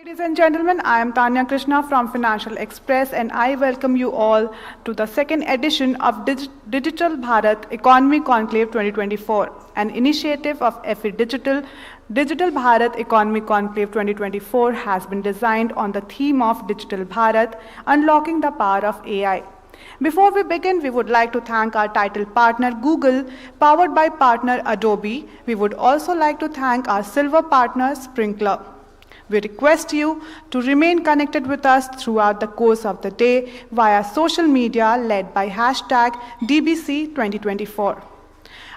Ladies and gentlemen, I am Tanya Krishna from Financial Express and I welcome you all to the second edition of Digital Bharat Economy Conclave 2024, an initiative of FE Digital. Digital Bharat Economy Conclave 2024 has been designed on the theme of Digital Bharat, unlocking the power of AI. Before we begin, we would like to thank our title partner Google, powered by partner Adobe. We would also like to thank our silver partner Sprinkler. We request you to remain connected with us throughout the course of the day via social media led by hashtag DBC2024.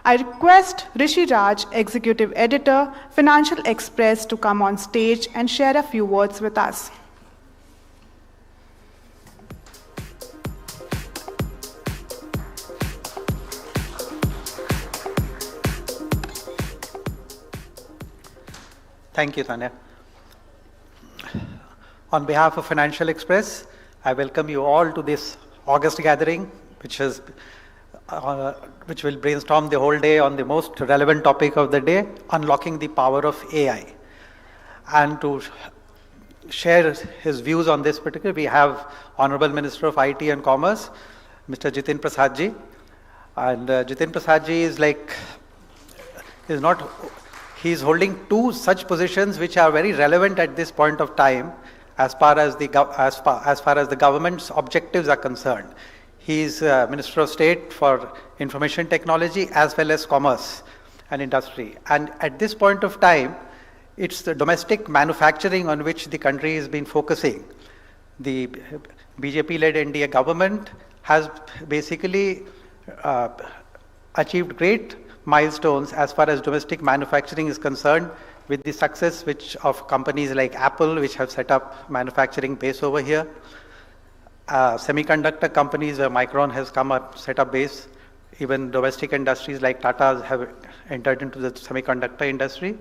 I request Rishi Raj, Executive Editor, Financial Express, to come on stage and share a few words with us. Thank you, Tanya. On behalf of Financial Express, I welcome you all to this August gathering, which will brainstorm the whole day on the most relevant topic of the day, unlocking the power of AI. And to share his views on this particular, we have Honorable Minister of IT and Commerce, Mr. Jitin Prasad ji. And Jitin Prasad ji he's holding two such positions which are very relevant at this point of time as far as the government's objectives are concerned. He is Minister of State for Information Technology as well as Commerce and Industry. And at this point of time, it's the domestic manufacturing on which the country has been focusing. The BJP-led NDA government has basically achieved great milestones as far as domestic manufacturing is concerned, with the success of companies like Apple, which have set up manufacturing base over here. Semiconductor companies where Micron has come up, set up base. Even domestic industries like Tata have entered into the semiconductor industry.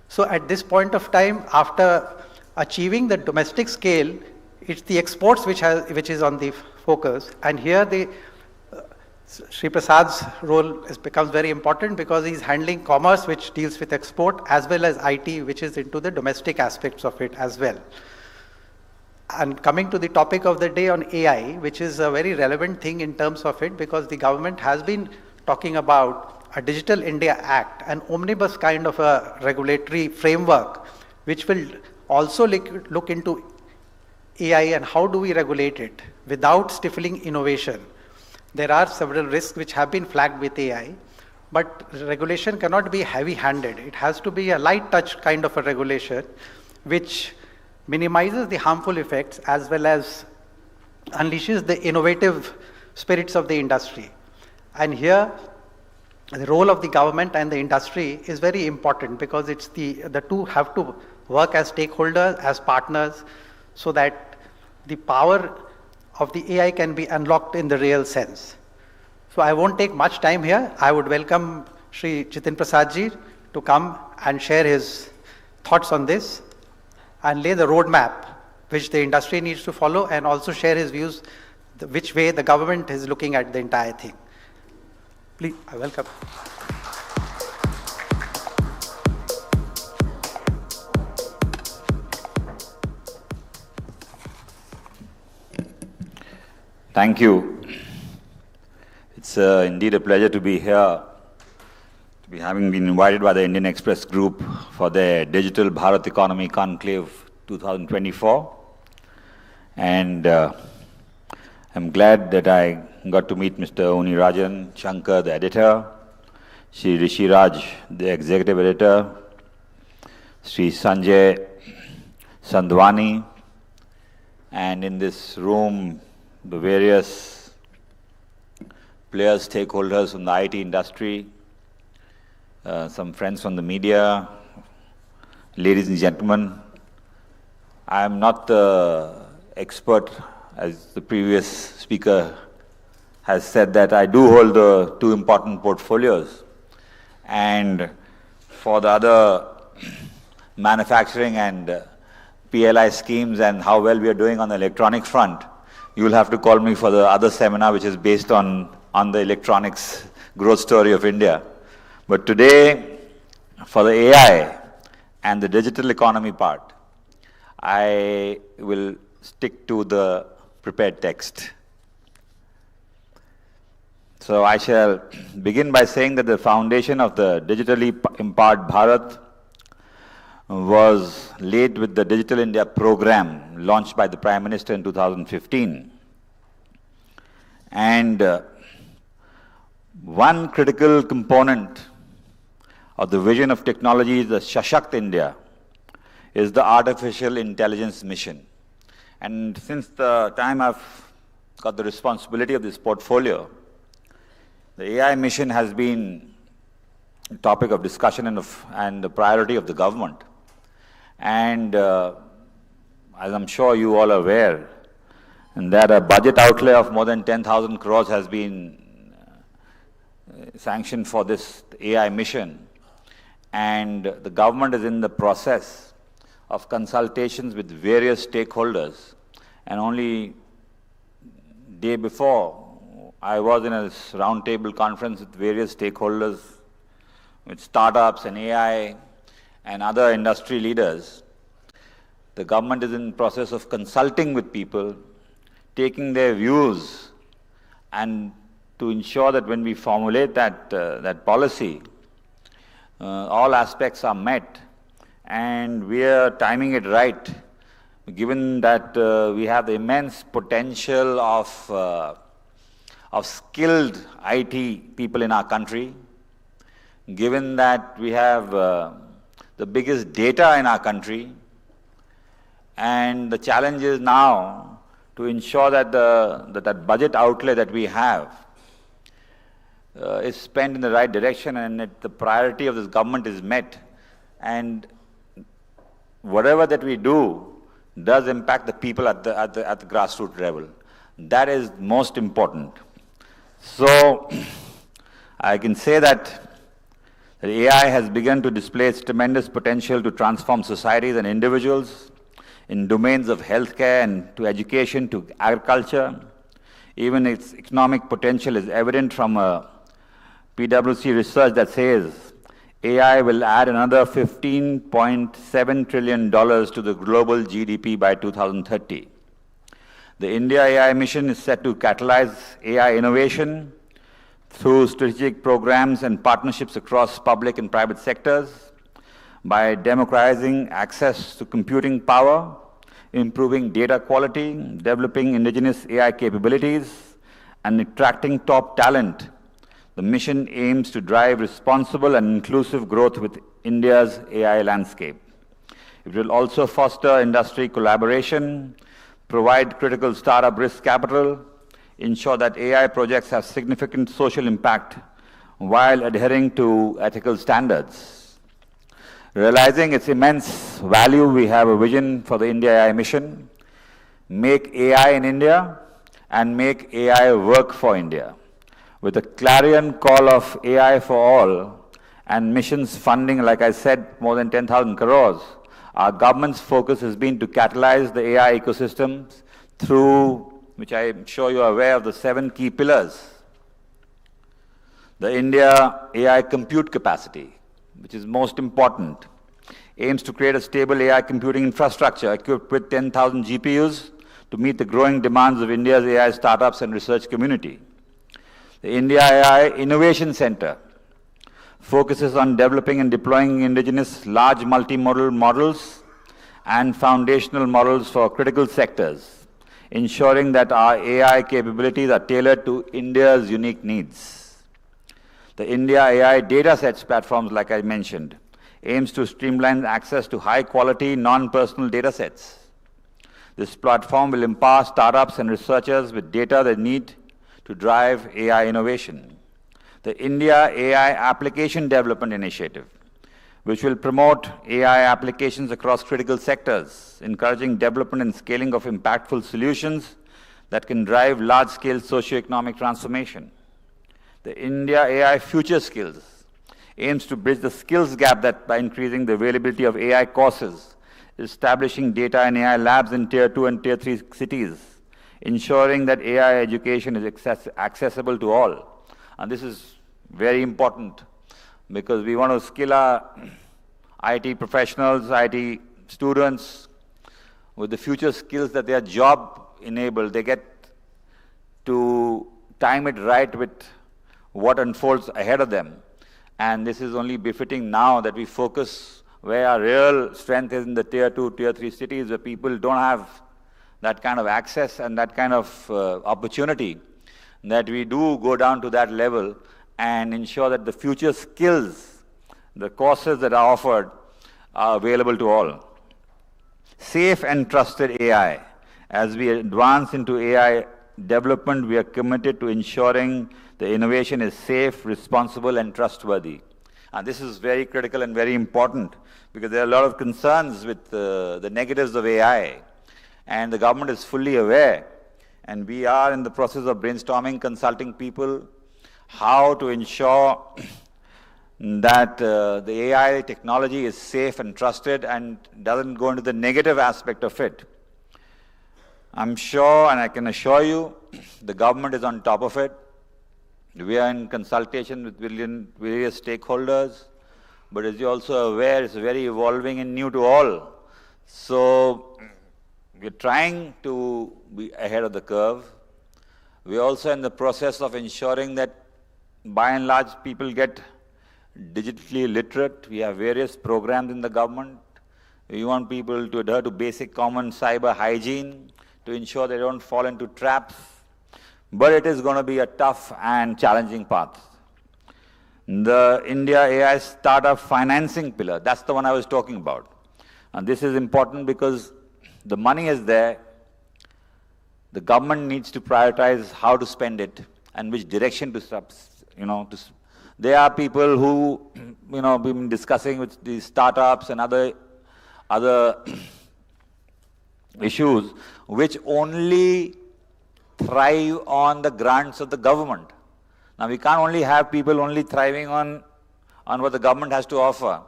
So at this point of time, after achieving the domestic scale, it's the exports which is on the focus. And here Sri Prasad's role becomes very important because he's handling commerce, which deals with export, as well as IT, which is into the domestic aspects of it as well. And coming to the topic of the day on AI, which is a very relevant thing in terms of it, because the government has been talking about a Digital India Act, an omnibus kind of a regulatory framework, which will also look into AI and how do we regulate it without stifling innovation. There are several risks which have been flagged with AI, but regulation cannot be heavy-handed. It has to be a light touch kind of a regulation which minimizes the harmful effects as well as unleashes the innovative spirits of the industry. And here, the role of the government and the industry is very important because it's the two have to work as stakeholders, as partners, so that the power of the AI can be unlocked in the real sense. So I won't take much time here. I would welcome Sri Jitin Prasad ji to come and share his thoughts on this and lay the roadmap which the industry needs to follow, and also share his views which way the government is looking at the entire thing. Please, I welcome. Thank you. It's indeed a pleasure to be here, to be having been invited by the Indian Express Group for their Digital Bharat Economy Conclave 2024. And I'm glad that I got to meet Mr. Oni Rajan Shankar, the editor, Sri Rishi Raj, the executive editor, Sri Sanjay Sandwani, and in this room, the various players, stakeholders from the IT industry, some friends from the media. Ladies and gentlemen, I am not the expert, as the previous speaker has said, that I do hold the two important portfolios. And for the other manufacturing and PLI schemes and how well we are doing on the electronics front, you will have to call me for the other seminar, which is based on the electronics growth story of India. But today, for the AI and the digital economy part, I will stick to the prepared text. So I shall begin by saying that the foundation of the digitally empowered Bharat was laid with the Digital India program launched by the Prime Minister in 2015. And one critical component of the vision of technology, the Shashakt India, is the artificial intelligence mission. And since the time I've got the responsibility of this portfolio, the AI mission has been a topic of discussion and the priority of the government. And as I'm sure you all are aware, and that a budget outlay of more than 10,000 crores has been sanctioned for this AI mission. And the government is in the process of consultations with various stakeholders. And only day before, I was in a roundtable conference with various stakeholders, with startups and AI and other industry leaders. The government is in the process of consulting with people, taking their views, and to ensure that when we formulate that policy, all aspects are met, and we are timing it right, given that we have the immense potential of skilled IT people in our country, given that we have the biggest data in our country, and the challenge is now to ensure that that budget outlay that we have is spent in the right direction and that the priority of this government is met, and whatever that we do does impact the people at the grassroots level. That is most important. So I can say that AI has begun to display its tremendous potential to transform societies and individuals in domains of healthcare and to education, to agriculture. Even its economic potential is evident from a PwC research that says AI will add another $15.7 trillion to the global GDP by 2030. The India AI mission is set to catalyze AI innovation through strategic programs and partnerships across public and private sectors, by democratizing access to computing power, improving data quality, developing indigenous AI capabilities, and attracting top talent. The mission aims to drive responsible and inclusive growth with India's AI landscape. It will also foster industry collaboration, provide critical startup risk capital, ensure that AI projects have significant social impact while adhering to ethical standards. Realizing its immense value, we have a vision for the India AI mission: make AI in India and make AI work for India. With a clarion call of AI for all and missions funding, like I said, more than 10,000 crores, our government's focus has been to catalyze the AI ecosystems through, which I'm sure you are aware of, the 7 key pillars. The India AI compute capacity, which is most important, aims to create a stable AI computing infrastructure equipped with 10,000 GPUs to meet the growing demands of India's AI startups and research community. The India AI Innovation Center focuses on developing and deploying indigenous large multimodal models and foundational models for critical sectors, ensuring that our AI capabilities are tailored to India's unique needs. The India AI datasets platforms, like I mentioned, aims to streamline access to high-quality, non-personal datasets. This platform will empower startups and researchers with data they need to drive AI innovation. The India AI Application Development Initiative, which will promote AI applications across critical sectors, encouraging development and scaling of impactful solutions that can drive large-scale socio-economic transformation. The India AI Future Skills aims to bridge the skills gap that by increasing the availability of AI courses, establishing data and AI labs in Tier 2 and Tier 3 cities, ensuring that AI education is accessible to all. And this is very important because we want to skill our IT professionals, IT students, with the future skills that they are job enabled, they get to time it right with what unfolds ahead of them. And this is only befitting now that we focus where our real strength is in the tier 2, tier 3 cities where people don't have that kind of access and that kind of opportunity, that we do go down to that level and ensure that the future skills, the courses that are offered are available to all. Safe and trusted AI. As we advance into AI development, we are committed to ensuring the innovation is safe, responsible, and trustworthy. And this is very critical and very important because there are a lot of concerns with the negatives of AI. And the government is fully aware. And we are in the process of brainstorming, consulting people, how to ensure that the AI technology is safe and trusted and doesn't go into the negative aspect of it. I'm sure, and I can assure you, the government is on top of it. We are in consultation with various stakeholders, but as you're also aware, it's very evolving and new to all. So we're trying to be ahead of the curve. We're also in the process of ensuring that by and large people get digitally literate. We have various programs in the government. We want people to adhere to basic common cyber hygiene to ensure they don't fall into traps. But it is going to be a tough and challenging path. The India AI Startup Financing Pillar, that's the one I was talking about. And this is important because the money is there. The government needs to prioritize how to spend it and which direction to, there are people who, been discussing with these startups and other issues which only thrive on the grants of the government. Now, we can't only have people only thriving on what the government has to offer.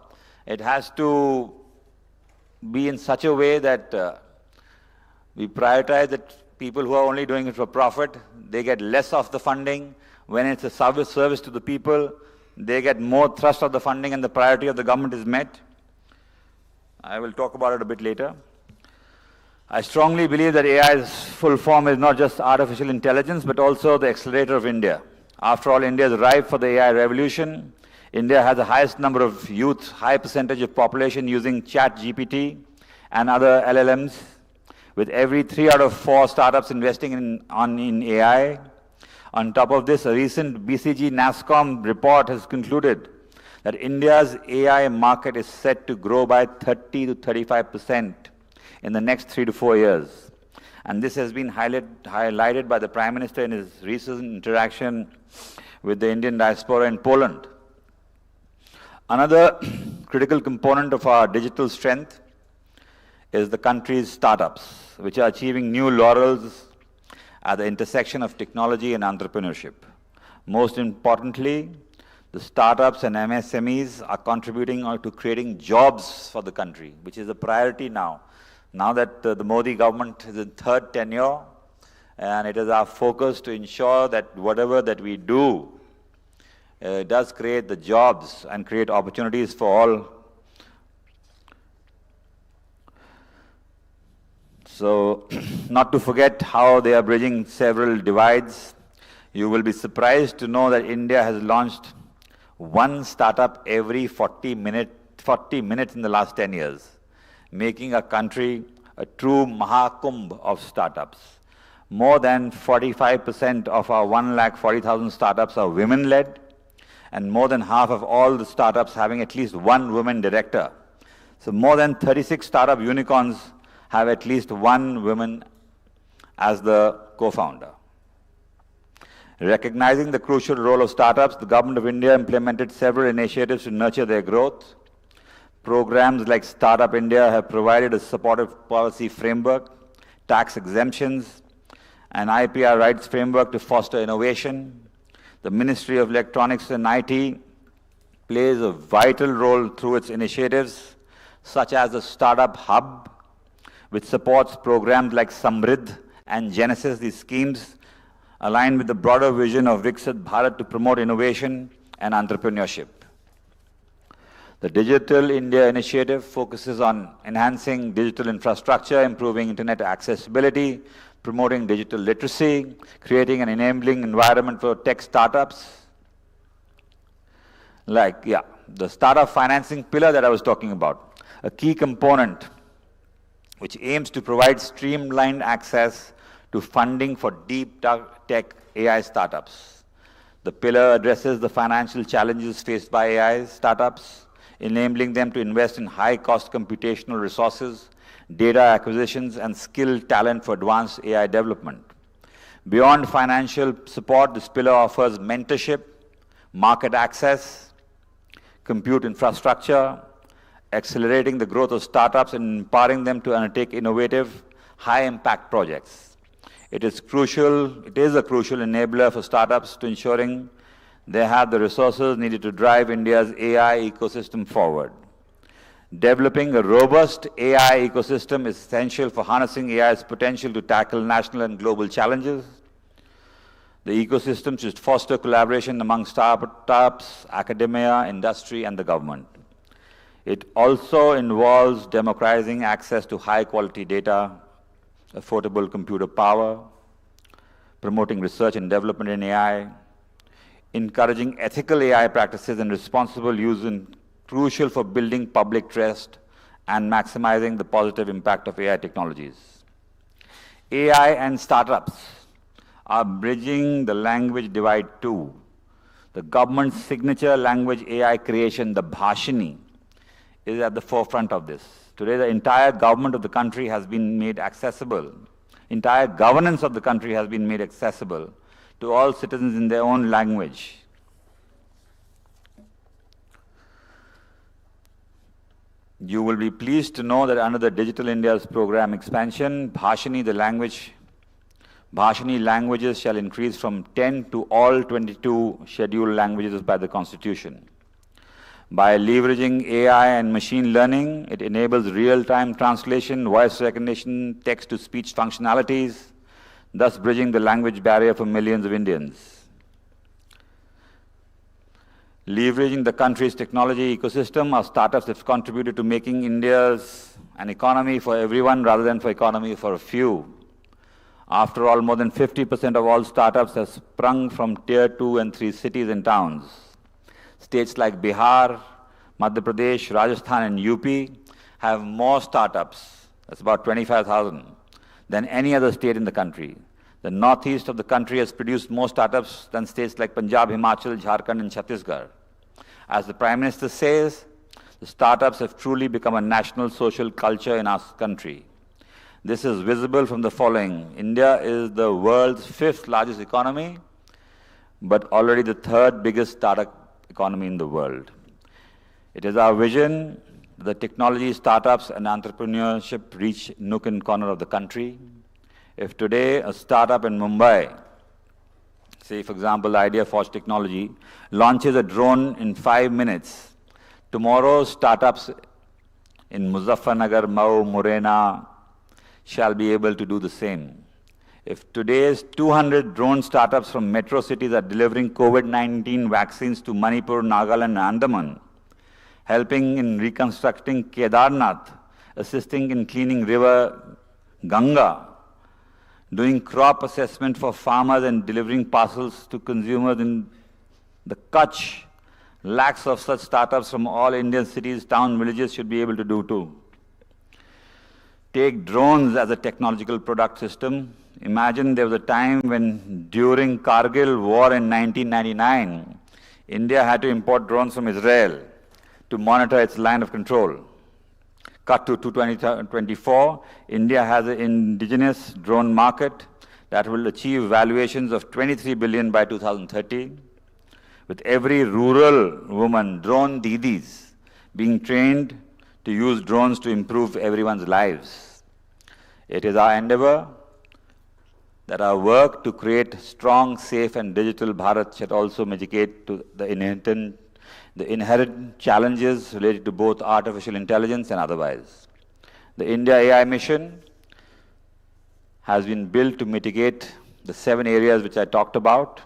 It has to be in such a way that we prioritize that people who are only doing it for profit, they get less of the funding. When it's a service to the people, they get more thrust of the funding and the priority of the government is met. I will talk about it a bit later. I strongly believe that AI's full form is not just artificial intelligence, but also the accelerator of India. After all, India is ripe for the AI revolution. India has the highest number of youth, high percentage of population using ChatGPT and other LLMs, with every 3 out of 4 startups investing in AI. On top of this, a recent BCG NASSCOM report has concluded that India's AI market is set to grow by 30 to 35% in the next 3 to 4 years. And this has been highlighted by the Prime Minister in his recent interaction with the Indian diaspora in Poland. Another critical component of our digital strength is the country's startups, which are achieving new laurels at the intersection of technology and entrepreneurship. Most importantly, the startups and MSMEs are contributing to creating jobs for the country, which is a priority now. Now that the Modi government is in third tenure, and it is our focus to ensure that whatever that we do does create the jobs and create opportunities for all. So, not to forget how they are bridging several divides. You will be surprised to know that India has launched one startup every 40 minutes in the last 10 years, making our country a true Mahakumbh of startups. More than 45% of our 140,000 startups are women-led, and more than half of all the startups having at least one woman director. So more than 36 startup unicorns have at least one woman as the co-founder. Recognizing the crucial role of startups, the Government of India implemented several initiatives to nurture their growth. Programs like Startup India have provided a supportive policy framework, tax exemptions, and IPR rights framework to foster innovation. The Ministry of Electronics and IT plays a vital role through its initiatives, such as the Startup Hub, which supports programs like Samridh and Genesis. These schemes align with the broader vision of Digital Bharat to promote innovation and entrepreneurship. The Digital India initiative focuses on enhancing digital infrastructure, improving internet accessibility, promoting digital literacy, creating an enabling environment for tech startups. The startup financing pillar that I was talking about, a key component which aims to provide streamlined access to funding for deep tech AI startups. The pillar addresses the financial challenges faced by AI startups, enabling them to invest in high-cost computational resources, data acquisitions, and skilled talent for advanced AI development. Beyond financial support, this pillar offers mentorship, market access, compute infrastructure, accelerating the growth of startups and empowering them to undertake innovative, high-impact projects. It is a crucial enabler for startups to ensuring they have the resources needed to drive India's AI ecosystem forward. Developing a robust AI ecosystem is essential for harnessing AI's potential to tackle national and global challenges. The ecosystem should foster collaboration among startups, academia, industry, and the government. It also involves democratizing access to high-quality data, affordable computer power, promoting research and development in AI, encouraging ethical AI practices and responsible use is crucial for building public trust and maximizing the positive impact of AI technologies. AI and startups are bridging the language divide too. The government's signature language AI creation, the Bhashini, is at the forefront of this. Today, the entire government of the country has been made accessible. Entire governance of the country has been made accessible to all citizens in their own language. You will be pleased to know that under the Digital India's program expansion, Bhashini languages shall increase from 10 to all 22 scheduled languages by the Constitution. By leveraging AI and machine learning, it enables real-time translation, voice recognition, text-to-speech functionalities, thus bridging the language barrier for millions of Indians. Leveraging the country's technology ecosystem, our startups have contributed to making India's an economy for everyone rather than for economy for a few. After all, more than 50% of all startups have sprung from Tier 2 and 3 cities and towns. States like Bihar, Madhya Pradesh, Rajasthan, and UP have more startups, that's about 25,000, than any other state in the country. The northeast of the country has produced more startups than states like Punjab, Himachal, Jharkhand, and Chhattisgarh. As the Prime Minister says, the startups have truly become a national social culture in our country. This is visible from the following. India is the world's 5th largest economy, but already the 3rd biggest startup economy in the world. It is our vision that the technology, startups, and entrepreneurship reach nook and corner of the country. If today a startup in Mumbai, say for example Idea Forge Technology, launches a drone in 5 minutes, tomorrow startups in Muzaffarnagar, Mau, Morena shall be able to do the same. If today's 200 drone startups from metro cities are delivering COVID-19 vaccines to Manipur, Nagaland, and Andaman, helping in reconstructing Kedarnath, assisting in cleaning river Ganga, doing crop assessment for farmers and delivering parcels to consumers in the Kutch, lakhs of such startups from all Indian cities, towns, villages should be able to do too. Take drones as a technological product system. Imagine there was a time when during Kargil war in 1999, India had to import drones from Israel to monitor its line of control. Cut to 2024, India has an indigenous drone market that will achieve valuations of 23 billion by 2030, with every rural woman, drone didis, being trained to use drones to improve everyone's lives. It is our endeavor that our work to create strong, safe, and digital Bharat should also mitigate to the inherent challenges related to both artificial intelligence and otherwise. The India AI mission has been built to mitigate the 7 areas which I talked about.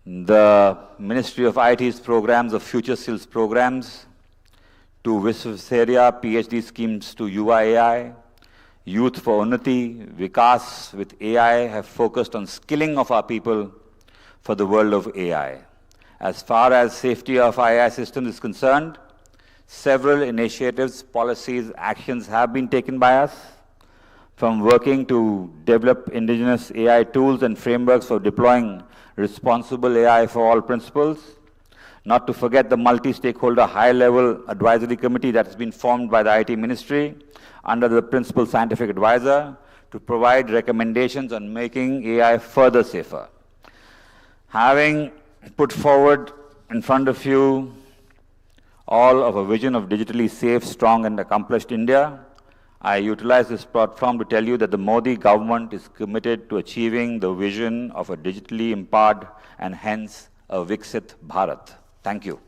The Ministry of IT's programs of Future Skills programs, to Visvesarya PhD schemes to UIAI, Youth for Unnati, Vikas with AI have focused on skilling of our people for the world of AI. As far as safety of AI systems is concerned, several initiatives, policies, actions have been taken by us, from working to develop indigenous AI tools and frameworks for deploying responsible AI for all principles, not to forget the multi-stakeholder high-level advisory committee that has been formed by the IT Ministry under the principal scientific advisor to provide recommendations on making AI further safer. Having put forward in front of you all of a vision of digitally safe, strong, and accomplished India, I utilize this platform to tell you that the Modi government is committed to achieving the vision of a digitally empowered and hence a Viksit Bharat. Thank you.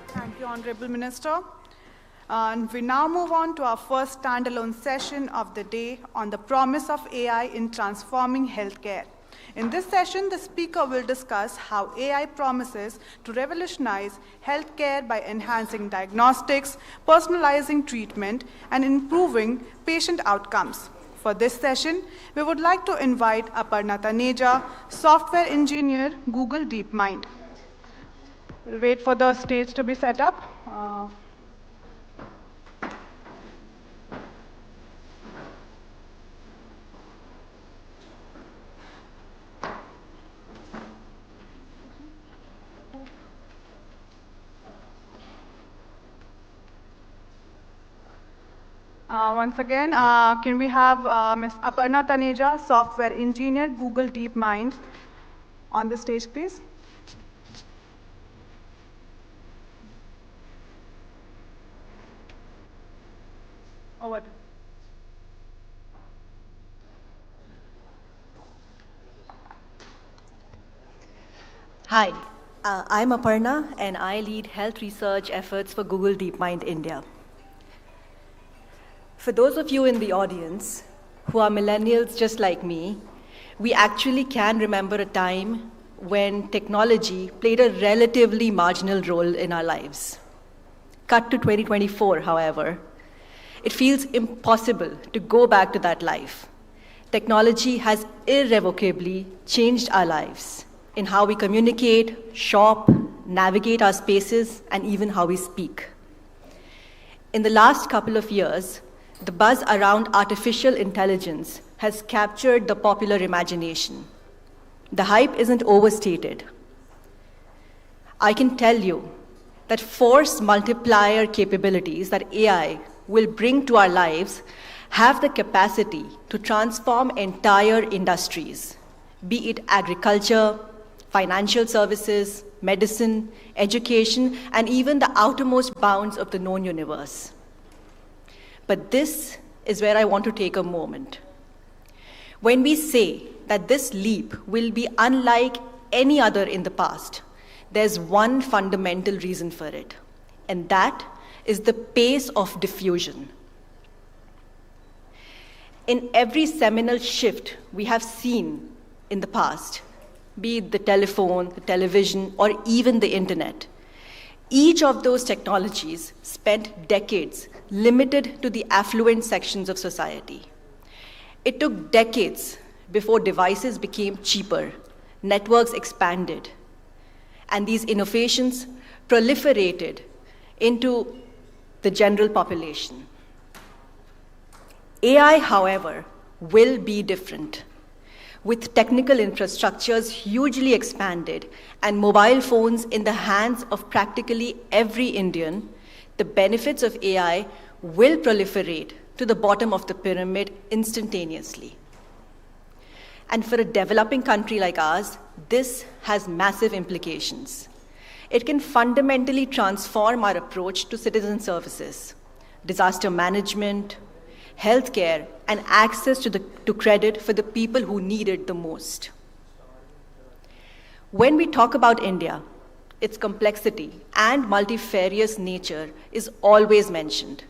Thank you, Honorable Minister. And we now move on to our first standalone session of the day on the promise of AI in transforming healthcare. In this session, the speaker will discuss how AI promises to revolutionize healthcare by enhancing diagnostics, personalizing treatment, and improving patient outcomes. For this session, we would like to invite Aparna Taneja, software engineer, Google DeepMind. We'll wait for the stage to be set up. Once again, can we have Ms. Aparna Taneja, software engineer, Google DeepMind, on the stage, please? Over. Hi, I'm Aparna, and I lead health research efforts for Google DeepMind India. For those of you in the audience who are millennials just like me, we actually can remember a time when technology played a relatively marginal role in our lives. Cut to 2024, however, it feels impossible to go back to that life. Technology has irrevocably changed our lives in how we communicate, shop, navigate our spaces, and even how we speak. In the last couple of years, the buzz around artificial intelligence has captured the popular imagination. The hype isn't overstated. I can tell you that force multiplier capabilities that AI will bring to our lives have the capacity to transform entire industries, be it agriculture, financial services, medicine, education, and even the outermost bounds of the known universe. But this is where I want to take a moment. When we say that this leap will be unlike any other in the past, there's one fundamental reason for it, and that is the pace of diffusion. In every seminal shift we have seen in the past, be it the telephone, the television, or even the internet, each of those technologies spent decades limited to the affluent sections of society. It took decades before devices became cheaper, networks expanded, and these innovations proliferated into the general population. AI, however, will be different. With technical infrastructures hugely expanded and mobile phones in the hands of practically every Indian, the benefits of AI will proliferate to the bottom of the pyramid instantaneously. And for a developing country like ours, this has massive implications. It can fundamentally transform our approach to citizen services, disaster management, healthcare, and access to credit for the people who need it the most. When we talk about India, its complexity and multifarious nature is always mentioned.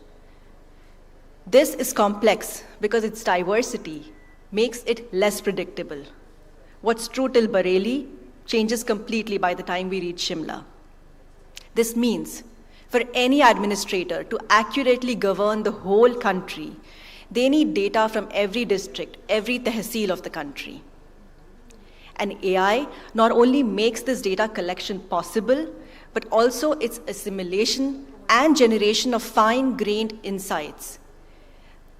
This is complex because its diversity makes it less predictable. What's true till Bareilly changes completely by the time we reach Shimla. This means for any administrator to accurately govern the whole country, they need data from every district, every tehsil of the country. And AI not only makes this data collection possible, but also its assimilation and generation of fine-grained insights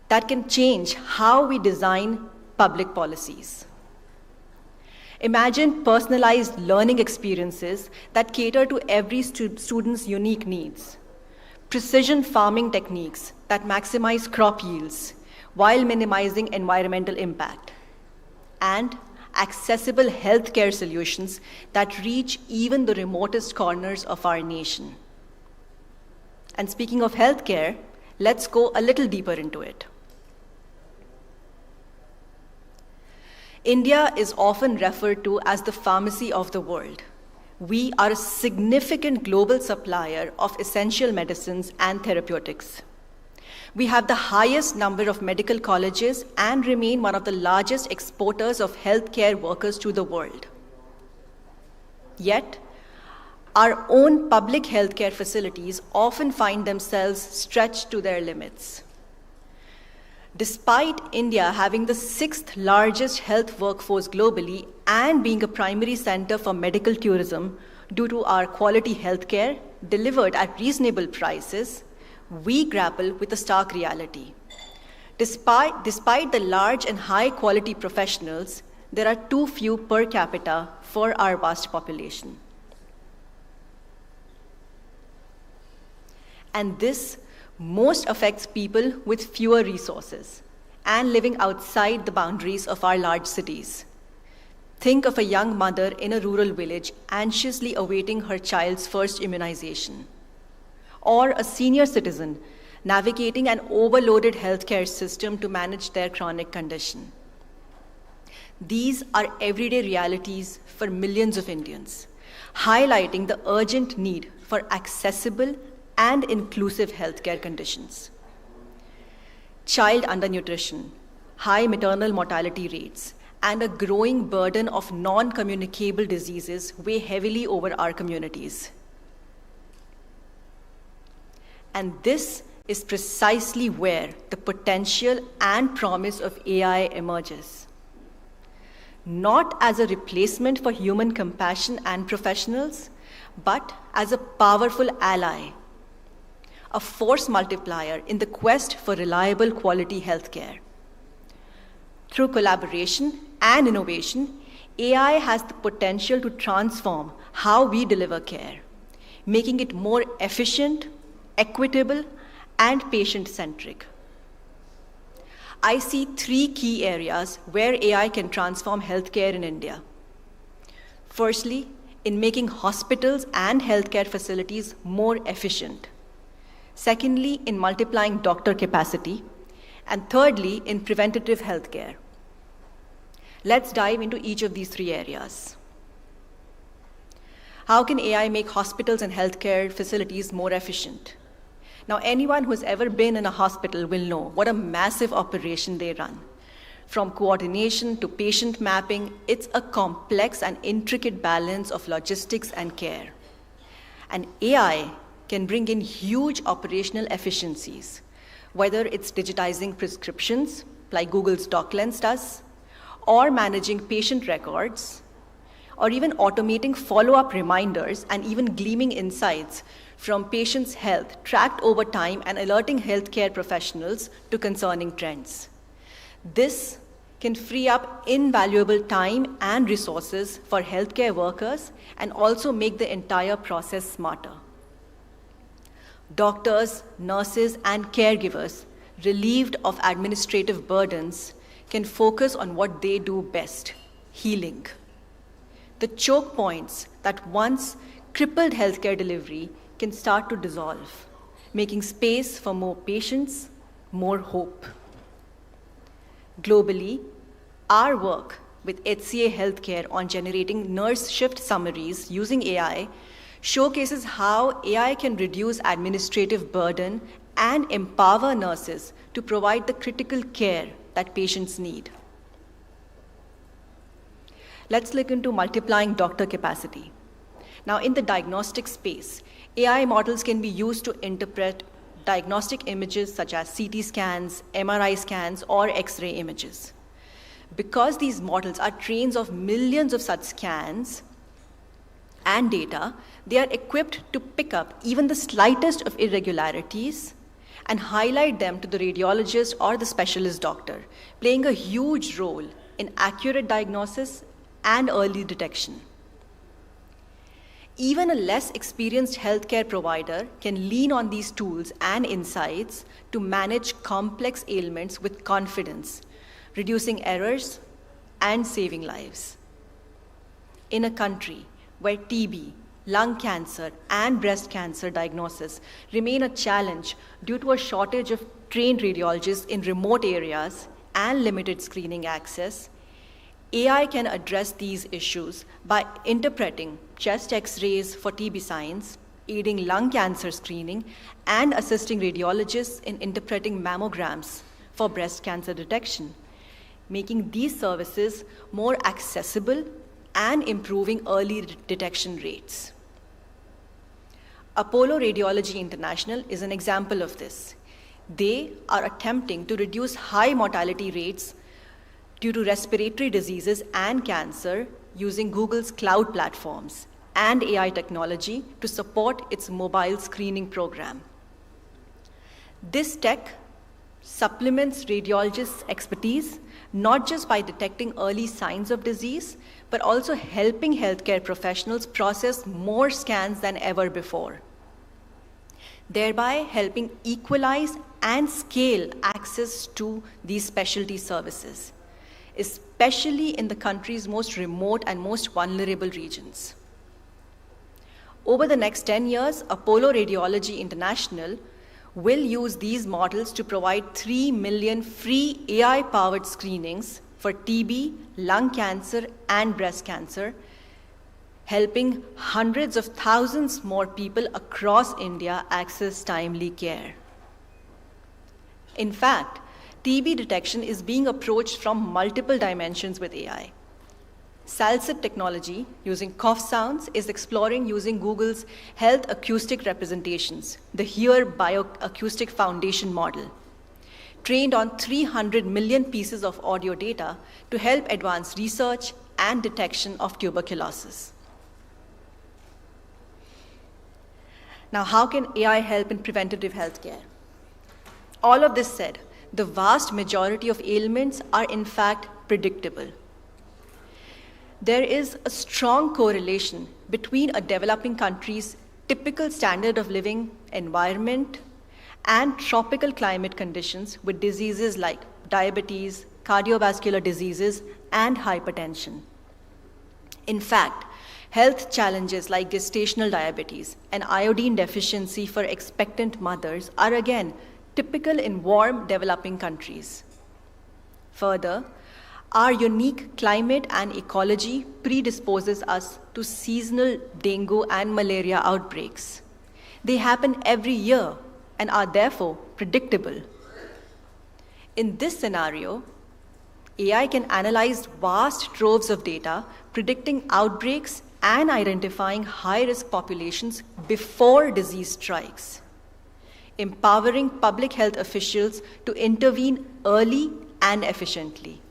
that can change how we design public policies. Imagine personalized learning experiences that cater to every student's unique needs. Precision farming techniques that maximize crop yields while minimizing environmental impact. And accessible healthcare solutions that reach even the remotest corners of our nation. And speaking of healthcare, let's go a little deeper into it. India is often referred to as the pharmacy of the world. We are a significant global supplier of essential medicines and therapeutics. We have the highest number of medical colleges and remain one of the largest exporters of healthcare workers to the world. Yet, our own public healthcare facilities often find themselves stretched to their limits. Despite India having the 6th largest health workforce globally and being a primary center for medical tourism due to our quality healthcare delivered at reasonable prices, we grapple with a stark reality. Despite the large and high quality professionals, there are too few per capita for our vast population. And this most affects people with fewer resources and living outside the boundaries of our large cities. Think of a young mother in a rural village anxiously awaiting her child's first immunization, or a senior citizen navigating an overloaded healthcare system to manage their chronic condition. These are everyday realities for millions of Indians, highlighting the urgent need for accessible and inclusive healthcare conditions. Child undernutrition, high maternal mortality rates, and a growing burden of non-communicable diseases weigh heavily over our communities. And this is precisely where the potential and promise of AI emerges. Not as a replacement for human compassion and professionals, but as a powerful ally, a force multiplier in the quest for reliable quality healthcare. Through collaboration and innovation, AI has the potential to transform how we deliver care, making it more efficient, equitable, and patient-centric. I see 3 key areas where AI can transform healthcare in India. Firstly, in making hospitals and healthcare facilities more efficient. Secondly, in multiplying doctor capacity. And thirdly, in preventative healthcare. Let's dive into each of these 3 areas. How can AI make hospitals and healthcare facilities more efficient? Now, anyone who's ever been in a hospital will know what a massive operation they run. From coordination to patient mapping, it's a complex and intricate balance of logistics and care. And AI can bring in huge operational efficiencies, whether it's digitizing prescriptions, like Google's DocLens does, or managing patient records, or even automating follow-up reminders and even gleaming insights from patients' health tracked over time and alerting healthcare professionals to concerning trends. This can free up invaluable time and resources for healthcare workers and also make the entire process smarter. Doctors, nurses, and caregivers, relieved of administrative burdens, can focus on what they do best: healing. The choke points that once crippled healthcare delivery can start to dissolve, making space for more patients, more hope. Globally, our work with HCA Healthcare on generating nurse shift summaries using AI showcases how AI can reduce administrative burden and empower nurses to provide the critical care that patients need. Let's look into multiplying doctor capacity. Now, in the diagnostic space, AI models can be used to interpret diagnostic images such as CT scans, MRI scans, or X-ray images. Because these models are trained of millions of such scans and data, they are equipped to pick up even the slightest of irregularities and highlight them to the radiologist or the specialist doctor, playing a huge role in accurate diagnosis and early detection. Even a less experienced healthcare provider can lean on these tools and insights to manage complex ailments with confidence, reducing errors and saving lives. In a country where TB, lung cancer, and breast cancer diagnosis remain a challenge due to a shortage of trained radiologists in remote areas and limited screening access, AI can address these issues by interpreting chest X-rays for TB signs, aiding lung cancer screening, and assisting radiologists in interpreting mammograms for breast cancer detection, making these services more accessible and improving early detection rates. Apollo Radiology International is an example of this. They are attempting to reduce high mortality rates due to respiratory diseases and cancer using Google's cloud platforms and AI technology to support its mobile screening program. This tech supplements radiologists' expertise, not just by detecting early signs of disease, but also helping healthcare professionals process more scans than ever before, thereby helping equalize and scale access to these specialty services, especially in the country's most remote and most vulnerable regions. Over the next 10 years, Apollo Radiology International will use these models to provide 3 million free AI-powered screenings for TB, lung cancer, and breast cancer, helping hundreds of thousands more people across India access timely care. In fact, TB detection is being approached from multiple dimensions with AI. Salsit technology, using cough sounds, is exploring using Google's health acoustic representations, the HEAR bioacoustic foundation model, trained on 300 million pieces of audio data to help advance research and detection of tuberculosis. Now, how can AI help in preventative healthcare? All of this said, the vast majority of ailments are in fact predictable. There is a strong correlation between a developing country's typical standard of living environment and tropical climate conditions with diseases like diabetes, cardiovascular diseases, and hypertension. In fact, health challenges like gestational diabetes and iodine deficiency for expectant mothers are again typical in warm developing countries. Further, our unique climate and ecology predisposes us to seasonal dengue and malaria outbreaks. They happen every year and are therefore predictable. In this scenario, AI can analyze vast troves of data, predicting outbreaks and identifying high-risk populations before disease strikes, empowering public health officials to intervene early and efficiently.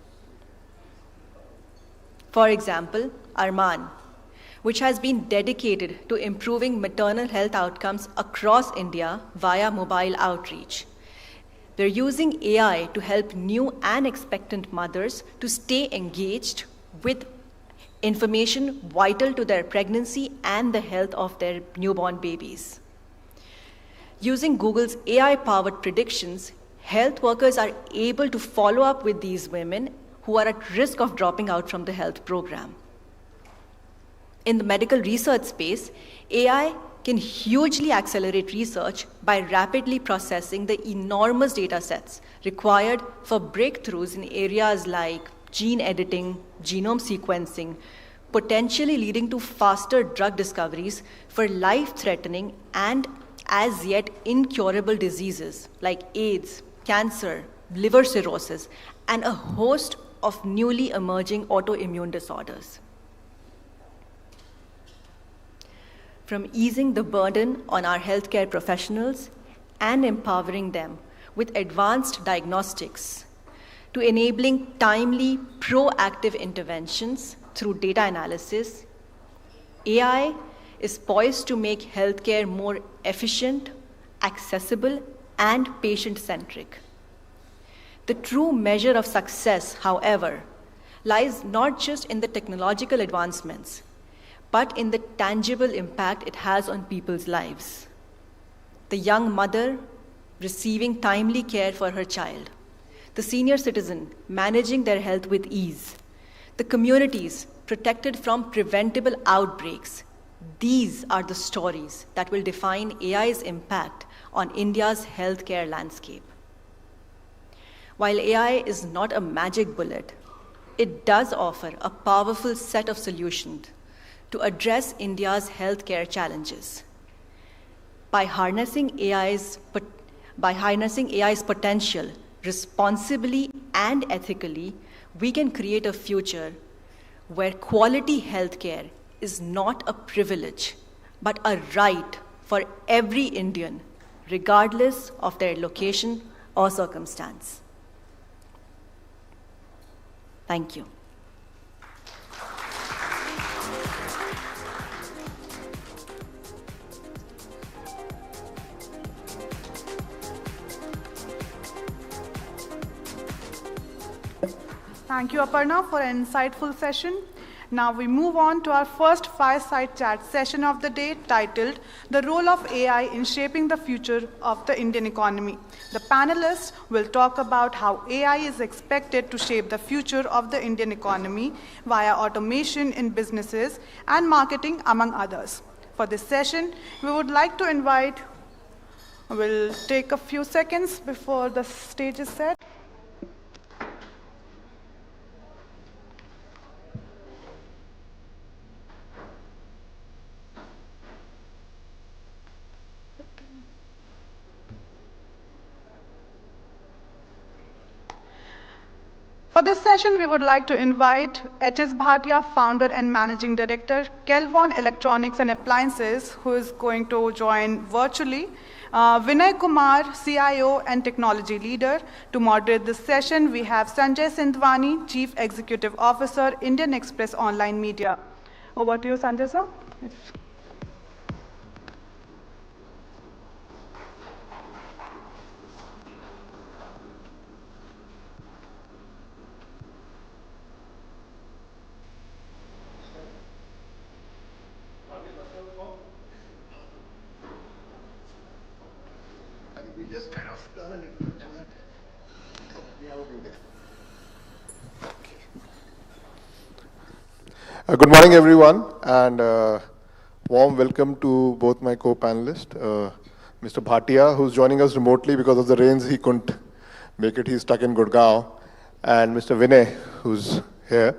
For example, Arman, which has been dedicated to improving maternal health outcomes across India via mobile outreach. They're using AI to help new and expectant mothers to stay engaged with information vital to their pregnancy and the health of their newborn babies. Using Google's AI-powered predictions, health workers are able to follow up with these women who are at risk of dropping out from the health program. In the medical research space, AI can hugely accelerate research by rapidly processing the enormous data sets required for breakthroughs in areas like gene editing, genome sequencing, potentially leading to faster drug discoveries for life-threatening and as yet incurable diseases like AIDS, cancer, liver cirrhosis, and a host of newly emerging autoimmune disorders. From easing the burden on our healthcare professionals and empowering them with advanced diagnostics to enabling timely, proactive interventions through data analysis, AI is poised to make healthcare more efficient, accessible, and patient-centric. The true measure of success, however, lies not just in the technological advancements, but in the tangible impact it has on people's lives. The young mother receiving timely care for her child, the senior citizen managing their health with ease, the communities protected from preventable outbreaks. These are the stories that will define AI's impact on India's healthcare landscape. While AI is not a magic bullet, it does offer a powerful set of solutions to address India's healthcare challenges. By harnessing AI's potential responsibly and ethically, we can create a future where quality healthcare is not a privilege, but a right for every Indian, regardless of their location or circumstance. Thank you. Thank you, Aparna, for an insightful session. Now we move on to our first fireside chat session of the day, titled The Role of AI in Shaping the Future of the Indian Economy. The panelists will talk about how AI is expected to shape the future of the Indian economy via automation in businesses and marketing, among others. For this session, we would like to invite, we'll take a few seconds before the stage is set. For this session, we would like to invite H.S. Bhatia, founder and managing director, Kelvon Electronics and Appliances, who is going to join virtually, Vinay Kumar, CIO and technology leader. To moderate this session, we have Sanjay Sindhwani, Chief Executive Officer, Indian Express Online Media. Over to you, Sanjay, sir. Good morning, everyone, and warm welcome to both my co-panelists, Mr. Bhatia, who's joining us remotely because of the rains. He couldn't make it. He's stuck in Gurgaon, and Mr. Vinay, who's here.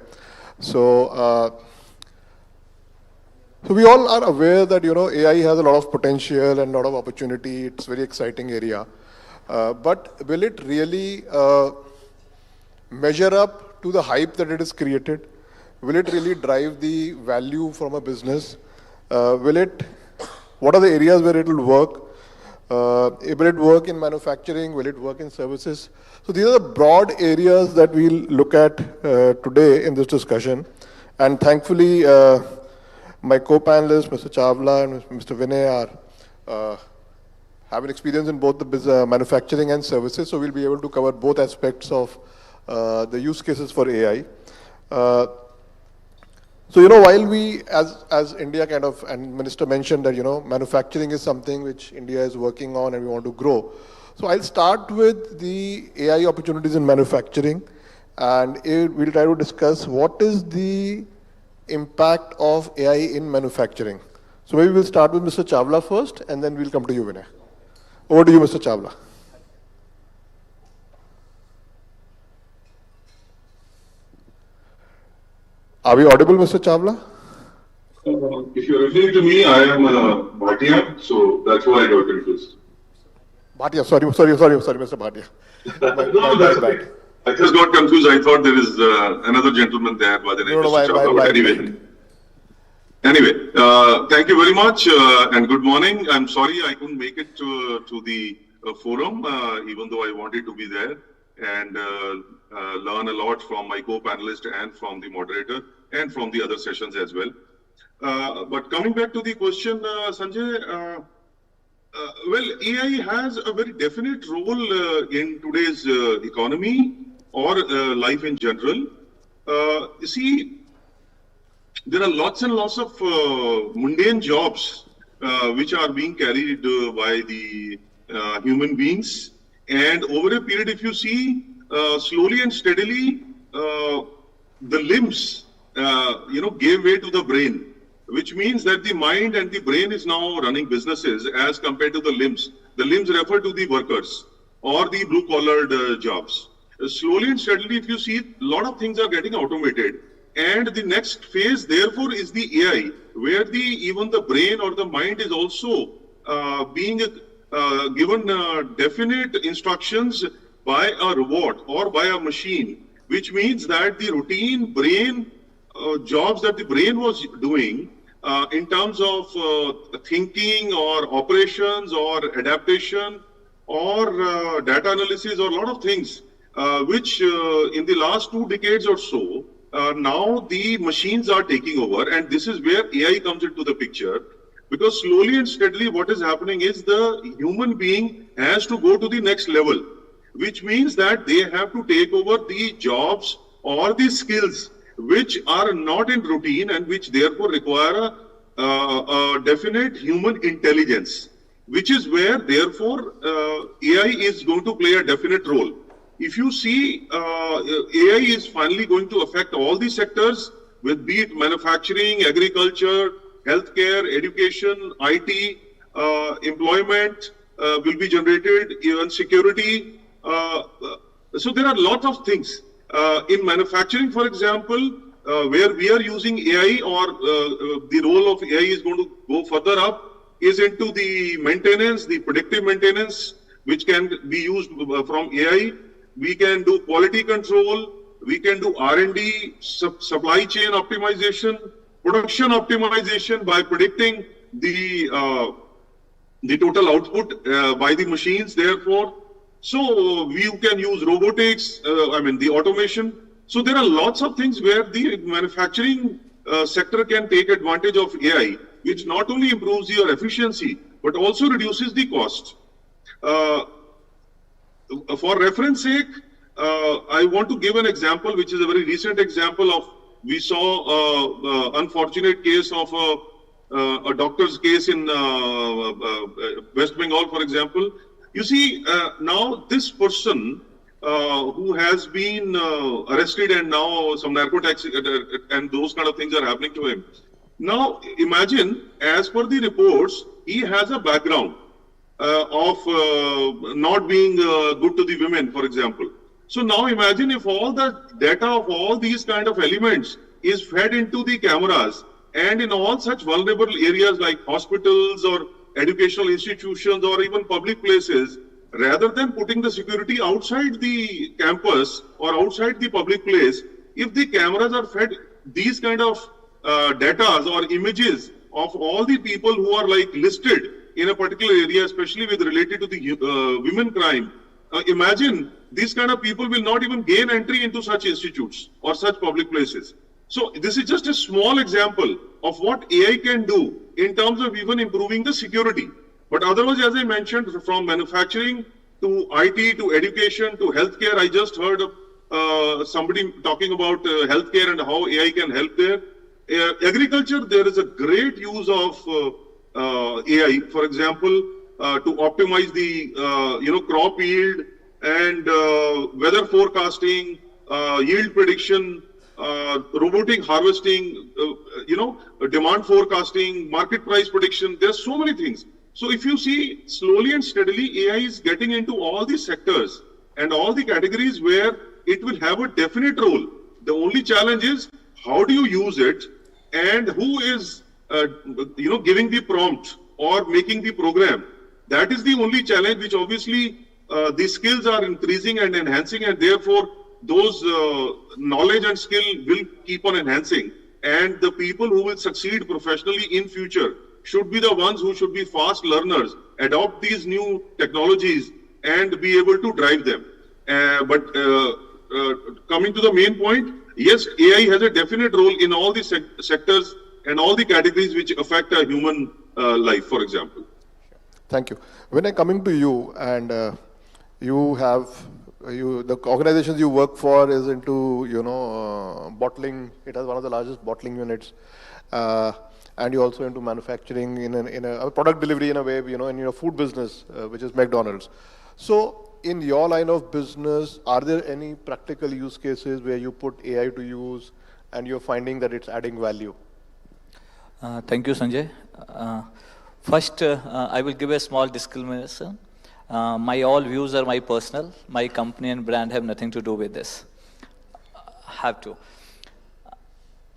So we all are aware that AI has a lot of potential and a lot of opportunity. It's a very exciting area, but will it really measure up to the hype that it has created? Will it really drive the value from a business? What are the areas where it will work? Will it work in manufacturing? Will it work in services? So these are the broad areas that we'll look at today in this discussion. And thankfully, my co-panelists, Mr. Chawla and Mr. Vinay, have an experience in both the manufacturing and services. So we'll be able to cover both aspects of the use cases for AI. So, while we, as India and Minister mentioned that, manufacturing is something which India is working on and we want to grow. So I'll start with the AI opportunities in manufacturing, and we'll try to discuss what is the impact of AI in manufacturing. So maybe we'll start with Mr. Chawla first, and then we'll come to you, Vinay. Over to you, Mr. Chawla. Are we audible, Mr. Chawla? if you're referring to me, I am Bhatia, so that's why I got confused. Bhatia, sorry, Mr. Bhatia. No, that's okay. I just got confused. I thought there is another gentleman there by the name of Mr. Chawla. But anyway, thank you very much and good morning. I'm sorry I couldn't make it to the forum, even though I wanted to be there and learn a lot from my co-panelist and from the moderator and from the other sessions as well. But coming back to the question, Sanjay, well, AI has a very definite role in today's economy or life in general. You see, there are lots and lots of mundane jobs which are being carried by the human beings. And over a period, if you see, slowly and steadily, the limbs, gave way to the brain, which means that the mind and the brain is now running businesses as compared to the limbs. The limbs refer to the workers or the blue-collared jobs. Slowly and steadily, if you see, a lot of things are getting automated. And the next phase, therefore, is the AI, where even the brain or the mind is also being given definite instructions by a robot or by a machine, which means that the routine brain jobs that the brain was doing in terms of thinking or operations or adaptation or data analysis or a lot of things, which in the last 2 decades or so, now the machines are taking over, and this is where AI comes into the picture. Because slowly and steadily what is happening is the human being has to go to the next level, which means that they have to take over the jobs or the skills which are not in routine and which therefore require a definite human intelligence, which is where therefore AI is going to play a definite role. If you see, AI is finally going to affect all the sectors, with be it manufacturing, agriculture, healthcare, education, IT, employment will be generated, even security. So there are a lot of things. In manufacturing, for example, where we are using AI or the role of AI is going to go further up is into the maintenance, the predictive maintenance, which can be used from AI. We can do quality control, we can do R&D, supply chain optimization, production optimization by predicting the total output by the machines, therefore. So we can use robotics, the automation. So there are lots of things where the manufacturing sector can take advantage of AI, which not only improves your efficiency, but also reduces the cost. For reference sake, I want to give an example, which is a very recent example of, we saw unfortunate case of a doctor's case in West Bengal, for example. You see, now this person who has been arrested and now some narcotics and those kind of things are happening to him. Now, imagine, as per the reports, he has a background of not being good to the women, for example. So now imagine if all the data of all these kind of elements is fed into the cameras, and in all such vulnerable areas like hospitals or educational institutions or even public places, rather than putting the security outside the campus or outside the public place, if the cameras are fed these kind of data or images of all the people who are like listed in a particular area, especially with related to the women crime, imagine these kind of people will not even gain entry into such institutes or such public places. So this is just a small example of what AI can do in terms of even improving the security. But otherwise, as I mentioned, from manufacturing to IT to education to healthcare, I just heard somebody talking about healthcare and how AI can help there. Agriculture, there is a great use of AI, for example, to optimize the crop yield and weather forecasting, yield prediction, robotic harvesting, demand forecasting, market price prediction. There's so many things. So if you see, slowly and steadily, AI is getting into all these sectors and all the categories where it will have a definite role. The only challenge is how do you use it and who is giving the prompt or making the program. That is the only challenge which obviously the skills are increasing and enhancing, and therefore those knowledge and skill will keep on enhancing. And the people who will succeed professionally in future should be the ones who should be fast learners, adopt these new technologies and be able to drive them. But coming to the main point, yes, AI has a definite role in all the sectors and all the categories which affect a human life, for example. Thank you. When I'm coming to you, and the organizations you work for is into, bottling. It has one of the largest bottling units. And you're also into manufacturing in a product delivery in a way, in your food business, which is McDonald's. So in your line of business, are there any practical use cases where you put AI to use and you're finding that it's adding value? Thank you, Sanjay. First, I will give a small disclaimer. My all views are my personal. My company and brand have nothing to do with this. Have to.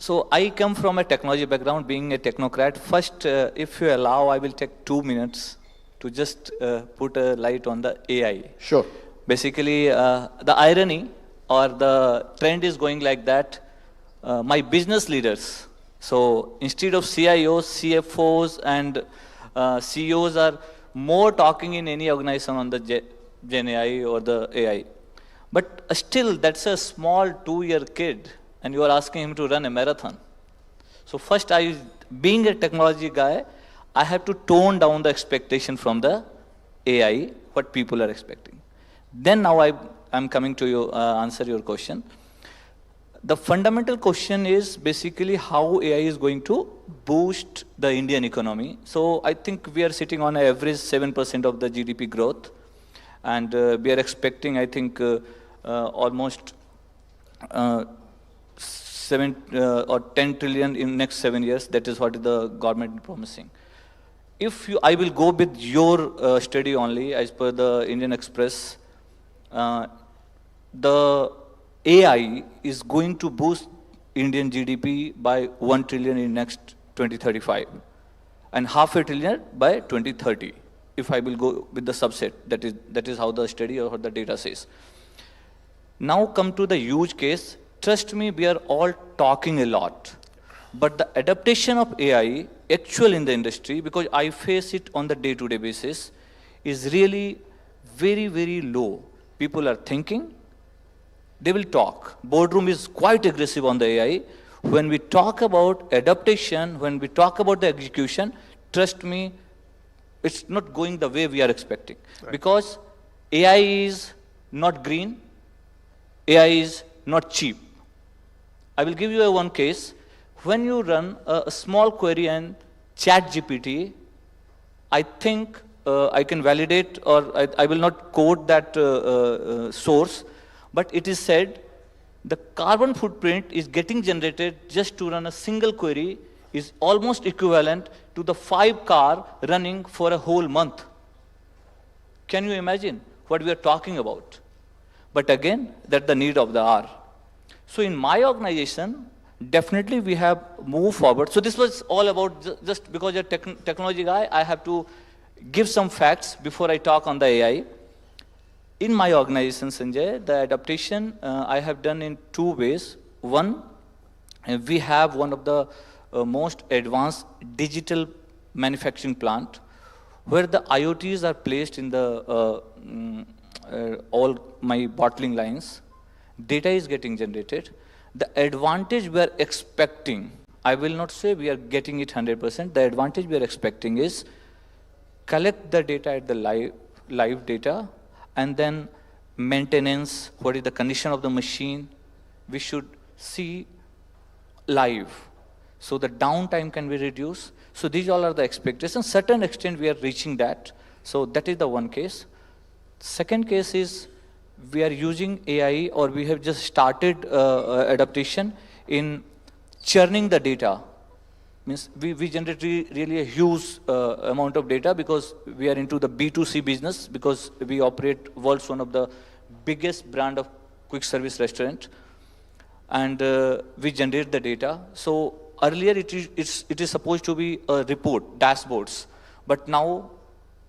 So I come from a technology background, being a technocrat. First, if you allow, I will take 2 minutes to just put a light on the AI. Sure. Basically, the irony or the trend is going like that. My business leaders, so instead of CIOs, CFOs and CEOs are more talking in any organization on the Gen AI or the AI. But still, that's a small 2-year kid, and you are asking him to run a marathon. So first, being a technology guy, I have to tone down the expectation from the AI, what people are expecting. Then now I'm coming to you, answer your question. The fundamental question is basically how AI is going to boost the Indian economy. So I think we are sitting on an average 7% of the GDP growth. And we are expecting, I think, almost 7 or 10 trillion in next 7 years. That is what the government is promising. I will go with your study only, as per the Indian Express, the AI is going to boost Indian GDP by 1 trillion in next 2035 and $500 billion by 2030. If I will go with the subset, that is how the study or the data says. Now come to the huge case. Trust me, we are all talking a lot. But the adaptation of AI, actual in the industry, because I face it on the day-to-day basis, is really very, very low. People are thinking, they will talk. Boardroom is quite aggressive on the AI. When we talk about adaptation, when we talk about the execution, trust me, it's not going the way we are expecting. Right. Because AI is not green, AI is not cheap. I will give you one case. When you run a small query and ChatGPT, I think I can validate, or I will not quote that source, but it is said the carbon footprint is getting generated just to run a single query is almost equivalent to the 5 cars running for a whole month. Can you imagine what we are talking about? But again, that's the need of the hour. So in my organization, definitely we have moved forward. So this was all about, just because you're a technology guy, I have to give some facts before I talk on the AI. In my organization, Sanjay, the adaptation I have done in 2 ways. One, we have one of the most advanced digital manufacturing plant where the IoTs are placed in the all my bottling lines. Data is getting generated. The advantage we are expecting, I will not say we are getting it 100%. The advantage we are expecting is collect the data at the live data, and then maintenance, what is the condition of the machine, we should see live. So the downtime can be reduced. So these all are the expectations. Certain extent we are reaching that. So that is the one case. Second case is we are using AI, or we have just started adaptation in churning the data. Means we generate really a huge amount of data because we are into the B2C business, because we operate world's one of the biggest brand of quick service restaurant, and we generate the data. So earlier it is supposed to be a report, dashboards, but now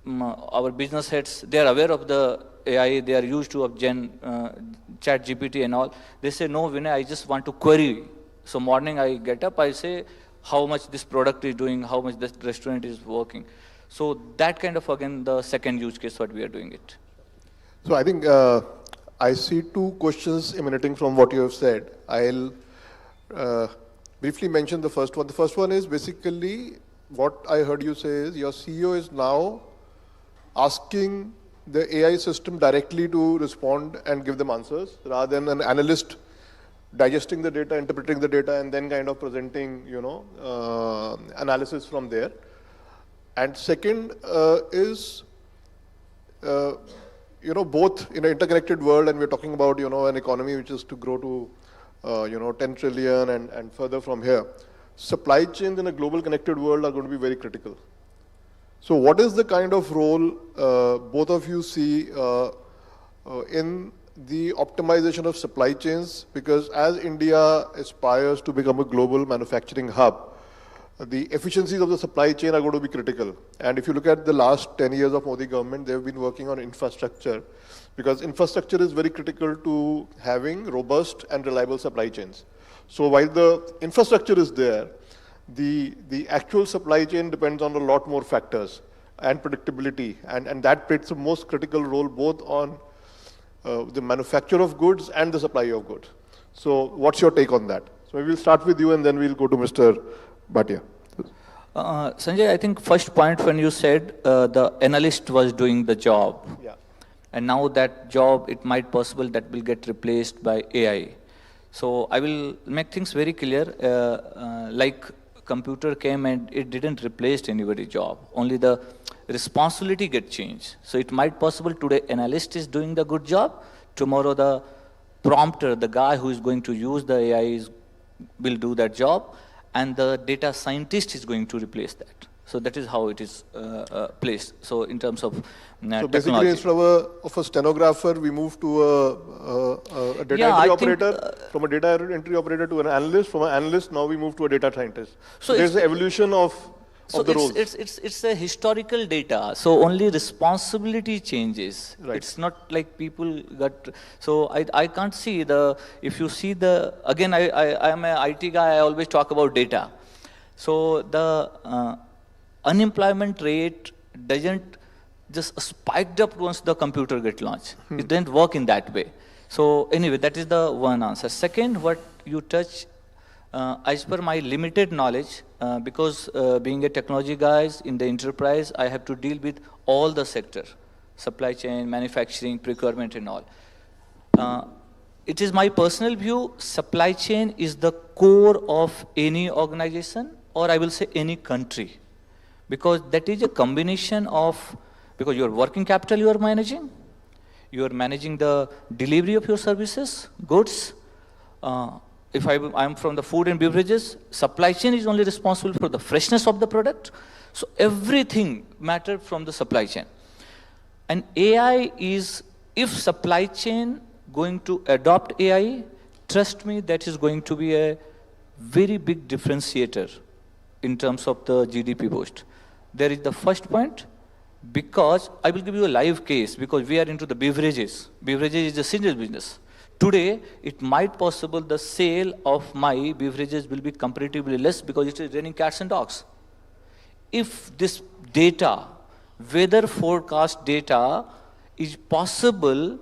our business heads, they are aware of the AI, they are used to of chat GPT and all. They say, no, Vinay, I just want to query. So morning I get up, I say how much this product is doing, how much this restaurant is working. So that kind of, again, the second use case what we are doing it. So I think I see two questions emanating from what you have said. I'll briefly mention the first one. The first one is basically what I heard you say is your CEO is now asking the AI system directly to respond and give them answers rather than an analyst digesting the data, interpreting the data, and then kind of presenting, analysis from there. And second is, both in an interconnected world, and we're talking about, an economy which is to grow to, 10 trillion and further from here. Supply chains in a global connected world are going to be very critical. So what is the kind of role both of you see in the optimization of supply chains? Because as India aspires to become a global manufacturing hub, the efficiencies of the supply chain are going to be critical. And if you look at the last 10 years of Modi government, they've been working on infrastructure, because infrastructure is very critical to having robust and reliable supply chains. So while the infrastructure is there, the actual supply chain depends on a lot more factors and predictability, and that plays the most critical role both on the manufacture of goods and the supply of goods. So what's your take on that? So maybe we'll start with you and then we'll go to Mr. Bhatia. Sanjay, I think first point when you said the analyst was doing the job, yeah, and now that job, it might possible that will get replaced by AI. So I will make things very clear, like computer came and it didn't replace anybody's job, only the responsibility get changed. So it might possible today analyst is doing the good job, tomorrow the prompter, the guy who is going to use the AI will do that job, and the data scientist is going to replace that. So that is how it is placed. So in terms of so basically, instead of a stenographer, we move to a data entry operator, from a data entry operator to an analyst, from an analyst, now we move to a data scientist. So there's the evolution of the roles. It's a historical data, so only responsibility changes. Right. It's not like people got, so I can't see the, if you see the, again, I'm an IT guy, I always talk about data. So the unemployment rate doesn't just spiked up once the computer get launched. It didn't work in that way. So anyway, that is the one answer. Second, what you touch, as per my limited knowledge, because being a technology guy in the enterprise, I have to deal with all the sector, supply chain, manufacturing, procurement and all. It is my personal view, supply chain is the core of any organization, or I will say any country, because that is a combination of, because your working capital you are managing the delivery of your services, goods. If I'm from the food and beverages, supply chain is only responsible for the freshness of the product. So everything mattered from the supply chain. And AI is, if supply chain going to adopt AI, trust me, that is going to be a very big differentiator in terms of the GDP boost. There is the first point, because I will give you a live case, because we are into the beverages. Beverages is a single business. Today, it might possible the sale of my beverages will be comparatively less because it is raining cats and dogs. If this data, weather forecast data, is possible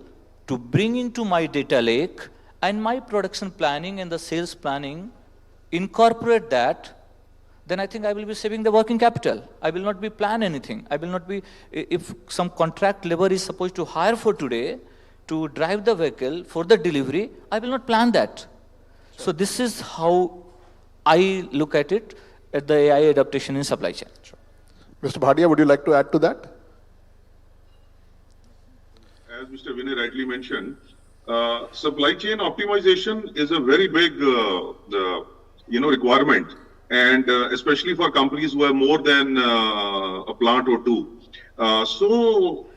to bring into my data lake, and my production planning and the sales planning incorporate that, then I think I will be saving the working capital. I will not be plan anything. I will not be, if some contract labor is supposed to hire for today to drive the vehicle for the delivery, I will not plan that. Sure. So this is how I look at it, at the AI adaptation in supply chain. Sure. Mr. Bhatia, would you like to add to that? As Mr. Vinay rightly mentioned, supply chain optimization is a very big requirement. And especially for companies who have more than a plant or two. So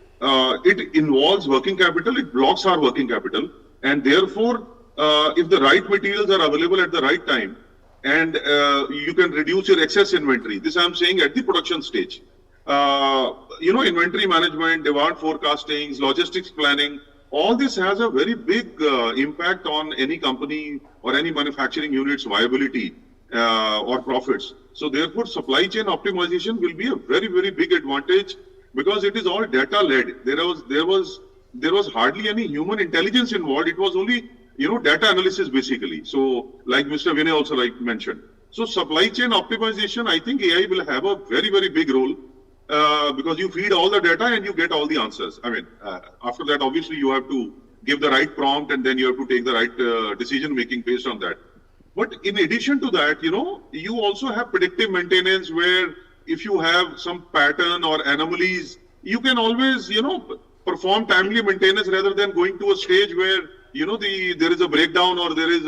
it involves working capital, it blocks our working capital, and therefore, if the right materials are available at the right time, and you can reduce your excess inventory. This I'm saying at the production stage. Inventory management, demand forecasting, logistics planning, all this has a very big impact on any company or any manufacturing unit's viability or profits. So therefore, supply chain optimization will be a very, very big advantage because it is all data led. There was hardly any human intelligence involved. It was only data analysis basically. So like Mr. Vinay also mentioned. So supply chain optimization, I think AI will have a very, very big role because you feed all the data and you get all the answers. I mean, after that, obviously you have to give the right prompt and then you have to take the right decision making based on that. But in addition to that, you also have predictive maintenance where if you have some pattern or anomalies, you can always, perform timely maintenance rather than going to a stage where, there is a breakdown or there is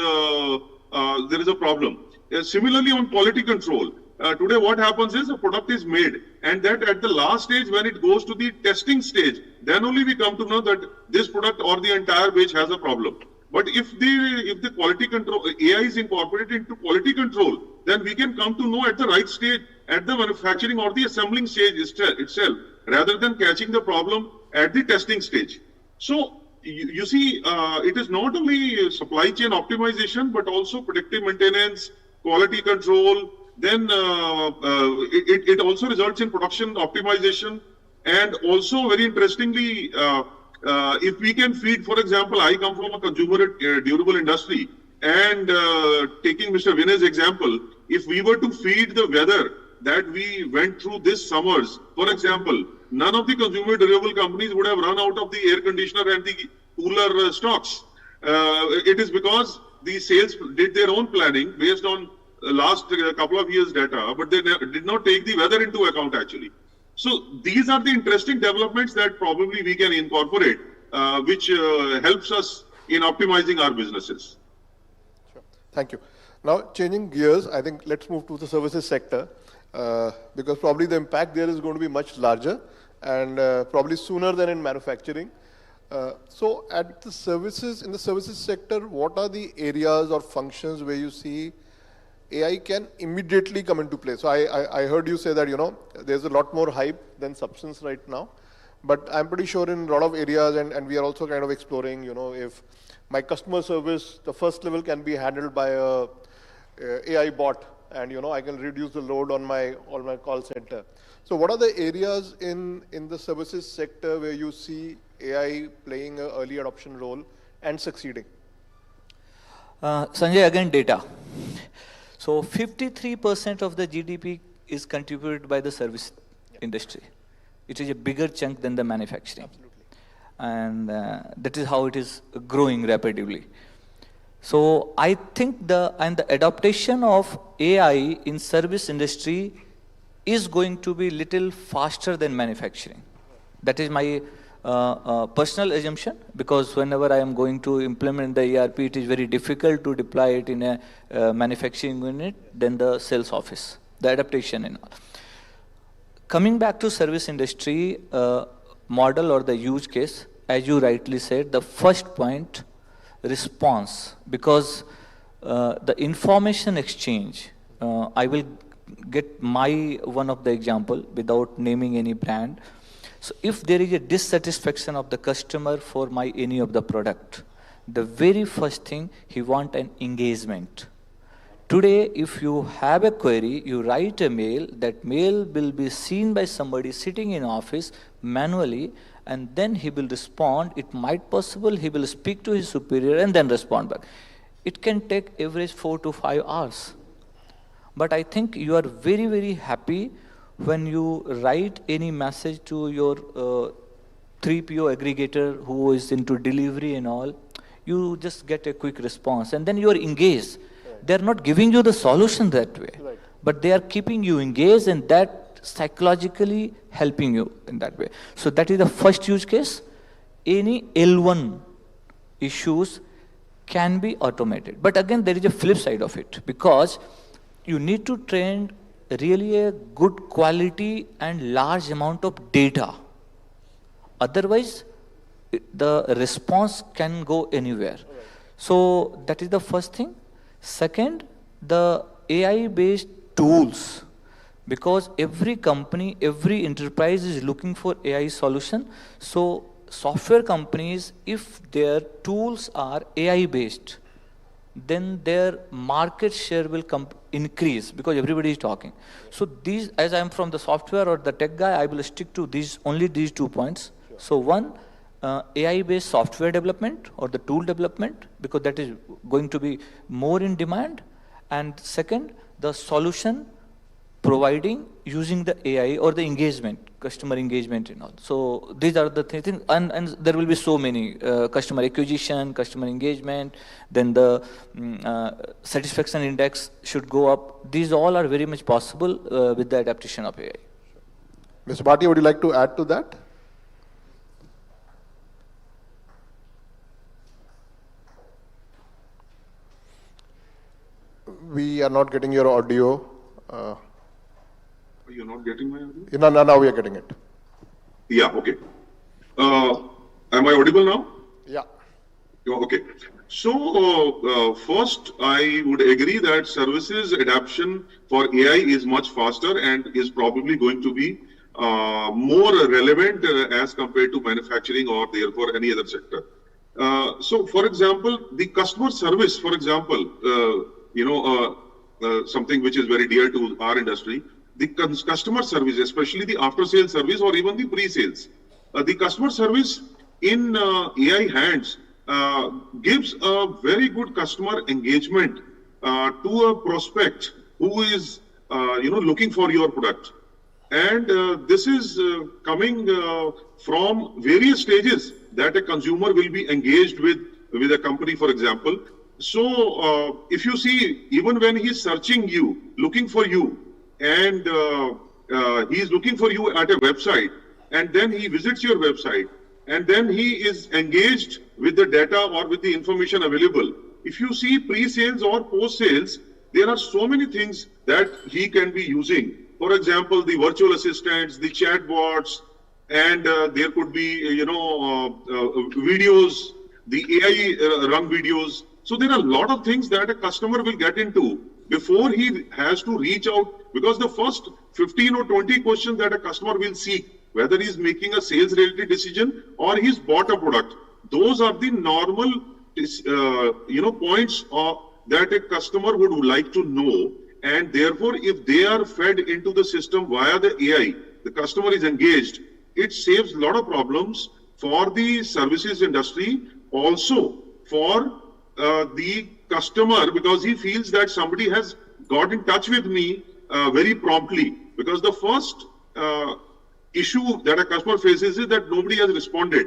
a problem. Similarly, on quality control, today what happens is a product is made and that at the last stage when it goes to the testing stage, then only we come to know that this product or the entire batch has a problem. But if the quality control, AI is incorporated into quality control, then we can come to know at the right stage, at the manufacturing or the assembling stage itself, rather than catching the problem at the testing stage. So, you see, it is not only supply chain optimization, but also predictive maintenance, quality control, then it also results in production optimization, and also very interestingly, if we can feed, for example, I come from a consumer durable industry, and taking Mr. Vinay's example, if we were to feed the weather that we went through this summers, for example, none of the consumer durable companies would have run out of the air conditioner and the cooler stocks. It is because the sales did their own planning based on last couple of years data, but they did not take the weather into account actually. So these are the interesting developments that probably we can incorporate, which helps us in optimizing our businesses. Sure. Thank you. Now, changing gears, I think let's move to the services sector, because probably the impact there is going to be much larger and probably sooner than in manufacturing. So at the services, in the services sector, what are the areas or functions where you see AI can immediately come into play? So I heard you say that, there's a lot more hype than substance right now, but I'm pretty sure in a lot of areas, and we are also kind of exploring, if my customer service, the first level can be handled by a AI bot, and, I can reduce the load on my call center. So what are the areas in the services sector where you see AI playing an early adoption role and succeeding? Sanjay, again, data. So 53% of the GDP is contributed by the service industry. It is a bigger chunk than the manufacturing. Absolutely. And that is how it is growing rapidly. So I think the adaptation of AI in service industry is going to be little faster than manufacturing. That is my personal assumption, because whenever I am going to implement the ERP, it is very difficult to deploy it in a manufacturing unit than the sales office, the adaptation and all. Coming back to service industry model or the use case, as you rightly said, the first point, response, because the information exchange, I will get my one of the example without naming any brand. So if there is a dissatisfaction of the customer for any of the product, the very first thing, he want an engagement. Today, if you have a query, you write a mail, that mail will be seen by somebody sitting in office manually, and then he will respond. It might possible he will speak to his superior and then respond back. It can take average 4 to 5 hours. But I think you are very, very happy when you write any message to your 3PO aggregator who is into delivery and all, you just get a quick response and then you are engaged. Right. They are not giving you the solution that way, right, but they are keeping you engaged and that psychologically helping you in that way. So that is the first use case. Any L1 issues can be automated. But again, there is a flip side of it, because you need to train really a good quality and large amount of data. Otherwise, the response can go anywhere. Right. So that is the first thing. Second, the AI-based tools, because every company, every enterprise is looking for AI solution. So software companies, if their tools are AI-based, then their market share will increase because everybody is talking. So these, as I am from the software or the tech guy, I will stick to only these 2 points. Sure. So one, AI-based software development or the tool development, because that is going to be more in demand. And second, the solution providing using the AI or the engagement, customer engagement and all. So these are the things, and there will be so many, customer acquisition, customer engagement, then the satisfaction index should go up. These all are very much possible with the adaptation of AI. Mr. Bhatia, would you like to add to that? We are not getting your audio. You're not getting my audio? No, now we are getting it. Yeah, okay. Am I audible now? Yeah. Okay. So, first, I would agree that services adoption for AI is much faster and is probably going to be more relevant as compared to manufacturing or therefore any other sector. So, for example, the customer service, for example, something which is very dear to our industry, the customer service, especially the after-sales service or even the pre-sales. The customer service in AI hands gives a very good customer engagement to a prospect who is, looking for your product. And this is coming from various stages that a consumer will be engaged with a company, for example. So if you see, even when he's searching you, looking for you, and he's looking for you at a website, and then he visits your website, and then he is engaged with the data or with the information available. If you see pre-sales or post-sales, there are so many things that he can be using. For example, the virtual assistants, the chatbots, and there could be, videos, the AI run videos. So there are a lot of things that a customer will get into before he has to reach out, because the first 15 or 20 questions that a customer will seek, whether he's making a sales related decision or he's bought a product, those are the normal, points that a customer would like to know. And therefore, if they are fed into the system via the AI, the customer is engaged, it saves a lot of problems for the services industry, also for the customer, because he feels that somebody has got in touch with me very promptly. Because the first issue that a customer faces is that nobody has responded.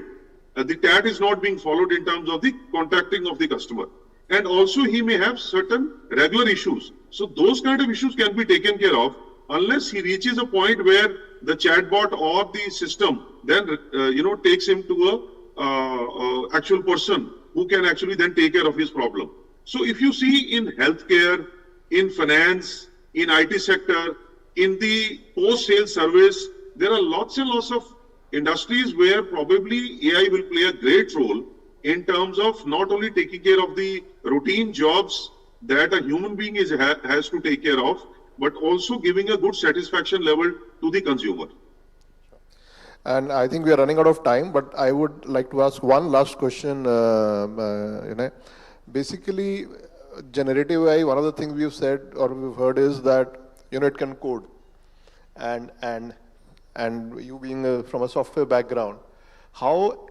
The TAT is not being followed in terms of the contacting of the customer. And also he may have certain regular issues. So those kind of issues can be taken care of unless he reaches a point where the chatbot or the system then, takes him to a actual person who can actually then take care of his problem. So if you see in healthcare, in finance, in IT sector, in the post-sales service, there are lots and lots of industries where probably AI will play a great role in terms of not only taking care of the routine jobs that a human being has to take care of, but also giving a good satisfaction level to the consumer. And I think we are running out of time, but I would like to ask one last question. Basically, generative AI, one of the things we've said or we've heard is that it can code, and you being from a software background, how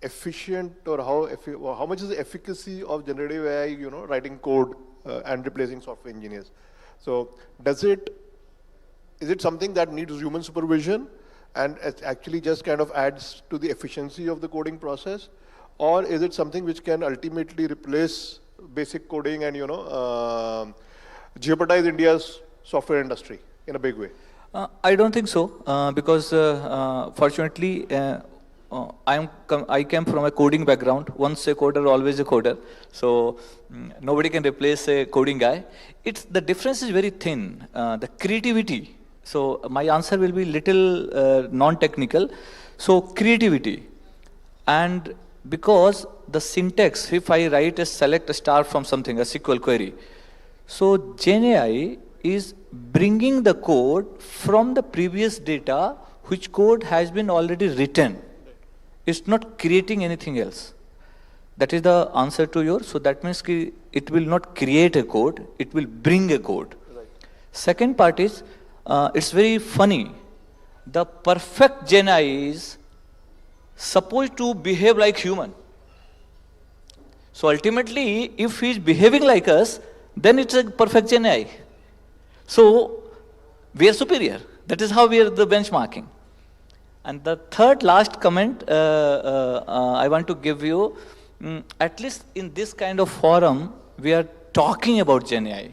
efficient or how much is the efficacy of generative AI, writing code and replacing software engineers? So is it something that needs human supervision and it actually just kind of adds to the efficiency of the coding process? Or is it something which can ultimately replace basic coding and, jeopardize India's software industry in a big way? I don't think so, because fortunately, I came from a coding background. Once a coder, always a coder. So nobody can replace a coding guy. The difference is very thin. The creativity. So my answer will be little non-technical. So creativity, and because the syntax, if I write a select a star from something, a SQL query, So GenAI is bringing the code from the previous data, which code has been already written. It's not creating anything else. That is the answer to yours. So that means it will not create a code, it will bring a code. Right. Second part is, it's very funny. The perfect GenAI is supposed to behave like human. So ultimately, if he is behaving like us, then it's a perfect GenAI. So we are superior. That is how we are the benchmarking. And the third last comment I want to give you, at least in this kind of forum, we are talking about GenAI.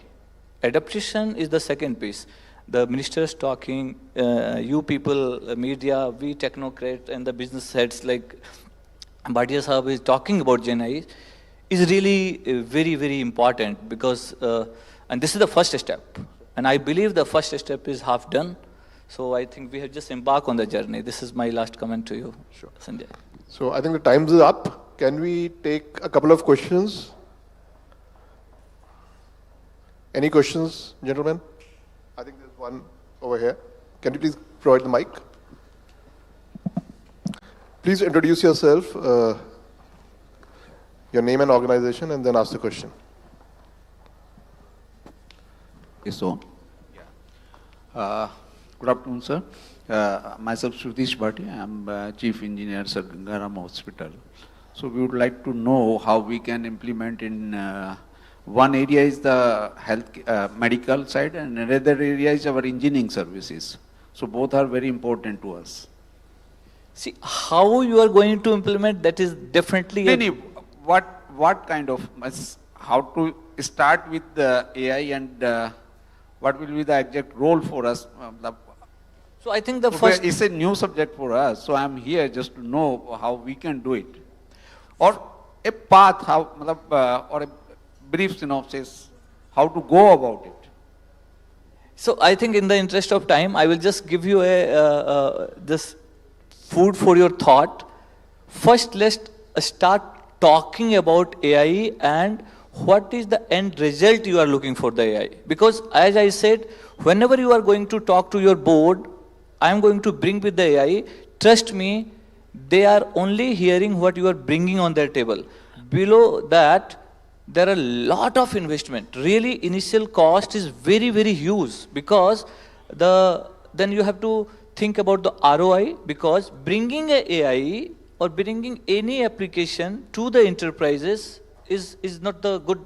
Adaptation is the second piece. The minister is talking, you people, media, we technocrats and the business heads like Bhatia Sahab is talking about GenAI is really very, very important because, and this is the first step. And I believe the first step is half done. So I think we have just embarked on the journey. This is my last comment to you, sure. Sanjay. So I think the time's up. Can we take a couple of questions? Any questions, gentlemen? I think there's one over here. Can you please provide the mic? Please introduce yourself, your name and organization, and then ask the question. Yes, so. Yeah. Good afternoon, sir. Myself, Sudhish Bhatia. I'm Chief Engineer at Gangaram Hospital. So we would like to know how we can implement in one area is the health medical side and another area is our engineering services. So both are very important to us. See, how you are going to implement that is definitely... What kind of, how to start with the AI and what will be the exact role for us? So I think the first... It's a new subject for us, so I'm here just to know how we can do it. Or a path, how, or a brief synopsis, how to go about it. So I think in the interest of time, I will just give you this food for your thought. First, let's start talking about AI and what is the end result you are looking for the AI. Because as I said, whenever you are going to talk to your board, I am going to bring with the AI, trust me, they are only hearing what you are bringing on their table. Below that, there are a lot of investment. Really, initial cost is very, very huge because then you have to think about the ROI because bringing a AI or bringing any application to the enterprises is not the good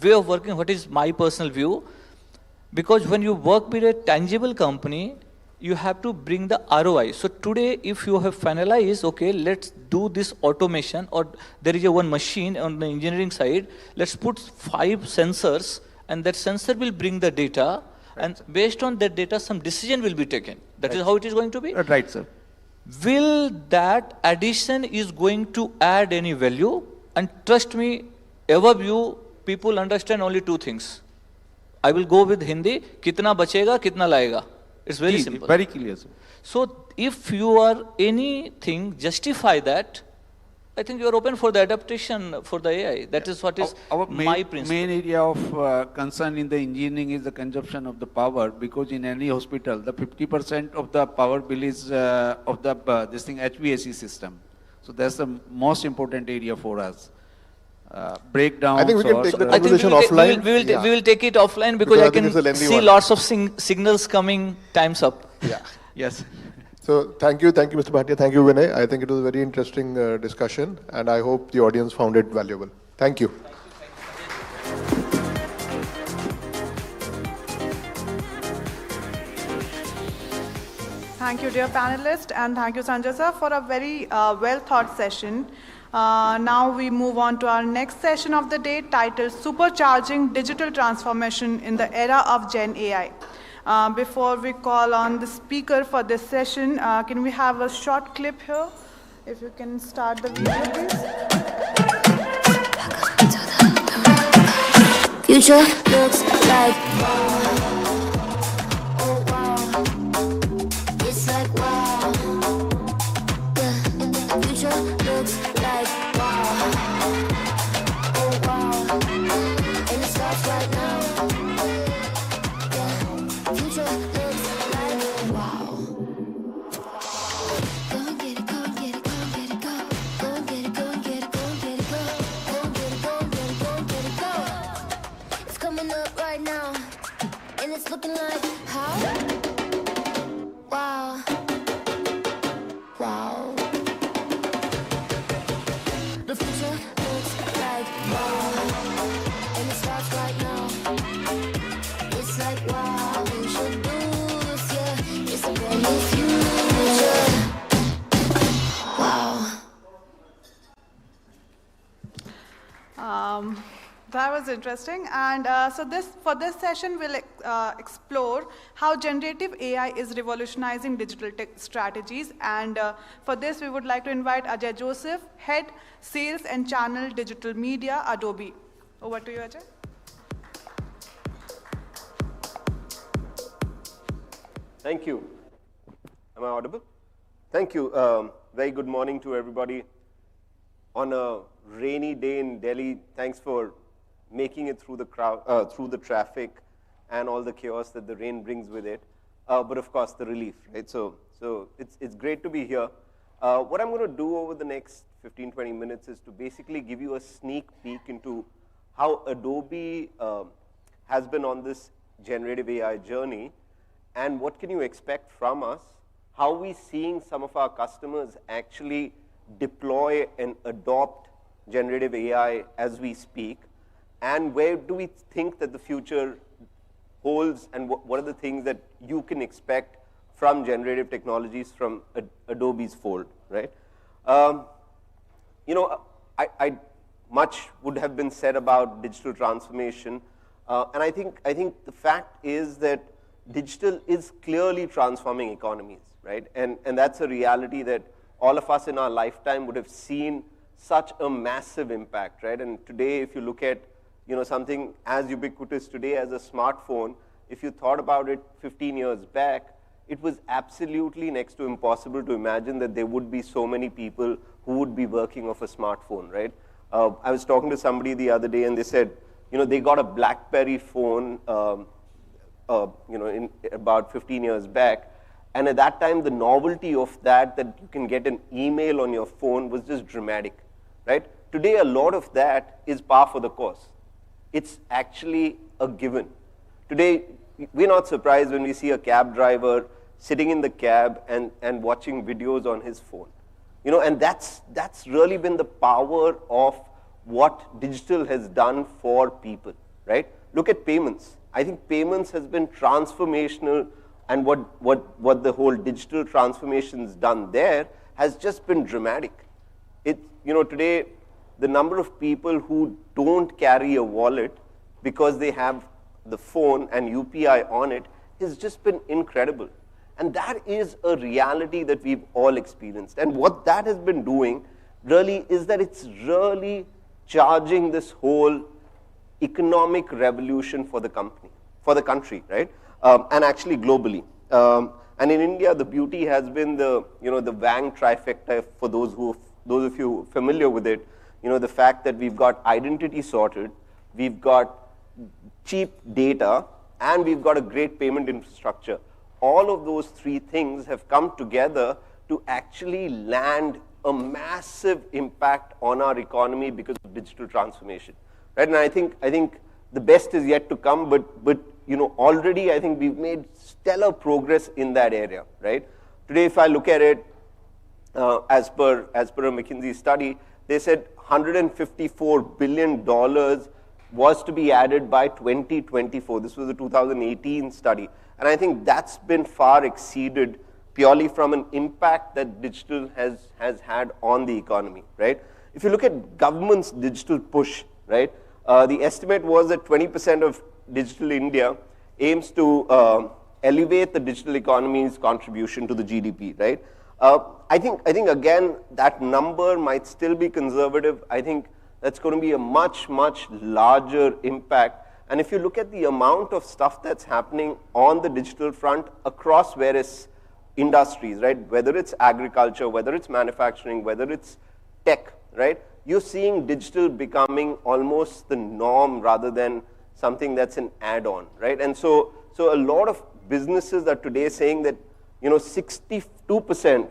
way of working. What is my personal view? Because when you work with a tangible company, you have to bring the ROI. So today, if you have finalized, okay, let's do this automation, or there is a one machine on the engineering side, let's put 5 sensors, and that sensor will bring the data, and based on that data, some decision will be taken. That is how it is going to be? Right, sir. Will that addition is going to add any value? And trust me, above you, people understand only 2 things. I will go with Hindi, kitna bachega, kitna laega. It's very simple. Very clear, sir. So if you are anything, justify that, I think you are open for the adaptation for the AI. That is what is my principle. Main area of concern in the engineering is the consumption of the power, because in any hospital, the 50% of the power bill is of the HVAC system. So that's the most important area for us. Breakdown. I think we can take the conversation offline. We will take it offline because I can see lots of signals coming. Time's up. Yeah. Yes. So thank you, Mr. Bhatia. Thank you, Vinay. I think it was a very interesting discussion, and I hope the audience found it valuable. Thank you. Thank you, dear panelists, and thank you, Sanjay sir, for a very well-thought session. Now we move on to our next session of the day, titled Supercharging Digital Transformation in the Era of Gen AI. Before we call on the speaker for this session, can we have a short clip here? If you can start the video, please. Future looks like coming up right now, and it's looking like how? Wow. Wow. The future looks like wow, and it starts right now. It's like wow, we should do this, yeah. It's a brand new future. Wow. That was interesting. And for this session, we'll explore how generative AI is revolutionizing digital tech strategies. And for this, we would like to invite Ajay Joseph, Head, Sales and Channel Digital Media, Adobe. Over to you, Ajay. Thank you. Am I audible? Thank you. Very good morning to everybody. On a rainy day in Delhi, thanks for making it through the crowd, through the traffic and all the chaos that the rain brings with it. But of course, the relief, right? So it's great to be here. What I'm going to do over the next 15, 20 minutes is to basically give you a sneak peek into how Adobe has been on this generative AI journey and what can you expect from us, how we seeing some of our customers actually deploy and adopt generative AI as we speak, and where do we think that the future holds, and what are the things that you can expect from generative technologies from Adobe's fold, right? I much would have been said about digital transformation, and I think the fact is that digital is clearly transforming economies, right? And that's a reality that all of us in our lifetime would have seen such a massive impact, right? And today, if you look at something as ubiquitous today as a smartphone, if you thought about it 15 years back, it was absolutely next to impossible to imagine that there would be so many people who would be working off a smartphone, right? I was talking to somebody the other day, and they said, they got a BlackBerry phone, in about 15 years back, and at that time, the novelty of that you can get an email on your phone was just dramatic, right? Today, a lot of that is par for the course. It's actually a given. Today, we're not surprised when we see a cab driver sitting in the cab and watching videos on his phone. And that's really been the power of what digital has done for people, right? Look at payments. I think payments has been transformational, and what the whole digital transformation's done there has just been dramatic. Today, the number of people who don't carry a wallet because they have the phone and UPI on it has just been incredible. And that is a reality that we've all experienced. And what that has been doing really is that it's really charging this whole economic revolution for the country, right? And actually globally. And in India, the beauty has been the Wang trifecta. For those of you familiar with it, the fact that we've got identity sorted, we've got cheap data, and we've got a great payment infrastructure. All of those three things have come together to actually land a massive impact on our economy because of digital transformation, right? And I think the best is yet to come, but already I think we've made stellar progress in that area, right? Today, if I look at it, as per a McKinsey study, they said $154 billion was to be added by 2024. This was a 2018 study. And I think that's been far exceeded purely from an impact that digital has had on the economy, right? If you look at government's digital push, right, the estimate was that 20% of Digital India aims to elevate the digital economy's contribution to the GDP, right? I think again, that number might still be conservative. I think that's going to be a much, much larger impact. And if you look at the amount of stuff that's happening on the digital front across various industries, right? Whether it's agriculture, whether it's manufacturing, whether it's tech, right? You're seeing digital becoming almost the norm rather than something that's an add-on, right? And so a lot of businesses are today saying that 62%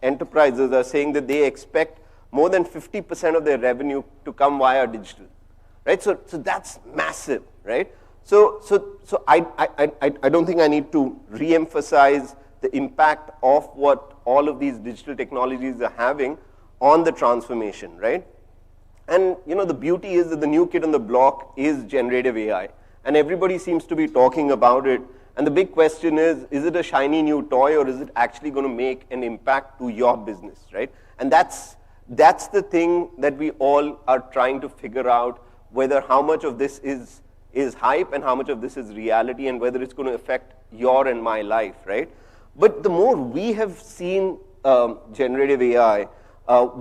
enterprises are saying that they expect more than 50% of their revenue to come via digital, right? So that's massive, right? So I don't think I need to re-emphasize the impact of what all of these digital technologies are having on the transformation, right? And the beauty is that the new kid on the block is generative AI, and everybody seems to be talking about it. And the big question is it a shiny new toy, or is it actually going to make an impact to your business, right? And that's the thing that we all are trying to figure out, whether how much of this is hype and how much of this is reality, and whether it's going to affect your and my life, right? But the more we have seen generative AI,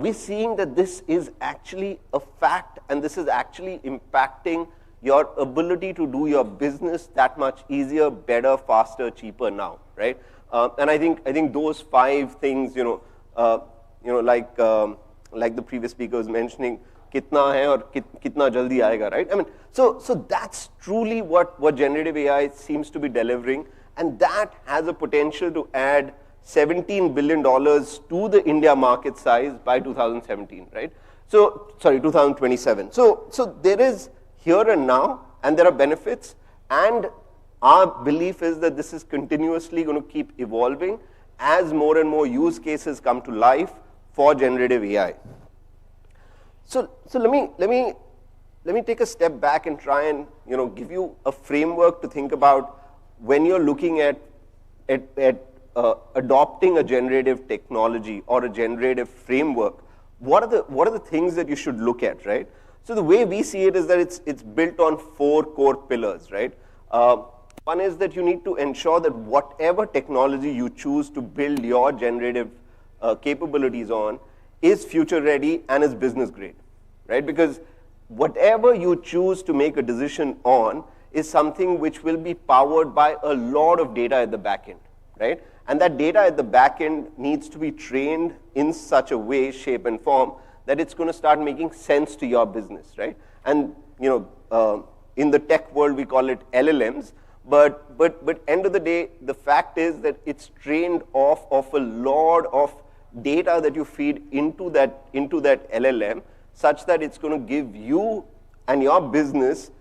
we're seeing that this is actually a fact, and this is actually impacting your ability to do your business that much easier, better, faster, cheaper now, right? And I think those 5 things, like the previous speaker was mentioning, kitna hai aur kitna jaldi aayega, right? I mean, so that's truly what generative AI seems to be delivering, and that has a potential to add $17 billion to the India market size by 2017, right? So, sorry, 2027. So there is here and now, and there are benefits, and our belief is that this is continuously going to keep evolving as more and more use cases come to life for generative AI. So let me take a step back and try and give you a framework to think about when you're looking at adopting a generative technology or a generative framework. What are the things that you should look at, right? So the way we see it is that it's built on 4 core pillars, right? One is that you need to ensure that whatever technology you choose to build your generative capabilities on is future ready and is business grade, right? Because whatever you choose to make a decision on is something which will be powered by a lot of data at the back end, right? And that data at the back end needs to be trained in such a way, shape, and form that it's going to start making sense to your business, right? And in the tech world we call it LLMs, but end of the day, the fact is that it's trained off of a lot of data that you feed into that LLM, such that it's going to give you and your business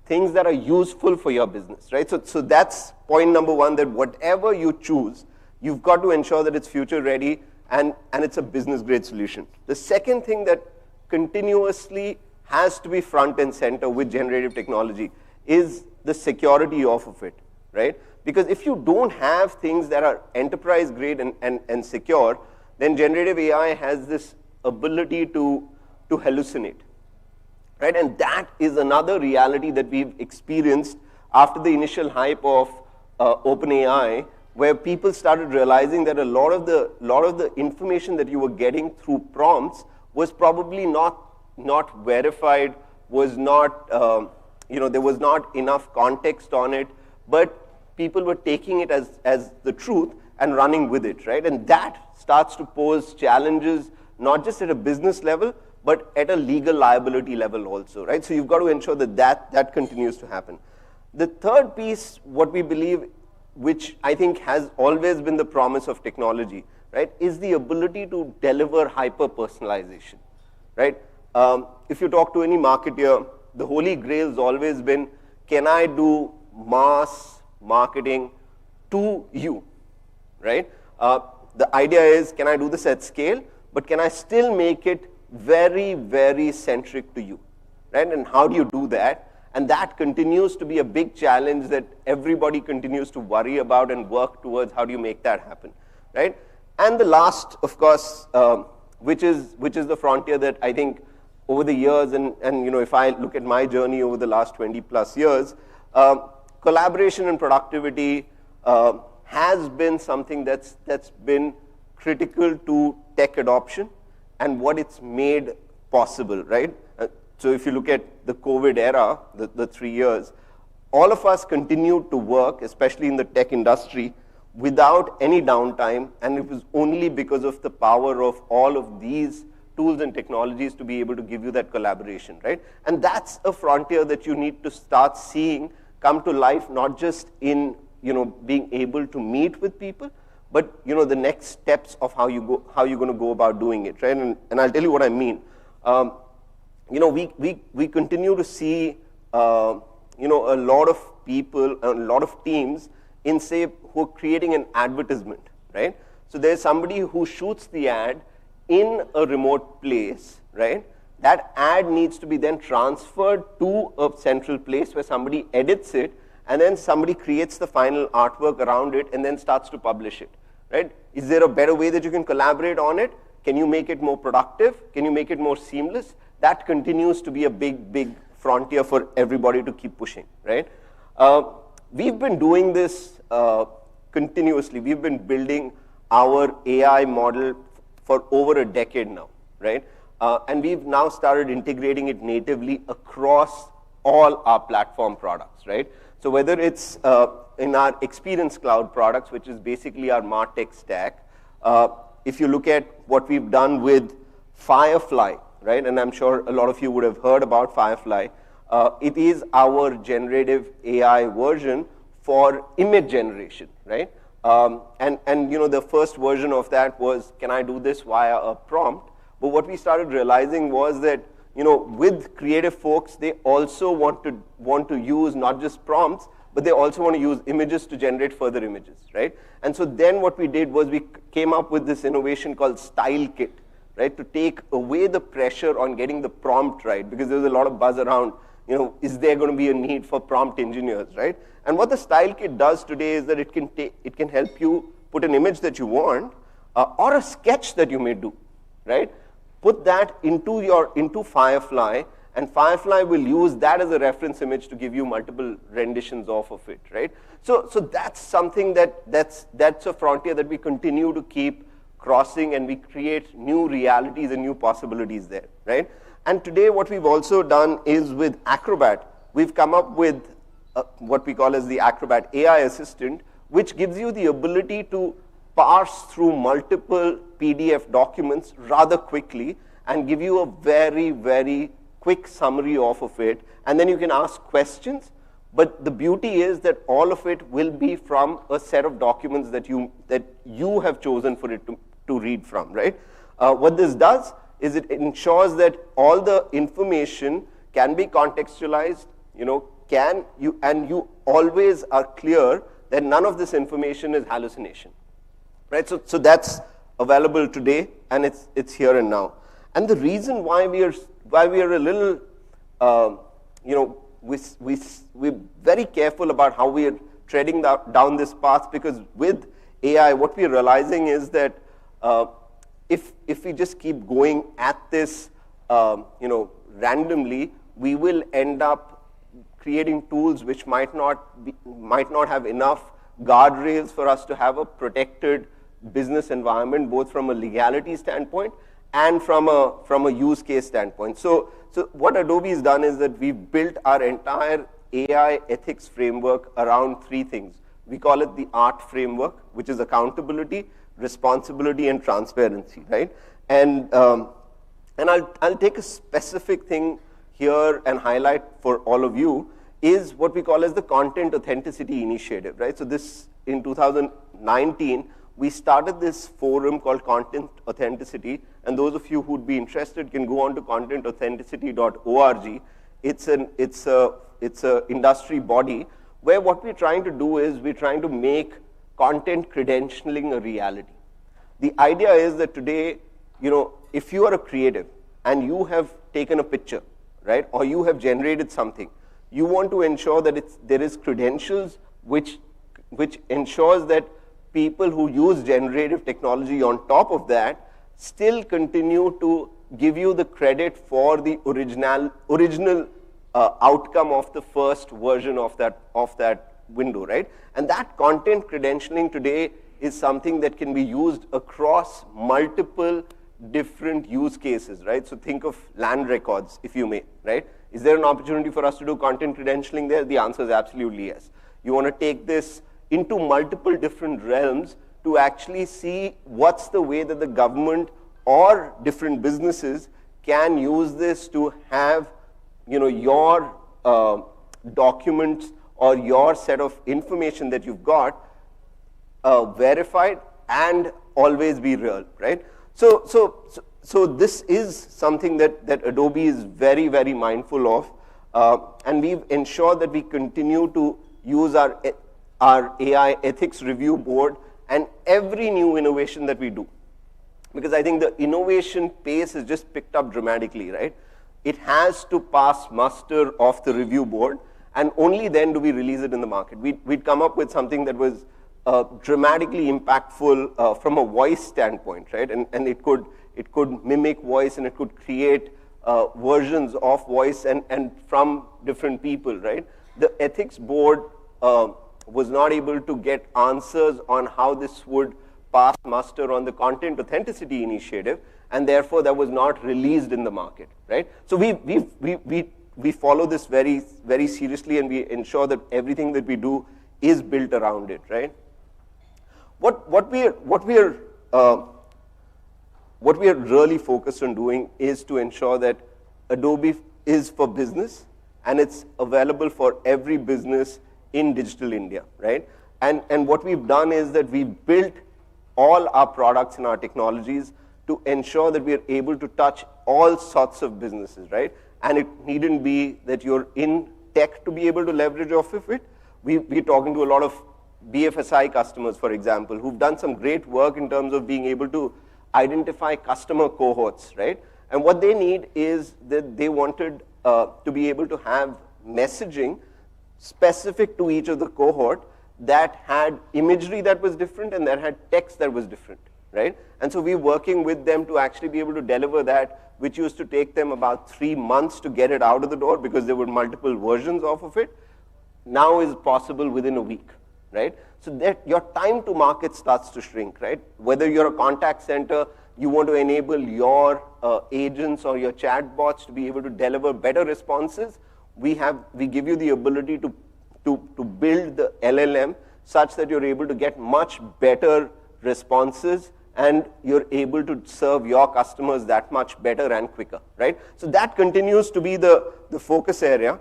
things that are useful for your business, right? So that's point number 1, that whatever you choose, you've got to ensure that it's future ready and it's a business grade solution. The second thing that continuously has to be front and center with generative technology is the security of it, right? Because if you don't have things that are enterprise grade and secure, then generative AI has this ability to hallucinate, right? And that is another reality that we've experienced after the initial hype of OpenAI, where people started realizing that a lot of the information that you were getting through prompts was probably not verified, was not there was not enough context on it, but people were taking it as the truth and running with it, right? And that starts to pose challenges, not just at a business level, but at a legal liability level also, right? So you've got to ensure that continues to happen. The third piece, what we believe, which I think has always been the promise of technology, right, is the ability to deliver hyper-personalization, right? If you talk to any marketer, the holy grail has always been, can I do mass marketing to you, right? The idea is, can I do this at scale, but can I still make it very, very centric to you, right? And how do you do that? And that continues to be a big challenge that everybody continues to worry about and work towards. How do you make that happen, right? And the last, of course, which is the frontier that I think over the years, and if I look at my journey over the last 20 plus years, collaboration and productivity has been something that's been critical to tech adoption and what it's made possible, right? So if you look at the COVID era, the 3 years, all of us continued to work, especially in the tech industry, without any downtime, and it was only because of the power of all of these tools and technologies to be able to give you that collaboration, right? And that's a frontier that you need to start seeing come to life, not just in being able to meet with people, but the next steps of how you're going to go about doing it, right? And I'll tell you what I mean. we continue to see, a lot of people, a lot of teams in, say, who are creating an advertisement, right? So there's somebody who shoots the ad in a remote place, right? That ad needs to be then transferred to a central place where somebody edits it, and then somebody creates the final artwork around it and then starts to publish it, right? Is there a better way that you can collaborate on it? Can you make it more productive? Can you make it more seamless? That continues to be a big, big frontier for everybody to keep pushing, right? We've been doing this continuously. We've been building our AI model for over a decade now, right? And we've now started integrating it natively across all our platform products, right? So whether it's in our Experience Cloud products, which is basically our MarTech stack, if you look at what we've done with Firefly, right? And I'm sure a lot of you would have heard about Firefly. It is our generative AI version for image generation, right? And the first version of that was, can I do this via a prompt? But what we started realizing was that, with creative folks, they also want to use not just prompts, but they also want to use images to generate further images, right? And so then what we did was we came up with this innovation called Style Kit, right? To take away the pressure on getting the prompt right, because there was a lot of buzz around, is there going to be a need for prompt engineers, right? And what the Style Kit does today is that it can help you put an image that you want, or a sketch that you may do, right? Put that into Firefly, and Firefly will use that as a reference image to give you multiple renditions off of it, right? So that's something that's a frontier that we continue to keep crossing, and we create new realities and new possibilities there, right? And today what we've also done is with Acrobat, we've come up with what we call as the Acrobat AI Assistant, which gives you the ability to parse through multiple PDF documents rather quickly and give you a very, very quick summary off of it. And then you can ask questions. But the beauty is that all of it will be from a set of documents that you have chosen for it to read from, right? What this does is it ensures that all the information can be contextualized, and you always are clear that none of this information is hallucination, right? So that's available today, and it's here and now. And the reason why we are a little, we're very careful about how we are treading down this path, because with AI, what we're realizing is that if we just keep going at this, randomly, we will end up creating tools which might not have enough guardrails for us to have a protected business environment, both from a legality standpoint and from a use case standpoint. So what Adobe has done is that we've built our entire AI ethics framework around three things. We call it the ART framework, which is accountability, responsibility, and transparency, right? And I'll take a specific thing here and highlight for all of you is what we call as the Content Authenticity Initiative, right? So this, in 2019, we started this forum called Content Authenticity, and those of you who'd be interested can go on to content.authenticity.org. It's a industry body where what we're trying to do is we're trying to make content credentialing a reality. The idea is that today, if you are a creative and you have taken a picture, right, or you have generated something, you want to ensure that there is credentials which ensures that people who use generative technology on top of that still continue to give you the credit for the original outcome of the first version of that window, right? And that content credentialing today is something that can be used across multiple different use cases, right? So think of land records, if you may, right? Is there an opportunity for us to do content credentialing there? The answer is absolutely yes. You want to take this into multiple different realms to actually see what's the way that the government or different businesses can use this to have, your documents or your set of information that you've got verified and always be real, right? So so this is something that Adobe is very, very mindful of. And we've ensured that we continue to use our AI ethics review board and every new innovation that we do. Because I think the innovation pace has just picked up dramatically, right? It has to pass muster of the review board, and only then do we release it in the market. We'd come up with something that was dramatically impactful from a voice standpoint, right? And it could mimic voice, and it could create versions of voice and from different people, right? The ethics board was not able to get answers on how this would pass muster on the content authenticity initiative, and therefore that was not released in the market, right? So we follow this very, very seriously, and we ensure that everything that we do is built around it, right? What we are really focused on doing is to ensure that Adobe is for business, and it's available for every business in digital India, right? And what we've done is that we built all our products and our technologies to ensure that we are able to touch all sorts of businesses, right? And it needn't be that you're in tech to be able to leverage off of it. We're talking to a lot of BFSI customers, for example, who've done some great work in terms of being able to identify customer cohorts, right? And what they need is that they wanted to be able to have messaging specific to each of the cohort that had imagery that was different and that had text that was different, right? And so we're working with them to actually be able to deliver that, which used to take them about 3 months to get it out of the door because there were multiple versions of it, now is possible within a week, right? So that your time to market starts to shrink, right? Whether you're a contact center, you want to enable your agents or your chatbots to be able to deliver better responses, we give you the ability to build the LLM such that you're able to get much better responses and you're able to serve your customers that much better and quicker, right? So that continues to be the focus area.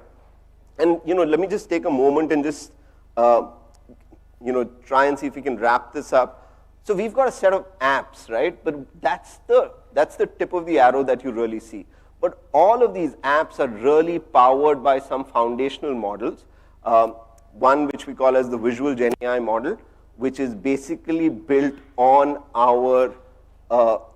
And let me just take a moment and just try and see if we can wrap this up. So we've got a set of apps, right? But that's the tip of the arrow that you really see. But all of these apps are really powered by some foundational models. One which we call as the Visual Gen AI model, which is basically built on our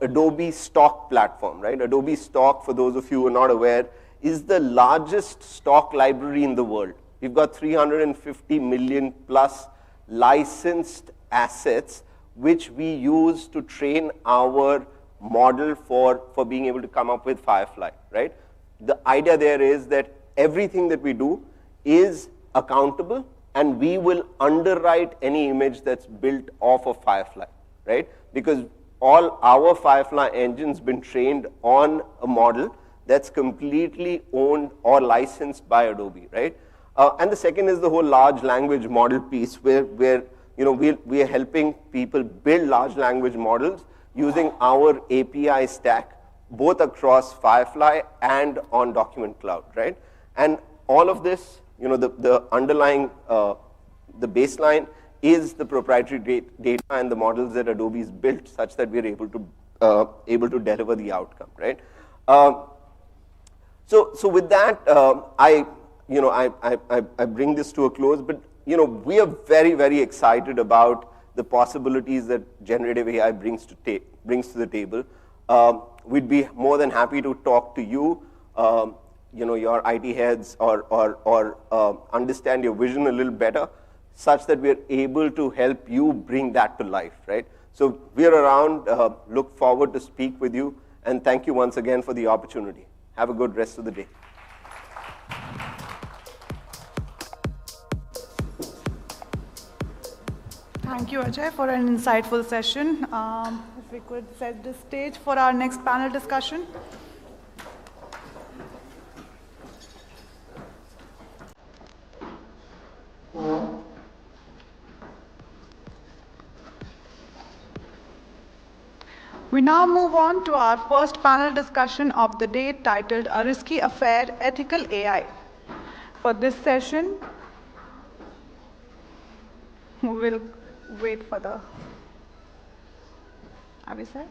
Adobe Stock platform, right? Adobe Stock, for those of you who are not aware, is the largest stock library in the world. We've got 350 million plus licensed assets, which we use to train our model for being able to come up with Firefly, right? The idea there is that everything that we do is accountable, and we will underwrite any image that's built off of Firefly, right? Because all our Firefly engine's been trained on a model that's completely owned or licensed by Adobe, right? And the second is the whole large language model piece, where we are helping people build large language models using our API stack, both across Firefly and on Document Cloud, right? And all of this, the underlying, the baseline is the proprietary data and the models that Adobe's built such that we're able to deliver the outcome, right? So with that, I bring this to a close, but we are very, very excited about the possibilities that generative AI brings to the table. We'd be more than happy to talk to you, your IT heads, or understand your vision a little better, such that we're able to help you bring that to life, right? So we're around, look forward to speak with you, and thank you once again for the opportunity. Have a good rest of the day. Thank you, Ajay, for an insightful session. If we could set the stage for our next panel discussion. We now move on to our first panel discussion of the day, titled A Risky Affair, Ethical AI. For this session, we will wait for the... Have you said?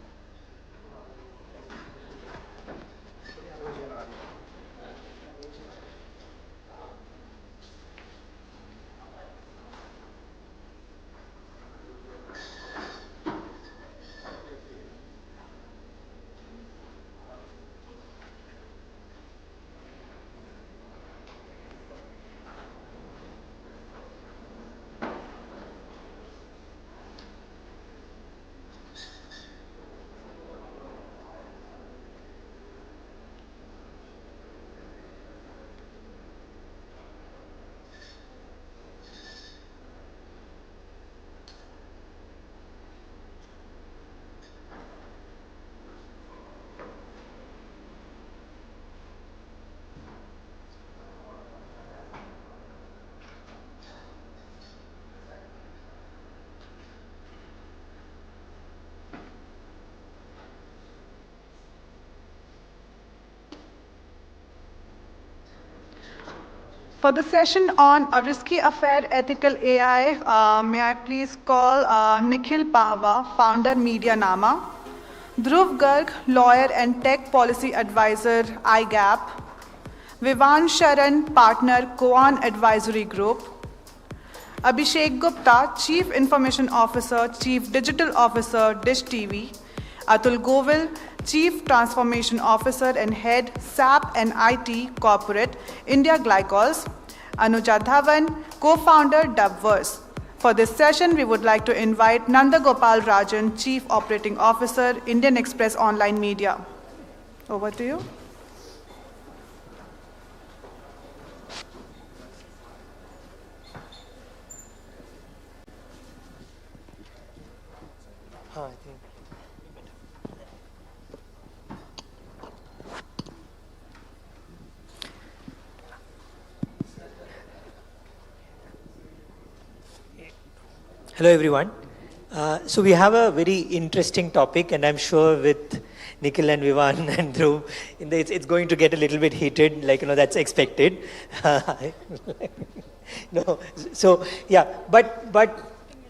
For the session on a risky affair, ethical AI, may I please call Nikhil Pahwa, founder Media Nama, Dhruv Garg, lawyer and tech policy advisor, iGap, Vivan Sharan, partner, Koan Advisory Group, Abhishek Gupta, Chief Information Officer, Chief Digital Officer, Dish TV, Atul Govil, Chief Transformation Officer and Head, SAP and IT Corporate, India Glycols, Anuja Dhawan, Co-founder, Dubverse. For this session, we would like to invite Nanda Gopal Rajan, Chief Operating Officer, Indian Express Online Media. Over to you. Hello everyone. So we have a very interesting topic, and I'm sure with Nikhil and Vivan and Dhruv, it's going to get a little bit heated, that's expected. No, so yeah, but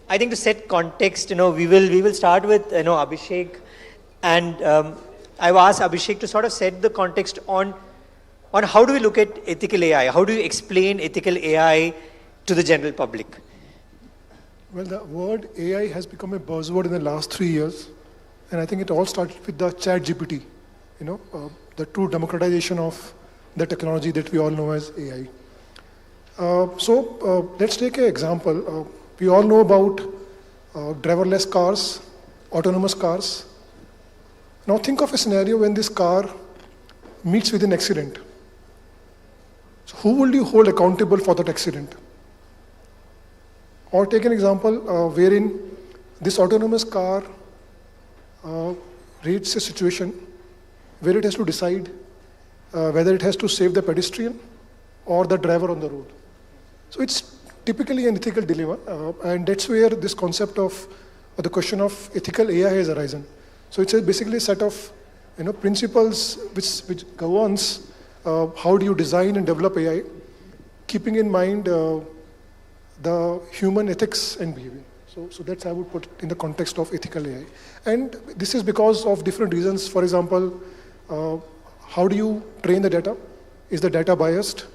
I think to set context, we will start with Abhishek, and I've asked Abhishek to sort of set the context on how do we look at ethical AI, how do you explain ethical AI to the general public? Well, the word AI has become a buzzword in the last 3 years, and I think it all started with the ChatGPT, the true democratization of the technology that we all know as AI. Let's take an example. We all know about driverless cars, autonomous cars. Now think of a scenario when this car meets with an accident. So who will you hold accountable for that accident? Or take an example wherein this autonomous car reaches a situation where it has to decide whether it has to save the pedestrian or the driver on the road. So it's typically an ethical dilemma, and that's where this concept of the question of ethical AI has arisen. So it's basically a set of principles which governs how do you design and develop AI, keeping in mind the human ethics and behavior. So that's how I would put it in the context of ethical AI. And this is because of different reasons. For example, how do you train the data? Is the data biased?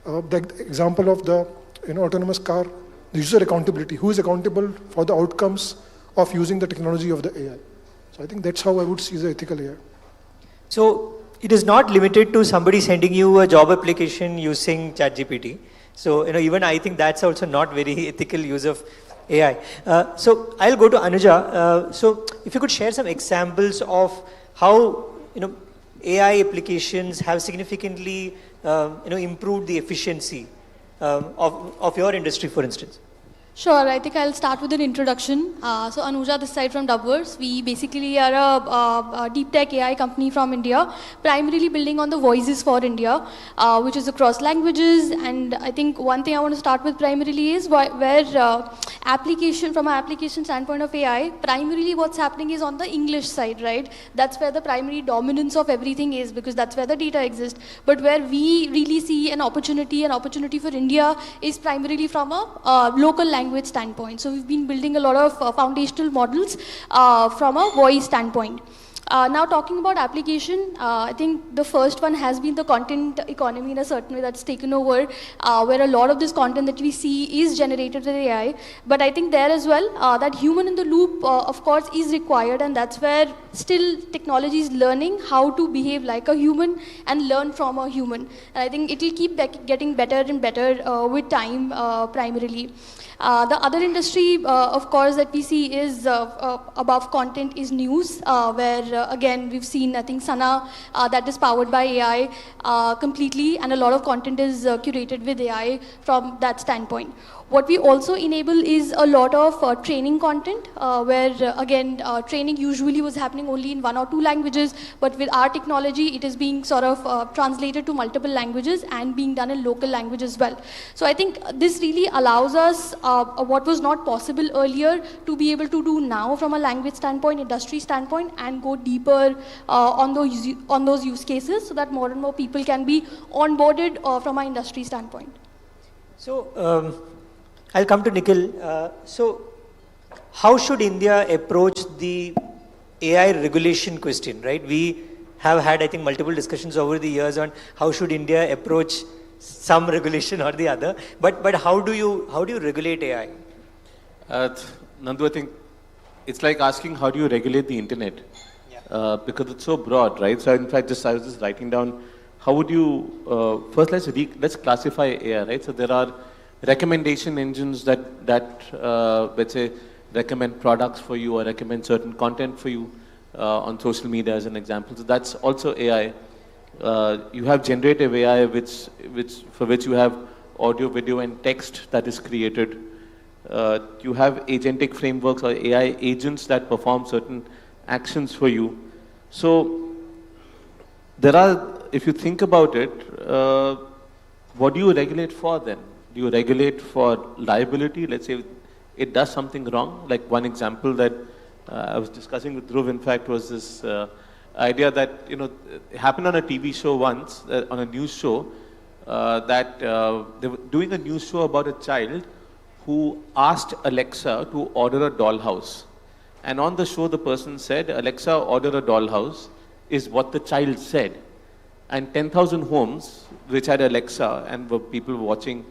The example of the autonomous car, the user accountability. Who is accountable for the outcomes of using the technology of the AI? So I think that's how I would see the ethical AI. So it is not limited to somebody sending you a job application using ChatGPT. So, even I think that's also not very ethical use of AI. So I'll go to Anuja. So if you could share some examples of how, AI applications have significantly, improved the efficiency of your industry, for instance. Sure, I think I'll start with an introduction. So Anuja, this side from Dubverse. We basically are a deep tech AI company from India, primarily building on the voices for India, which is across languages. And I think one thing I want to start with primarily is from an application standpoint of AI, primarily what's happening is on the English side, right? That's where the primary dominance of everything is, because that's where the data exists. But where we really see an opportunity for India is primarily from a local language standpoint. So we've been building a lot of foundational models from a voice standpoint. Now talking about application, I think the first one has been the content economy in a certain way that's taken over, where a lot of this content that we see is generated with AI. But I think there as well, that human in the loop, of course, is required, and that's where still technology is learning how to behave like a human and learn from a human. And I think it will keep getting better and better with time, primarily. The other industry, of course, that we see is above content is news, where again we've seen, I think, Sana, that is powered by AI completely, and a lot of content is curated with AI from that standpoint. What we also enable is a lot of training content, where again training usually was happening only in 1 or 2 languages, but with our technology it is being sort of translated to multiple languages and being done in local language as well. So I think this really allows us what was not possible earlier to be able to do now from a language standpoint, industry standpoint, and go deeper on those use cases, so that more and more people can be onboarded from an industry standpoint. So I'll come to Nikhil. So how should India approach the AI regulation question, right? We have had, I think, multiple discussions over the years on how should India approach some regulation or the other. But how do you regulate AI? Nandu, I think it's like asking how do you regulate the internet? Because it's so broad, right? So in fact, I was just writing down, how would you, first let's classify AI, right? So there are recommendation engines that let's say, recommend products for you or recommend certain content for you on social media as an example. So that's also AI. You have generative AI, for which you have audio, video, and text that is created. You have agentic frameworks or AI agents that perform certain actions for you. So there are, if you think about it, what do you regulate for then? Do you regulate for liability? Let's say it does something wrong. Like one example that I was discussing with Dhruv, in fact, was this idea that, it happened on a TV show once, on a news show, that they were doing a news show about a child who asked Alexa to order a dollhouse. And on the show, the person said, Alexa, order a dollhouse, is what the child said. And 10,000 homes, which had Alexa and were people watching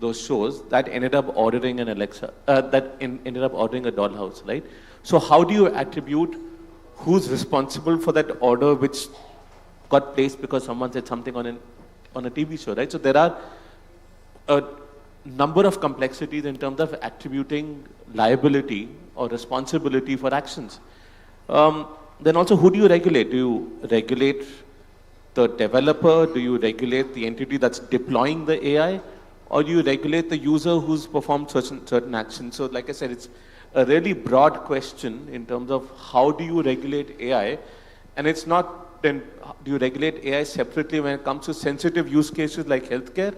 those shows, that ended up ordering an Alexa, ended up ordering a dollhouse, right? So how do you attribute who's responsible for that order which got placed because someone said something on a TV show, right? So there are a number of complexities in terms of attributing liability or responsibility for actions. Then also, who do you regulate? Do you regulate the developer? Do you regulate the entity that's deploying the AI? Or do you regulate the user who's performed certain actions? So like I said, it's a really broad question in terms of how do you regulate AI? And it's not then, do you regulate AI separately when it comes to sensitive use cases like healthcare?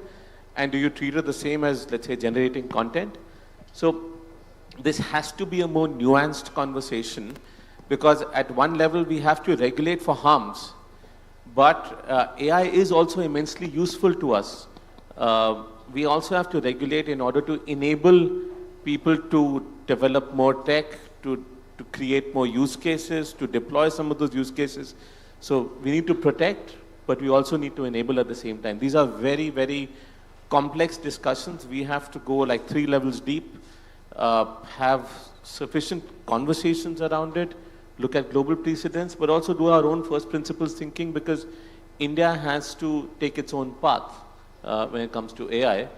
And do you treat it the same as, let's say, generating content? So this has to be a more nuanced conversation, because at one level we have to regulate for harms, but AI is also immensely useful to us. We also have to regulate in order to enable people to develop more tech, to create more use cases, to deploy some of those use cases. So we need to protect, but we also need to enable at the same time. These are very, very complex discussions. We have to go like 3 levels deep, have sufficient conversations around it, look at global precedents, but also do our own first principles thinking, because India has to take its own path when it comes to AI.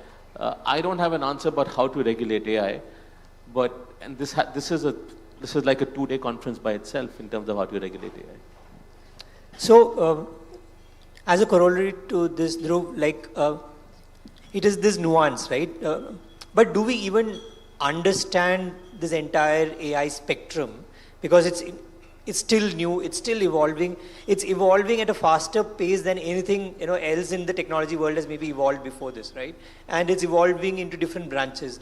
I don't have an answer about how to regulate AI, and this is like a 2-day conference by itself in terms of how to regulate AI. So, as a corollary to this, Dhruv, it is this nuance, right? But do we even understand this entire AI spectrum? Because it's still new, it's still evolving. It's evolving at a faster pace than anything else in the technology world has maybe evolved before this, right? And it's evolving into different branches,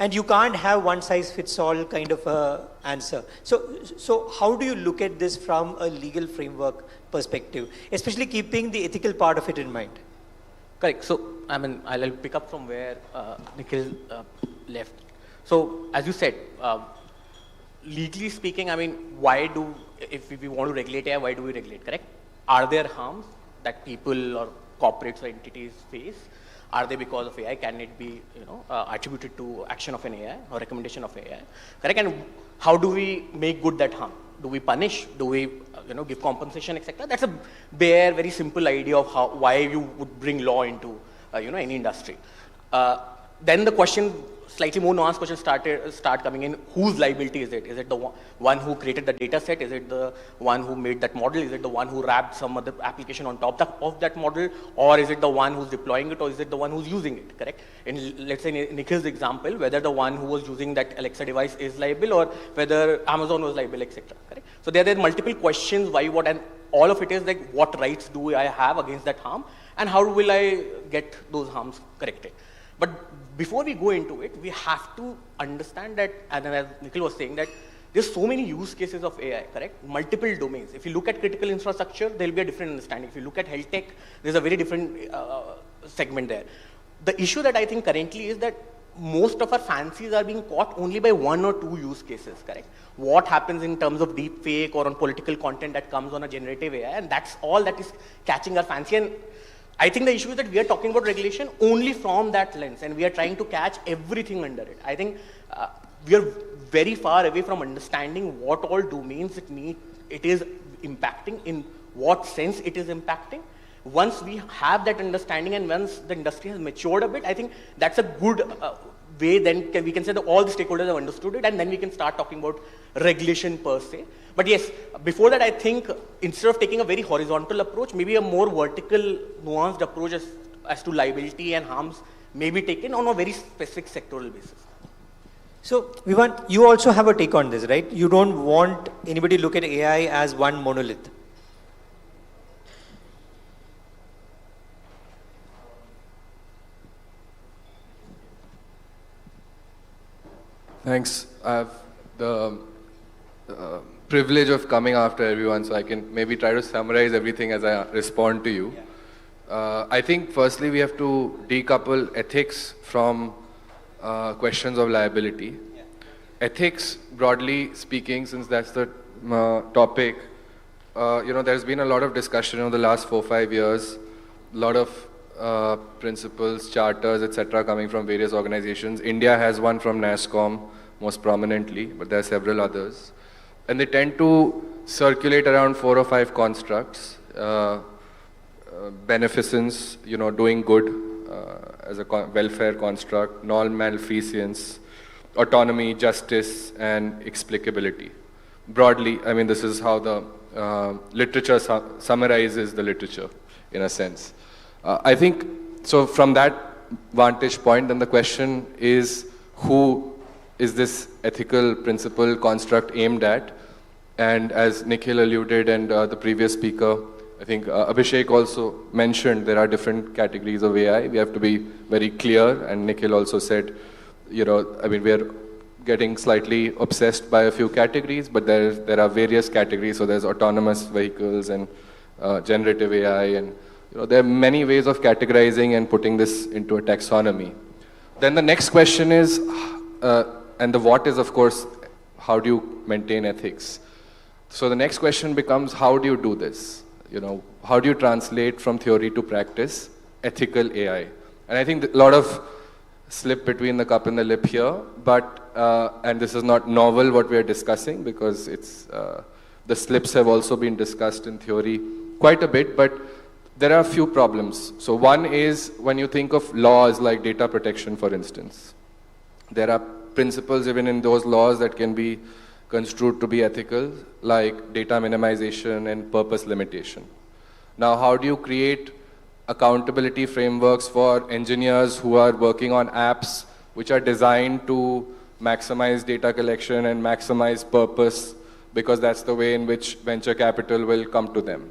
and you can't have one size fits all kind of answer. So how do you look at this from a legal framework perspective, especially keeping the ethical part of it in mind? Correct. So, I'll pick up from where Nikhil left. So, as you said, legally speaking, if we want to regulate AI, why do we regulate, correct? Are there harms that people or corporates or entities face? Are they because of AI? Can it be, attributed to action of an AI or recommendation of AI? Correct? And how do we make good that harm? Do we punish? Do we, give compensation, etc.? That's a bare, very simple idea of why you would bring law into, any industry. Then the question, slightly more nuanced question start coming in. Whose liability is it? Is it the one who created the data set? Is it the one who made that model? Is it the one who wrapped some other application on top of that model? Or is it the one who's deploying it? Or is it the one who's using it, correct? Let's say in Nikhil's example, whether the one who was using that Alexa device is liable, or whether Amazon was liable, etc., correct? So there are multiple questions, why, what, and all of it is like, what rights do I have against that harm? And how will I get those harms corrected? But before we go into it, we have to understand that, and as Nikhil was saying, that there's so many use cases of AI, correct? Multiple domains. If you look at critical infrastructure, there'll be a different understanding. If you look at health tech, there's a very different segment there. The issue that I think currently is that most of our fancies are being caught only by one or two use cases, correct? What happens in terms of deep fake or on political content that comes on a generative AI, and that's all that is catching our fancy. And I think the issue is that we are talking about regulation only from that lens, and we are trying to catch everything under it. I think we are very far away from understanding what all domains it is impacting, in what sense it is impacting. Once we have that understanding and once the industry has matured a bit, I think that's a good way. Then we can say that all the stakeholders have understood it, and then we can start talking about regulation per se. But yes, before that, I think instead of taking a very horizontal approach, maybe a more vertical, nuanced approach as to liability and harms may be taken on a very specific sectoral basis. So, Vivan, you also have a take on this, right? You don't want anybody to look at AI as one monolith. Thanks. I have the privilege of coming after everyone, so I can maybe try to summarize everything as I respond to you. I think firstly we have to decouple ethics from questions of liability. Ethics, broadly speaking, since that's the topic, there's been a lot of discussion over the last 4 or 5 years, a lot of principles, charters, etc. coming from various organizations. India has one from NASSCOM most prominently, but there are several others. And they tend to circulate around 4 or 5 constructs. Beneficence, doing good as a welfare construct, non-malfeasance, autonomy, justice, and explicability. Broadly, I mean, this is how the literature summarizes the literature, in a sense. I think, so from that vantage point, then the question is, who is this ethical principle construct aimed at? And as Nikhil alluded and the previous speaker, I think Abhishek also mentioned there are different categories of AI. We have to be very clear, and Nikhil also said, we are getting slightly obsessed by a few categories, but there are various categories. So there's autonomous vehicles and generative AI, and there are many ways of categorizing and putting this into a taxonomy. Then the next question is, and the what is, of course, how do you maintain ethics? So the next question becomes, how do you do this? How do you translate from theory to practice ethical AI? And I think a lot of slip between the cup and the lip here, but, and this is not novel what we are discussing, because it's, the slips have also been discussed in theory quite a bit, but there are a few problems. So one is when you think of laws like data protection, for instance, there are principles even in those laws that can be construed to be ethical, like data minimization and purpose limitation. Now, how do you create accountability frameworks for engineers who are working on apps which are designed to maximize data collection and maximize purpose, because that's the way in which venture capital will come to them?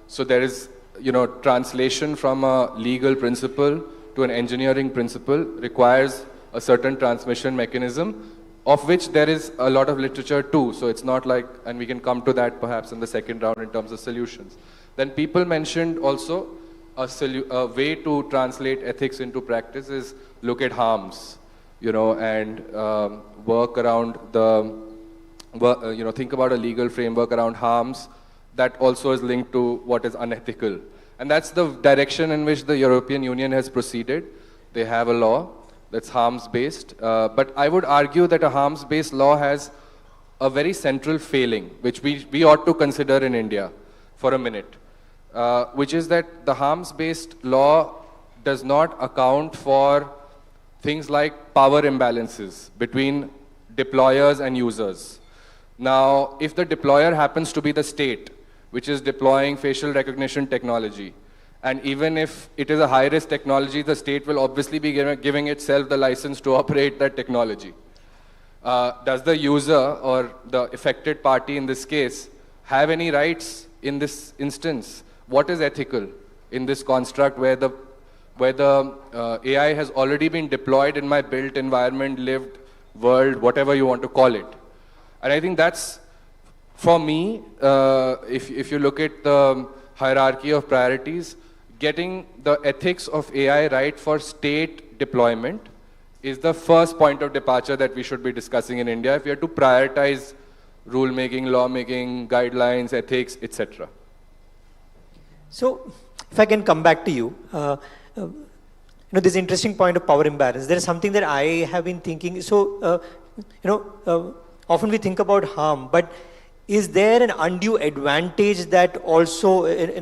So there is, translation from a legal principle to an engineering principle requires a certain transmission mechanism, of which there is a lot of literature too. So it's not like, and we can come to that perhaps in the second round in terms of solutions. Then people mentioned also a way to translate ethics into practice is look at harms, and work around think about a legal framework around harms that also is linked to what is unethical. And that's the direction in which the European Union has proceeded. They have a law that's harms-based, but I would argue that a harms-based law has a very central failing, which we ought to consider in India for a minute, which is that the harms-based law does not account for things like power imbalances between deployers and users. Now, if the deployer happens to be the state, which is deploying facial recognition technology, and even if it is a high-risk technology, the state will obviously be giving itself the license to operate that technology. Does the user or the affected party in this case have any rights in this instance? What is ethical in this construct where the AI has already been deployed in my built environment, lived world, whatever you want to call it? And I think that's, for me, if you look at the hierarchy of priorities, getting the ethics of AI right for state deployment is the first point of departure that we should be discussing in India if we are to prioritize rule-making, law-making, guidelines, ethics, etc. So, if I can come back to you, this interesting point of power imbalance. There is something that I have been thinking. So, often we think about harm, but is there an undue advantage that also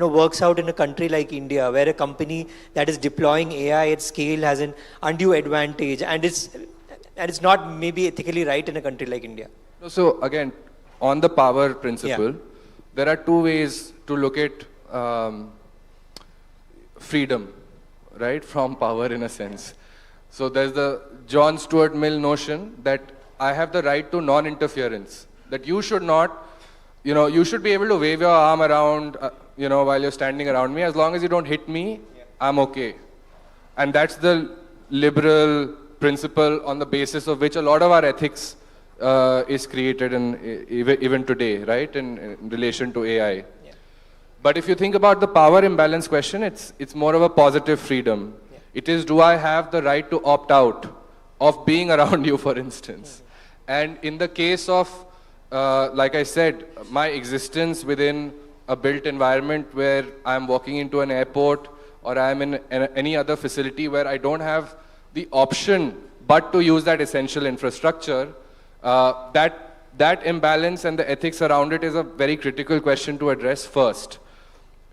works out in a country like India, where a company that is deploying AI at scale has an undue advantage, and it's not maybe ethically right in a country like India? So again, on the power principle, there are two ways to look at freedom, right, from power in a sense. So there's the John Stuart Mill notion that I have the right to non-interference, that you should not, you should be able to wave your arm around, while you're standing around me. As long as you don't hit me, I'm okay. And that's the liberal principle on the basis of which a lot of our ethics is created even today, right, in relation to AI. But if you think about the power imbalance question, it's more of a positive freedom. It is, do I have the right to opt out of being around you, for instance? And in the case of, like I said, my existence within a built environment where I'm walking into an airport or I'm in any other facility where I don't have the option but to use that essential infrastructure, that imbalance and the ethics around it is a very critical question to address first.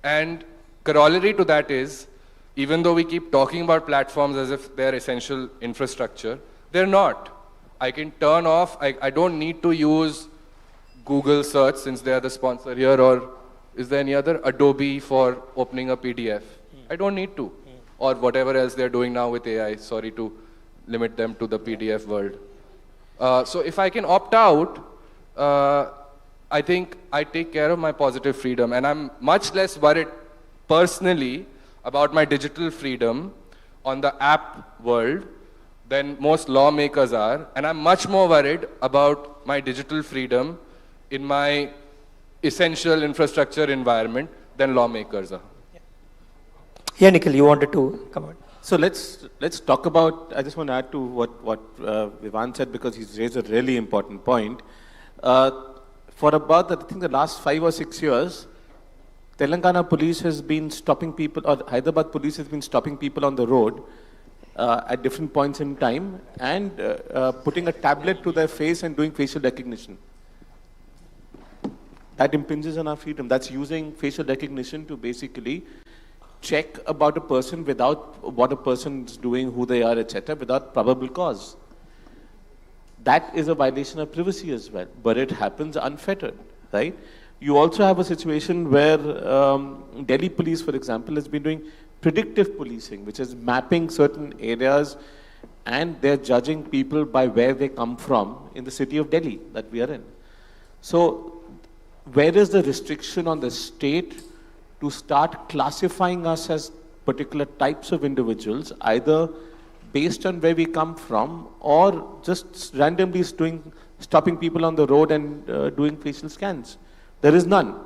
And corollary to that is, even though we keep talking about platforms as if they're essential infrastructure, they're not. I can turn off, I don't need to use Google search since they are the sponsor here, or is there any other Adobe for opening a PDF? I don't need to. Or whatever else they're doing now with AI, sorry to limit them to the PDF world. So if I can opt out, I think I take care of my positive freedom, and I'm much less worried personally about my digital freedom on the app world than most lawmakers are, and I'm much more worried about my digital freedom in my essential infrastructure environment than lawmakers are. Yeah, Nikhil, you wanted to come on. So let's talk about, I just want to add to what Vivan said, because he's raised a really important point. For about, I think, the last 5 or 6 years, Telangana police has been stopping people, or Hyderabad police has been stopping people on the road at different points in time and putting a tablet to their face and doing facial recognition. That impinges on our freedom. That's using facial recognition to basically check about a person without what a person is doing, who they are, etc., without probable cause. That is a violation of privacy as well, but it happens unfettered, right? You also have a situation where Delhi police, for example, has been doing predictive policing, which is mapping certain areas, and they're judging people by where they come from in the city of Delhi that we are in. So where is the restriction on the state to start classifying us as particular types of individuals, either based on where we come from or just randomly stopping people on the road and doing facial scans? There is none.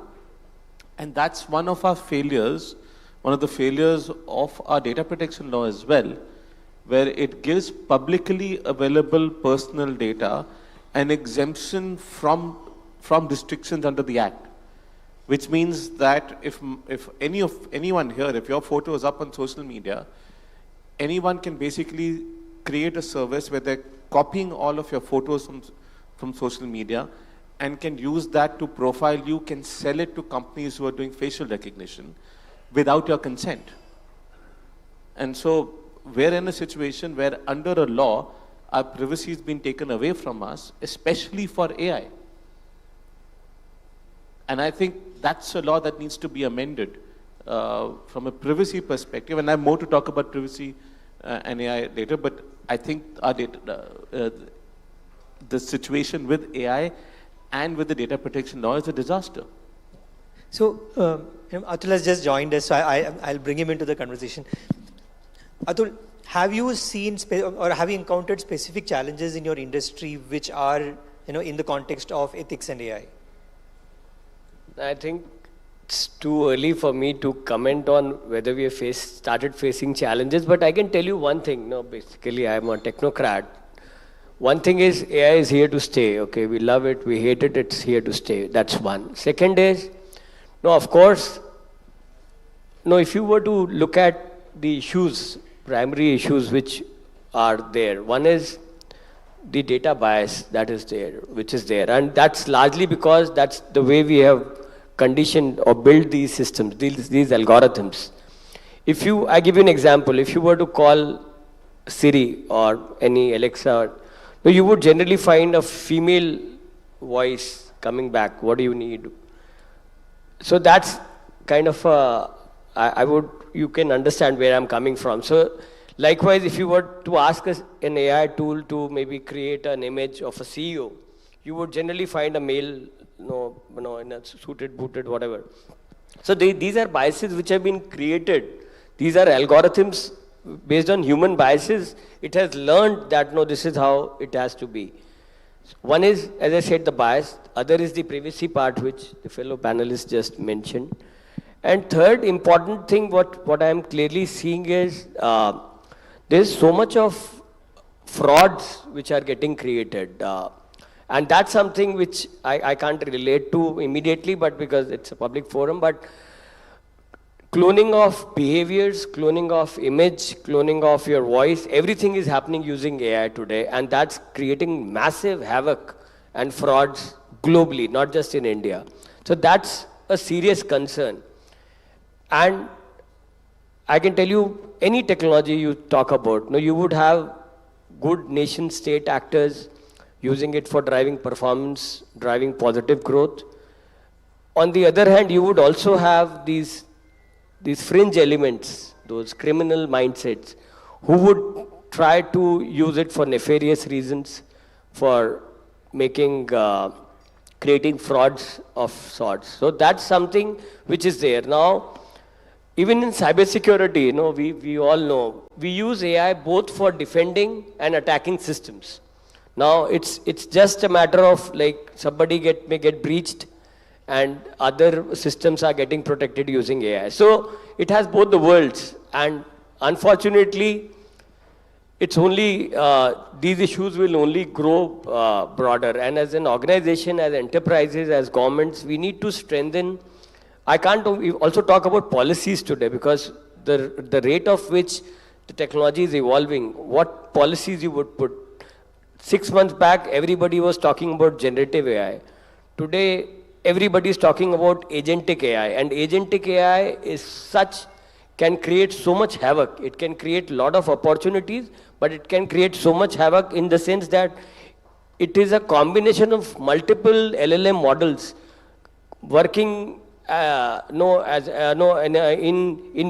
And that's one of our failures, one of the failures of our data protection law as well, where it gives publicly available personal data an exemption from restrictions under the Act. Which means that if anyone here, if your photo is up on social media, anyone can basically create a service where they're copying all of your photos from social media and can use that to profile you, can sell it to companies who are doing facial recognition without your consent. And so we're in a situation where under a law, our privacy has been taken away from us, especially for AI. And I think that's a law that needs to be amended from a privacy perspective. And I have more to talk about privacy and AI later, but I think our the situation with AI and with the data protection law is a disaster. So Atul has just joined us, so I'll bring him into the conversation. Atul, have you seen or have you encountered specific challenges in your industry which are in the context of ethics and AI? I think it's too early for me to comment on whether we have started facing challenges, but I can tell you one thing. No, basically, I am a technocrat. One thing is AI is here to stay. Okay, we love it, we hate it, it's here to stay. That's one. Second is, no, of course, no, if you were to look at the issues, primary issues which are there, one is the data bias that is there, which is there. And that's largely because that's the way we have conditioned or built these systems, these algorithms. I give you an example. If you were to call Siri or any Alexa, you would generally find a female voice coming back. What do you need? So that's kind of you can understand where I'm coming from. So likewise, if you were to ask an AI tool to maybe create an image of a CEO, you would generally find a male, in a suited, booted, whatever. So these are biases which have been created. These are algorithms based on human biases. It has learned that, no, this is how it has to be. One is, as I said, the bias. Other is the privacy part, which the fellow panelists just mentioned. And third important thing, what I am clearly seeing is there's so much of frauds which are getting created. And that's something which I can't relate to immediately, but because it's a public forum, but cloning of behaviors, cloning of image, cloning of your voice, everything is happening using AI today, and that's creating massive havoc and frauds globally, not just in India. So that's a serious concern. And I can tell you, any technology you talk about, you would have good nation-state actors using it for driving performance, driving positive growth. On the other hand, you would also have these fringe elements, those criminal mindsets, who would try to use it for nefarious reasons, for creating frauds of sorts. So that's something which is there. Now, even in cybersecurity, we all know, we use AI both for defending and attacking systems. Now, it's just a matter of like somebody may get breached and other systems are getting protected using AI. So it has both the worlds, and unfortunately, it's only, these issues will only grow broader. And as an organization, as enterprises, as governments, we need to strengthen. I can't also talk about policies today, because the rate of which the technology is evolving, what policies you would put. 6 months back, everybody was talking about generative AI. Today, everybody is talking about agentic AI. And agentic AI can create so much havoc. It can create a lot of opportunities, but it can create so much havoc in the sense that it is a combination of multiple LLM models working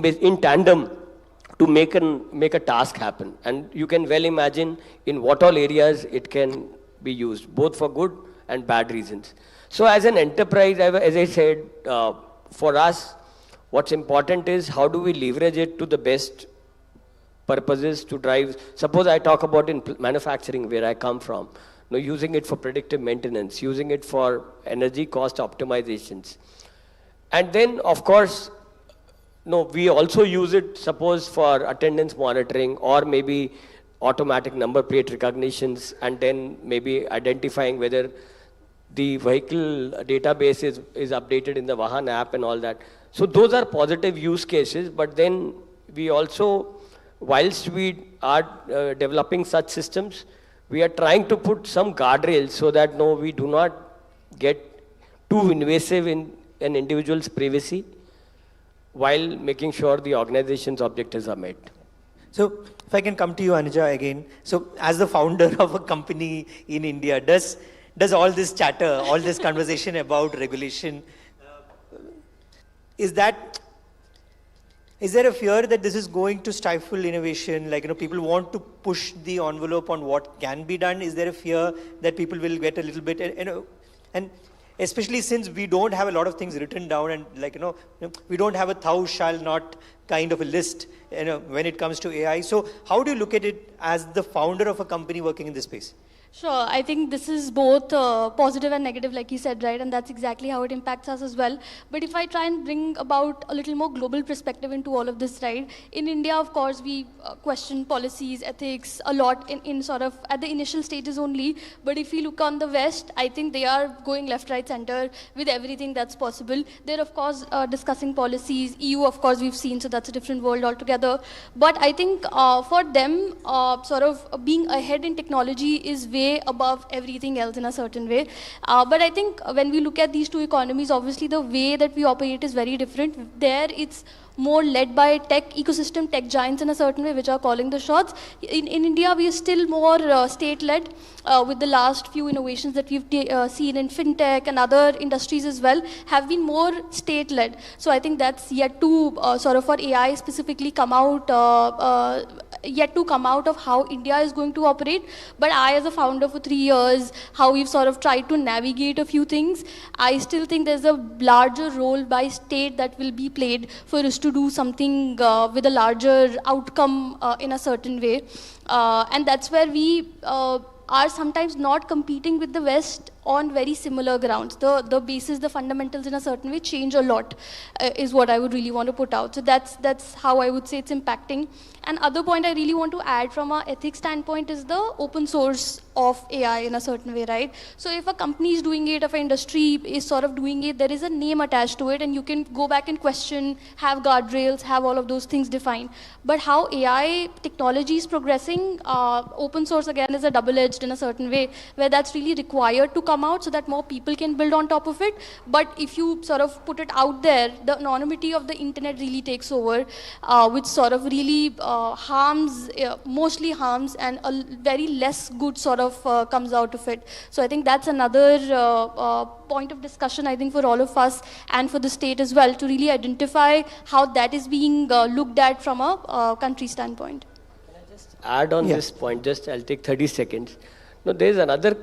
in tandem to make a task happen. And you can well imagine in what all areas it can be used, both for good and bad reasons. So as an enterprise, as I said, for us, what's important is how do we leverage it to the best purposes to drive. Suppose I talk about in manufacturing, where I come from, using it for predictive maintenance, using it for energy cost optimizations. And then, of course, we also use it, suppose, for attendance monitoring, or maybe automatic number plate recognitions, and then maybe identifying whether the vehicle database is updated in the Vahan app and all that. So those are positive use cases, but then we also, whilst we are developing such systems, we are trying to put some guardrails so that we do not get too invasive in an individual's privacy, while making sure the organization's objectives are met. So if I can come to you, Anuja, again. So as the founder of a company in India, does all this chatter, all this conversation about regulation, is there a fear that this is going to stifle innovation? Like, people want to push the envelope on what can be done. Is there a fear that people will get a little bit, and especially since we don't have a lot of things written down, and we don't have a thou shall not kind of a list, when it comes to AI. So how do you look at it as the founder of a company working in this space? Sure, I think this is both positive and negative, like you said, right? And that's exactly how it impacts us as well. But if I try and bring about a little more global perspective into all of this, right? In India, of course, we question policies, ethics a lot in sort of at the initial stages only. But if you look on the West, I think they are going left, right, center with everything that's possible. They're, of course, discussing policies. EU, of course, we've seen, so that's a different world altogether. But I think for them, sort of being ahead in technology is way above everything else in a certain way. But I think when we look at these two economies, obviously the way that we operate is very different. There it's more led by tech ecosystem, tech giants in a certain way, which are calling the shots. In India, we are still more state-led with the last few innovations that we've seen in fintech and other industries as well, have been more state-led. So I think that's yet to sort of for AI specifically come out, yet to come out of how India is going to operate. But I, as a founder for 3 years, how we've sort of tried to navigate a few things, I still think there's a larger role by state that will be played for us to do something with a larger outcome in a certain way. And that's where we are sometimes not competing with the West on very similar grounds. The basis, the fundamentals in a certain way change a lot, is what I would really want to put out. So that's how I would say it's impacting. And other point I really want to add from an ethics standpoint is the open source of AI in a certain way, right? So if a company is doing it, if an industry is sort of doing it, there is a name attached to it, and you can go back and question, have guardrails, have all of those things defined. But how AI technology is progressing, open source again is a double-edged in a certain way, where that's really required to come out so that more people can build on top of it. But if you sort of put it out there, the anonymity of the internet really takes over, which sort of really harms, mostly harms, and a very less good sort of comes out of it. So I think that's another point of discussion, I think, for all of us and for the state as well, to really identify how that is being looked at from a country standpoint. Add on this point, just I'll take 30 seconds. No, there's another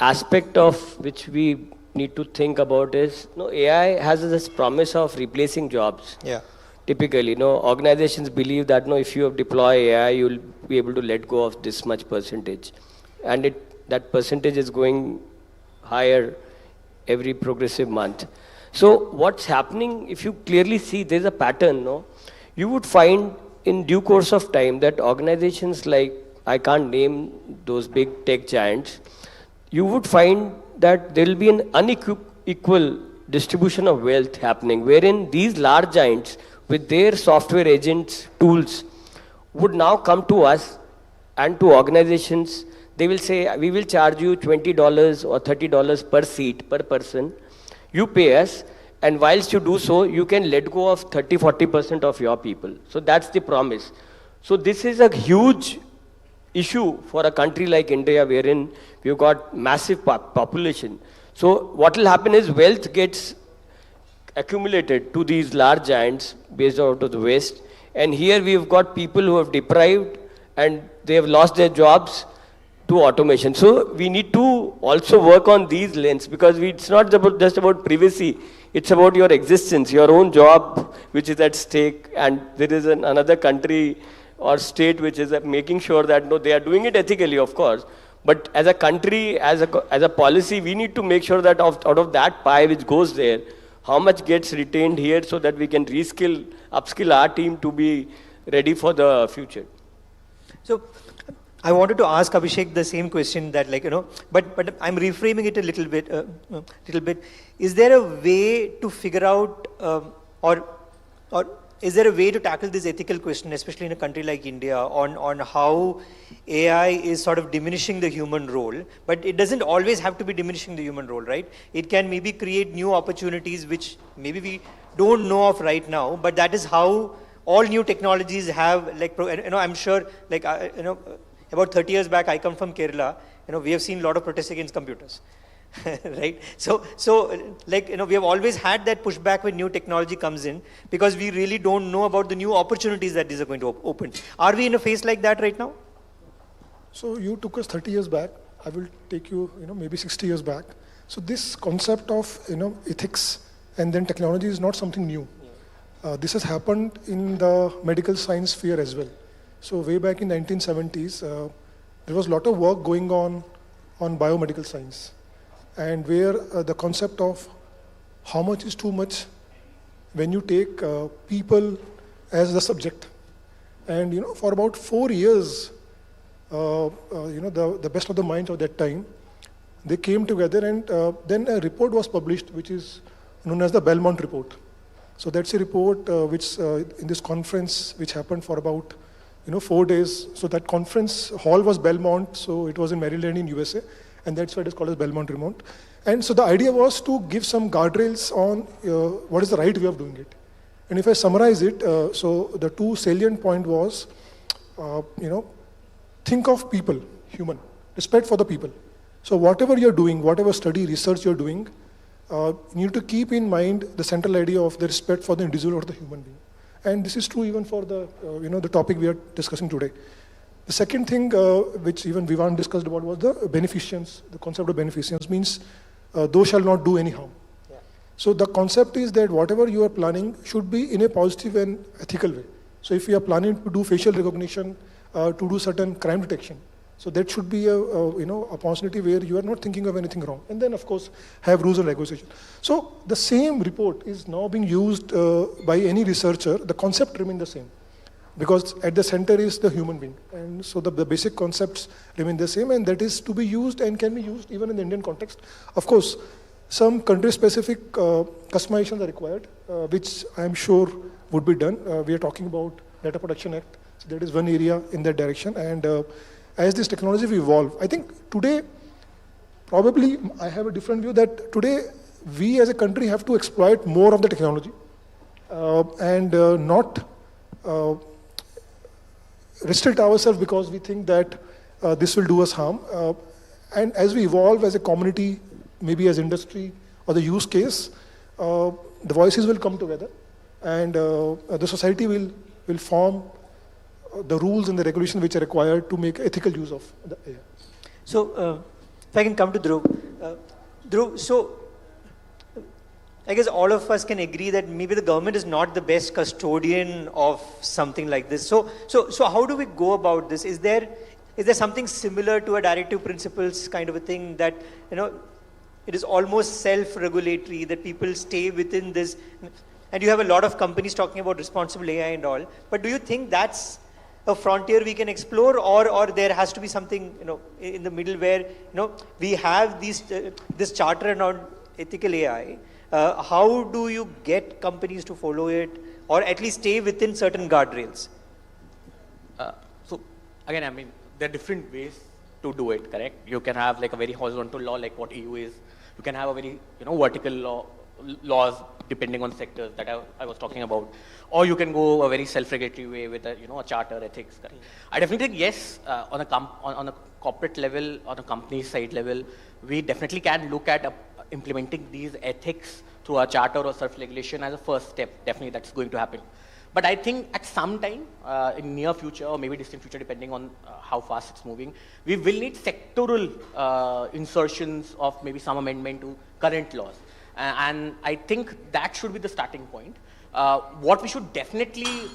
aspect of which we need to think about is, AI has this promise of replacing jobs. Yeah. Typically, organizations believe that if you deploy AI, you'll be able to let go of this much percentage. And that percentage is going higher every progressive month. So what's happening, if you clearly see there's a pattern, you would find in due course of time that organizations like, I can't name those big tech giants, you would find that there will be an unequal distribution of wealth happening, wherein these large giants with their software agents, tools, would now come to us and to organizations. They will say, we will charge you $20 or $30 per seat, per person. You pay us, and whilst you do so, you can let go of 30-40% of your people. So that's the promise. So this is a huge issue for a country like India, wherein we've got massive population. So what will happen is wealth gets accumulated to these large giants based out of the West. And here we've got people who have deprived and they have lost their jobs to automation. So we need to also work on these lenses, because it's not just about privacy. It's about your existence, your own job, which is at stake. And there is another country or state which is making sure that they are doing it ethically, of course. But as a country, as a policy, we need to make sure that out of that pie which goes there, how much gets retained here so that we can upskill our team to be ready for the future. So I wanted to ask Abhishek the same question that, but I'm reframing it a little bit. Is there a way to figure out, or is there a way to tackle this ethical question, especially in a country like India, on how AI is sort of diminishing the human role? But it doesn't always have to be diminishing the human role, right? It can maybe create new opportunities which maybe we don't know of right now, but that is how all new technologies have, I'm sure, about 30 years back, I come from Kerala, we have seen a lot of protests against computers. Right? So we have always had that pushback when new technology comes in, because we really don't know about the new opportunities that these are going to open. Are we in a phase like that right now? So you took us 30 years back. I will take you, maybe 60 years back. So this concept of, ethics and then technology is not something new. This has happened in the medical science sphere as well. So way back in 1970s, there was a lot of work going on biomedical science, and where the concept of how much is too much when you take people as the subject. And for about 4 years, the best of the minds of that time, they came together, and then a report was published, which is known as the Belmont Report. So that's a report which in this conference, which happened for about 4 days. So that conference hall was Belmont, so it was in Maryland in USA, and that's why it is called as Belmont Report. And so the idea was to give some guardrails on what is the right way of doing it. And if I summarize it, so the two salient point was, think of people, human, respect for the people. So whatever you're doing, whatever study, research you're doing, you need to keep in mind the central idea of the respect for the individual or the human being. And this is true even for the, the topic we are discussing today. The second thing, which even Vivan discussed about, was the beneficence. The concept of beneficence means thou shall not do any harm. Yeah. So the concept is that whatever you are planning should be in a positive and ethical way. So if you are planning to do facial recognition, to do certain crime detection, so that should be a opportunity where you are not thinking of anything wrong. And then, of course, have rules and regulations. So the same report is now being used by any researcher. The concept remains the same, because at the center is the human being. And so the basic concepts remain the same, and that is to be used and can be used even in the Indian context. Of course, some country-specific customizations are required, which I am sure would be done. We are talking about Data Protection Act. So that is one area in that direction. And as this technology will evolve, I think today, probably I have a different view that today we as a country have to exploit more of the technology and not restrict ourselves because we think that this will do us harm. And as we evolve as a community, maybe as industry or the use case, the voices will come together, and the society will form the rules and the regulation which are required to make ethical use of the AI. So, if I can come to Dhruv. Dhruv, so I guess all of us can agree that maybe the government is not the best custodian of something like this. So how do we go about this? Is there something similar to a directive principles kind of a thing that, it is almost self-regulatory, that people stay within this, and you have a lot of companies talking about responsible AI and all, but do you think that's a frontier we can explore, or there has to be something, in the middle where, we have this charter around ethical AI? How do you get companies to follow it, or at least stay within certain guardrails? So again, I mean, there are different ways to do it, correct? You can have like a very horizontal law like what EU is. You can have a very, vertical laws depending on sectors that I was talking about. Or you can go a very self-regulatory way with a, a charter, ethics. Correct? I definitely think yes, on a corporate level, on a company side level, we definitely can look at implementing these ethics through a charter or self-regulation as a first step. Definitely that's going to happen. But I think at some time, in near future or maybe distant future, depending on how fast it's moving, we will need sectoral insertions of maybe some amendment to current laws. And I think that should be the starting point. What we should definitely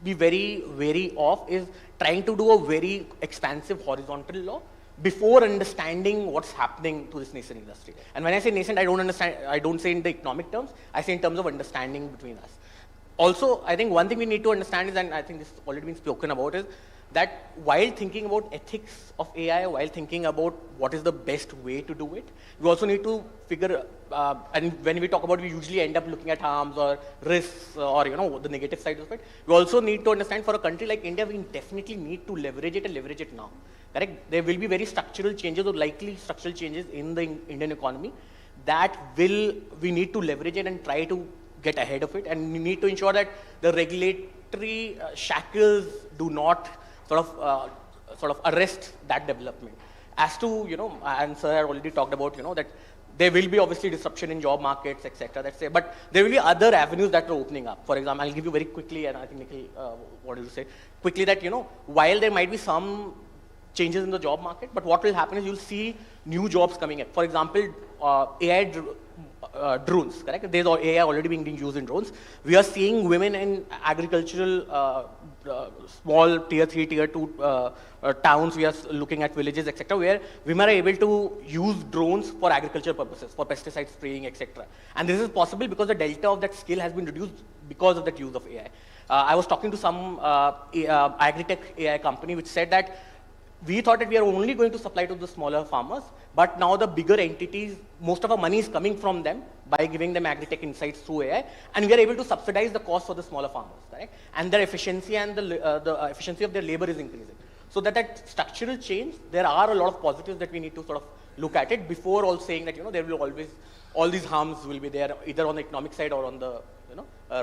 be very wary of is trying to do a very expansive horizontal law before understanding what's happening to this nascent industry. And when I say nascent, I don't say in the economic terms, I say in terms of understanding between us. Also, I think one thing we need to understand is, and I think this has already been spoken about, is that while thinking about ethics of AI, while thinking about what is the best way to do it, we also need to figure, and when we talk about, we usually end up looking at harms or risks or, the negative side of it. We also need to understand, for a country like India, we definitely need to leverage it and leverage it now. Correct? There will be very structural changes or likely structural changes in the Indian economy that we need to leverage it and try to get ahead of it, and we need to ensure that the regulatory shackles do not sort of arrest that development. As to, and sir had already talked about, that there will be obviously disruption in job markets, etc. But there will be other avenues that are opening up. For example, I'll give you very quickly, and I think Nikhil wanted to say quickly that, while there might be some changes in the job market, but what will happen is you'll see new jobs coming up. For example, AI drones, correct? There's AI already being used in drones. We are seeing women in agricultural, small tier 3, tier 2 towns. We are looking at villages, etc., where women are able to use drones for agriculture purposes, for pesticide spraying, etc. And this is possible because the delta of that skill has been reduced because of that use of AI. I was talking to some agri-tech AI company which said that we thought that we are only going to supply to the smaller farmers, but now the bigger entities, most of our money is coming from them by giving them agri-tech insights through AI, and we are able to subsidize the cost for the smaller farmers, correct? And their efficiency and the efficiency of their labor is increasing. So that structural change, there are a lot of positives that we need to sort of look at it before all saying that, there will always, all these harms will be there either on the economic side or on the,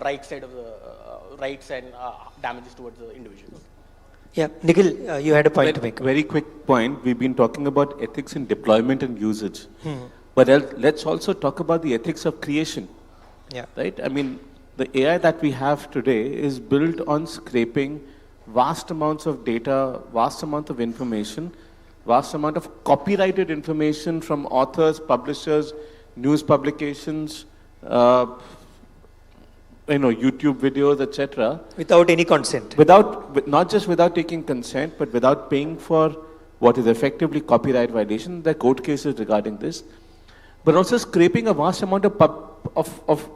right side of the rights and damages towards the individuals. Yeah, Nikhil, you had a point to make. Very quick point. We've been talking about ethics in deployment and usage. But let's also talk about the ethics of creation. Yeah. Right? I mean, the AI that we have today is built on scraping vast amounts of data, vast amount of information, vast amount of copyrighted information from authors, publishers, news publications, YouTube videos, etc. Without any consent. Not just without taking consent, but without paying for what is effectively copyright violation. There are court cases regarding this. But also scraping a vast amount of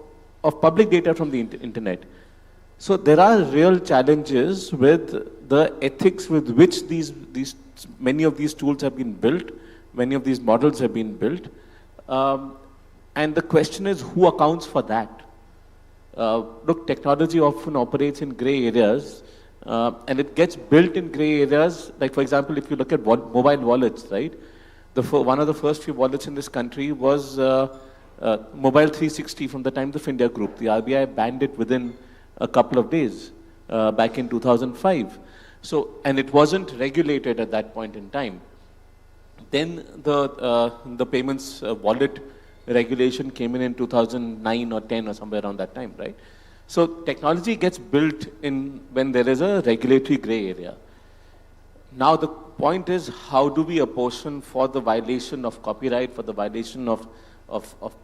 public data from the internet. So there are real challenges with the ethics with which many of these tools have been built, many of these models have been built. And the question is, who accounts for that? Look, technology often operates in gray areas, and it gets built in gray areas. Like, for example, if you look at mobile wallets, right? One of the first few wallets in this country was Mobile 360 from the Times of India group. The RBI banned it within a couple of days, back in 2005. So, and it wasn't regulated at that point in time. Then the payments wallet regulation came in 2009 or 10 or somewhere around that time, right? So technology gets built in when there is a regulatory gray area. Now the point is, how do we apportion for the violation of copyright, for the violation of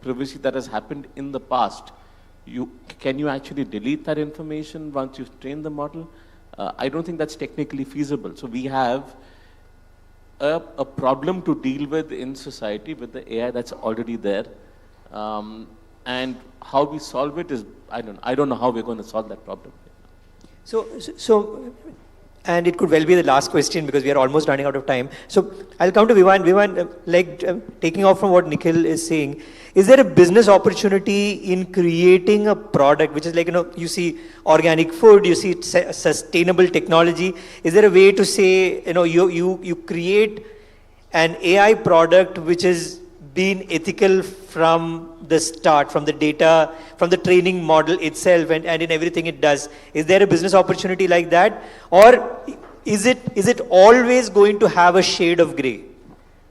privacy that has happened in the past? Can you actually delete that information once you've trained the model? I don't think that's technically feasible. So we have a problem to deal with in society with the AI that's already there. And how we solve it is, I don't know how we're going to solve that problem. So, and it could well be the last question because we are almost running out of time. So I'll come to Vivan. Vivan, taking off from what Nikhil is saying, is there a business opportunity in creating a product which is like, you see organic food, you see sustainable technology. Is there a way to say, you create an AI product which is been ethical from the start, from the data, from the training model itself and in everything it does? Is there a business opportunity like that? Or is it always going to have a shade of gray?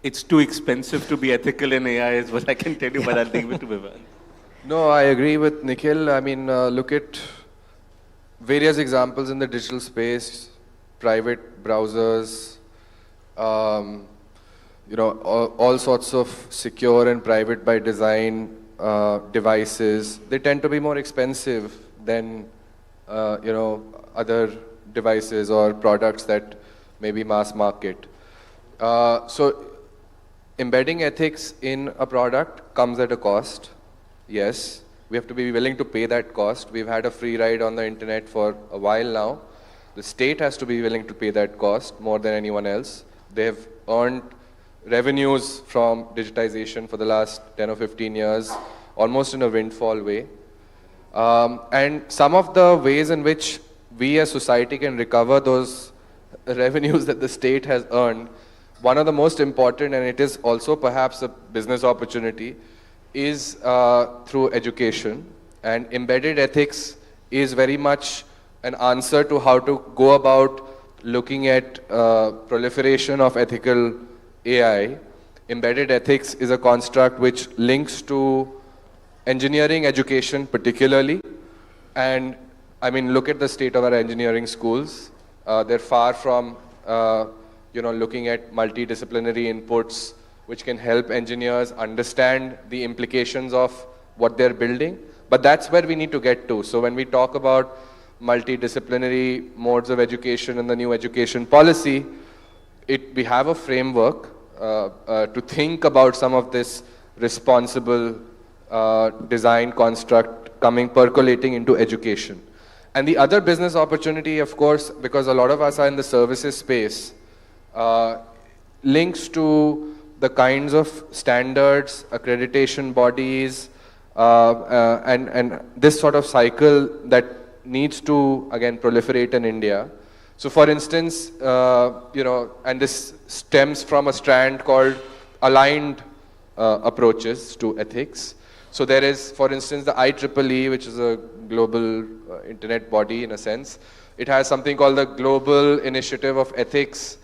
It's too expensive to be ethical in AI is what I can tell you, but I'll leave it to Vivan. No, I agree with Nikhil. I mean, look at various examples in the digital space, private browsers, all sorts of secure and private by design devices. They tend to be more expensive than, other devices or products that may be mass market. So embedding ethics in a product comes at a cost. Yes, we have to be willing to pay that cost. We've had a free ride on the internet for a while now. The state has to be willing to pay that cost more than anyone else. They have earned revenues from digitization for the last 10 or 15 years, almost in a windfall way. And some of the ways in which we as society can recover those revenues that the state has earned, one of the most important, and it is also perhaps a business opportunity, is through education. And embedded ethics is very much an answer to how to go about looking at proliferation of ethical AI. Embedded ethics is a construct which links to engineering education particularly. And I mean, look at the state of our engineering schools. They're far from looking at multidisciplinary inputs which can help engineers understand the implications of what they're building. But that's where we need to get to. So when we talk about multidisciplinary modes of education and the new education policy, we have a framework to think about some of this responsible design construct percolating into education. And the other business opportunity, of course, because a lot of us are in the services space, links to the kinds of standards, accreditation bodies, and this sort of cycle that needs to, again, proliferate in India. So for instance, and this stems from a strand called aligned approaches to ethics. So there is, for instance, the IEEE, which is a global internet body in a sense. It has something called the Global Initiative of Ethics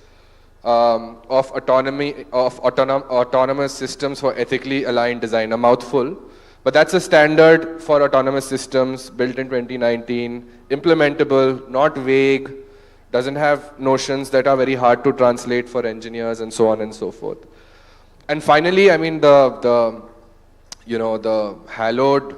of Autonomous Systems for Ethically Aligned Design, a mouthful. But that's a standard for autonomous systems built in 2019, implementable, not vague, doesn't have notions that are very hard to translate for engineers and so on and so forth. And finally, I mean, the hallowed,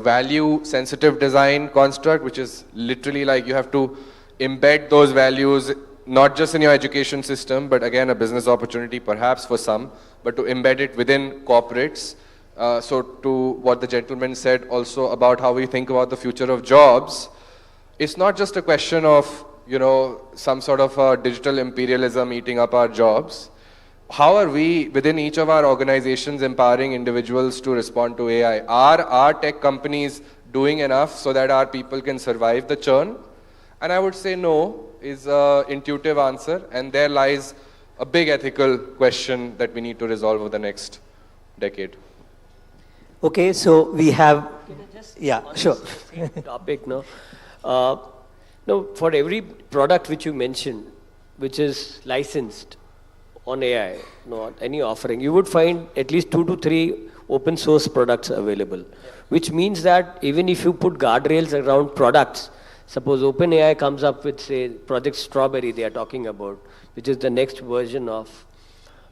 value sensitive design construct, which is literally like you have to embed those values not just in your education system, but again, a business opportunity perhaps for some, but to embed it within corporates. So to what the gentleman said also about how we think about the future of jobs, it's not just a question of, some sort of a digital imperialism eating up our jobs. How are we, within each of our organizations, empowering individuals to respond to AI? Are our tech companies doing enough so that our people can survive the churn? And I would say no is an intuitive answer, and there lies a big ethical question that we need to resolve over the next decade. Okay, so we have, yeah, sure. Topic, no? No, for every product which you mentioned, which is licensed on AI, no, any offering, you would find at least 2 to 3 open source products available, which means that even if you put guardrails around products, suppose OpenAI comes up with, say, Project Strawberry they are talking about, which is the next version of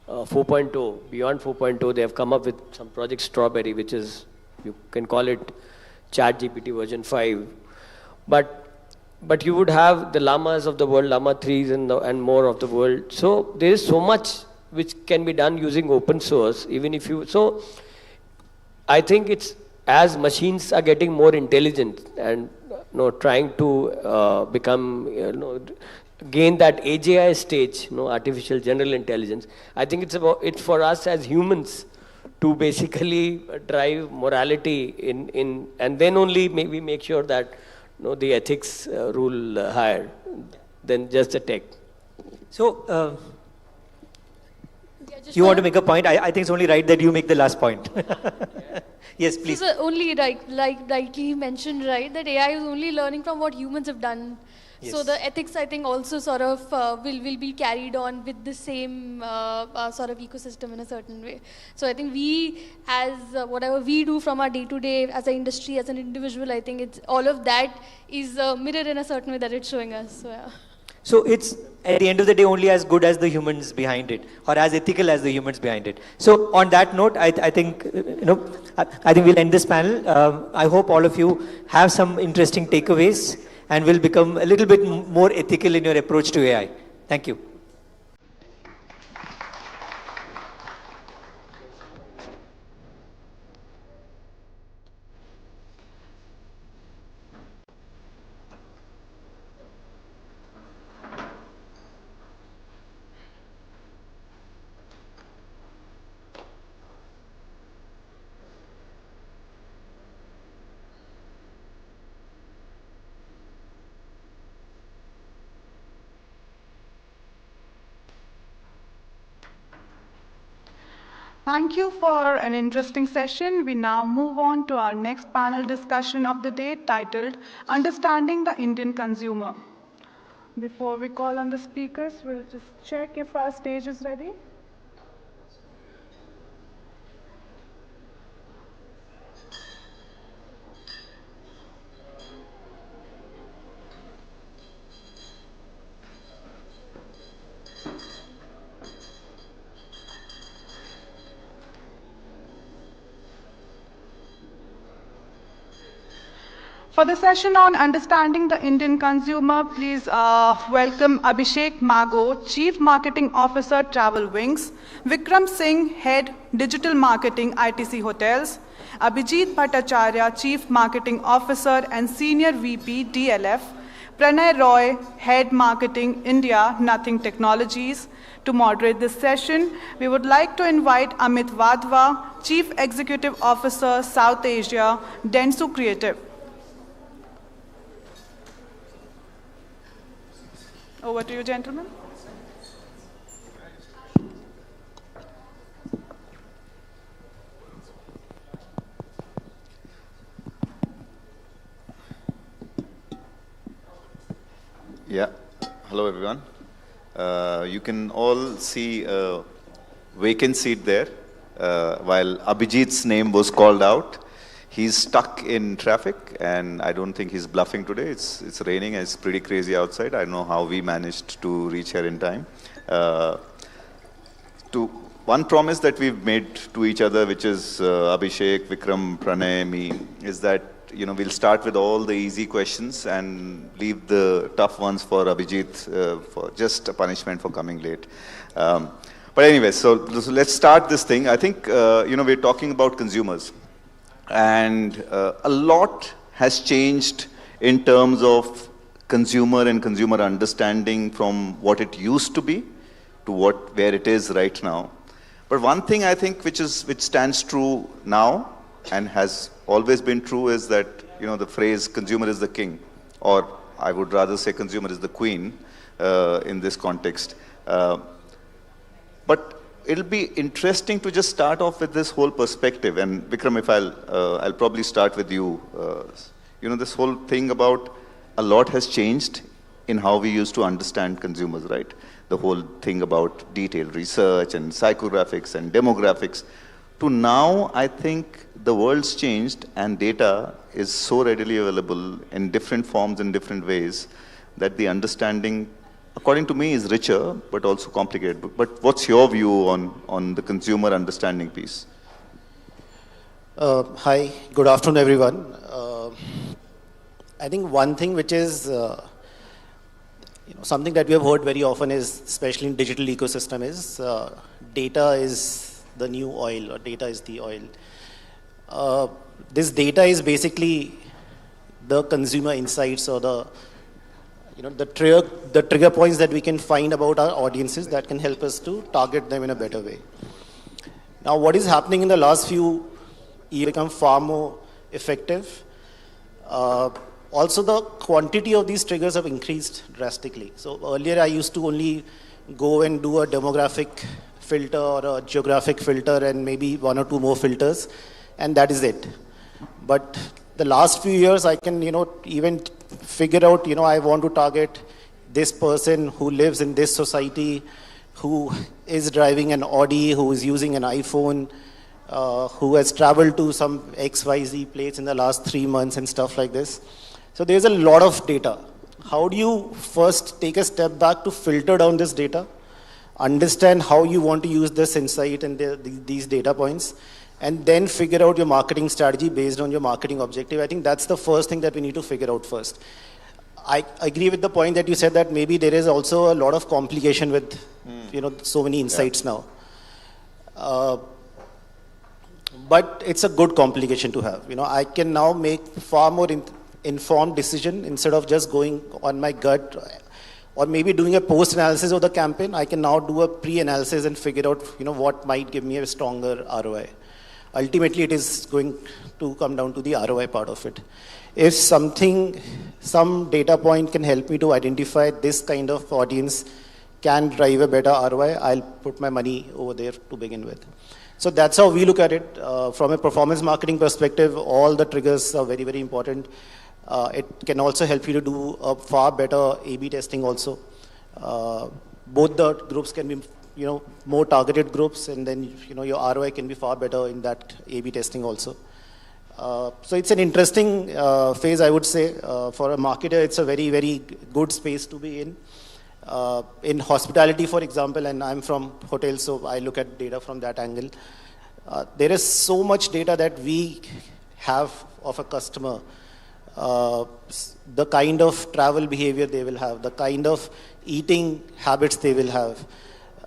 4.0, beyond 4.0, they have come up with some Project Strawberry, which is, you can call it ChatGPT version 5. But you would have the llamas of the world, llama 3s and more of the world. So there is so much which can be done using open source, even if you, so I think it's, as machines are getting more intelligent and trying to become, gain that AGI stage, artificial general intelligence, I think it's for us as humans to basically drive morality in and then only maybe make sure that the ethics rule higher than just the tech. So, you want to make a point? I think it's only right that you make the last point. Yes, please. So only rightly mentioned, right, that AI is only learning from what humans have done. Yes. So the ethics, I think, also sort of will be carried on with the same sort of ecosystem in a certain way. So I think we, as whatever we do from our day-to-day, as an industry, as an individual, I think it's all of that is mirrored in a certain way that it's showing us. So, yeah. So it's, at the end of the day, only as good as the humans behind it, or as ethical as the humans behind it. So on that note, I think, I think we'll end this panel. I hope all of you have some interesting takeaways and will become a little bit more ethical in your approach to AI. Thank you. Thank you for an interesting session. We now move on to our next panel discussion of the day titled Understanding the Indian Consumer. Before we call on the speakers, we'll just check if our stage is ready. For the session on understanding the Indian consumer, please welcome Abhishek Mago, Chief Marketing Officer, Travel Wings, Vikram Singh, Head, Digital Marketing, ITC Hotels, Abhijit Bhattacharya, Chief Marketing Officer and Senior VP, DLF, Pranay Roy, Head Marketing, India, Nothing Technologies. To moderate this session, we would like to invite Amit Wadhwa, Chief Executive Officer, South Asia, Dentsu Creative. Over to you, gentlemen. Yeah. Hello, everyone. You can all see a vacant seat there. While Abhijit's name was called out, he's stuck in traffic, and I don't think he's bluffing today. It's raining, and it's pretty crazy outside. I don't know how we managed to reach here in time. One promise that we've made to each other, which is Abhishek, Vikram, Pranay, me, is that we'll start with all the easy questions and leave the tough ones for Abhijit for just a punishment for coming late. But anyway, so let's start this thing. I think we're talking about consumers. And a lot has changed in terms of consumer and consumer understanding from what it used to be to where it is right now. But one thing I think which stands true now and has always been true is that the phrase consumer is the king, or I would rather say consumer is the queen in this context. But it'll be interesting to just start off with this whole perspective. And Vikram, if I'll probably start with you. This whole thing about a lot has changed in how we used to understand consumers, right? The whole thing about detailed research and psychographics and demographics. To now, I think the world's changed and data is so readily available in different forms in different ways that the understanding, according to me, is richer, but also complicated. But what's your view on the consumer understanding piece? Hi, good afternoon, everyone. I think one thing which is something that we have heard very often is, especially in digital ecosystem, is data is the new oil, or data is the oil. This data is basically the consumer insights, or the trigger points that we can find about our audiences that can help us to target them in a better way. Now, what is happening in the last few years become far more effective. Also, the quantity of these triggers have increased drastically. So earlier, I used to only go and do a demographic filter or a geographic filter and maybe one or two more filters, and that is it. But the last few years, I can, even figure out, I want to target this person who lives in this society, who is driving an Audi, who is using an iPhone, who has traveled to some XYZ place in the last 3 months and stuff like this. So there's a lot of data. How do you first take a step back to filter down this data, understand how you want to use this insight and these data points, and then figure out your marketing strategy based on your marketing objective? I think that's the first thing that we need to figure out first. I agree with the point that you said that maybe there is also a lot of complication with, so many insights now. But it's a good complication to have. I can now make far more informed decision instead of just going on my gut or maybe doing a post-analysis of the campaign. I can now do a pre-analysis and figure out, what might give me a stronger ROI. Ultimately, it is going to come down to the ROI part of it. If some data point can help me to identify this kind of audience can drive a better ROI, I'll put my money over there to begin with. So that's how we look at it. From a performance marketing perspective, all the triggers are very, very important. It can also help you to do a far better A/B testing also. Both the groups can be, more targeted groups, and then, your ROI can be far better in that A/B testing also. So it's an interesting phase, I would say. For a marketer, it's a very, very good space to be in. In hospitality, for example, and I'm from hotels, so I look at data from that angle. There is so much data that we have of a customer. the kind of travel behavior they will have, the kind of eating habits they will have,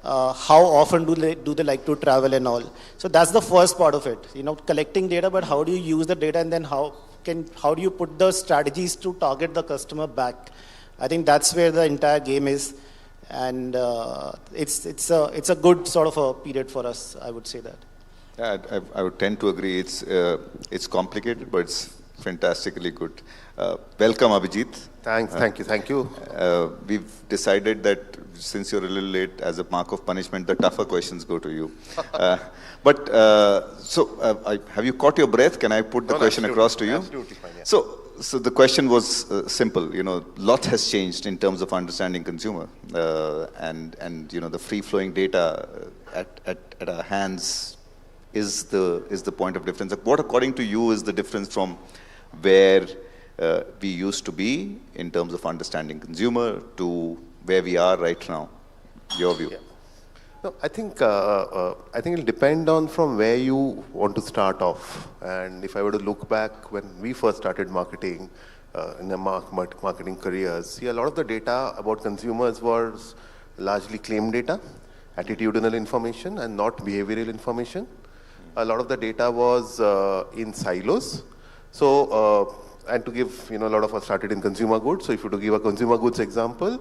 how often do they like to travel and all. So that's the first part of it, collecting data, but how do you use the data, and then how do you put the strategies to target the customer back? I think that's where the entire game is, and it's a good sort of a period for us, I would say that. Yeah, I would tend to agree. It's complicated, but it's fantastically good. Welcome, Abhijit. Thank you. We've decided that since you're a little late, as a mark of punishment, the tougher questions go to you. Have you caught your breath? Can I put the question across to you? Absolutely fine. Yeah. So the question was simple. Lot has changed in terms of understanding consumer, and the free-flowing data at our hands is the point of difference. What, according to you, is the difference from where we used to be in terms of understanding consumer to where we are right now? Your view. Yeah. No, I think it'll depend on from where you want to start off. And if I were to look back when we first started marketing in the marketing careers, see, a lot of the data about consumers was largely claim data, attitudinal information, and not behavioral information. A lot of the data was in silos. So, and to give, a lot of us started in consumer goods. So if you were to give a consumer goods example,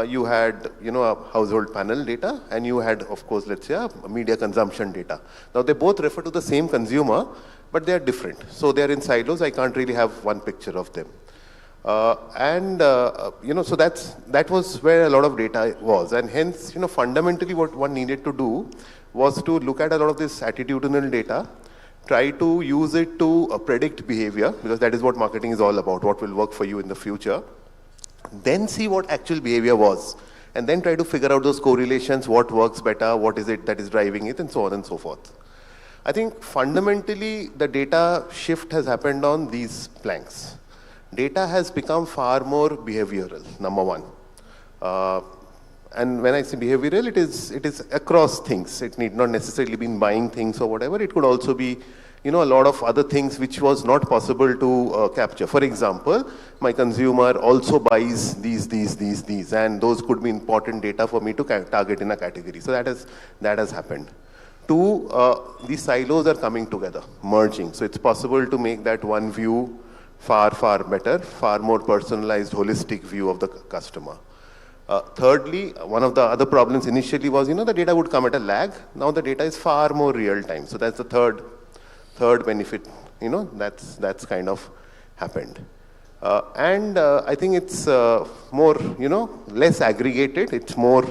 you had, a household panel data, and you had, of course, let's say, a media consumption data. Now, they both refer to the same consumer, but they are different. So they are in silos. I can't really have one picture of them. So that was where a lot of data was. And hence, fundamentally what one needed to do was to look at a lot of this attitudinal data, try to use it to predict behavior, because that is what marketing is all about, what will work for you in the future. Then see what actual behavior was, and then try to figure out those correlations, what works better, what is it that is driving it, and so on and so forth. I think fundamentally the data shift has happened on these planks. Data has become far more behavioral, number one. And when I say behavioral, it is across things. It need not necessarily be buying things or whatever. It could also be, a lot of other things which was not possible to capture. For example, my consumer also buys these, and those could be important data for me to target in a category. So that has happened. Two, these silos are coming together, merging. So it's possible to make that one view far, far better, far more personalized, holistic view of the customer. Thirdly, one of the other problems initially was, the data would come at a lag. Now the data is far more real time. So that's the third benefit, that's kind of happened. I think it's more, less aggregated. It's more,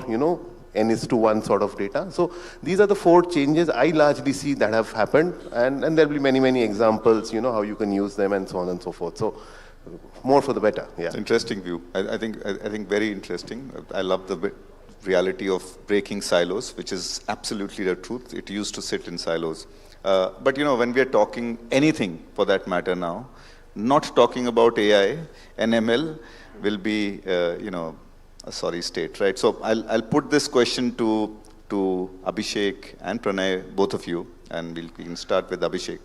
N/1 sort of data. So these are the 4 changes I largely see that have happened. And there'll be many, many examples, how you can use them and so on and so forth. So more for the better. Yeah. Interesting view. I think very interesting. I love the reality of breaking silos, which is absolutely the truth. It used to sit in silos. But when we are talking anything for that matter now, not talking about AI and ML will be, a sorry state, right? So I'll put this question to Abhishek and Pranay, both of you, and we can start with Abhishek.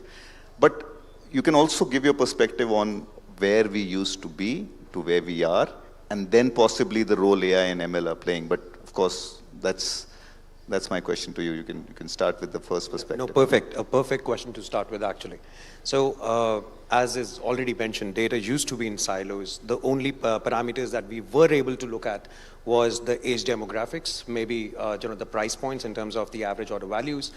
But you can also give your perspective on where we used to be to where we are, and then possibly the role AI and ML are playing. But of course, that's my question to you. You can start with the first perspective. No, perfect. A perfect question to start with, actually. So, as is already mentioned, data used to be in silos. The only parameters that we were able to look at was the age demographics, maybe the price points in terms of the average order values,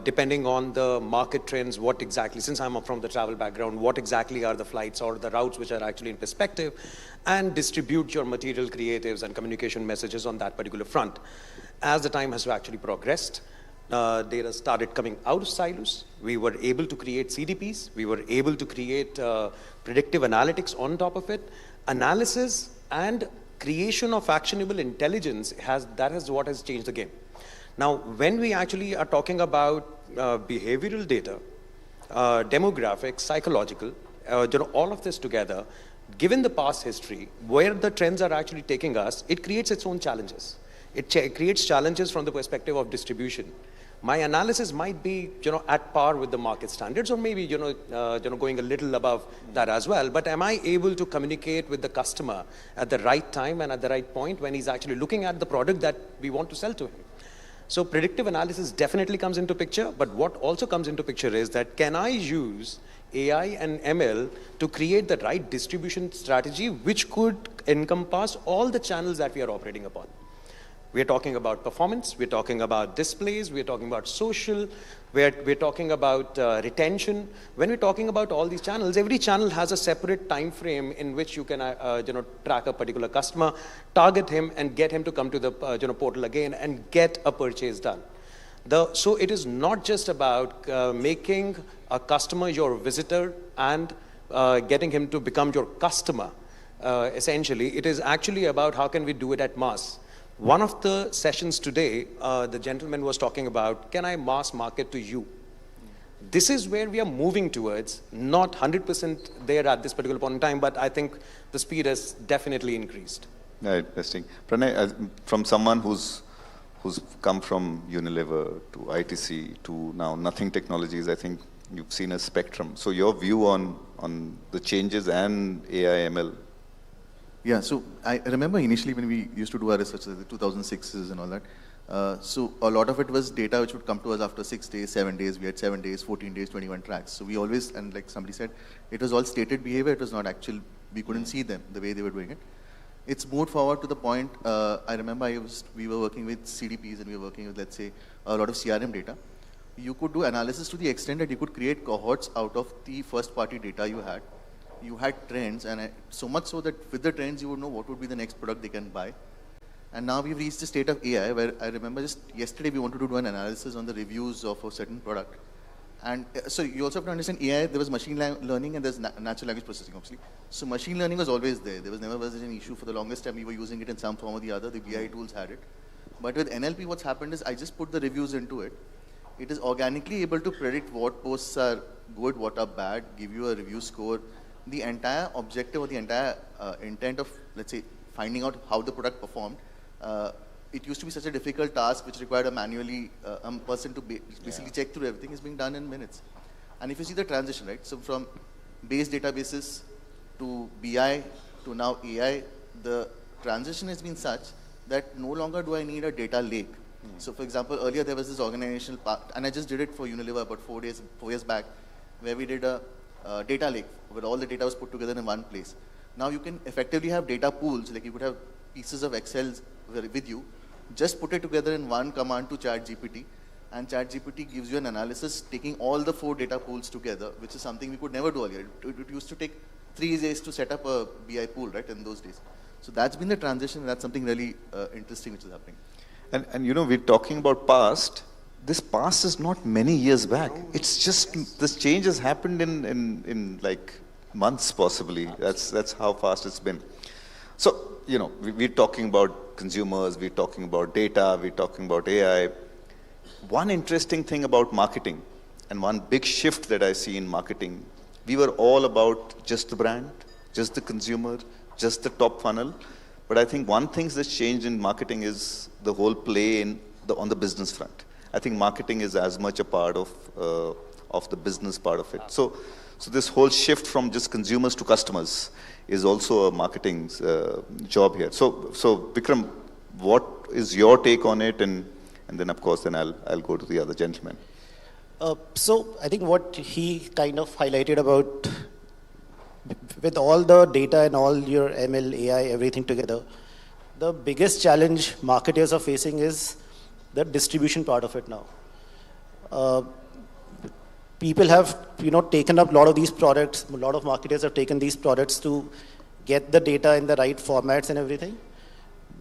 depending on the market trends, what exactly, since I'm from the travel background, what exactly are the flights or the routes which are actually in perspective, and distribute your material creatives and communication messages on that particular front. As the time has actually progressed, data started coming out of silos. We were able to create CDPs. We were able to create predictive analytics on top of it. Analysis and creation of actionable intelligence that is what has changed the game. Now, when we actually are talking about behavioral data, demographics, psychological, all of this together, given the past history, where the trends are actually taking us, it creates its own challenges. It creates challenges from the perspective of distribution. my analysis might be, at par with the market standards, or maybe, going a little above that as well. But am I able to communicate with the customer at the right time and at the right point when he's actually looking at the product that we want to sell to him? So predictive analysis definitely comes into picture, but what also comes into picture is that can I use AI and ML to create the right distribution strategy which could encompass all the channels that we are operating upon. We're talking about performance, we're talking about displays, we're talking about social, we're talking about retention. When we're talking about all these channels, every channel has a separate time frame in which you can track a particular customer, target him and get him to come to the portal again and get a purchase done. So it is not just about making a customer your visitor and getting him to become your customer, essentially. It is actually about how can we do it at mass. One of the sessions today, the gentleman was talking about, can I mass market to you? This is where we are moving towards, not 100% there at this particular point in time, but I think the speed has definitely increased. Yeah, interesting. Pranay, from someone who's come from Unilever to ITC to now Nothing Technologies, I think you've seen a spectrum. So your view on the changes and AI ML? Yeah, so I remember initially when we used to do our research, the 2006s and all that, so a lot of it was data which would come to us after 6 days, 7 days. We had 7 days, 14 days, 21 tracks. So we always, and like somebody said, it was all stated behavior. It was not actual, we couldn't see them the way they were doing it. It's moved forward to the point, I remember we were working with CDPs and we were working with, let's say, a lot of CRM data. You could do analysis to the extent that you could create cohorts out of the first party data you had. You had trends, and so much so that with the trends you would know what would be the next product they can buy. And now we've reached the state of AI where I remember just yesterday we wanted to do an analysis on the reviews of a certain product. And so you also have to understand AI, there was machine learning and there's natural language processing, obviously. So machine learning was always there. There was never an issue. For the longest time we were using it in some form or the other. The BI tools had it. But with NLP what's happened is I just put the reviews into it. It is organically able to predict what posts are good, what are bad, give you a review score. The entire objective or the entire intent of, let's say, finding out how the product performed, it used to be such a difficult task which required a person to basically check through everything, is being done in minutes. And if you see the transition, right, so from base databases to BI to now AI, the transition has been such that no longer do I need a data lake. So for example, earlier there was this organizational part, and I just did it for Unilever about 4 years back, where we did a data lake where all the data was put together in one place. Now you can effectively have data pools, like you could have pieces of Excel with you, just put it together in one command to ChatGPT, and ChatGPT gives you an analysis taking all the 4 data pools together, which is something we could never do earlier. It used to take 3 days to set up a BI pool, right, in those days. So that's been the transition, and that's something really interesting which is happening. And you know, we're talking about past. This past is not many years back. It's just, this change has happened in like months possibly. That's how fast it's been. So, you know, we're talking about consumers, we're talking about data, we're talking about AI. One interesting thing about marketing, and one big shift that I see in marketing, we were all about just the brand, just the consumer, just the top funnel. But I think one thing that's changed in marketing is the whole play on the business front. I think marketing is as much a part of the business part of it. So this whole shift from just consumers to customers is also a marketing's job here. So Vikram, what is your take on it? And then of course, then I'll go to the other gentleman. So I think what he kind of highlighted about, with all the data and all your ML, AI, everything together, the biggest challenge marketers are facing is the distribution part of it now. People have, taken up a lot of these products. A lot of marketers have taken these products to get the data in the right formats and everything.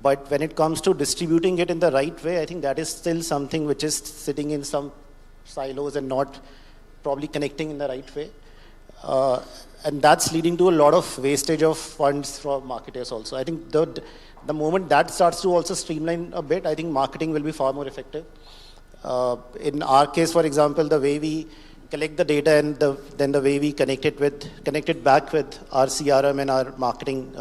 But when it comes to distributing it in the right way, I think that is still something which is sitting in some silos and not probably connecting in the right way. And that's leading to a lot of wastage of funds from marketers also. I think the moment that starts to also streamline a bit, I think marketing will be far more effective. In our case, for example, the way we collect the data and then the way we connect it back with our CRM and our marketing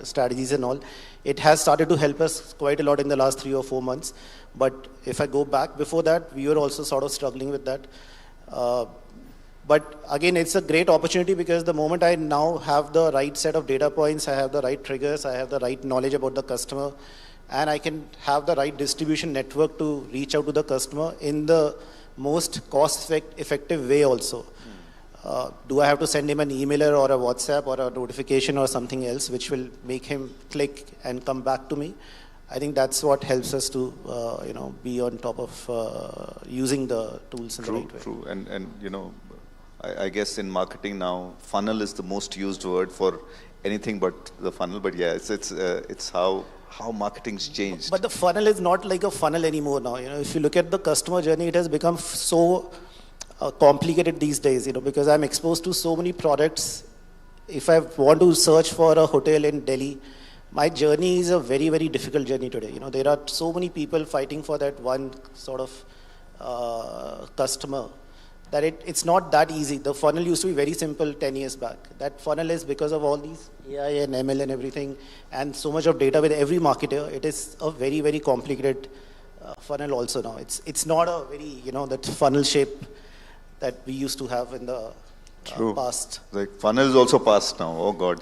strategies and all, It has started to help us quite a lot in the last 3 or 4 months. But if I go back before that, we were also sort of struggling with that. But again, it's a great opportunity because the moment I now have the right set of data points, I have the right triggers, I have the right knowledge about the customer, and I can have the right distribution network to reach out to the customer in the most cost-effective way also. Do I have to send him an emailer or a WhatsApp or a notification or something else which will make him click and come back to me? I think that's what helps us to, be on top of using the tools in the right way. True. And I guess in marketing now, funnel is the most used word for anything but the funnel. But yeah, it's how marketing's changed. But the funnel is not like a funnel anymore now. If you look at the customer journey, it has become so complicated these days, because I'm exposed to so many products. If I want to search for a hotel in Delhi, my journey is a very, very difficult journey today. There are so many people fighting for that one sort of customer that it's not that easy. The funnel used to be very simple 10 years back. That funnel is because of all these AI and ML and everything, and so much of data with every marketer. It is a very, very complicated funnel also now. It's not a very, that funnel shape that we used to have in the past. Like funnel is also past now. Oh God.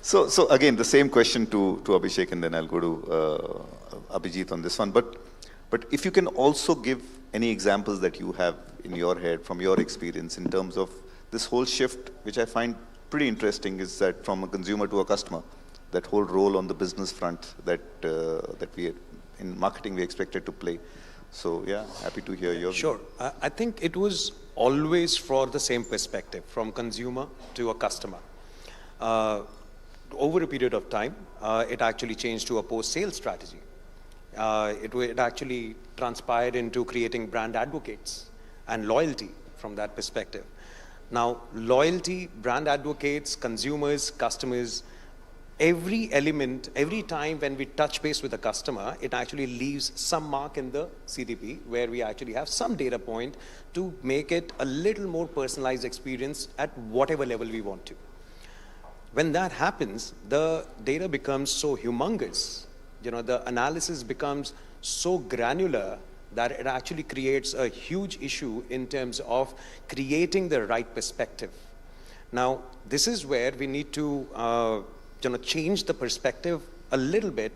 So again, the same question to Abhishek, and then I'll go to Abhijit on this one. But if you can also give any examples that you have in your head from your experience in terms of this whole shift, which I find pretty interesting, is that from a consumer to a customer, that whole role on the business front that we in marketing we expected to play. So yeah, happy to hear your Sure. I think it was always for the same perspective, from consumer to a customer. Over a period of time, it actually changed to a post-sales strategy. It actually transpired into creating brand advocates and loyalty from that perspective. Now, loyalty, brand advocates, consumers, customers, every element, every time when we touch base with a customer, it actually leaves some mark in the CDP where we actually have some data point to make it a little more personalized experience at whatever level we want to. When that happens, the data becomes so humongous, the analysis becomes so granular that it actually creates a huge issue in terms of creating the right perspective. Now, this is where we need to change the perspective a little bit,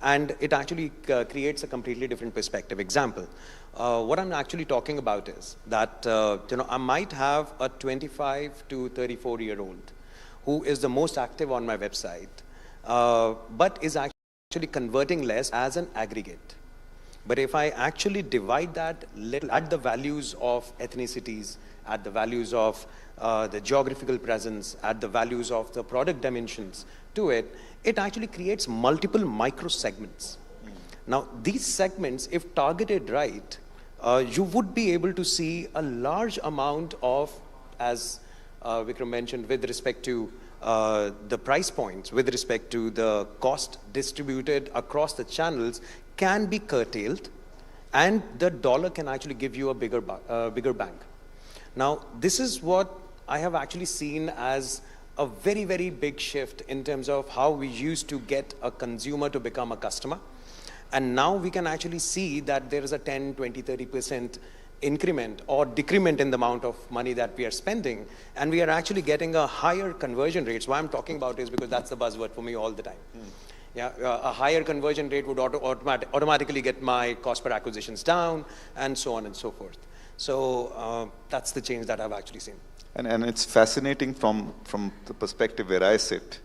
and it actually creates a completely different perspective. Example, what I'm actually talking about is that I might have a 25 to 34-year-old who is the most active on my website, but is actually converting less as an aggregate. But if I actually divide that little at the values of ethnicities, at the values of the geographical presence, at the values of the product dimensions to it, it actually creates multiple micro segments. Now, these segments, if targeted right, you would be able to see a large amount of, as Vikram mentioned, with respect to the price points, with respect to the cost distributed across the channels, can be curtailed, and the dollar can actually give you a bigger bang. Now, this is what I have actually seen as a very, very big shift in terms of how we used to get a consumer to become a customer. And now we can actually see that there is a 10, 20, 30% increment or decrement in the amount of money that we are spending, and we are actually getting a higher conversion rate. So what I'm talking about is because that's the buzzword for me all the time. Yeah, a higher conversion rate would automatically get my cost per acquisitions down, and so on and so forth. So that's the change that I've actually seen. And it's fascinating from the perspective where I sit.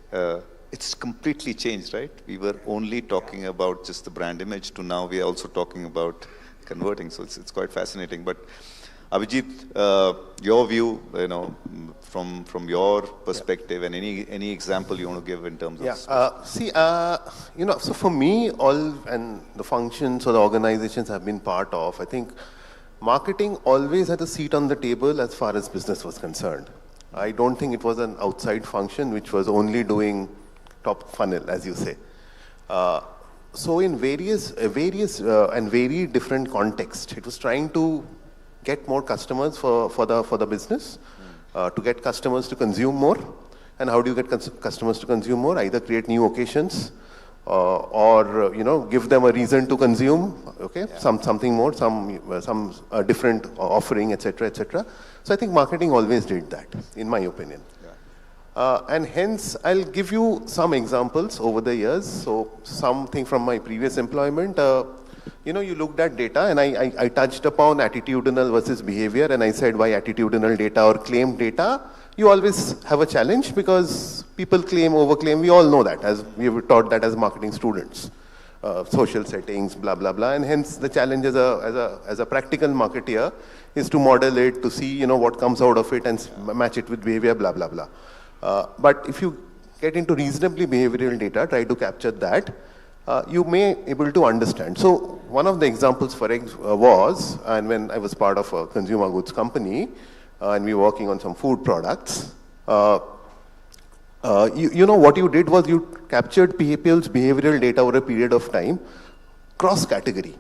It's completely changed, right? We were only talking about just the brand image to now we are also talking about converting. So it's quite fascinating. But Abhijit, your view, from your perspective, and any example you want to give in terms of. So for me, all and the functions or the organizations I've been part of, I think marketing always had a seat on the table as far as business was concerned. I don't think it was an outside function which was only doing top funnel, as you say. So in various and very different contexts, it was trying to get more customers for the business, to get customers to consume more, And how do you get customers to consume more? Either create new occasions, or give them a reason to consume, okay, something more, some different offering, etc., etc. So I think marketing always did that, in my opinion. And hence, I'll give you some examples over the years. So something from my previous employment, you looked at data, and I touched upon attitudinal versus behavior, and I said why attitudinal data or claim data, you always have a challenge because people claim, overclaim. We all know that, as we were taught that as marketing students. Social settings, blah, blah, blah. And hence the challenge as a practical marketeer is to model it, to see what comes out of it and match it with behavior, blah, blah, blah. But if you get into reasonably behavioral data, try to capture that, you may able to understand. So one of the examples was, and when I was part of a consumer goods company, and we were working on some food products, what you did was you captured people's behavioral data over a period of time, cross-category.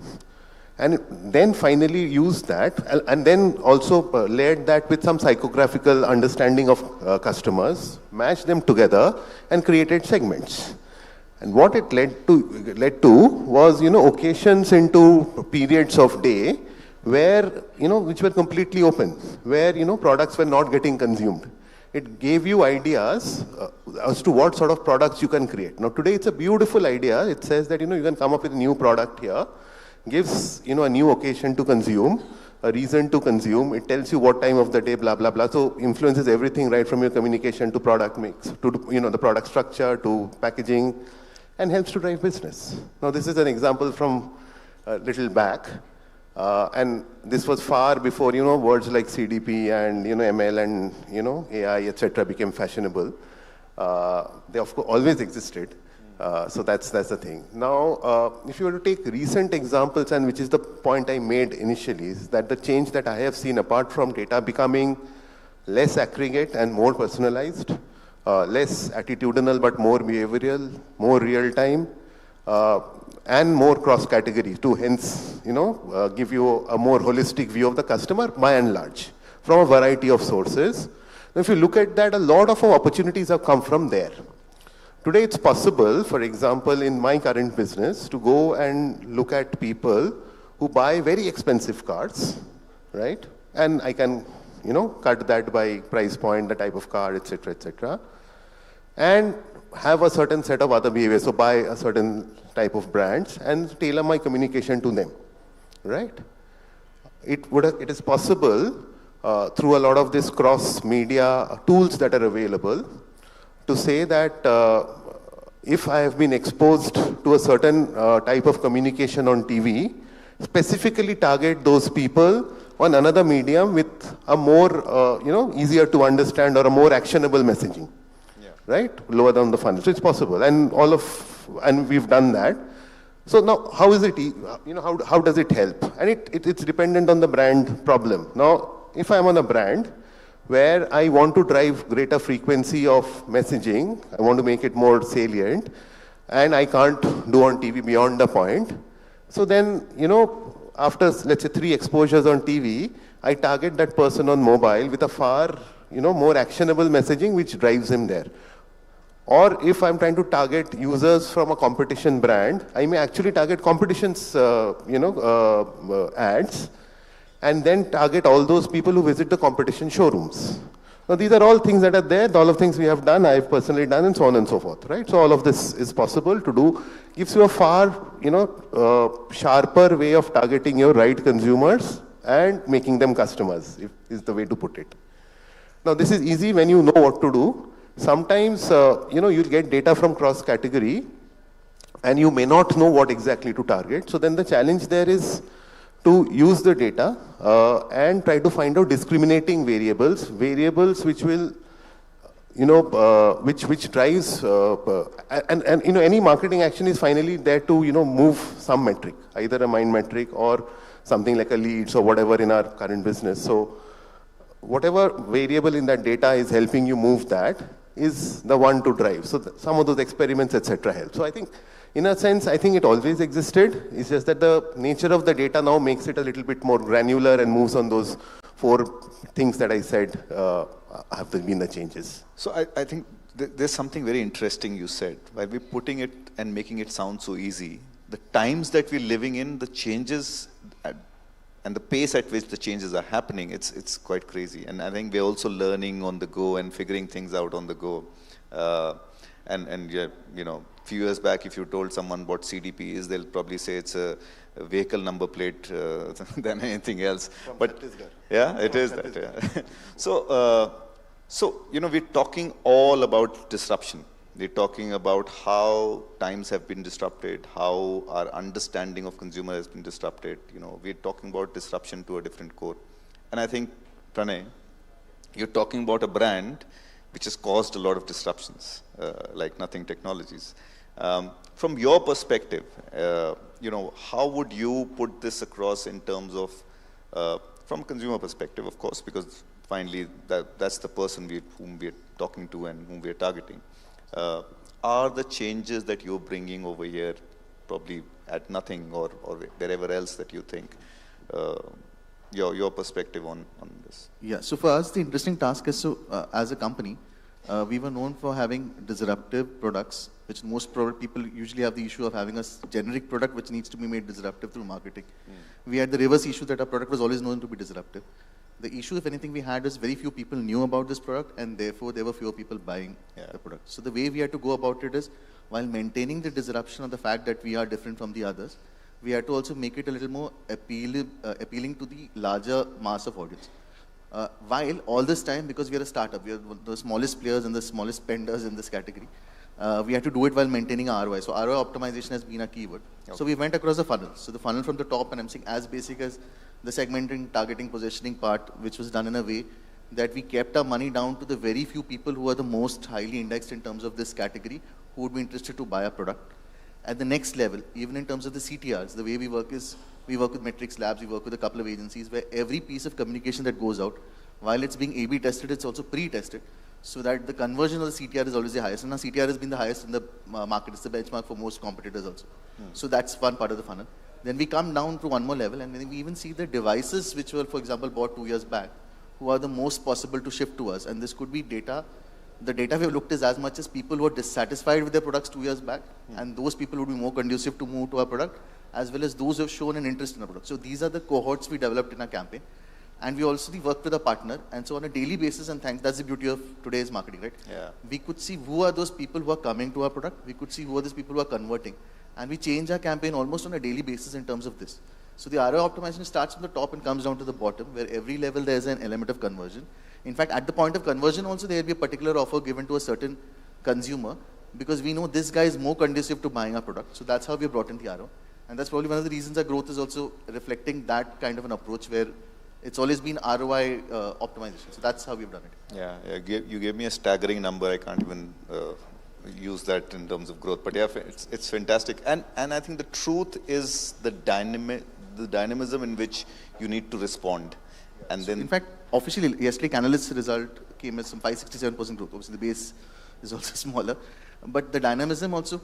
And then finally used that, and then also layered that with some psychographical understanding of customers, matched them together, and created segments. And what it led to was, occasions into periods of day where, which were completely open, where, products were not getting consumed. It gave you ideas as to what sort of products you can create. Now today it's a beautiful idea. It says that, you can come up with a new product here, gives, a new occasion to consume, a reason to consume. It tells you what time of the day, blah, blah, blah. So influences everything right from your communication to product mix, to, the product structure, to packaging, and helps to drive business. Now this is an example from a little back. And this was far before, words like CDP and, ML and, AI, etc. became fashionable. They, of course, always existed. So that's the thing. Now, if you were to take recent examples, and which is the point I made initially, is that the change that I have seen apart from data becoming less aggregate and more personalized, less attitudinal but more behavioral, more real-time, and more cross-category to hence, give you a more holistic view of the customer by and large from a variety of sources. Now, if you look at that, a lot of our opportunities have come from there. Today it's possible, for example, in my current business, to go and look at people who buy very expensive cars, right? And I can, cut that by price point, the type of car, etc., etc. And have a certain set of other behaviors, so buy a certain type of brands and tailor my communication to them, right? It is possible through a lot of this cross-media tools that are available to say that if I have been exposed to a certain type of communication on TV, specifically target those people on another medium with a more, easier to understand or a more actionable messaging. Right? Lower down the funnel. So it's possible. And we've done that. So now, how is it, how does it help? And it's dependent on the brand problem. Now, if I'm on a brand where I want to drive greater frequency of messaging, I want to make it more salient, and I can't do on TV beyond the point. So then, after, let's say, 3 exposures on TV, I target that person on mobile with a far, more actionable messaging which drives him there. Or if I'm trying to target users from a competition brand, I may actually target competition's, ads, and then target all those people who visit the competition showrooms. Now, these are all things that are there. All of things we have done, I've personally done, and so on and so forth, right? So all of this is possible to do. Gives you a far, sharper way of targeting your right consumers and making them customers, is the way to put it. Now, this is easy when you know what to do. Sometimes, you'll get data from cross-category, and you may not know what exactly to target. So then the challenge there is to use the data and try to find out discriminating variables which will, which drives, any marketing action is finally there to, move some metric, either a mind metric or something like a leads or whatever in our current business. So whatever variable in that data is helping you move that is the one to drive. So some of those experiments, etc. help. So I think, in a sense, I think it always existed. It's just that the nature of the data now makes it a little bit more granular and moves on those 4 things that I said have been the changes. So I think there's something very interesting you said. While we're putting it and making it sound so easy, the times that we're living in, the changes and the pace at which the changes are happening, it's quite crazy. And I think we're also learning on the go and figuring things out on the go. And yeah, you know, few years back, if you told someone what CDP is, they'll probably say it's a vehicle number plate than anything else. But yeah, it is that. Yeah. So, you know, we're talking all about disruption. We're talking about how times have been disrupted, how our understanding of consumer has been disrupted. You know, we're talking about disruption to a different core. And I think, Pranay, you're talking about a brand which has caused a lot of disruptions, like Nothing Technologies. From your perspective, you know, how would you put this across in terms of, from consumer perspective, of course, because finally that's the person whom we're talking to and whom we're targeting. Are the changes that you're bringing over here, probably at Nothing or wherever else that you think, your perspective on this? Yeah, so for us, the interesting task is, so as a company, we were known for having disruptive products, which most people usually have the issue of having a generic product which needs to be made disruptive through marketing. We had the reverse issue that our product was always known to be disruptive. The issue, if anything, we had is very few people knew about this product, and therefore there were fewer people buying the product. So the way we had to go about it is, while maintaining the disruption of the fact that we are different from the others, we had to also make it a little more appealing to the larger mass of audience. While all this time, because we are a startup, we are the smallest players and the smallest spenders in this category, we had to do it while maintaining our ROI. So ROI optimization has been a keyword. Okay. So we went across the funnel. So the funnel from the top, and I'm saying as basic as the segmenting, targeting, positioning part, which was done in a way that we kept our money down to the very few people who are the most highly indexed in terms of this category, who would be interested to buy a product. At the next level, even in terms of the CTRs, the way we work is, we work with Metrics Labs, we work with a couple of agencies where every piece of communication that goes out, while it's being A/B tested, it's also pre-tested, so that the conversion of the CTR is always the highest. And now CTR has been the highest in the market. It's the benchmark for most competitors also. So that's one part of the funnel. Then we come down to one more level, and we even see the devices which were, for example, bought 2 years back, who are the most possible to shift to us. And this could be data. The data we have looked is as much as people who are dissatisfied with their products 2 years back, and those people would be more conducive to move to our product, as well as those who have shown an interest in our product. So these are the cohorts we developed in our campaign. And we also work with a partner, and so on a daily basis, and that's the beauty of today's marketing, right? Yeah. We could see who are those people who are coming to our product, we could see who are those people who are converting, and we change our campaign almost on a daily basis in terms of this. So the ROI optimization starts from the top and comes down to the bottom, where every level there is an element of conversion. In fact, at the point of conversion also, there will be a particular offer given to a certain consumer, because we know this guy is more conducive to buying our product. So that's how we brought in the ROI. And that's probably one of the reasons our growth is also reflecting that kind of an approach, where it's always been ROI optimization. So that's how we've done it. Yeah, you gave me a staggering number. I can't even use that in terms of growth. But yeah, it's fantastic. And I think the truth is the dynamism in which you need to respond. And then, in fact, officially, yesterday, analysts' result came as some 567% growth. Obviously, the base is also smaller. But the dynamism also,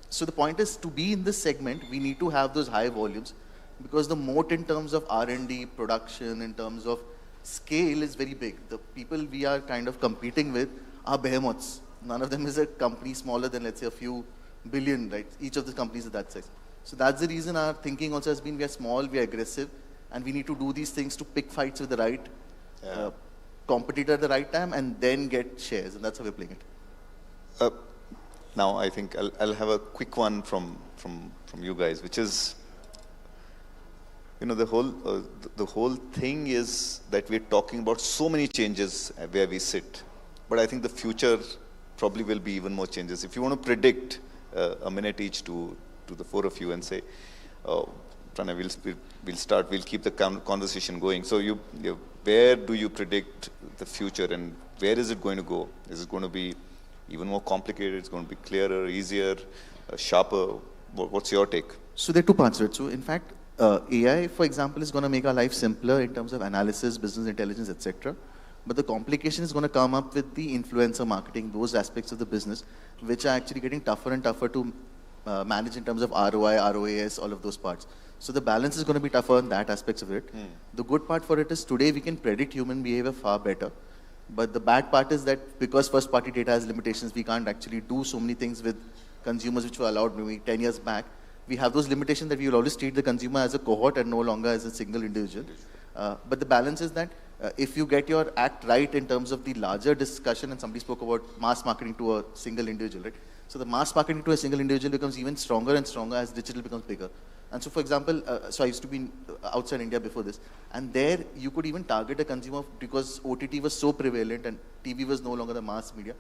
so the point is, to be in this segment, we need to have those high volumes, because the moat in terms of R&D, production, in terms of scale is very big. The people we are kind of competing with are behemoths. None of them is a company smaller than, let's say, a few billion, right? Each of the companies is that size. So that's the reason our thinking also has been, we are small, we are aggressive, and we need to do these things to pick fights with the right competitor at the right time, and then get shares, and that's how we're playing it. Now, I think I'll have a quick one from you guys, which is, you know, the whole thing is that we're talking about so many changes where we sit, but I think the future probably will be even more changes. If you want to predict a minute each to the four of you and say, Pranay, we'll keep the conversation going. So where do you predict the future, and where is it going to go? Is it going to be even more complicated? It's going to be clearer, easier, sharper? What's your take? So there are two parts to it. So in fact, AI, for example, is going to make our life simpler in terms of analysis, business intelligence, etc. But the complication is going to come up with the influencer marketing, those aspects of the business, which are actually getting tougher and tougher to manage in terms of ROI, ROAS, all of those parts. So the balance is going to be tougher on that aspects of it. The good part for it is today we can predict human behavior far better. But the bad part is that because first-party data has limitations, we can't actually do so many things with consumers which were allowed maybe 10 years back. We have those limitations that we will always treat the consumer as a cohort and no longer as a single individual. But the balance is that if you get your act right in terms of the larger discussion, and somebody spoke about mass marketing to a single individual, right? So the mass marketing to a single individual becomes even stronger and stronger as digital becomes bigger. And so, for example, so I used to be outside India before this, and there you could even target a consumer because OTT was so prevalent and TV was no longer the mass media.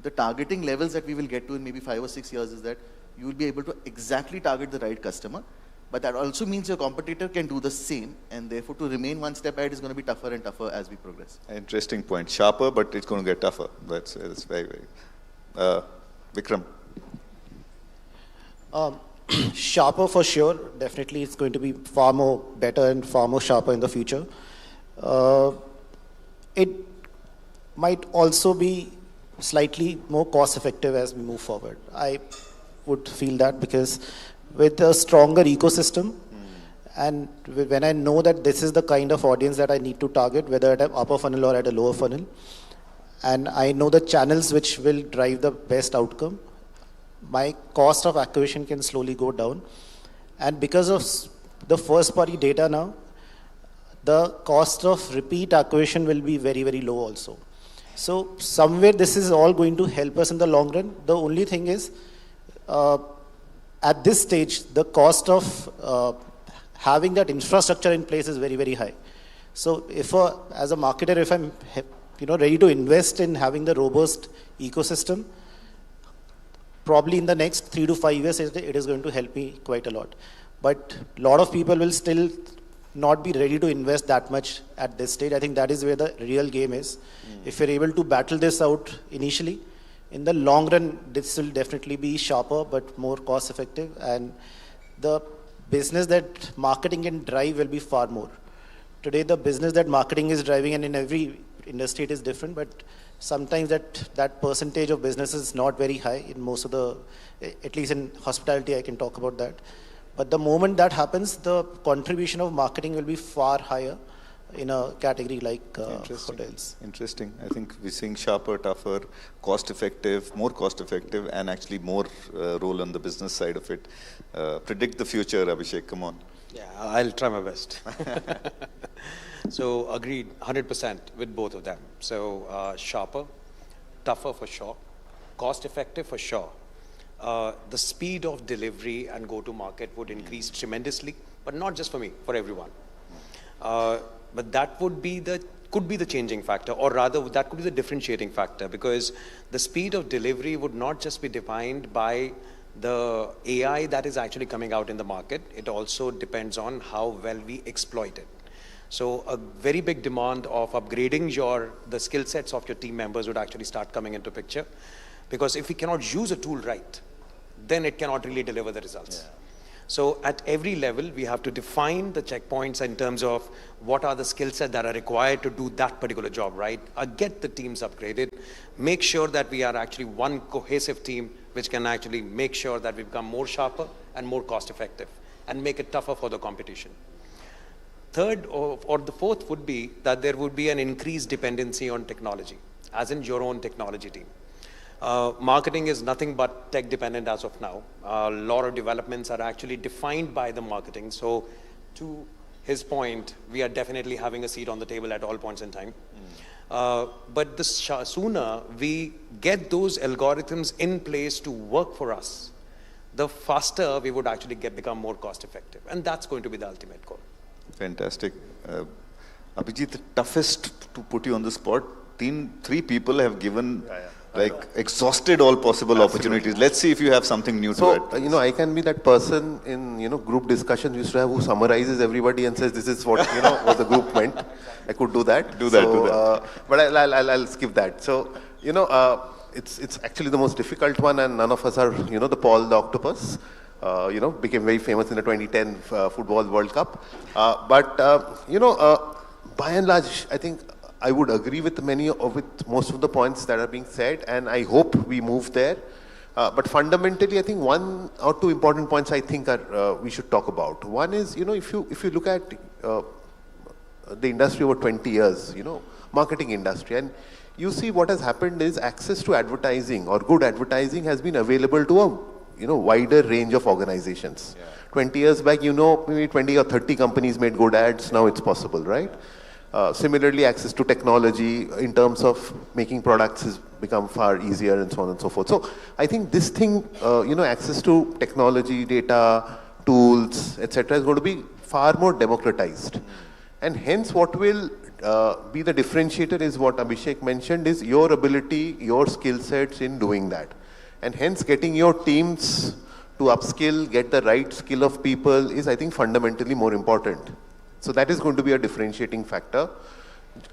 The targeting levels that we will get to in maybe 5 or 6 years is that you will be able to exactly target the right customer, but that also means your competitor can do the same, and therefore to remain one step ahead is going to be tougher and tougher as we progress. Interesting point. Sharper, but it's going to get tougher. That's very, very... Vikram. Sharper for sure. Definitely it's going to be far more better and far more sharper in the future. It might also be slightly more cost effective as we move forward. I would feel that because with a stronger ecosystem and when I know that this is the kind of audience that I need to target, whether at an upper funnel or at a lower funnel, and I know the channels which will drive the best outcome, my cost of acquisition can slowly go down. And because of the first party data now, the cost of repeat acquisition will be very, very low also. So somewhere this is all going to help us in the long run. The only thing is, at this stage, the cost of having that infrastructure in place is very, very high. So if as a marketer, if I'm ready to invest in having the robust ecosystem, probably in the next 3 to 5 years, it is going to help me quite a lot. But a lot of people will still not be ready to invest that much at this stage. I think that is where the real game is. If you're able to battle this out initially, in the long run, this will definitely be sharper but more cost effective. And the business that marketing can drive will be far more. Today, the business that marketing is driving, and in every industry it is different, but sometimes that percentage of business is not very high in most of the, at least in hospitality, I can talk about that. But the moment that happens, the contribution of marketing will be far higher in a category like hotels. Interesting. I think we're seeing sharper, tougher, cost-effective, more cost-effective, and actually more role on the business side of it. Predict the future, Abhishek. Come on. Yeah, I'll try my best. So agreed, 100% with both of them. So sharper, tougher for sure, cost-effective for sure. The speed of delivery and go-to-market would increase tremendously, but not just for me, for everyone. But that could be the changing factor, or rather that could be the differentiating factor, because the speed of delivery would not just be defined by the AI that is actually coming out in the market. It also depends on how well we exploit it. So a very big demand of upgrading the skill sets of your team members would actually start coming into picture, because if we cannot use a tool right, then it cannot really deliver the results. Yeah. So at every level, we have to define the checkpoints in terms of what are the skill sets that are required to do that particular job, right? Get the teams upgraded, make sure that we are actually one cohesive team which can actually make sure that we become more sharper and more cost effective and make it tougher for the competition. Third, or the fourth would be that there would be an increased dependency on technology, as in your own technology team. Marketing is nothing but tech dependent as of now. A lot of developments are actually defined by the marketing. So to his point, we are definitely having a seat on the table at all points in time. But the sooner we get those algorithms in place to work for us, the faster we would actually become more cost effective. And that's going to be the ultimate goal. Fantastic. Abhijit, the toughest to put you on the spot, three people have given exhausted all possible opportunities. Let's see if you have something new to add. I can be that person in, group discussions we used to have who summarizes everybody and says, this is what, what the group meant. I could do that. Do that. But I'll skip that. So, it's actually the most difficult one, and none of us are, the Paul the Octopus. Became very famous in the 2010 Football World Cup. But by and large, I think I would agree with most of the points that are being said, and I hope we move there. But fundamentally, I think 1 or 2 important points I think we should talk about. One is, if you look at the industry over 20 years, marketing industry, and you see what has happened is access to advertising or good advertising has been available to a wider range of organizations. 20 years back, maybe 20 or 30 companies made good ads. Now it's possible, right? Similarly, access to technology in terms of making products has become far easier and so on and so forth. So I think this thing, access to technology, data, tools, etc. is going to be far more democratized. And hence what will be the differentiator is what Abhishek mentioned, is your ability, your skill sets in doing that. And hence getting your teams to upskill, get the right skill of people is, I think, fundamentally more important. So that is going to be a differentiating factor.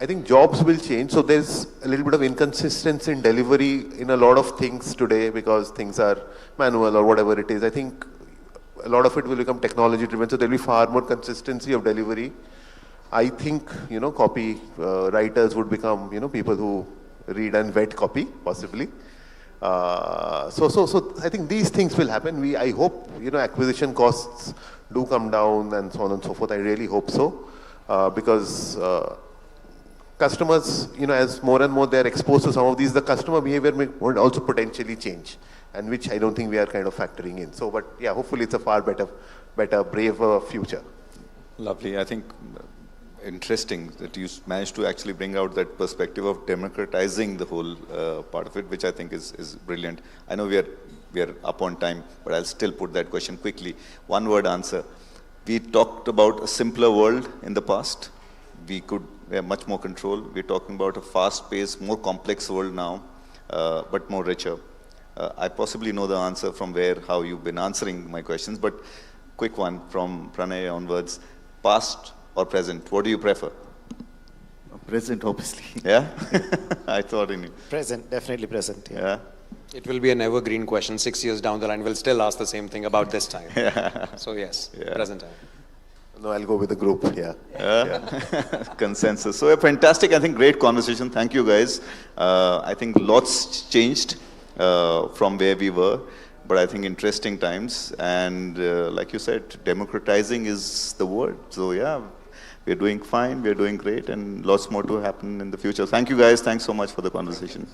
I think jobs will change. So there's a little bit of inconsistency in delivery in a lot of things today because things are manual or whatever it is. I think a lot of it will become technology driven. So there'll be far more consistency of delivery. I think, copy writers would become, people who read and vet copy, possibly. So I think these things will happen. I hope, acquisition costs do come down and so on and so forth. I really hope so. Because customers, as more and more they're exposed to some of these, the customer behavior would also potentially change, and which I don't think we are kind of factoring in. So, but yeah, hopefully it's a far better, braver future. Lovely. I think interesting that you managed to actually bring out that perspective of democratizing the whole part of it, which I think is brilliant. I know we are up on time, but I'll still put that question quickly. One word answer. We talked about a simpler world in the past. We have much more control. We're talking about a fast-paced, more complex world now, but more richer. I possibly know the answer from how you've been answering my questions, but quick one from Pranay onwards. Past or present? What do you prefer? Present, obviously. Yeah? I thought in you. Present, definitely present. Yeah. It will be an evergreen question. 6 years down the line, we'll still ask the same thing about this time. So yes, present time. No, I'll go with the group, yeah. Consensus. So a fantastic, I think, great conversation. Thank you, guys. I think lots changed from where we were. But I think interesting times, and like you said, democratizing is the word. So yeah, we're doing fine, we're doing great, and lots more to happen in the future. Thank you guys, thanks so much for the conversation.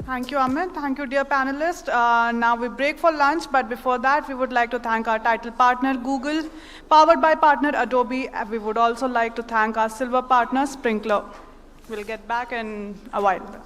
Thank you, Amit. Thank you, dear panelists. Now we break for lunch, but before that, we would like to thank our title partner, Google, powered by partner Adobe. We would also like to thank our silver partner, Sprinkler. We'll get back in a while.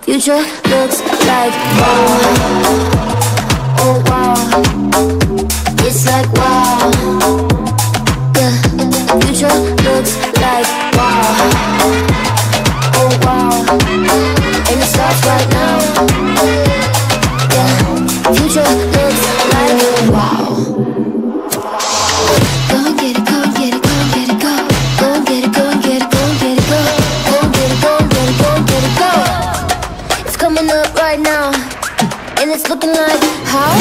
Future looks like wow, oh wow. It's like wow, yeah. Future looks like wow, oh wow. And it starts right now, yeah. Future looks like wow. Go and get it, go and get it, go and get it, go. Go and get it, go and get it, go and get it, go. Go and get it, go and get it, go and get it, go. It's coming up right now, and it's looking like how?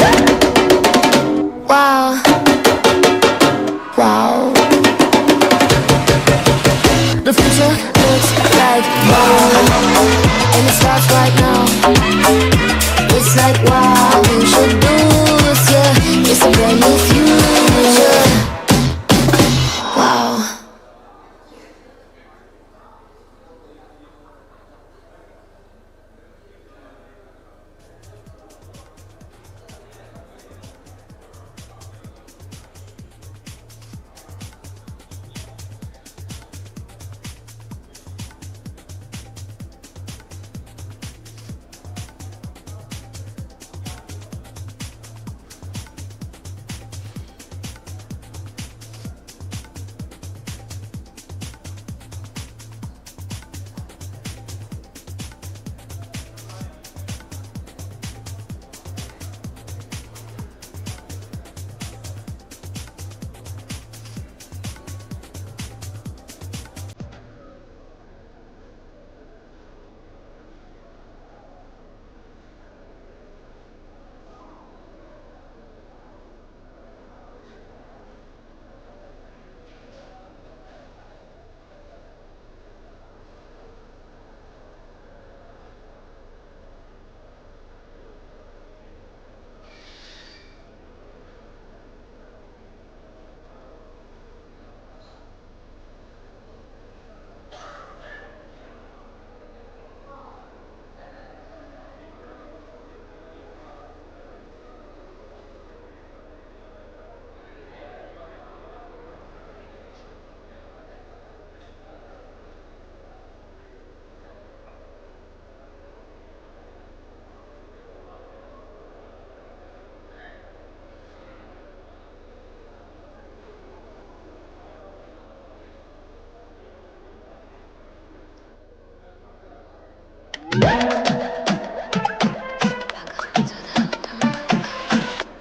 Wow, wow. The future looks like wow, and it starts right now. It's like wow, we should do this, yeah. It's a brand new future. Wow.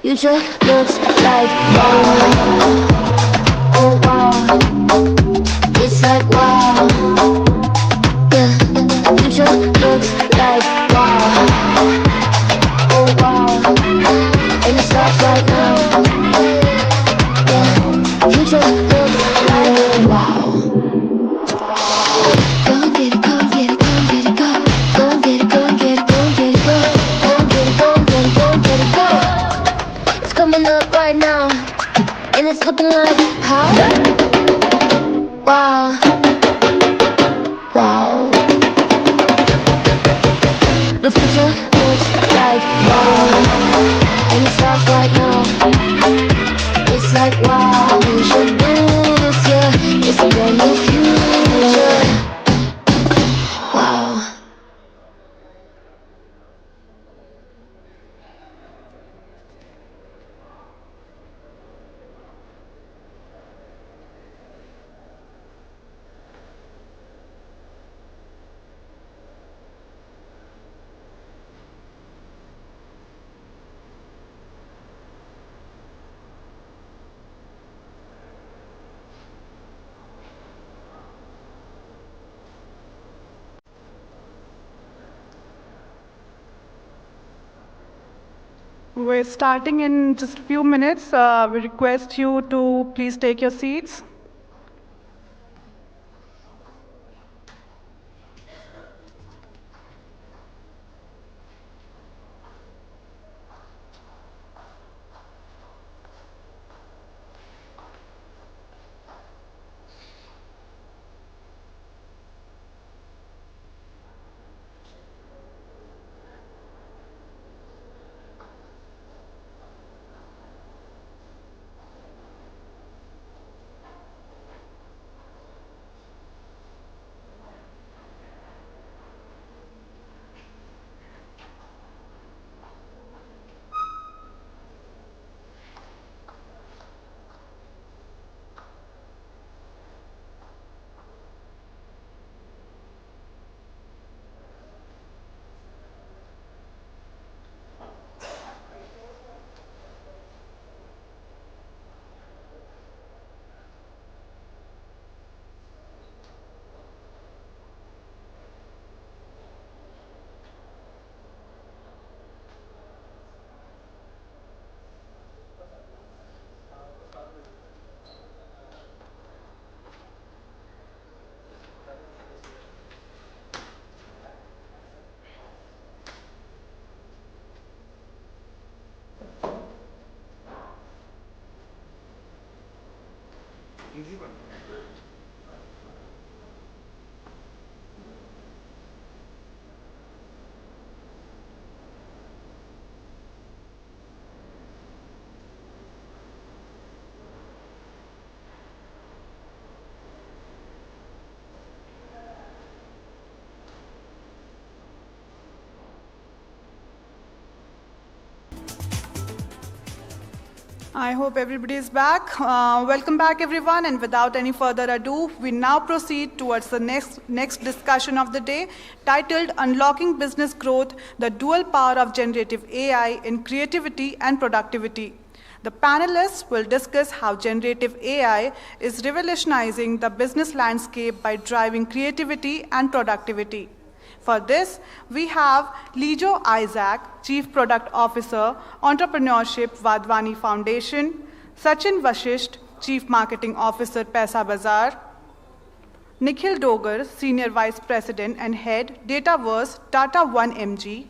Future looks like wow, oh wow. It's like wow, yeah. Future looks like wow, oh wow. And it starts right now, yeah. Future looks like wow. Go and get it, go and get it, go and get it, go. Go and get it, go and get it, go and get it, go. Go and get it, go and get it, go and get it, go. It's coming up right now, and it's looking like how? Wow, wow. The future looks like wow, and it starts right now. It's like wow, we should do this, yeah. It's a brand new future. Wow. We're starting in just a few minutes. We request you to please take your seats. Easy one. I hope everybody is back. Welcome back, everyone. And without any further ado, we now proceed towards the next discussion of the day, titled Unlocking Business Growth, the Dual Power of Generative AI in Creativity and Productivity. The panelists will discuss how generative AI is revolutionizing the business landscape by driving creativity and productivity. For this, we have Lijo Isaac, Chief Product Officer, Entrepreneurship, Vadwani Foundation, Sachin Vashisht, Chief Marketing Officer, Paisa Bazaar, Nikhil Dogar, Senior Vice President and Head, Dataverse, Tata 1MG,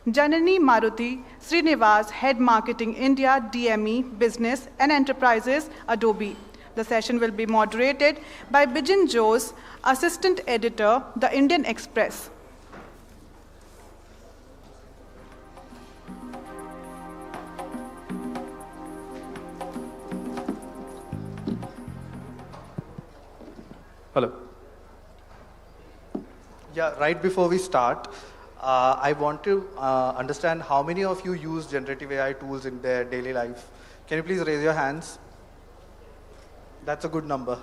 Janani Maruti Srinivas, Head Marketing India, DME, Business and Enterprises, Adobe. The session will be moderated by Bijin Jose, Assistant Editor, The Indian Express. Hello. Yeah, right before we start, I want to understand how many of you use generative AI tools in their daily life. Can you please raise your hands? That's a good number.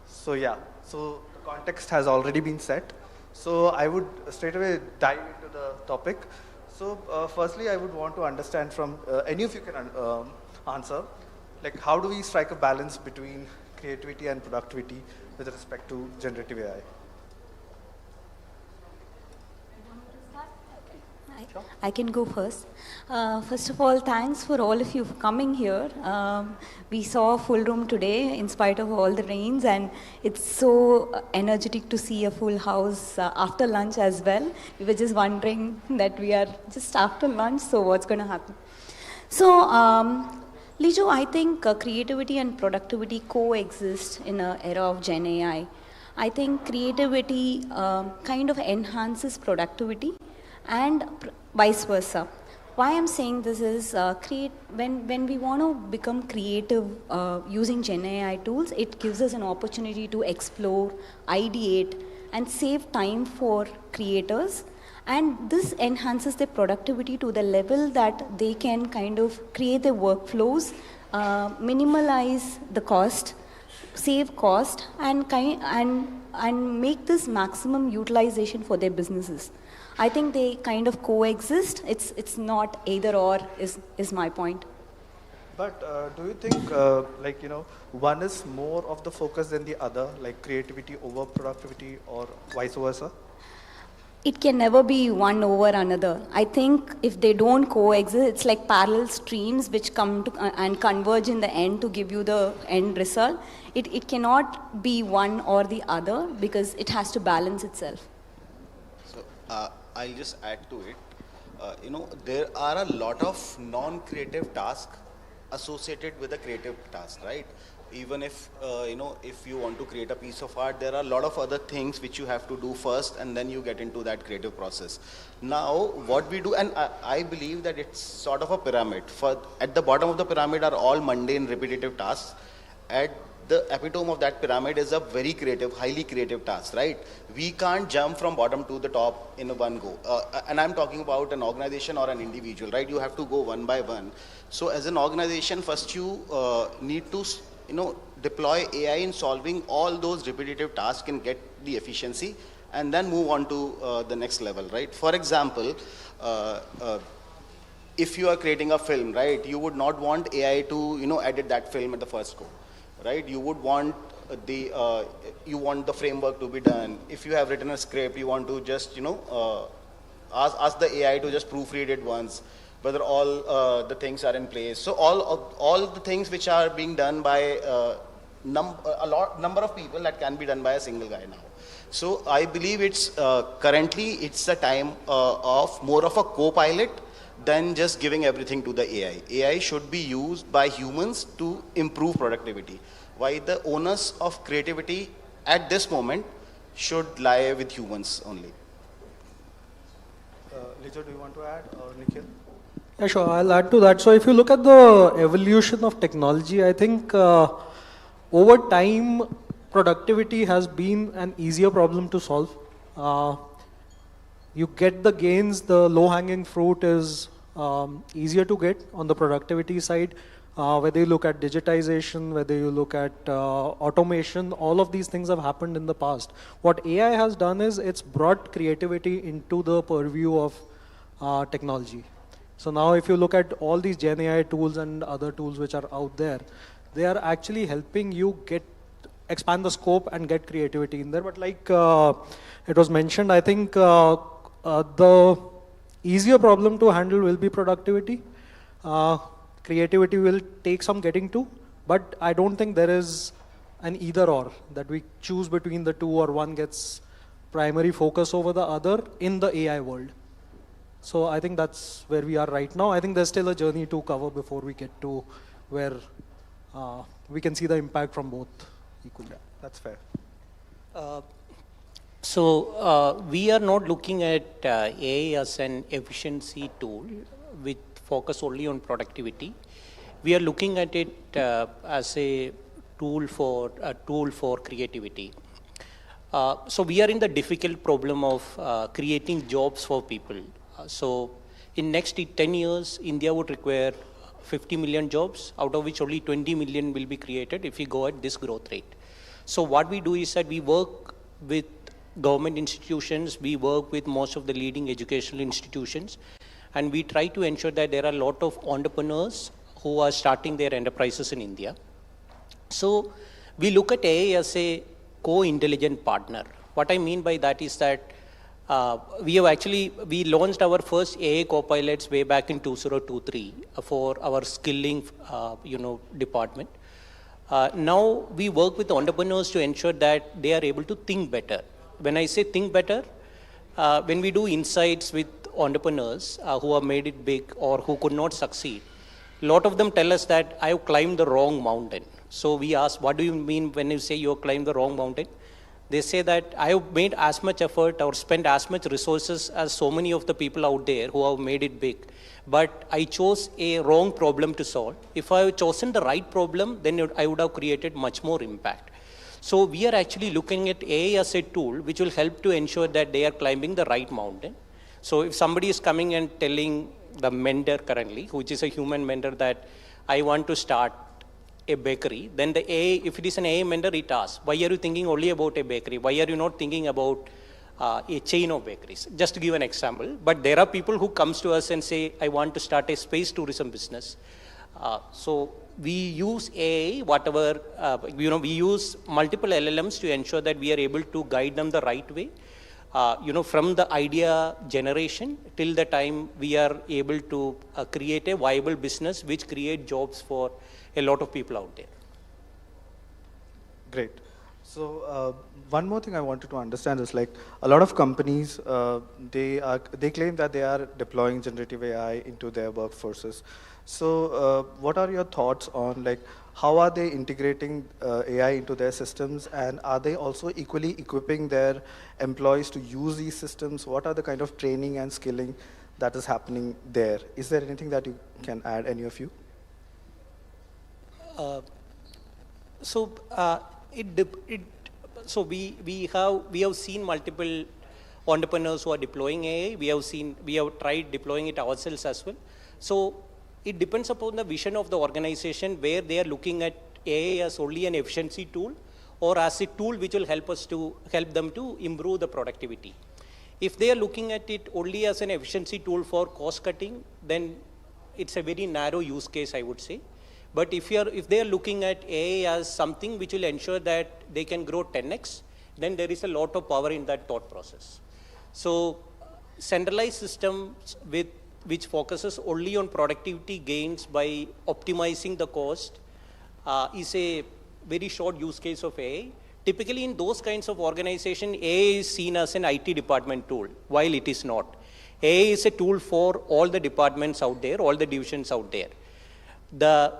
So yeah, so the context has already been set. So I would straight away dive into the topic. So firstly, I would want to understand from any of you can answer, like how do we strike a balance between creativity and productivity with respect to generative AI? I can go first. First of all, thanks for all of you for coming here. We saw a full room today in spite of all the rains, and it's so energetic to see a full house after lunch as well. We were just wondering that we are just after lunch, so what's going to happen? So, Lijo, I think creativity and productivity coexist in an era of Gen AI. I think creativity kind of enhances productivity and vice versa. Why I'm saying this is when we want to become creative using Gen AI tools, it gives us an opportunity to explore, ideate, and save time for creators. And this enhances their productivity to the level that they can kind of create their workflows, minimalize the cost, save cost, and make this maximum utilization for their businesses. I think they kind of coexist. It's not either or is my point. But do you think, one is more of the focus than the other, like creativity over productivity or vice versa? It can never be one over another. I think if they don't coexist, it's like parallel streams which come to, and converge in the end to give you the end result. It cannot be one or the other because it has to balance itself. So I'll just add to it. There are a lot of non-creative tasks associated with a creative task, right? Even if, if you want to create a piece of art, there are a lot of other things which you have to do first, and then you get into that creative process. Now, what we do, and I believe that it's sort of a pyramid. At the bottom of the pyramid are all mundane, repetitive tasks. At the epitome of that pyramid is a very creative, highly creative task, right? We can't jump from bottom to the top in one go. And I'm talking about an organization or an individual, right? You have to go one by one. So as an organization, first you need to deploy AI in solving all those repetitive tasks and get the efficiency, and then move on to the next level, right? For example, if you are creating a film, right, you would not want AI to, edit that film at the first go, right? You would want the framework to be done. If you have written a script, you want to just, ask the AI to just proofread it once, whether all the things are in place. So all the things which are being done by a number of people, that can be done by a single guy now. So I believe it's currently it's a time of more of a co-pilot than just giving everything to the AI. AI should be used by humans to improve productivity. why the onus of creativity at this moment should lie with humans only. Lijo, do you want to add, or Nikhil? Yeah, sure. I'll add to that. So if you look at the evolution of technology, I think over time, productivity has been an easier problem to solve. You get the gains, the low-hanging fruit is easier to get on the productivity side. Whether you look at digitization, whether you look at automation, all of these things have happened in the past. What AI has done is it's brought creativity into the purview of technology. So now if you look at all these Gen AI tools and other tools which are out there, they are actually helping you expand the scope and get creativity in there. But like it was mentioned, I think the easier problem to handle will be productivity. Creativity will take some getting to, but I don't think there is an either or, that we choose between the two or one gets primary focus over the other in the AI world. So I think that's where we are right now. I think there's still a journey to cover before we get to where we can see the impact from both equally. Yeah, that's fair. So we are not looking at AI as an efficiency tool with focus only on productivity. We are looking at it as a tool for creativity. So we are in the difficult problem of creating jobs for people. So in next 10 years, India would require 50 million jobs, out of which only 20 million will be created if we go at this growth rate. So what we do is that we work with government institutions, we work with most of the leading educational institutions, and we try to ensure that there are a lot of entrepreneurs who are starting their enterprises in India. So we look at AI as a co-intelligent partner. What I mean by that is that we launched our first AI copilots way back in 2023 for our skilling department. Now we work with entrepreneurs to ensure that they are able to think better. When I say think better, when we do insights with entrepreneurs who have made it big or who could not succeed, a lot of them tell us that I have climbed the wrong mountain. So we ask, what do you mean when you say you have climbed the wrong mountain? They say that I have made as much effort or spent as much resources as so many of the people out there who have made it big. But I chose a wrong problem to solve. If I had chosen the right problem, then I would have created much more impact. So we are actually looking at AI as a tool which will help to ensure that they are climbing the right mountain. So if somebody is coming and telling the mentor currently, which is a human mentor, that I want to start a bakery, then the AI, if it is an AI mentor, it asks, why are you thinking only about a bakery? Why are you not thinking about a chain of bakeries? Just to give an example. But there are people who comes to us and say, I want to start a space tourism business. So we use AI, we use multiple LLMs to ensure that we are able to guide them the right way. From the idea generation till the time we are able to create a viable business which create jobs for a lot of people out there. Great. So one more thing I wanted to understand is, like, a lot of companies, they claim that they are deploying generative AI into their workforces. So what are your thoughts on, like, how are they integrating AI into their systems, and are they also equally equipping their employees to use these systems? What are the kind of training and skilling that is happening there? Is there anything that you can add, any of you? We have seen multiple entrepreneurs who are deploying AI. We have tried deploying it ourselves as well. So it depends upon the vision of the organization, where they are looking at AI as only an efficiency tool or as a tool which will help them to improve the productivity. If they are looking at it only as an efficiency tool for cost cutting, then it's a very narrow use case, I would say. But if they are looking at AI as something which will ensure that they can grow 10x, then there is a lot of power in that thought process. So centralized systems which focuses only on productivity gains by optimizing the cost is a very short use case of AI. Typically in those kinds of organizations, AI is seen as an IT department tool, while it is not. AI is a tool for all the departments out there, all the divisions out there. The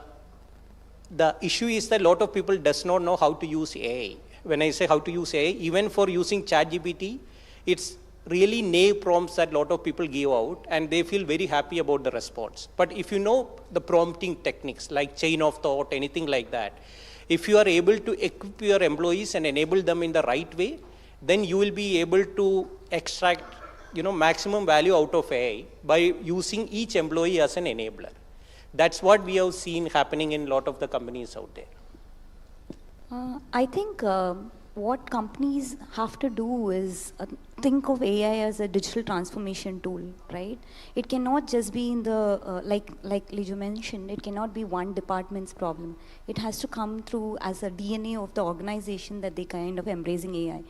The issue is that a lot of people does not know how to use AI. When I say how to use AI, even for using ChatGPT, it's really naive prompts that a lot of people give out, and they feel very happy about the response. But if you know the prompting techniques like chain of thought, anything like that, if you are able to equip your employees and enable them in the right way, then you will be able to extract maximum value out of AI by using each employee as an enabler. That's what we have seen happening in a lot of the companies out there. I think what companies have to do is think of AI as a digital transformation tool, right? It cannot just be in the, like Liju mentioned, it cannot be one department's problem. It has to come through as a DNA of the organization that they kind of embracing AI.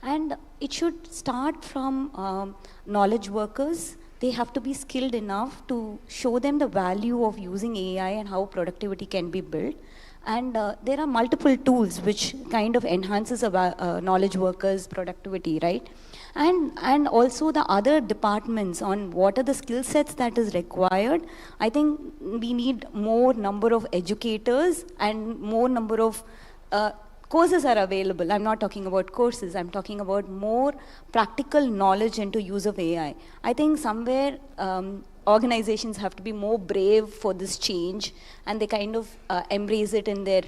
And it should start from knowledge workers. They have to be skilled enough to show them the value of using AI and how productivity can be built. And there are multiple tools which kind of enhances knowledge workers' productivity, right? And also the other departments on what are the skill sets that is required. I think we need more number of educators and more number of courses are available. I'm not talking about courses. I'm talking about more practical knowledge into use of AI. I think somewhere organizations have to be more brave for this change, and they kind of embrace it in their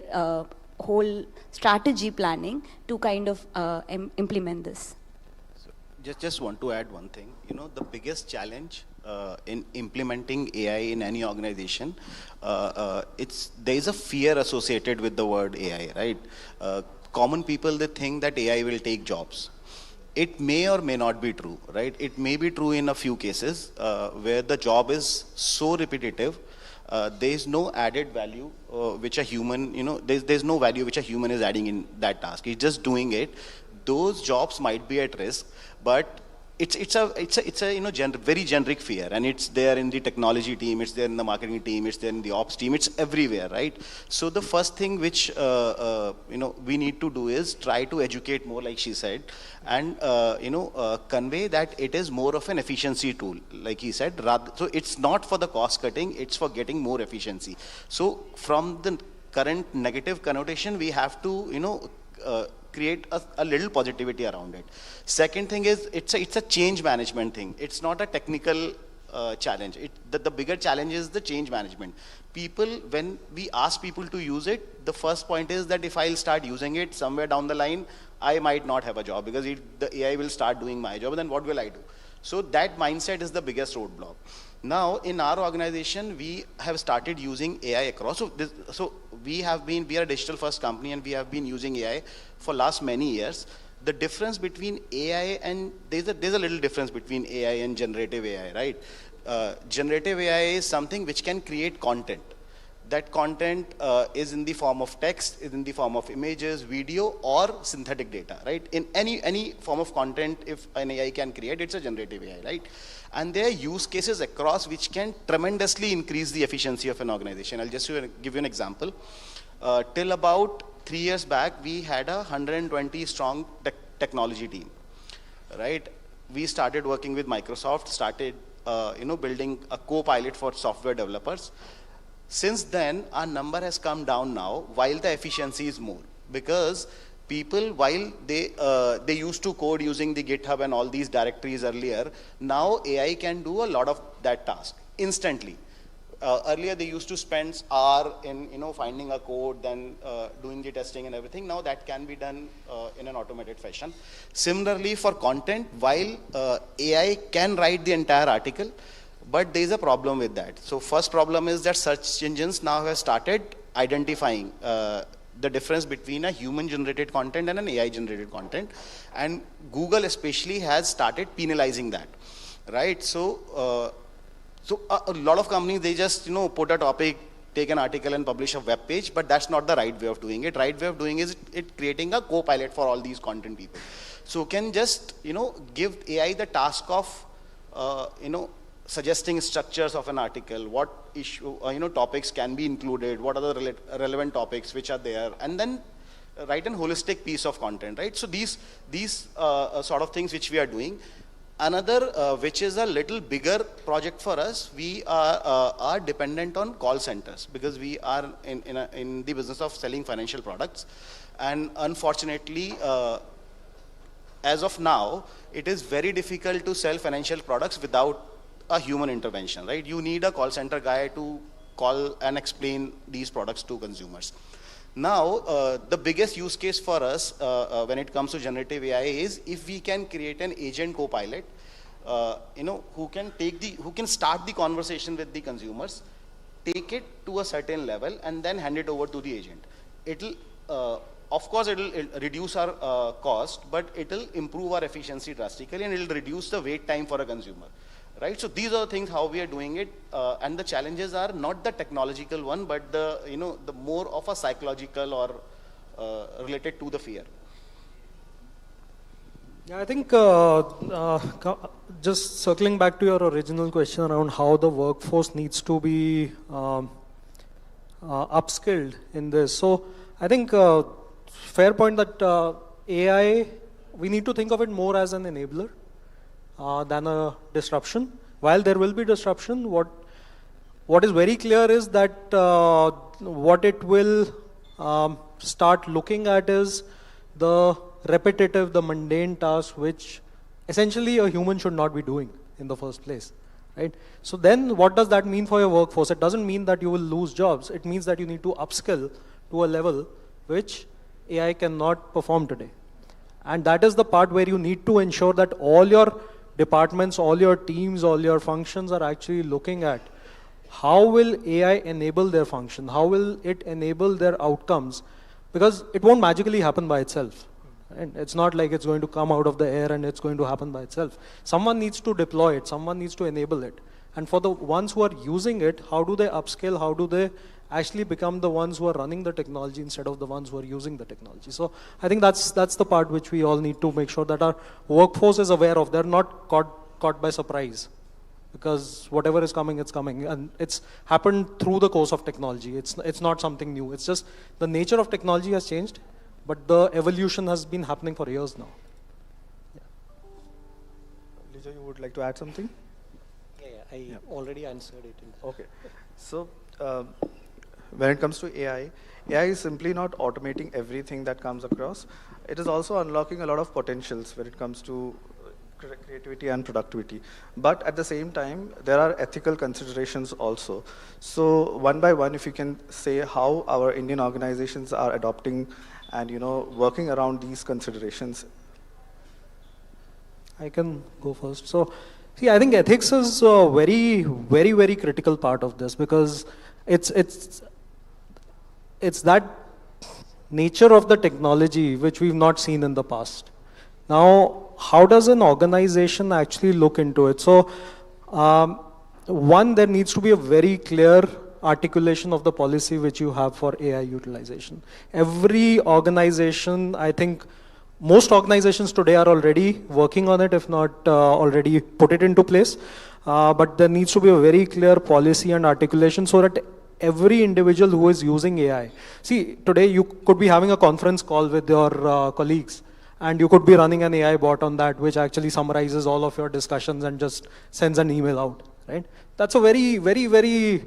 whole strategy planning to kind of implement this. So just want to add one thing. The biggest challenge in implementing AI in any organization, there is a fear associated with the word AI, right? Common people, they think that AI will take jobs. It may or may not be true, right? It may be true in a few cases where the job is so repetitive, there is no added value which a human, there's no value which a human is adding in that task. He's just doing it. Those jobs might be at risk, but it's a very generic fear, and it's there in the technology team, it's there in the marketing team, it's there in the ops team, it's everywhere, right? So the first thing which we need to do is try to educate more, like she said, and convey that it is more of an efficiency tool, like he said. So it's not for the cost cutting, it's for getting more efficiency. So from the current negative connotation, we have to create a little positivity around it. Second thing is, it's a change management thing. It's not a technical challenge. The bigger challenge is the change management. People, when we ask people to use it, the first point is that if I'll start using it somewhere down the line, I might not have a job because the AI will start doing my job, and then what will I do? So that mindset is the biggest roadblock. Now, in our organization, we have started using AI across. So we are a digital first company, and we have been using AI for last many years. The difference between AI and, there's a little difference between AI and generative AI, right? Generative AI is something which can create content. That content is in the form of text, is in the form of images, video, or synthetic data, right? In any form of content, if an AI can create, it's a generative AI, right? And there are use cases across which can tremendously increase the efficiency of an organization. I'll just give you an example. Till about 3 years back, we had a 120 strong technology team, right? We started working with Microsoft, started building a co-pilot for software developers. Since then, our number has come down now, while the efficiency is more. Because people, while they used to code using the GitHub and all these directories earlier, now AI can do a lot of that task instantly. Earlier, they used to spend hours in finding a code, then doing the testing and everything. Now that can be done in an automated fashion. Similarly, for content, while AI can write the entire article, but there is a problem with that. So first problem is that search engines now have started identifying the difference between a human-generated content and an AI-generated content. And Google especially has started penalizing that, right? So a lot of companies, they just put a topic, take an article and publish a web page, but that's not the right way of doing it. Right way of doing is creating a co-pilot for all these content people. So can just give AI the task of suggesting structures of an article, what issue, topics can be included, what are the relevant topics which are there, and then write a holistic piece of content, right? So these sort of things which we are doing. Another, which is a little bigger project for us, we are dependent on call centers because we are in the business of selling financial products. And unfortunately, as of now, it is very difficult to sell financial products without a human intervention, right? You need a call center guy to call and explain these products to consumers. Now, the biggest use case for us when it comes to generative AI is if we can create an agent co-pilot, who can start the conversation with the consumers, take it to a certain level, and then hand it over to the agent. Of course, it'll reduce our cost, but it'll improve our efficiency drastically, and it'll reduce the wait time for a consumer. Right, so these are the things how we are doing it, and the challenges are not the technological one, but the more of a psychological or related to the fear. Yeah, I think just circling back to your original question around how the workforce needs to be upskilled in this. So I think fair point that AI, we need to think of it more as an enabler than a disruption. While there will be disruption, what is very clear is that what it will start looking at is the repetitive, the mundane tasks which essentially a human should not be doing in the first place, right? So then what does that mean for your workforce? It doesn't mean that you will lose jobs. It means that you need to upskill to a level which AI cannot perform today. And that is the part where you need to ensure that all your departments, all your teams, all your functions are actually looking at how will AI enable their function, how will it enable their outcomes, because it won't magically happen by itself. And it's not like it's going to come out of the air and it's going to happen by itself. Someone needs to deploy it, someone needs to enable it. And for the ones who are using it, how do they upscale, how do they actually become the ones who are running the technology instead of the ones who are using the technology. So I think that's the part which we all need to make sure that our workforce is aware of. They're not caught by surprise, because whatever is coming, it's coming. And it's happened through the course of technology. It's not something new. It's just the nature of technology has changed, but the evolution has been happening for years now. Lija, you would like to add something? Yeah, I already answered it. Okay. So, when it comes to AI is simply not automating everything that comes across. It is also unlocking a lot of potentials when it comes to creativity and productivity. But at the same time, there are ethical considerations also. So one by one, if you can say how our Indian organizations are adopting and working around these considerations. I can go first. So, see, I think ethics is a very, very, very critical part of this, because it's that nature of the technology which we've not seen in the past. Now, how does an organization actually look into it? So, one, there needs to be a very clear articulation of the policy which you have for AI utilization. Every organization, I think most organizations today are already working on it, if not already put it into place. But there needs to be a very clear policy and articulation so that every individual who is using AI. See, today you could be having a conference call with your colleagues, and you could be running an AI bot on that, which actually summarizes all of your discussions and just sends an email out, right? That's a very, very, very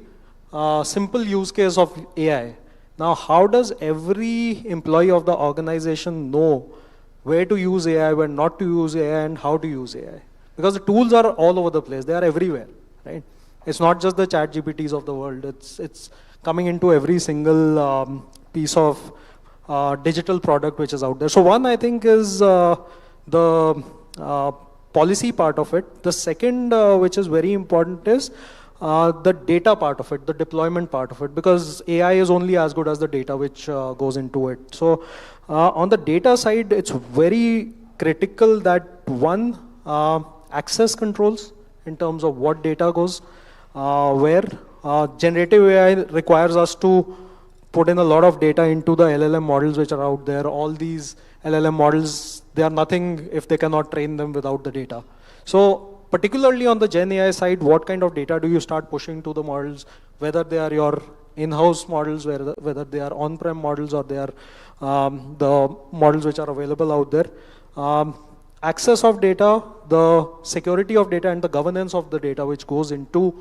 simple use case of AI. Now, how does every employee of the organization know where to use AI, where not to use AI, and how to use AI? Because the tools are all over the place. They are everywhere, right? It's not just the ChatGPTs of the world. It's coming into every single piece of digital product which is out there. So one, I think, is the policy part of it. The second, which is very important, is the data part of it, the deployment part of it, because AI is only as good as the data which goes into it. So on the data side, it's very critical that one, access controls in terms of what data goes where. Generative AI requires us to put in a lot of data into the LLM models which are out there. All these LLM models, they are nothing if they cannot train them without the data. So particularly on the Gen AI side, what kind of data do you start pushing to the models, whether they are your in-house models, whether they are on-prem models, or they are the models which are available out there. access of data, the security of data, and the governance of the data, which goes into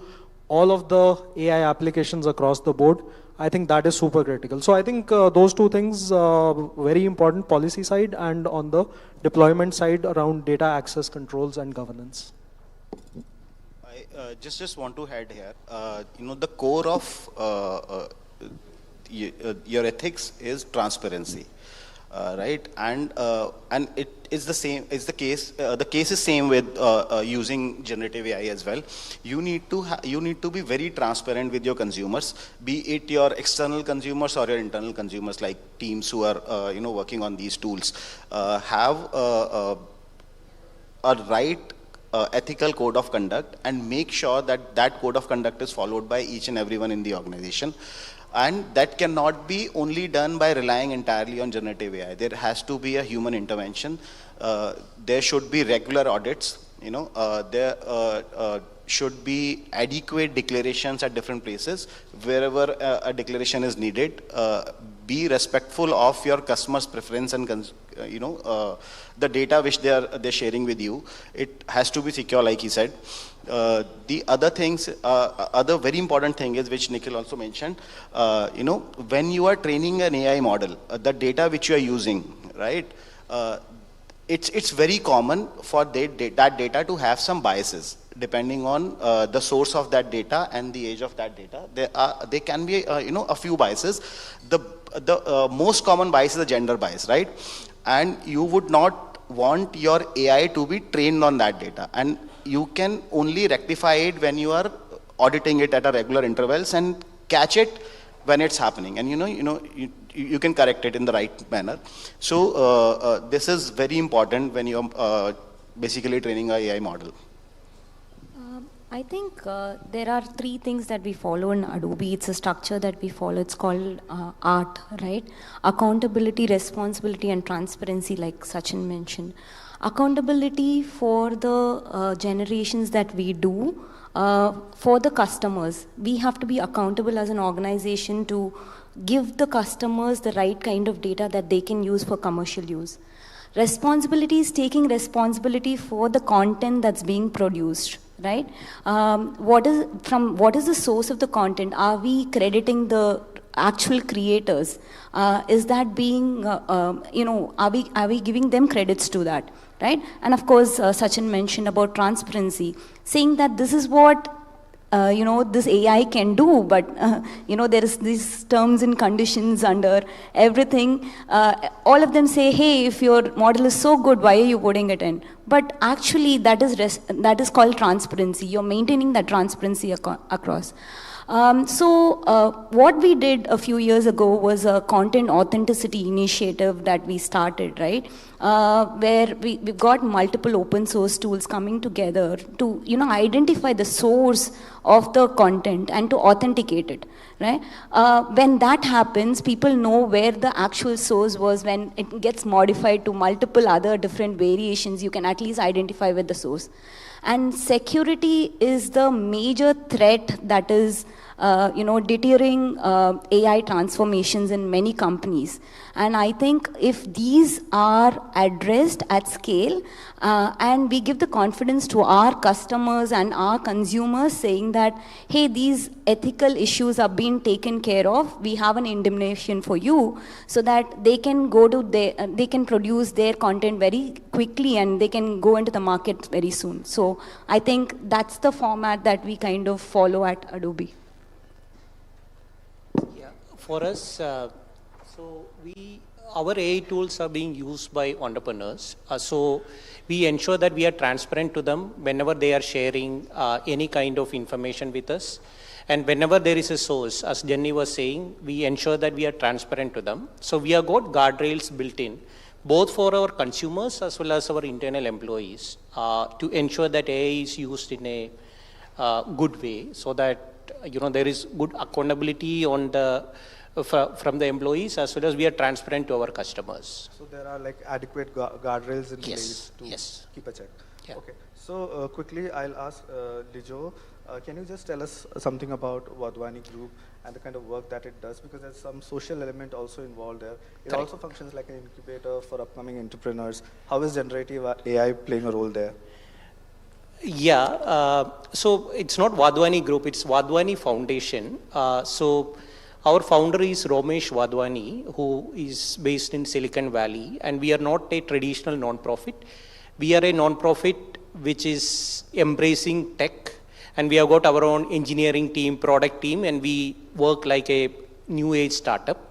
all of the AI applications across the board, I think that is super critical. So I think those two things very important, policy side and on the deployment side around data access controls and governance. I just want to add here, the core of your ethics is transparency. Right, and it is the same. Is the case? The case is same with using generative AI as well. You need to be very transparent with your consumers, be it your external consumers or your internal consumers, like teams who are working on these tools. Have a right ethical code of conduct and make sure that that code of conduct is followed by each and everyone in the organization. And that cannot be only done by relying entirely on generative AI. There has to be a human intervention. There should be regular audits. There should be adequate declarations at different places. Wherever a declaration is needed, be respectful of your customer's preference and the data which they're sharing with you. It has to be secure, like he said. The other things, other very important thing is, which Nikhil also mentioned, when you are training an AI model, the data which you are using, right, it's very common for that data to have some biases, depending on the source of that data and the age of that data. There can be, a few biases. The most common bias is the gender bias, right? And you would not want your AI to be trained on that data. And you can only rectify it when you are auditing it at a regular intervals and catch it when it's happening. And you can correct it in the right manner. So this is very important when you're basically training a AI model. I think there are three things that we follow in Adobe. It's a structure that we follow. It's called ART, right? Accountability, responsibility, and transparency, like Sachin mentioned. Accountability for the generations that we do, for the customers. We have to be accountable as an organization to give the customers the right kind of data that they can use for commercial use. Responsibility is taking responsibility for the content that's being produced, right? What is the source of the content? Are we crediting the actual creators? Is that being, are we giving them credits to that, right? And of course, Sachin mentioned about transparency, saying that this is what this AI can do, but there is these terms and conditions under everything. All of them say, hey, if your model is so good, why are you putting it in? But actually, that is called transparency. You're maintaining that transparency across. What we did a few years ago was a content authenticity initiative that we started, right? Where we've got multiple open source tools coming together to, identify the source of the content and to authenticate it, right? When that happens, people know where the actual source was. When it gets modified to multiple other different variations, you can at least identify with the source. And security is the major threat that is, deterring AI transformations in many companies. And I think if these are addressed at scale, and we give the confidence to our customers and our consumers saying that, hey, these ethical issues are being taken care of, we have an indemnification for you, so that they can they can produce their content very quickly and they can go into the market very soon. So I think that's the format that we kind of follow at Adobe. Yeah, for us, our AI tools are being used by entrepreneurs. So we ensure that we are transparent to them whenever they are sharing any kind of information with us. And whenever there is a source, as Jenny was saying, we ensure that we are transparent to them. So we have got guardrails built in, both for our consumers as well as our internal employees, to ensure that AI is used in a good way, so that there is good accountability on the from the employees, as well as we are transparent to our customers. So there are like adequate guardrails in place to keep a check. Okay. So quickly, I'll ask Lijo, can you just tell us something about Wadhwani Group and the kind of work that it does? Because there's some social element also involved there. It Correct. also functions like an incubator for upcoming entrepreneurs. How is generative AI playing a role there? Yeah, so it's not Wadhwani Group, it's Wadhwani Foundation. So our founder is Romesh Wadhwani, who is based in Silicon Valley, and we are not a traditional non-profit. We are a non-profit which is embracing tech, and we have got our own engineering team, product team, and we work like a new age startup.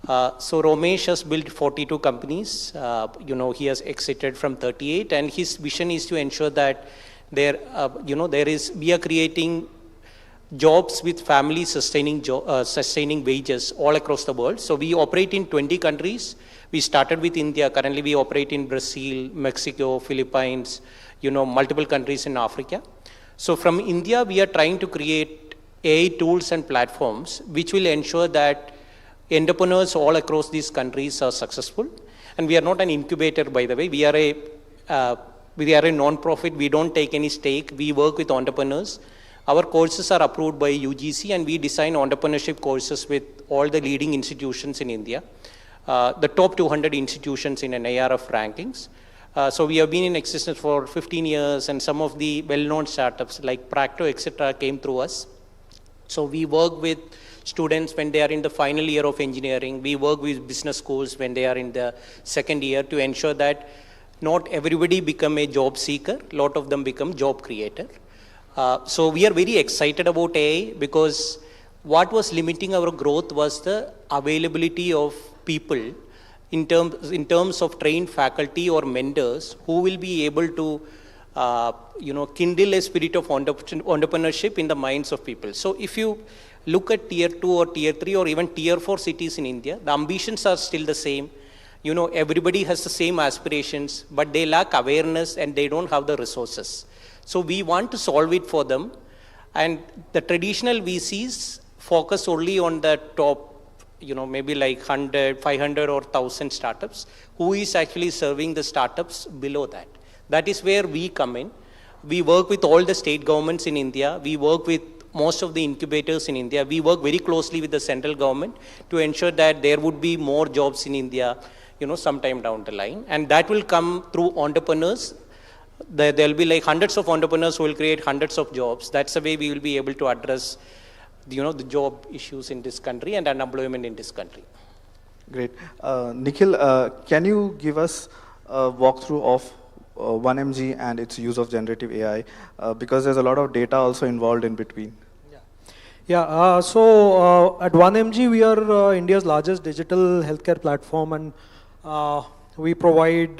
So Romesh has built 42 companies. He has exited from 38, and his vision is to ensure that we are creating jobs with family sustaining wages all across the world. So we operate in 20 countries. We started with India. Currently we operate in Brazil, Mexico, Philippines, multiple countries in Africa. So from India, we are trying to create AI tools and platforms which will ensure that entrepreneurs all across these countries are successful. And we are not an incubator, by the way. We are a non-profit. We don't take any stake. We work with entrepreneurs. Our courses are approved by UGC, and we design entrepreneurship courses with all the leading institutions in India, the top 200 institutions in an ARF rankings. So we have been in existence for 15 years, and some of the well-known startups like Practo, etc. came through us. So we work with students when they are in the final year of engineering. We work with business schools when they are in the second year to ensure that not everybody become a job seeker. A lot of them become job creator. So we are very excited about AI because what was limiting our growth was the availability of people in terms of trained faculty or mentors who will be able to kindle a spirit of entrepreneurship in the minds of people. So if you look at tier 2 or tier 3 or even tier 4 cities in India, the ambitions are still the same. Everybody has the same aspirations, but they lack awareness and they don't have the resources. So we want to solve it for them. And the traditional VCs focus only on the top, maybe like 100, 500 or 1,000 startups. Who is actually serving the startups below that? That is where we come in. We work with all the state governments in India. We work with most of the incubators in India. We work very closely with the central government to ensure that there would be more jobs in India, sometime down the line. And that will come through entrepreneurs. There will be like hundreds of entrepreneurs who will create hundreds of jobs. That's the way we will be able to address, the job issues in this country and unemployment in this country. Great. Nikhil, can you give us a walkthrough of 1mg and its use of generative AI? Because there's a lot of data also involved in between. Yeah, so at 1mg we are India's largest digital healthcare platform, and we provide,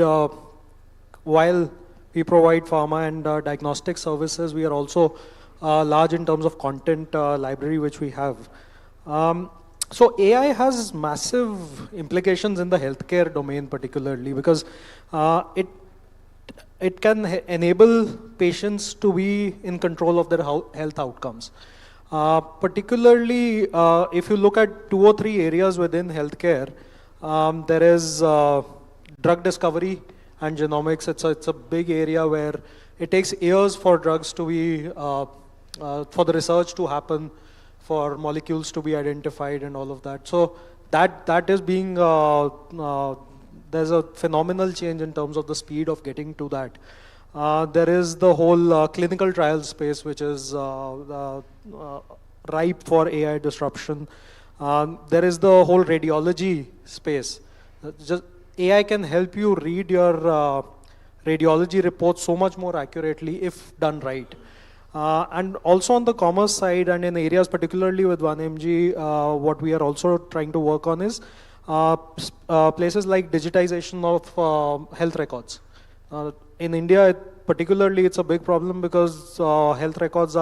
while we provide pharma and diagnostic services, we are also large in terms of content library which we have. So AI has massive implications in the healthcare domain particularly because it can enable patients to be in control of their health outcomes. Particularly if you look at 2 or 3 areas within healthcare, there is drug discovery and genomics. It's a big area where it takes years for drugs to be, for the research to happen, for molecules to be identified and all of that. So that is being, there's a phenomenal change in terms of the speed of getting to that. There is the whole clinical trial space which is ripe for AI disruption. There is the whole radiology space. AI can help you read your radiology reports so much more accurately if done right. And also on the commerce side and in areas particularly with 1mg, what we are also trying to work on is places like digitization of health records. In India, particularly, it's a big problem because health records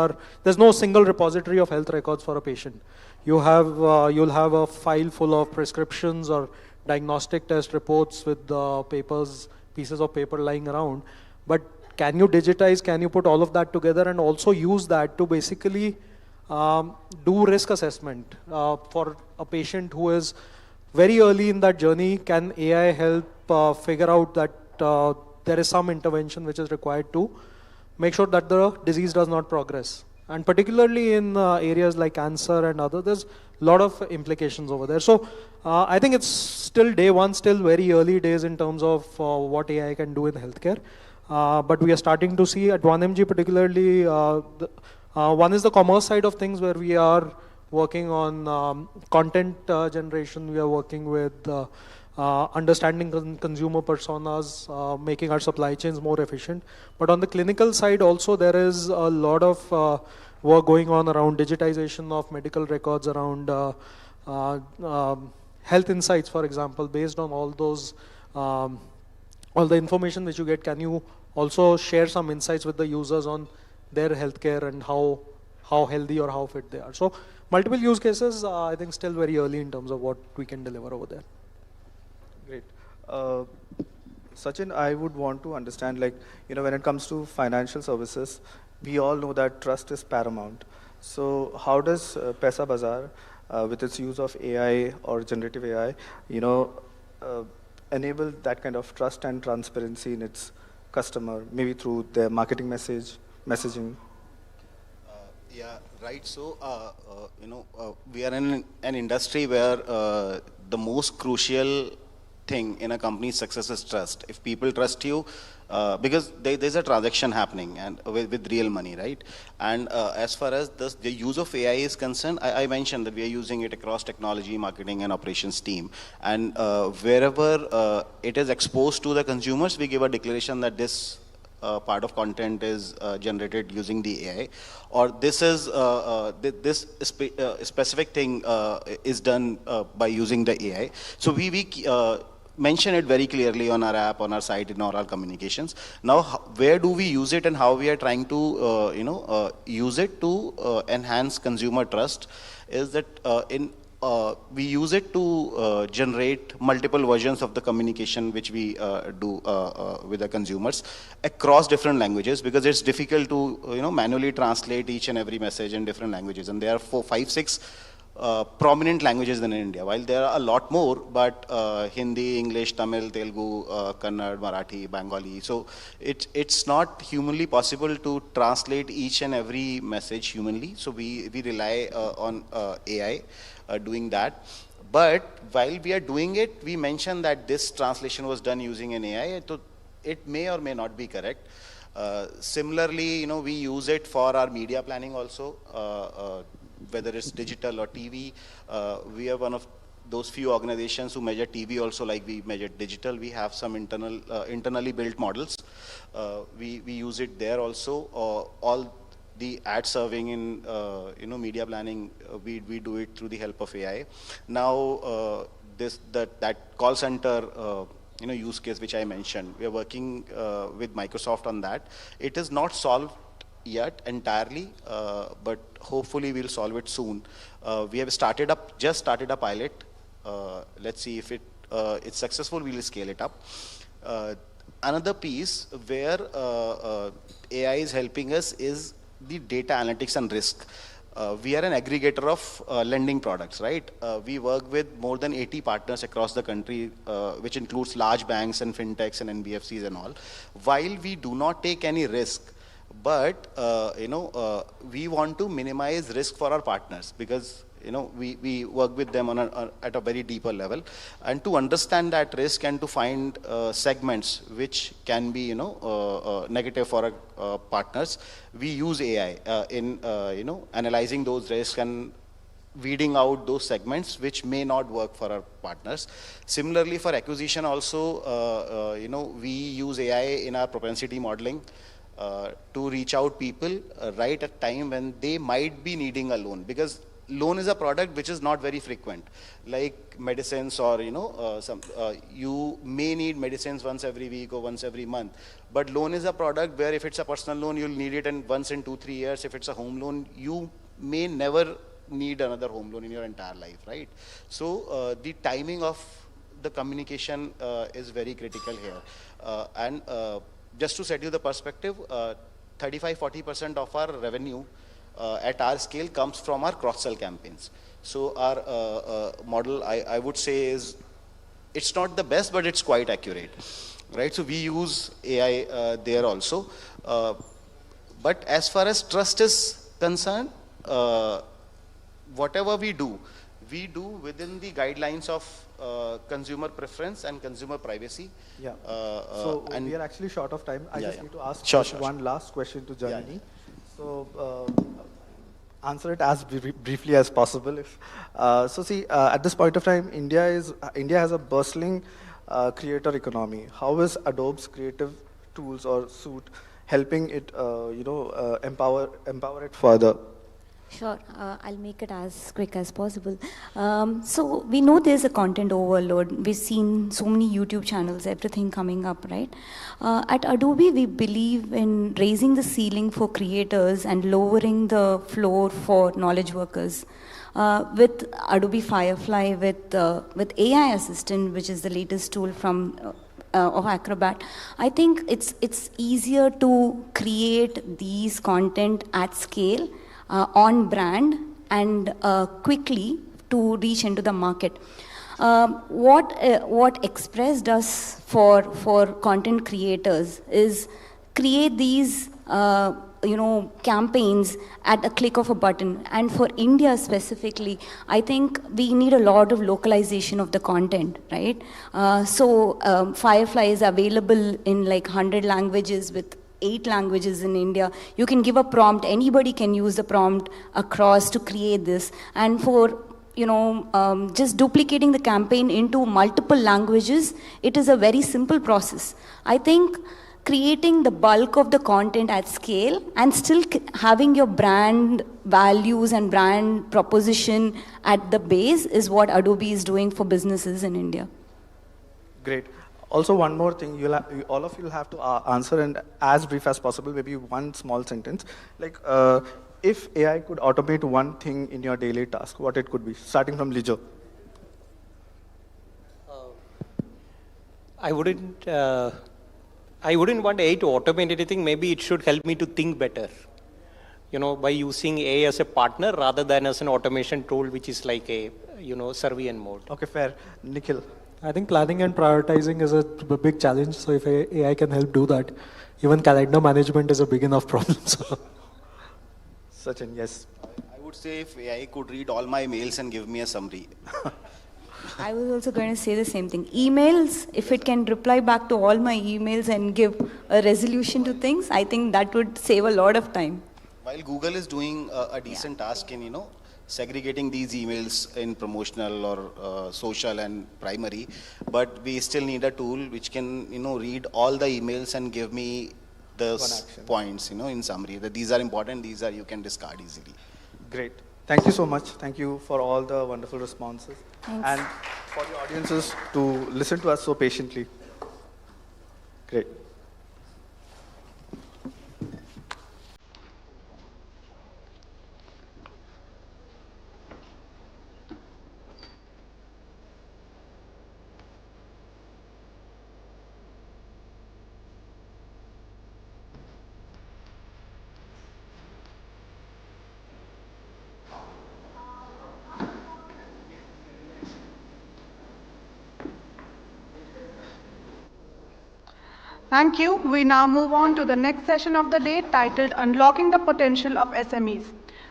there's no single repository of health records for a patient. You'll have a file full of prescriptions or diagnostic test reports with pieces of paper lying around. But can you digitize, can you put all of that together and also use that to basically do risk assessment for a patient who is very early in that journey? Can AI help figure out that there is some intervention which is required to make sure that the disease does not progress. And particularly in areas like cancer and other, there's a lot of implications over there. So I think it's still day one, still very early days in terms of what AI can do in healthcare. But we are starting to see at 1MG particularly, one is the commerce side of things where we are working on content generation. We are working with understanding consumer personas, making our supply chains more efficient. But on the clinical side also, there is a lot of work going on around digitization of medical records, around health insights, for example, based on all those, all the information which you get. Can you also share some insights with the users on their healthcare and how healthy or how fit they are? So multiple use cases, I think still very early in terms of what we can deliver over there. Great. Sachin, I would want to understand, like, when it comes to financial services, we all know that trust is paramount. So how does Paisa Bazaar, with its use of AI or generative AI, enable that kind of trust and transparency in its customer, maybe through their marketing messaging? Yeah, right. So, we are in an industry where the most crucial thing in a company's success is trust. If people trust you, because there's a transaction happening and with real money, right? And as far as the use of AI is concerned, I mentioned that we are using it across technology, marketing, and operations team. And wherever it is exposed to the consumers, we give a declaration that this part of content is generated using the AI, or this is this specific thing is done by using the AI. So we mention it very clearly on our app, on our site, in all our communications. Now, where do we use it and how we are trying to use it to enhance consumer trust is that we use it to generate multiple versions of the communication which we do with the consumers across different languages, because it's difficult to manually translate each and every message in different languages, and there are 4, 5, 6 prominent languages in India. While there are a lot more, but Hindi, English, Tamil, Telugu, Kannada, Marathi, Bengali. So it's not humanly possible to translate each and every message humanly. So we rely on AI doing that. But while we are doing it, we mention that this translation was done using an AI. So it may or may not be correct. Similarly, we use it for our media planning also. Whether it's digital or TV, we are one of those few organizations who measure TV also like we measure digital. We have some internally built models. We use it there also. All the ad serving in media planning, we do it through the help of AI. Now that call center use case which I mentioned, we are working with Microsoft on that. It is not solved yet entirely, but hopefully we'll solve it soon. We have just started a pilot. Let's see if it's successful, we'll scale it up. Another piece where AI is helping us is the data analytics and risk. We are an aggregator of lending products, right? We work with more than 80 partners across the country, which includes large banks and fintechs and NBFCs and all. While we do not take any risk, but we want to minimize risk for our partners, because we work with them at a very deeper level, and to understand that risk and to find segments which can be negative for our partners, we use AI in analyzing those risks and weeding out those segments which may not work for our partners. Similarly, for acquisition also, we use AI in our propensity modeling to reach out people right at time when they might be needing a loan, because loan is a product which is not very frequent, like medicines, or you may need medicines once every week or once every month. But loan is a product where if it's a personal loan, you'll need it once in 2-3 years. If it's a home loan, you may never need another home loan in your entire life, right? So the timing of the communication is very critical here. And just to set you the perspective, 35-40% of our revenue at our scale comes from our cross-sell campaigns. So our model, I would say, it's not the best, but it's quite accurate. right? So we use AI there also. But as far as trust is concerned, whatever we do within the guidelines of consumer preference and consumer privacy. Yeah. And we are actually short of time. I just need to ask one last question to Janani. So answer it as briefly as possible. At this point of time, India has a bustling creator economy. How is Adobe's creative tools or suite helping it, empower it further? Sure, I'll make it as quick as possible. So we know there's a content overload. We've seen so many YouTube channels, everything coming up, right? At Adobe, we believe in raising the ceiling for creators and lowering the floor for knowledge workers. With Adobe Firefly, with AI Assistant, which is the latest tool from of Acrobat, I think it's easier to create these content at scale, on brand, and quickly to reach into the market. What Express does for content creators is create these campaigns at a click of a button. And for India specifically, I think we need a lot of localization of the content, right? Firefly is available in like 100 languages with 8 languages in India. You can give a prompt, anybody can use the prompt across to create this. And for just duplicating the campaign into multiple languages, it is a very simple process. I think creating the bulk of the content at scale and still having your brand values and brand proposition at the base is what Adobe is doing for businesses in India. Great. Also, one more thing, all of you will have to answer, and as brief as possible, maybe one small sentence. Like, if AI could automate one thing in your daily task, what it could be? Starting from Lijo. I wouldn't want AI to automate anything. Maybe it should help me to think better, by using AI as a partner rather than as an automation tool, which is like a, surveillance mode. Okay, fair. Nikhil. I think planning and prioritizing is a big challenge. So if AI can help do that, even calendar management is a big enough problem. So. Sachin, yes. I would say if AI could read all my mails and give me a summary. I was also going to say the same thing. Emails, if it can reply back to all my emails and give a resolution to things, I think that would save a lot of time. While Google is doing a decent task in, segregating these emails in promotional or social and primary, but we still need a tool which can, read all the emails and give me the points, in summary, that these are important, these are you can discard easily. Great. Thank you so much. Thank you for all the wonderful responses. Thanks. And for the audiences to listen to us so patiently. Great. Thank you. We now move on to the next session of the day titled Unlocking the Potential of SMEs.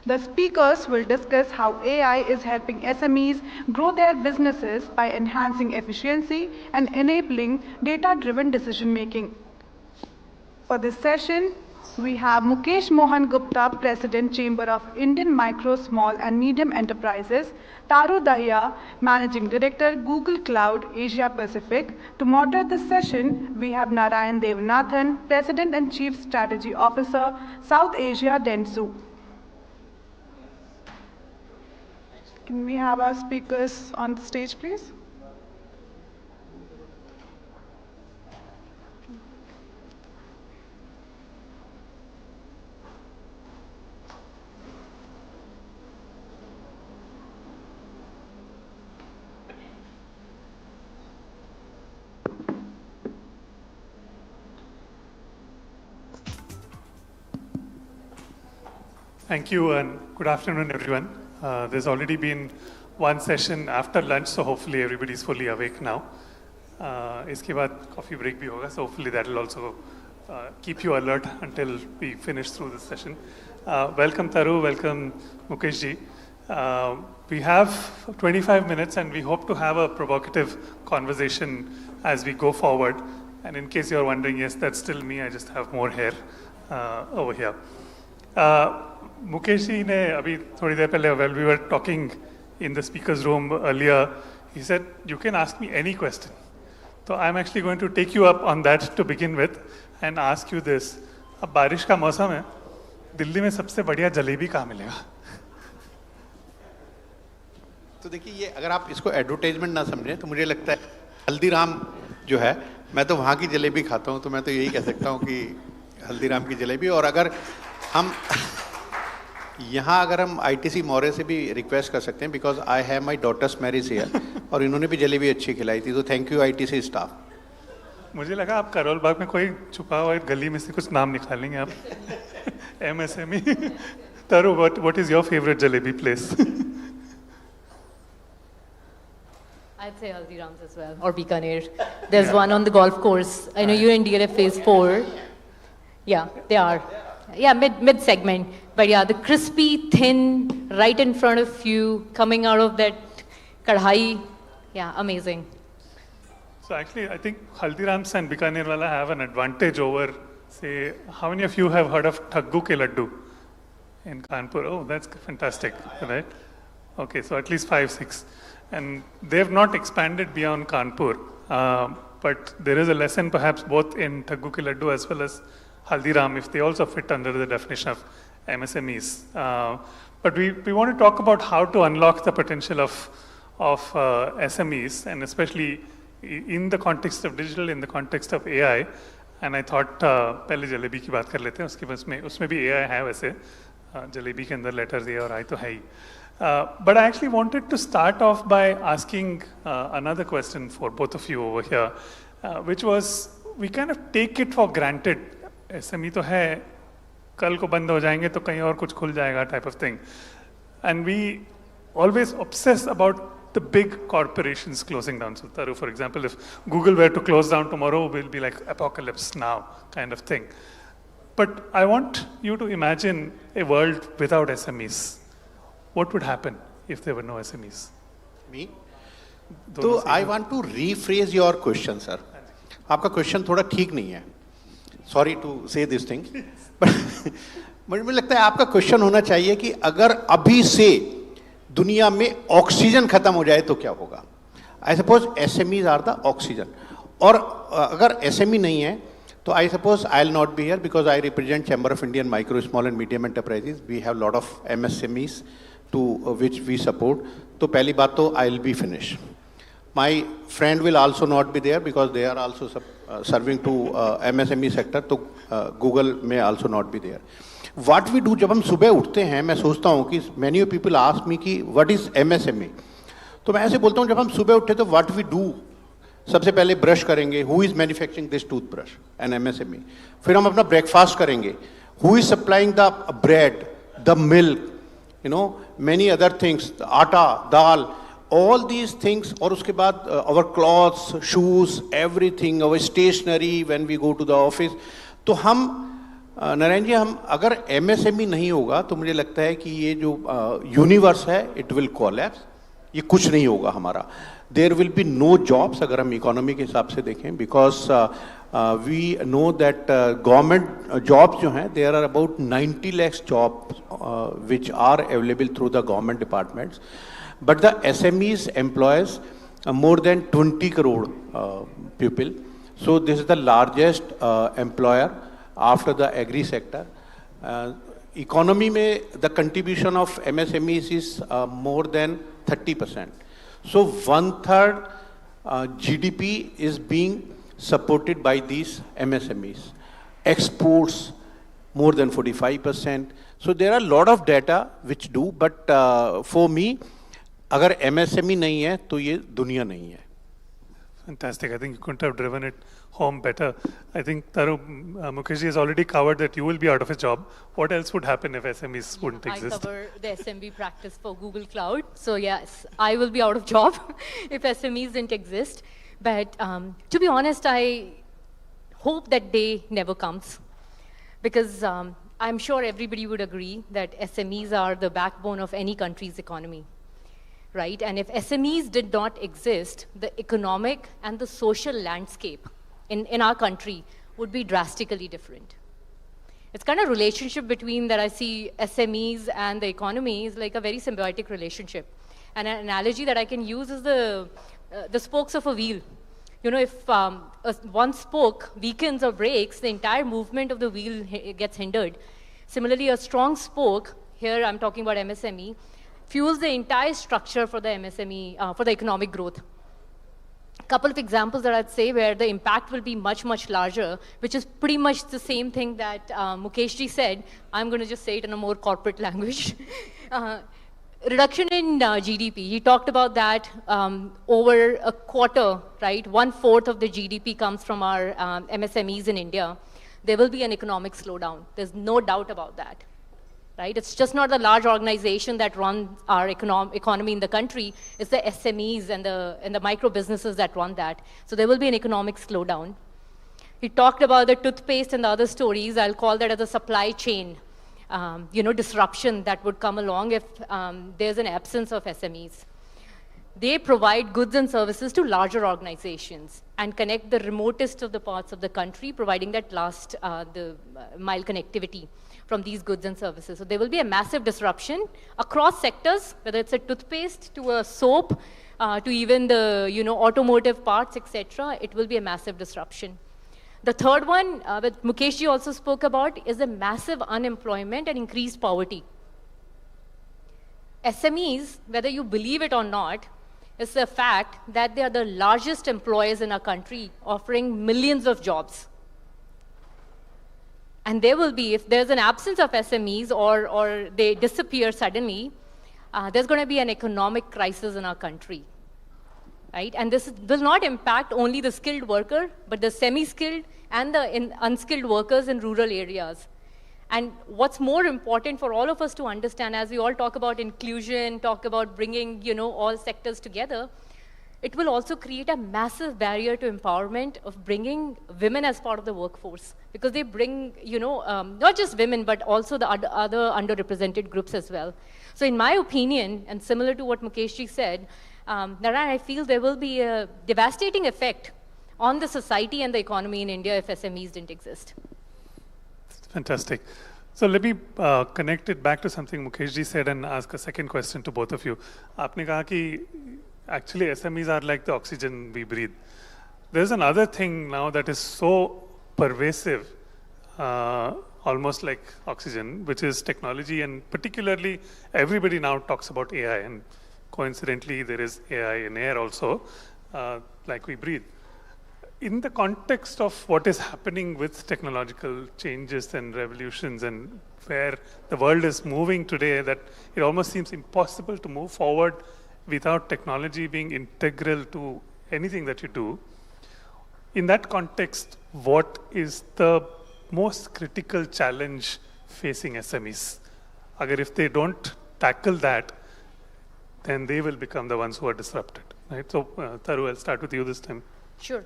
The speakers will discuss how AI is helping SMEs grow their businesses by enhancing efficiency and enabling data-driven decision-making. For this session, we have Mukesh Mohan Gupta, President, Chamber of Indian Micro, Small and Medium Enterprises, Taru Dahiya, Managing Director, Google Cloud, Asia Pacific. To moderate this session, we have Narayan Devanathan, President and Chief Strategy Officer, South Asia, Dentsu. Can we have our speakers on the stage, please? Thank you and good afternoon, everyone. There's already been one session after lunch, so hopefully everybody's fully awake now. इसके बाद coffee break भी होगा, so hopefully that will also keep you alert until we finish through this session. Welcome Taru, welcome Mukesh ji. We have 25 minutes and we hope to have a provocative conversation as we go forward. And in case you're wondering, yes, that's still me, I just have more hair over here. Mukesh ji ne abhi thodi der pehle, while we were talking in the speaker's room earlier, he said, you can ask me any question. So I'm actually going to take you up on that to begin with and ask you this. अब बारिश का मौसम है, दिल्ली में सबसे बढ़िया जलेबी कहाँ मिलेगा? तो देखिए, ये अगर आप इसको एडवर्टाइजमेंट ना समझें तो मुझे लगता है हल्दीराम जो है, मैं तो वहाँ की जलेबी खाता हूँ, तो मैं तो यही कह सकता हूँ कि हल्दीराम की जलेबी। और अगर हम यहाँ अगर हम आईटीसी मौर्य से भी रिक्वेस्ट कर सकते हैं, because I have my daughter's marriage here, और इन्होंने भी जलेबी अच्छी खिलाई थी, तो थैंक यू आईटीसी स्टाफ। मुझे लगा आप करोल बाग में कोई छुपा हुआ गली में से कुछ नाम निकालेंगे आप। MSME। Taru, what is your favorite jalebi place? I'd say Haldiram's as well, or Bikaner. There's one on the golf course. I know you're in DLF phase 4. Yeah, they are. Yeah, mid segment. But yeah, the crispy, thin, right in front of you, coming out of that kadhai. Yeah, amazing. So actually, I think Haldiram's and Bikaner wala have an advantage over, say, how many of you have heard of Thaggu ke laddu in Kanpur? Oh, that's fantastic, right? Okay, so at least 5, 6. And they've not expanded beyond Kanpur. But there is a lesson perhaps both in Thaggu ki laddu as well as Haldiram, if they also fit under the definition of MSMEs. But we want to talk about how to unlock the potential of SMEs, and especially in the context of digital, in the context of AI. And I thought पहले जलेबी की बात कर लेते हैं, उसके बाद उसमें भी AI है वैसे, जलेबी के अंदर letters A और I तो है ही. But I actually wanted to start off by asking another question for both of you over here, which was, we kind of take it for granted. SME तो है, कल को बंद हो जाएंगे तो कहीं और कुछ खुल जाएगा type of thing. And we always obsess about the big corporations closing down. So Taru, for example, if Google were to close down tomorrow, we'll be like apocalypse now kind of thing. But I want you to imagine a world without SMEs. What would happen if there were no SMEs? Me? So I want to rephrase your question, sir. आपका question थोड़ा ठीक नहीं है. Sorry to say this thing, but मुझे लगता है आपका question होना चाहिए कि अगर अभी से दुनिया में ऑक्सीजन खत्म हो जाए तो क्या होगा? I suppose SMEs are the oxygen. और अगर SME नहीं है तो I suppose I'll not be here because I represent Chamber of Indian Micro, Small and Medium Enterprises. We have a lot of MSMEs to which we support. तो पहली बात तो I'll be finished. My friend will also not be there because they are also serving to MSME sector. तो Google may also not be there. What we do जब हम सुबह उठते हैं, मैं सोचता हूँ कि many people ask me कि what is MSME? तो मैं ऐसे बोलता हूँ जब हम सुबह उठते तो what we do? सबसे पहले ब्रश करेंगे, who is manufacturing this toothbrush? An MSME. फिर हम अपना ब्रेकफास्ट करेंगे, who is supplying the bread, the milk, you know, many other things, आटा, दाल, all these things. और उसके बाद our clothes, shoes, everything, our stationery when we go to the office. तो हम नारायण जी, हम अगर MSME नहीं होगा तो मुझे लगता है कि ये जो यूनिवर्स है it will collapse. ये कुछ नहीं होगा हमारा. There will be no jobs अगर हम इकोनॉमी के हिसाब से देखें, because we know that government jobs जो हैं, there are about 90 lakhs jobs which are available through the government departments, but the SMEs employs more than 20 crore people. So this is the largest employer after the agri sector. Economy में the contribution of MSMEs is more than 30%. So 1/3 GDP is being supported by these MSMEs. Exports more than 45%. So there are a lot of data which do, but for me, अगर MSME नहीं है तो ये दुनिया नहीं है. Fantastic. I think you couldn't have driven it home better. I think Taru, Mukesh has already covered that you will be out of a job. What else would happen if SMEs wouldn't exist? I cover the SMB practice for Google Cloud. So yes, I will be out of job if SMEs didn't exist. But to be honest, I hope that day never comes, because I'm sure everybody would agree that SMEs are the backbone of any country's economy, right? And if SMEs did not exist, the economic and the social landscape in our country would be drastically different. It's kind of relationship between that I see SMEs and the economy is like a very symbiotic relationship. And an analogy that I can use is the spokes of a wheel. You know, if one spoke weakens or breaks, the entire movement of the wheel gets hindered. Similarly, a strong spoke, here I'm talking about MSME, fuels the entire structure for the MSME, for the economic growth. A couple of examples that I'd say where the impact will be much, much larger, which is pretty much the same thing that Mukeshji said. I'm going to just say it in a more corporate language. Reduction in GDP. He talked about that over a quarter, right? 1/4 of the GDP comes from our MSMEs in India. There will be an economic slowdown. There's no doubt about that. Right? It's just not the large organization that runs our economy in the country. It's the SMEs and the micro businesses that run that. So there will be an economic slowdown. He talked about the toothpaste and the other stories. I'll call that as a supply chain, disruption that would come along if there's an absence of SMEs. They provide goods and services to larger organizations and connect the remotest of the parts of the country, providing that last mile connectivity from these goods and services. So there will be a massive disruption across sectors, whether it's a toothpaste to a soap, to even the automotive parts, etc. It will be a massive disruption. The third one, that Mukeshji also spoke about, is the massive unemployment and increased poverty. SMEs, whether you believe it or not, is the fact that they are the largest employers in our country, offering millions of jobs. And there will be, if there's an absence of SMEs or they disappear suddenly, there's going to be an economic crisis in our country, right? And this will not impact only the skilled worker, but the semi-skilled and the unskilled workers in rural areas. And what's more important for all of us to understand, as we all talk about inclusion, talk about bringing, all sectors together, it will also create a massive barrier to empowerment of bringing women as part of the workforce, because they bring, not just women, but also the other underrepresented groups as well. So in my opinion, and similar to what Mukeshji said, Narayan, I feel there will be a devastating effect on the society and the economy in India if SMEs didn't exist. Fantastic. So let me connect it back to something Mukeshji said and ask a second question to both of you. आपने कहा कि actually SMEs are like the oxygen we breathe. There's another thing now that is so pervasive, almost like oxygen, which is technology, and particularly everybody now talks about AI, and coincidentally there is AI in air also, like we breathe. In the context of what is happening with technological changes and revolutions and where the world is moving today, that it almost seems impossible to move forward without technology being integral to anything that you do. In that context, what is the most critical challenge facing SMEs? Agar if they don't tackle that, then they will become the ones who are disrupted, right? So, Taru, I'll start with you this time. Sure.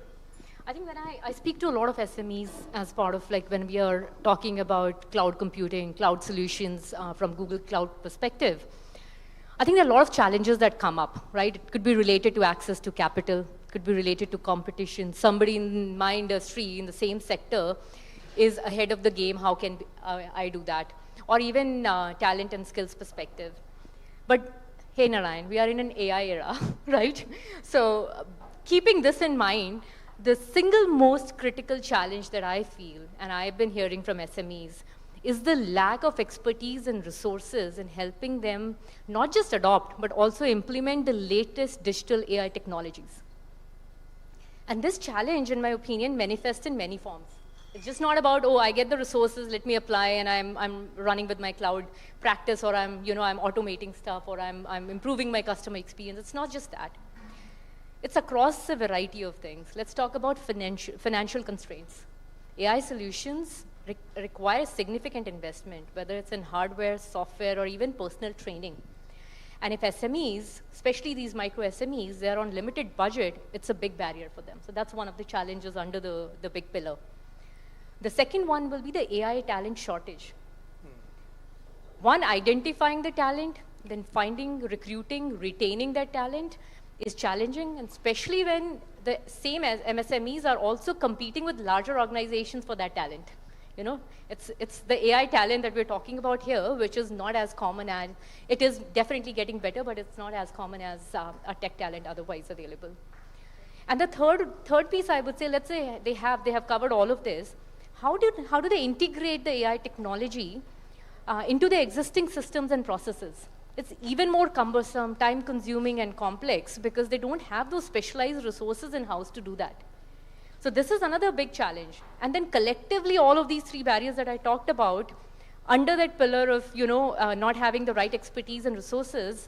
I think when I speak to a lot of SMEs as part of when we are talking about cloud computing, cloud solutions from Google Cloud perspective, I think there are a lot of challenges that come up, right? It could be related to access to capital, could be related to competition. Somebody in my industry, in the same sector, is ahead of the game. How can I do that? Or even talent and skills perspective. But hey, Narayan, we are in an AI era, right? So keeping this in mind, the single most critical challenge that I feel, and I've been hearing from SMEs, is the lack of expertise and resources in helping them not just adopt, but also implement the latest digital AI technologies. And this challenge, in my opinion, manifests in many forms. It's just not about, oh, I get the resources, let me apply, and I'm running with my cloud practice, or I'm automating stuff, or I'm improving my customer experience. It's not just that. It's across a variety of things. Let's talk about financial constraints. AI solutions require significant investment, whether it's in hardware, software, or even personal training. And if SMEs, especially these micro SMEs, they're on limited budget, it's a big barrier for them. So that's one of the challenges under the big pillar. The second one will be the AI talent shortage. One, identifying the talent, then finding, recruiting, retaining that talent is challenging, and especially when the same as MSMEs are also competing with larger organizations for that talent. You know, it's the AI talent that we're talking about here, which is not as common as, it is definitely getting better, but it's not as common as a tech talent otherwise available. And the third piece, I would say, let's say they have covered all of this. How do they integrate the AI technology into the existing systems and processes? It's even more cumbersome, time-consuming, and complex because they don't have those specialized resources in-house to do that. So this is another big challenge. And then collectively, all of these three barriers that I talked about, under that pillar of not having the right expertise and resources,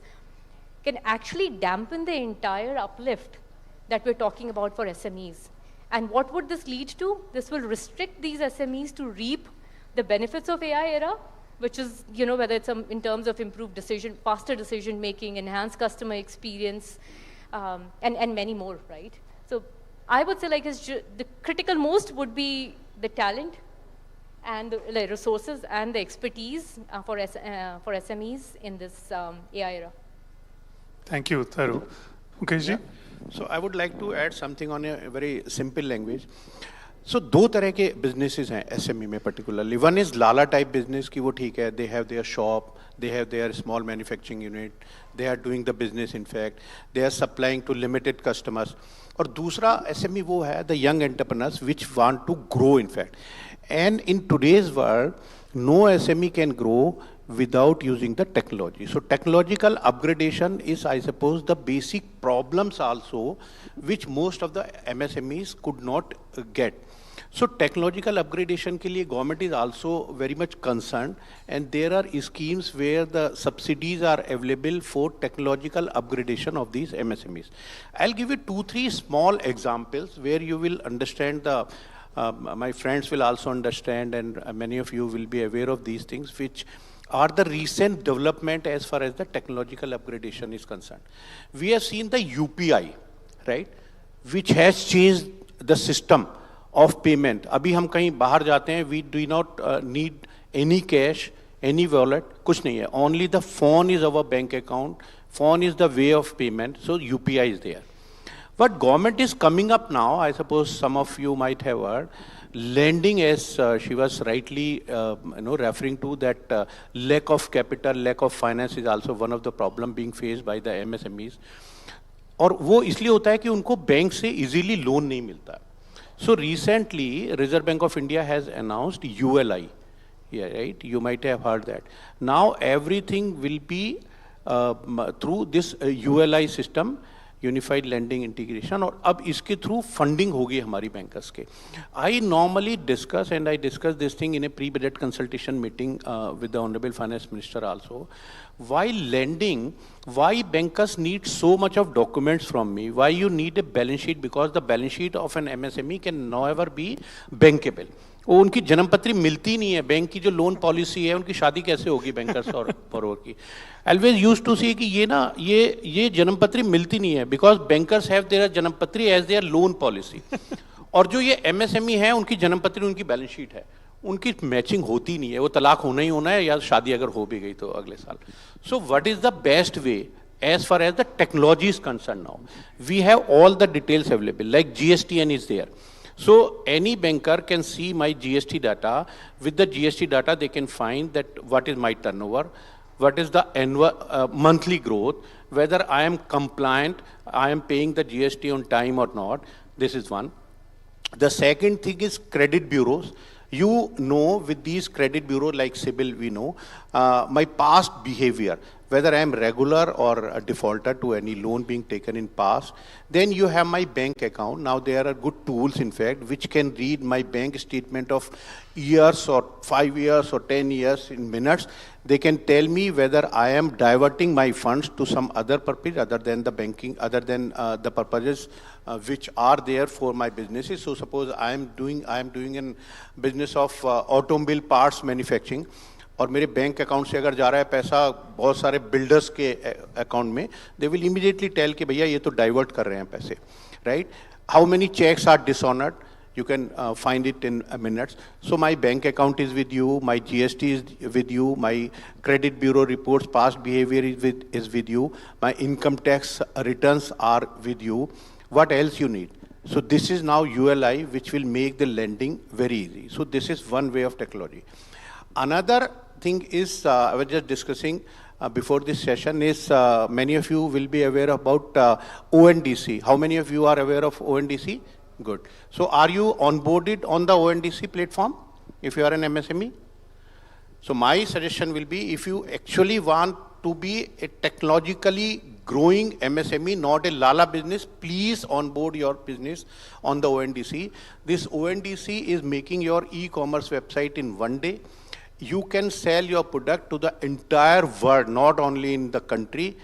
can actually dampen the entire uplift that we're talking about for SMEs. And what would this lead to? This will restrict these SMEs to reap the benefits of AI era, which is, whether it's in terms of improved faster decision making, enhanced customer experience, and many more, right? So I would say the critical most would be the talent and the resources and the expertise for SMEs in this AI era. Thank you, Tharu. Mukesh ji? So I would like to add something on a very simple language. So दो तरह के businesses हैं SME में particularly. One is Lala type business की वो ठीक है. They have their shop, they have their small manufacturing unit, they are doing the business in fact, they are supplying to limited customers. और दूसरा SME वो है the young entrepreneurs which want to grow in fact. And in today's world, no SME can grow without using the technology. So technological upgradation is, I suppose, the basic problems also which most of the MSMEs could not get. So technological upgradation के लिए government is also very much concerned, and there are schemes where the subsidies are available for technological upgradation of these MSMEs. I'll give you 2-3 small examples where you will understand my friends will also understand, and many of you will be aware of these things, which are the recent development as far as the technological upgradation is concerned. We have seen the UPI, right, which has changed the system of payment. अभी हम कहीं बाहर जाते हैं, we do not need any cash, any wallet, कुछ नहीं है. Only the phone is our bank account. Phone is the way of payment. So UPI is there. But government is coming up now. I suppose some of you might have heard. Lending, as she was rightly referring to, that lack of capital, lack of finance is also one of the problem being faced by the MSMEs. और वो इसलिए होता है कि उनको bank से easily loan नहीं मिलता. So recently, Reserve Bank of India has announced ULI. Yeah, right? You might have heard that. Now everything will be through this ULI system, Unified Lending Integration, और अब इसके through funding होगी हमारी bankers के. I normally discuss, and I discuss this thing in a pre-budget consultation meeting with the Honorable Finance Minister also. Why lending? Why bankers need so much of documents from me? Why you need a balance sheet? Because the balance sheet of an MSME can never be bankable. वो उनकी जन्मपत्री मिलती नहीं है. Bank की जो loan policy है, उनकी शादी कैसे होगी बैंकर्स और borrower की? Always used to say कि ये जन्मपत्री मिलती नहीं है, because bankers have their जन्मपत्री as their loan policy. और जो ये MSME है, उनकी जन्मपत्री उनकी बैलेंस शीट है. उनकी मैचिंग होती नहीं है. वो तलाक होना ही होना है, या शादी अगर हो भी गई तो अगले साल. So what is the best way as far as the technology is concerned now? We have all the details available, like GSTN is there. So any banker can see my GST data. With the GST data, they can find that what is my turnover, what is the annual, monthly growth, whether I am compliant, I am paying the GST on time or not. This is one. The second thing is credit bureaus. You know, with these credit bureaus like CIBIL, we know my past behavior, whether I am regular or a defaulter to any loan being taken in past. Then you have my bank account. Now there are good tools, in fact, which can read my bank statement of years or 5 years or 10 years in minutes. They can tell me whether I am diverting my funds to some other purpose other than the banking, other than the purposes which are there for my businesses. So suppose I am doing a business of automobile parts manufacturing. और मेरे bank account से अगर जा रहा है पैसा बहुत सारे बिल्डर्स के अकाउंट में, दे विल इमीडिएटली टेल कि भैया ये तो डाइवर्ट कर रहे हैं पैसे, right? How many cheques are dishonoured, you can find it in minutes. So my bank account is with you, my GST is with you, my credit bureau reports, past behavior is with you, my income tax returns are with you. What else you need? So this is now ULI, which will make the lending very easy. So this is one way of technology. Another thing is, I was just discussing before this session is, many of you will be aware about ONDC. How many of you are aware of ONDC? Good. So are you onboarded on the ONDC platform if you are an MSME? So my suggestion will be, if you actually want to be a technologically growing MSME, not a lala business, please onboard your business on the ONDC. This ONDC is making your e-commerce website in one day. You can sell your product to the entire world, not only in the country,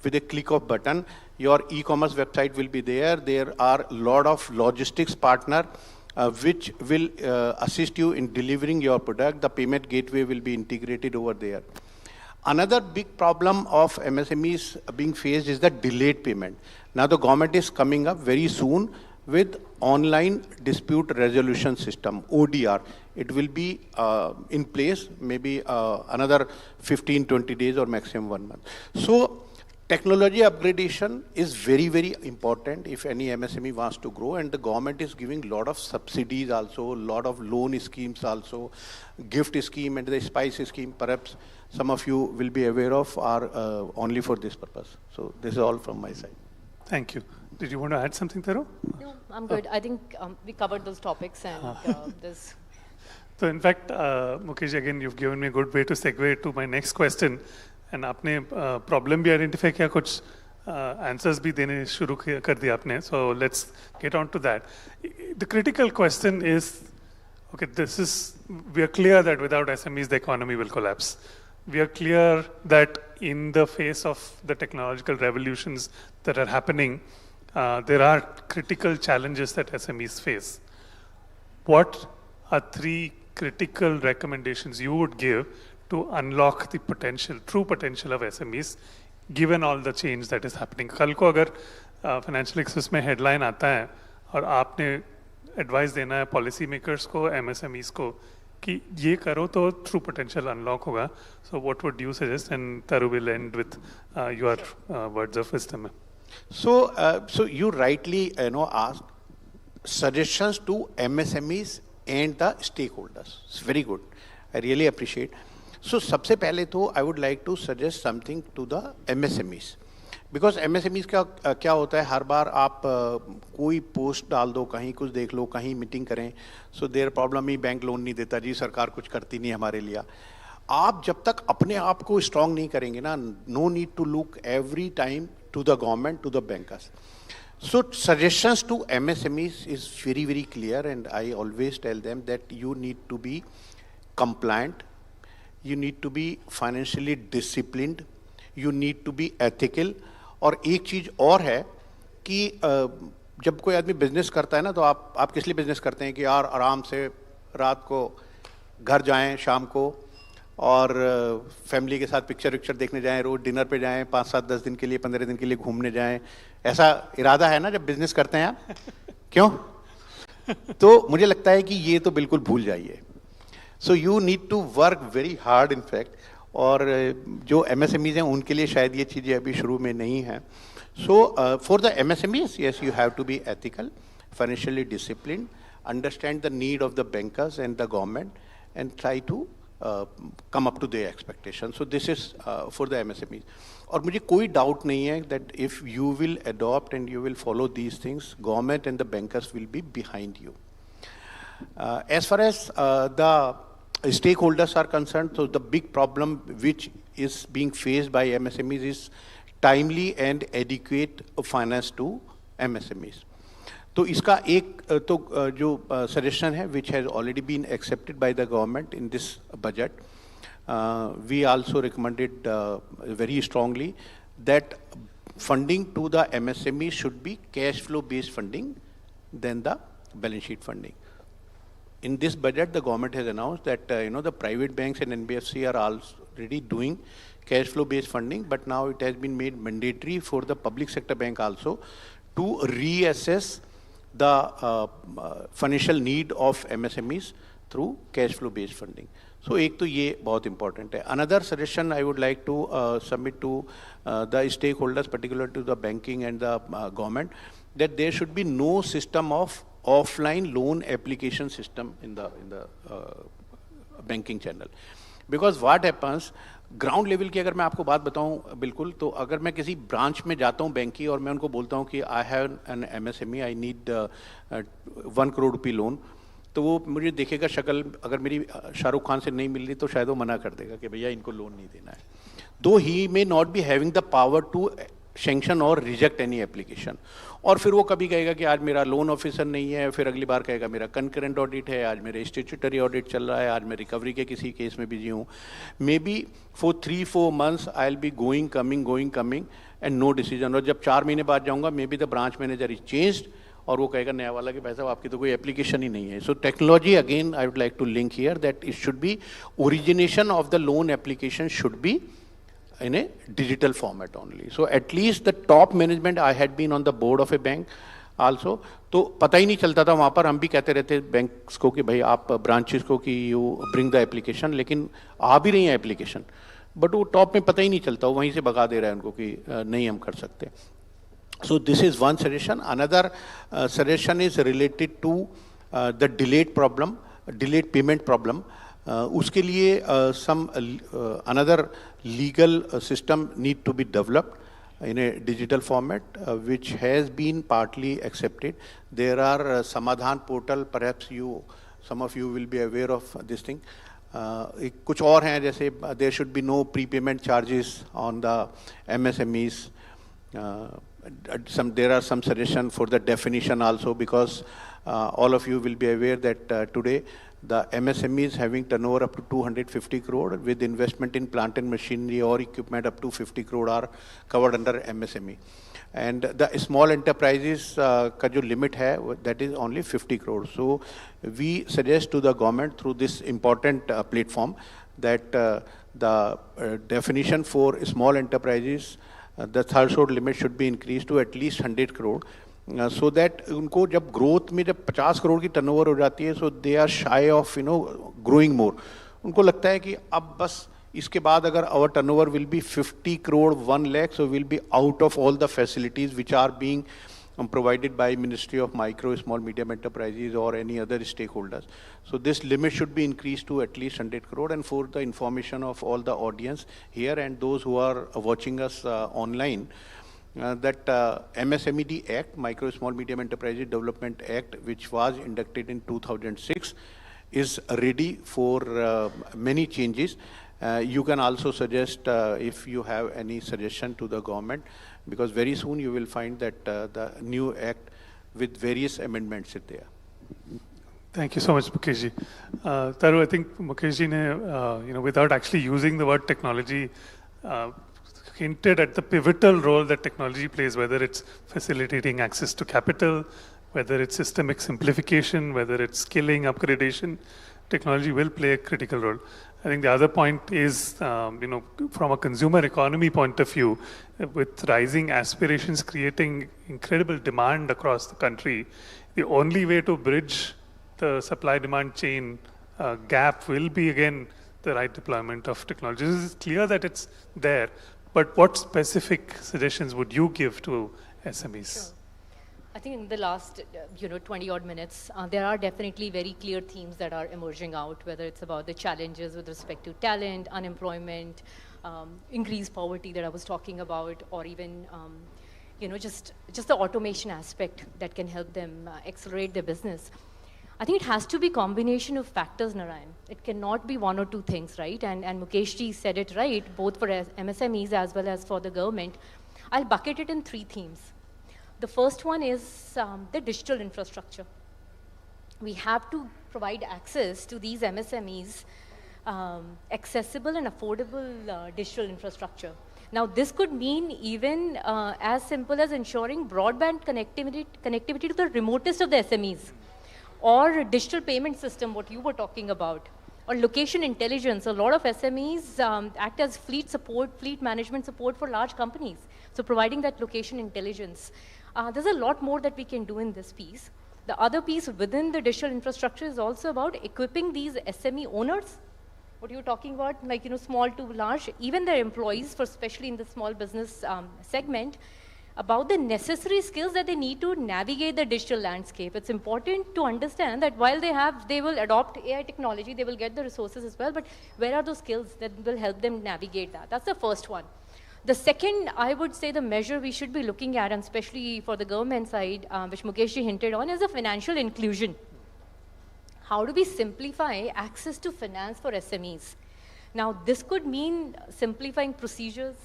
with a click of button. Your e-commerce website will be there. There are a lot of logistics partner which will assist you in delivering your product. The payment gateway will be integrated over there. Another big problem of MSMEs being faced is the delayed payment. Now the government is coming up very soon with online dispute resolution system, ODR. It will be in place maybe another 15-20 days or maximum 1 month. So technology upgradation is very, very important if any MSME wants to grow, and the government is giving a lot of subsidies also, a lot of loan schemes also, gift scheme and the spice scheme, perhaps some of you will be aware of, are only for this purpose. So this is all from my side. Thank you. Did you want to add something, Taro? No, I'm good. I think we covered those topics, and there's... So in fact, Mukesh, again, you've given me a good way to segue to my next question. And आपने problem भी identify किया, कुछ answers भी देने शुरू कर दिया आपने. So let's get on to that. The critical question is, okay, we are clear that without SMEs, the economy will collapse. We are clear that in the face of the technological revolutions that are happening, there are critical challenges that SMEs face. What are 3 critical recommendations you would give to unlock the potential, true potential of SMEs, given all the change that is happening? कल को अगर financial access में headline आता है और आपने advice देना है policy makers को, MSMEs को कि ये करो तो true potential unlock होगा. So what would you suggest? And Taru will end with your words of wisdom. So you rightly asked suggestions to MSMEs and the stakeholders. It's very good. I really appreciate. So सबसे पहले तो I would like to suggest something to the MSMEs. Because MSMEs का क्या होता है, हर बार आप कोई post डाल दो, कहीं कुछ देख लो, कहीं मीटिंग करें, so their problem he bank loan नहीं देता जी, सरकार कुछ करती नहीं हमारे लिए. आप जब तक अपने आप को स्ट्रांग नहीं करेंगे ना, no need to look every time to the government, to the bankers. So suggestions to MSMEs is very, very clear, and I always tell them that you need to be compliant, you need to be financially disciplined, you need to be ethical. और एक चीज़ और है कि जब कोई आदमी business करता है ना, तो आप किस लिए बिजनेस करते हैं कि यार आराम से रात को घर जाएं शाम को और फैमिली के साथ पिक्चर देखने जाएं, रोज डिनर पे जाएं, 5, 7, 10 दिन के लिए, 15 दिन के लिए घूमने जाएं. ऐसा इरादा है ना जब बिजनेस करते हैं आप? क्यों? तो मुझे लगता है कि ये तो बिल्कुल भूल जाइए. So you need to work very hard in fact. और जो MSMEs हैं उनके लिए शायद ये चीज़ें अभी शुरू में नहीं हैं. So for the MSMEs, yes, you have to be ethical, financially disciplined, understand the need of the bankers and the government, and try to come up to their expectations. So this is for the MSMEs. और मुझे कोई doubt नहीं है that if you will adopt and you will follow these things, government and the bankers will be behind you. As far as the stakeholders are concerned, so the big problem which is being faced by MSMEs is timely and adequate finance to MSMEs. तो इसका एक तो जो suggestion है which has already been accepted by the government in this budget, we also recommended very strongly that funding to the MSME should be cash flow based funding than the balance sheet funding. in this budget, the government has announced that the private banks and NBFC are already doing cash flow based funding, but now it has been made mandatory for the public sector bank also to reassess the financial need of MSMEs through cash flow based funding. So एक तो ये बहुत important है. Another suggestion I would like to submit to the stakeholders, particularly to the banking and the government, that there should be no system of offline loan application system in the banking channel. Because what happens, ground level की अगर मैं आपको बात बताऊं बिल्कुल, तो अगर मैं किसी ब्रांच में जाता हूं बैंक की और मैं उनको बोलता हूं कि I have an MSME, I need 1 crore रुपये लोन, तो वो मुझे देखेगा शक्ल, अगर मेरी शाहरुख खान से नहीं मिल रही तो शायद वो मना कर देगा कि भैया इनको लोन नहीं देना है. Though he may not be having the power to sanction और रिजेक्ट एनी एप्लीकेशन. और फिर वो कभी कहेगा कि आज मेरा लोन ऑफिसर नहीं है, फिर अगली बार कहेगा मेरा कंकरेंट ऑडिट है, आज मेरा स्टेचुटरी ऑडिट चल रहा है, आज मैं रिकवरी के किसी केस में बिजी हूँ. Maybe for 3-4 months I will be going coming and no decision. और जब 4 महीने बाद जाऊँगा, maybe the branch manager is changed और वो कहेगा नया वाला कि भाई साहब आपकी तो कोई एप्लीकेशन ही नहीं है. So technology again I would like to link here that it should be origination of the loan application should be in a digital format only. So at least the top management, I had been on the board of a bank also, तो पता ही नहीं चलता था वहाँ पर. हम भी कहते रहते बैंक्स को कि भाई आप ब्रांचेस को कि यू ब्रिंग द एप्लीकेशन, लेकिन आ भी रही है एप्लीकेशन, बट वो टॉप में पता ही नहीं चलता, वहीं से भगा दे रहा है उनको कि नहीं हम कर सकते. So this is one suggestion. Another suggestion is related to the delayed payment problem. उसके लिए some another legal system need to be developed in a digital format, which has been partly accepted. There are Samadhan portal, perhaps some of you will be aware of this thing. कुछ और हैं, जैसे there should be no prepayment charges on the MSMEs. There are some suggestion for the definition also, because all of you will be aware that today the MSMEs having turnover up to 250 crore with investment in plant and machinery or equipment up to 50 crore are covered under MSME. And the small enterprises का जो limit है, that is only 50 crore. So we suggest to the government through this important platform that the definition for small enterprises, the threshold limit should be increased to at least 100 crore. So that उनको जब growth में जब 50 करोड़ की turnover हो जाती है, so they are shy of growing more. उनको लगता है कि अब बस इसके बाद अगर our turnover will be 50 crore 1 lakh, so we'll be out of all the facilities which are being provided by Ministry of Micro, Small, Medium Enterprises or any other stakeholders. So this limit should be increased to at least 100 crore. And for the information of all the audience here and those who are watching us online, that MSMED Act, Micro, Small, Medium Enterprises Development Act, which was inducted in 2006, is ready for many changes. You can also suggest if you have any suggestion to the government, because very soon you will find that the new act with various amendments is there. Thank you so much, Mukeshji. Taru, I think Mukeshji ne, without actually using the word technology, hinted at the pivotal role that technology plays, whether it's facilitating access to capital, whether it's systemic simplification, whether it's skilling, upgradation. Technology will play a critical role. I think the other point is, from a consumer economy point of view, with rising aspirations creating incredible demand across the country, the only way to bridge the supply-demand chain gap will be, again, the right deployment of technology. It's clear that it's there, but what specific suggestions would you give to SMEs? Sure. I think in the last 20 odd minutes, there are definitely very clear themes that are emerging out, whether it's about the challenges with respect to talent, unemployment, increased poverty that I was talking about, or even just the automation aspect that can help them accelerate their business. I think it has to be a combination of factors, Narayan. It cannot be one or two things, right? And Mukeshji said it right, both for MSMEs as well as for the government. I'll bucket it in 3 themes. The first one is the digital infrastructure. We have to provide access to these MSMEs, accessible and affordable digital infrastructure. Now, this could mean even as simple as ensuring broadband connectivity to the remotest of the SMEs, or digital payment system, what you were talking about, or location intelligence. A lot of SMEs act as fleet support, fleet management support for large companies. So providing that location intelligence. There's a lot more that we can do in this piece. The other piece within the digital infrastructure is also about equipping these SME owners, what you were talking about, like, small to large, even their employees, for especially in the small business segment, about the necessary skills that they need to navigate the digital landscape. It's important to understand that while they will adopt AI technology, they will get the resources as well, but where are those skills that will help them navigate that? That's the first one. The second, I would say, the measure we should be looking at, and especially for the government side, which Mukeshji hinted on, is the financial inclusion. How do we simplify access to finance for SMEs? Now, this could mean simplifying procedures,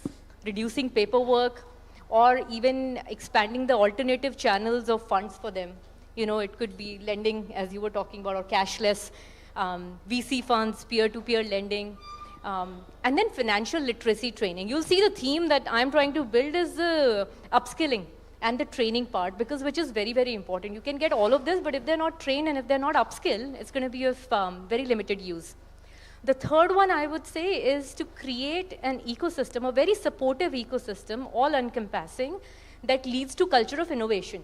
reducing paperwork, or even expanding the alternative channels of funds for them. It could be lending, as you were talking about, or cashless, VC funds, peer-to-peer lending, and then financial literacy training. You'll see the theme that I'm trying to build is the upskilling and the training part, which is very, very important. You can get all of this, but if they're not trained and if they're not upskilled, it's going to be of very limited use. The third one I would say is to create an ecosystem, a very supportive ecosystem, all encompassing, that leads to culture of innovation.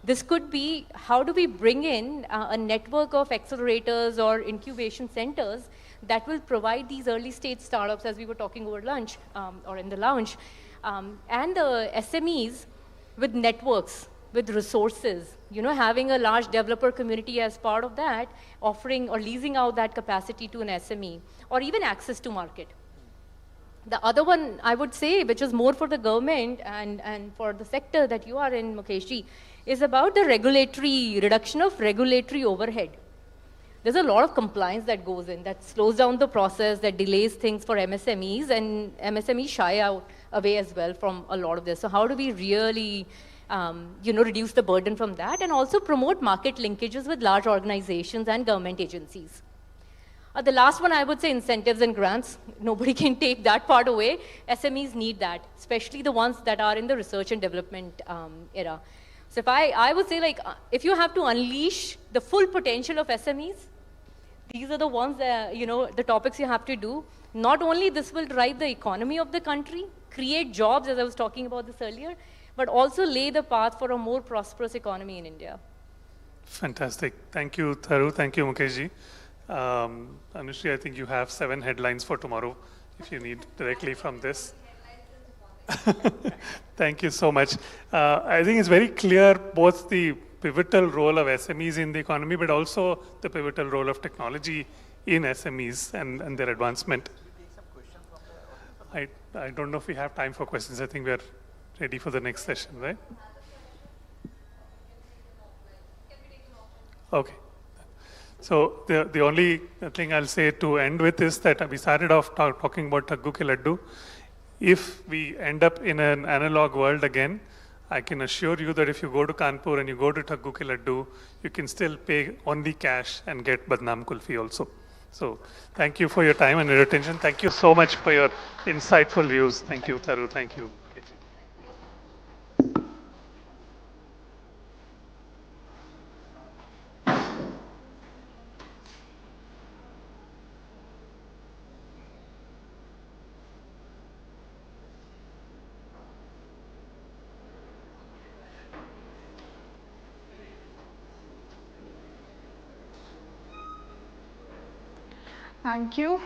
This could be, how do we bring in a network of accelerators or incubation centers that will provide these early stage startups, as we were talking over lunch or in the lounge, and the SMEs with networks, with resources, having a large developer community as part of that, offering or leasing out that capacity to an SME, or even access to market. The other one I would say, which is more for the government and for the sector that you are in, Mukeshji, is about the reduction of regulatory overhead. There's a lot of compliance that goes in, that slows down the process, that delays things for MSMEs, and MSMEs shy away as well from a lot of this. So how do we really reduce the burden from that, and also promote market linkages with large organizations and government agencies? The last one, I would say, incentives and grants. Nobody can take that part away. SMEs need that, especially the ones that are in the research and development era. So I would say, if you have to unleash the full potential of SMEs, these are the ones that, the topics you have to do. Not only this will drive the economy of the country, create jobs, as I was talking about this earlier, but also lay the path for a more prosperous economy in India. Fantastic. Thank you, Tharu. Thank you, Mukeshji. Anushri, I think you have 7 headlines for tomorrow, if you need directly from this. Thank you so much. I think it's very clear both the pivotal role of SMEs in the economy, but also the pivotal role of technology in SMEs and their advancement. I don't know if we have time for questions. I think we are ready for the next session, right? Okay. So the only thing I'll say to end with is that we started off talking about Thaggu Ke Laddu. If we end up in an analog world again, I can assure you that if you go to Kanpur and you go to Thaggu Ke Laddu, you can still pay only cash and get Badnaam Kulfi also. So thank you for your time and your attention. Thank you so much for your insightful views. Thank you, Tharu. Thank you. Thank you.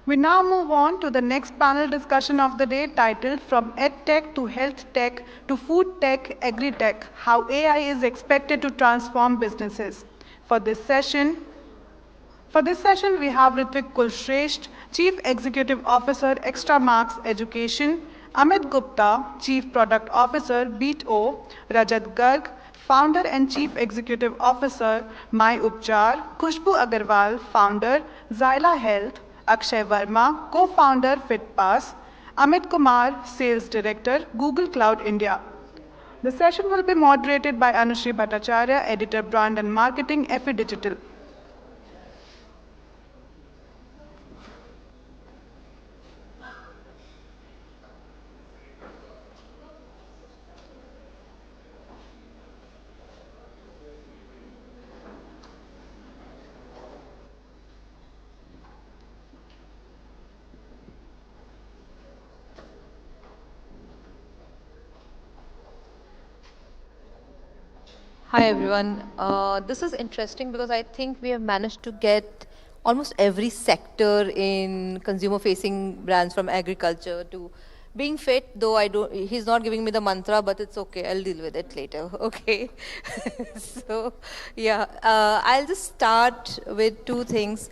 We now move on to the next panel discussion of the day, titled From EdTech to Health Tech to Food Tech, Agri-Tech, How AI is Expected to Transform Businesses. For this session, we have Ritvik Kulshresht, Chief Executive Officer, Extra Marks Education, Amit Gupta, Chief Product Officer, BeatO, Rajat Garg, Founder and Chief Executive Officer, My Upchar, Khushbu Agarwal, Founder, Xyla Health, Akshay Verma, Co-Founder, FitPass, Amit Kumar, Sales Director, Google Cloud India. The session will be moderated by Anushri Bhattacharya, Editor, Brand and Marketing, FE Digital. Hi everyone. This is interesting because I think we have managed to get almost every sector in consumer-facing brands, from agriculture to being fit. Though I don't, he's not giving me the mantra, but it's okay. I'll deal with it later. Okay. So, yeah, I'll just start with two things.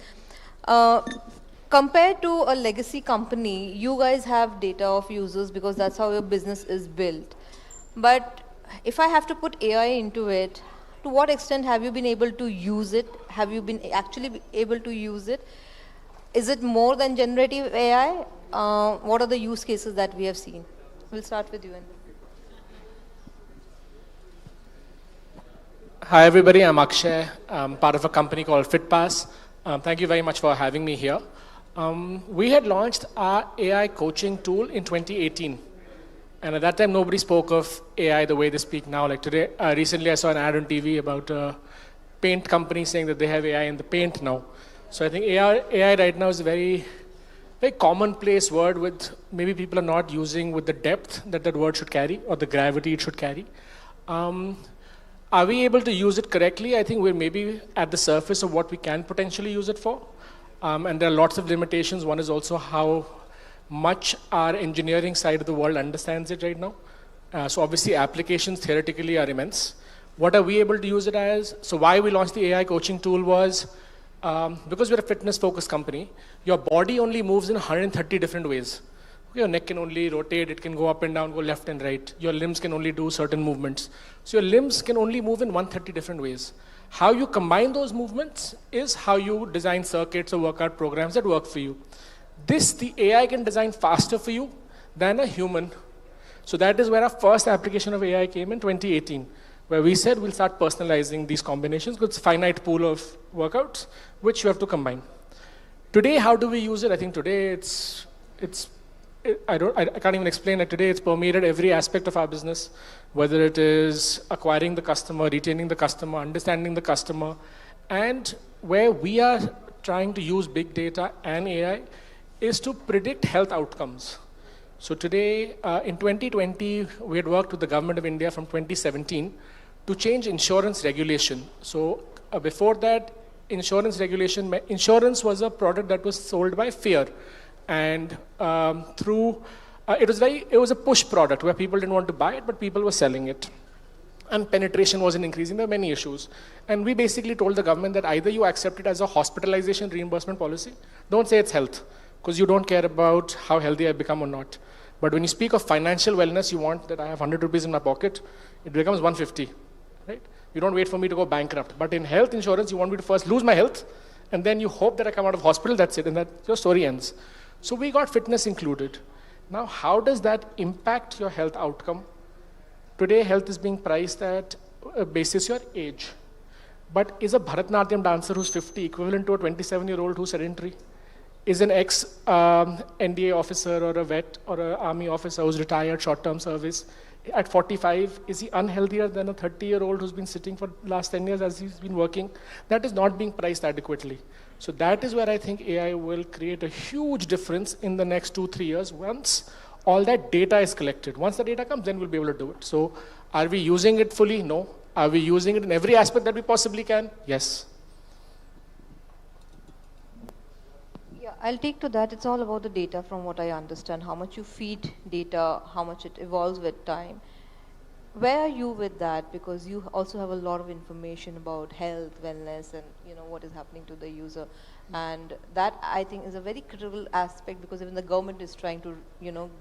Compared to a legacy company, you guys have data of users because that's how your business is built. But if I have to put AI into it, to what extent have you been able to use it? Have you been actually able to use it? Is it more than generative AI? What are the use cases that we have seen? We'll start with you. Hi everybody, I'm Akshay. I'm part of a company called FitPass. Thank you very much for having me here. We had launched our AI coaching tool in 2018. And at that time, nobody spoke of AI the way they speak now. Like today, recently I saw an ad on TV about a paint company saying that they have AI in the paint now. So I think AI right now is a very commonplace word with maybe people are not using with the depth that that word should carry or the gravity it should carry. Are we able to use it correctly? I think we're maybe at the surface of what we can potentially use it for. And there are lots of limitations. One is also how much our engineering side of the world understands it right now. So obviously applications theoretically are immense. What are we able to use it as? So why we launched the AI coaching tool was because we're a fitness focused company, your body only moves in 130 different ways. Your neck can only rotate, it can go up and down, go left and right. Your limbs can only do certain movements. So your limbs can only move in 130 different ways. How you combine those movements is how you design circuits or workout programs that work for you. The AI can design faster for you than a human. So that is where our first application of AI came in 2018, where we said we'll start personalizing these combinations with a finite pool of workouts, which you have to combine. Today, how do we use it? I think today I can't even explain it. Today it's permeated every aspect of our business, whether it is acquiring the customer, retaining the customer, understanding the customer, and where we are trying to use big data and AI is to predict health outcomes. So today, in 2020, we had worked with the government of India from 2017 to change insurance regulation. So before that, insurance was a product that was sold by fear. And it was a push product where people didn't want to buy it, but people were selling it. And penetration wasn't increasing. There were many issues. And we basically told the government that either you accept it as a hospitalization reimbursement policy, don't say it's health, because you don't care about how healthy I become or not. But when you speak of financial wellness, you want that I have 100 rupees in my pocket, it becomes 150, right? You don't wait for me to go bankrupt. But in health insurance, you want me to first lose my health, and then you hope that I come out of hospital, that's it, and that your story ends. So we got fitness included. Now, how does that impact your health outcome? Today, health is being priced at basis your age. But is a Bharatanatyam dancer who's 50 equivalent to a 27-year-old who's sedentary? Is an ex-NDA officer or a vet or an army officer who's retired short-term service at 45, is he unhealthier than a 30-year-old who's been sitting for the last 10 years as he's been working? That is not being priced adequately. So that is where I think AI will create a huge difference in the next 2-3 years once all that data is collected. Once the data comes, then we'll be able to do it. So are we using it fully? No. Are we using it in every aspect that we possibly can? Yes. Yeah, I'll take to that. It's all about the data from what I understand, how much you feed data, how much it evolves with time. Where are you with that? Because you also have a lot of information about health, wellness, and what is happening to the user. And that, I think, is a very critical aspect because even the government is trying to,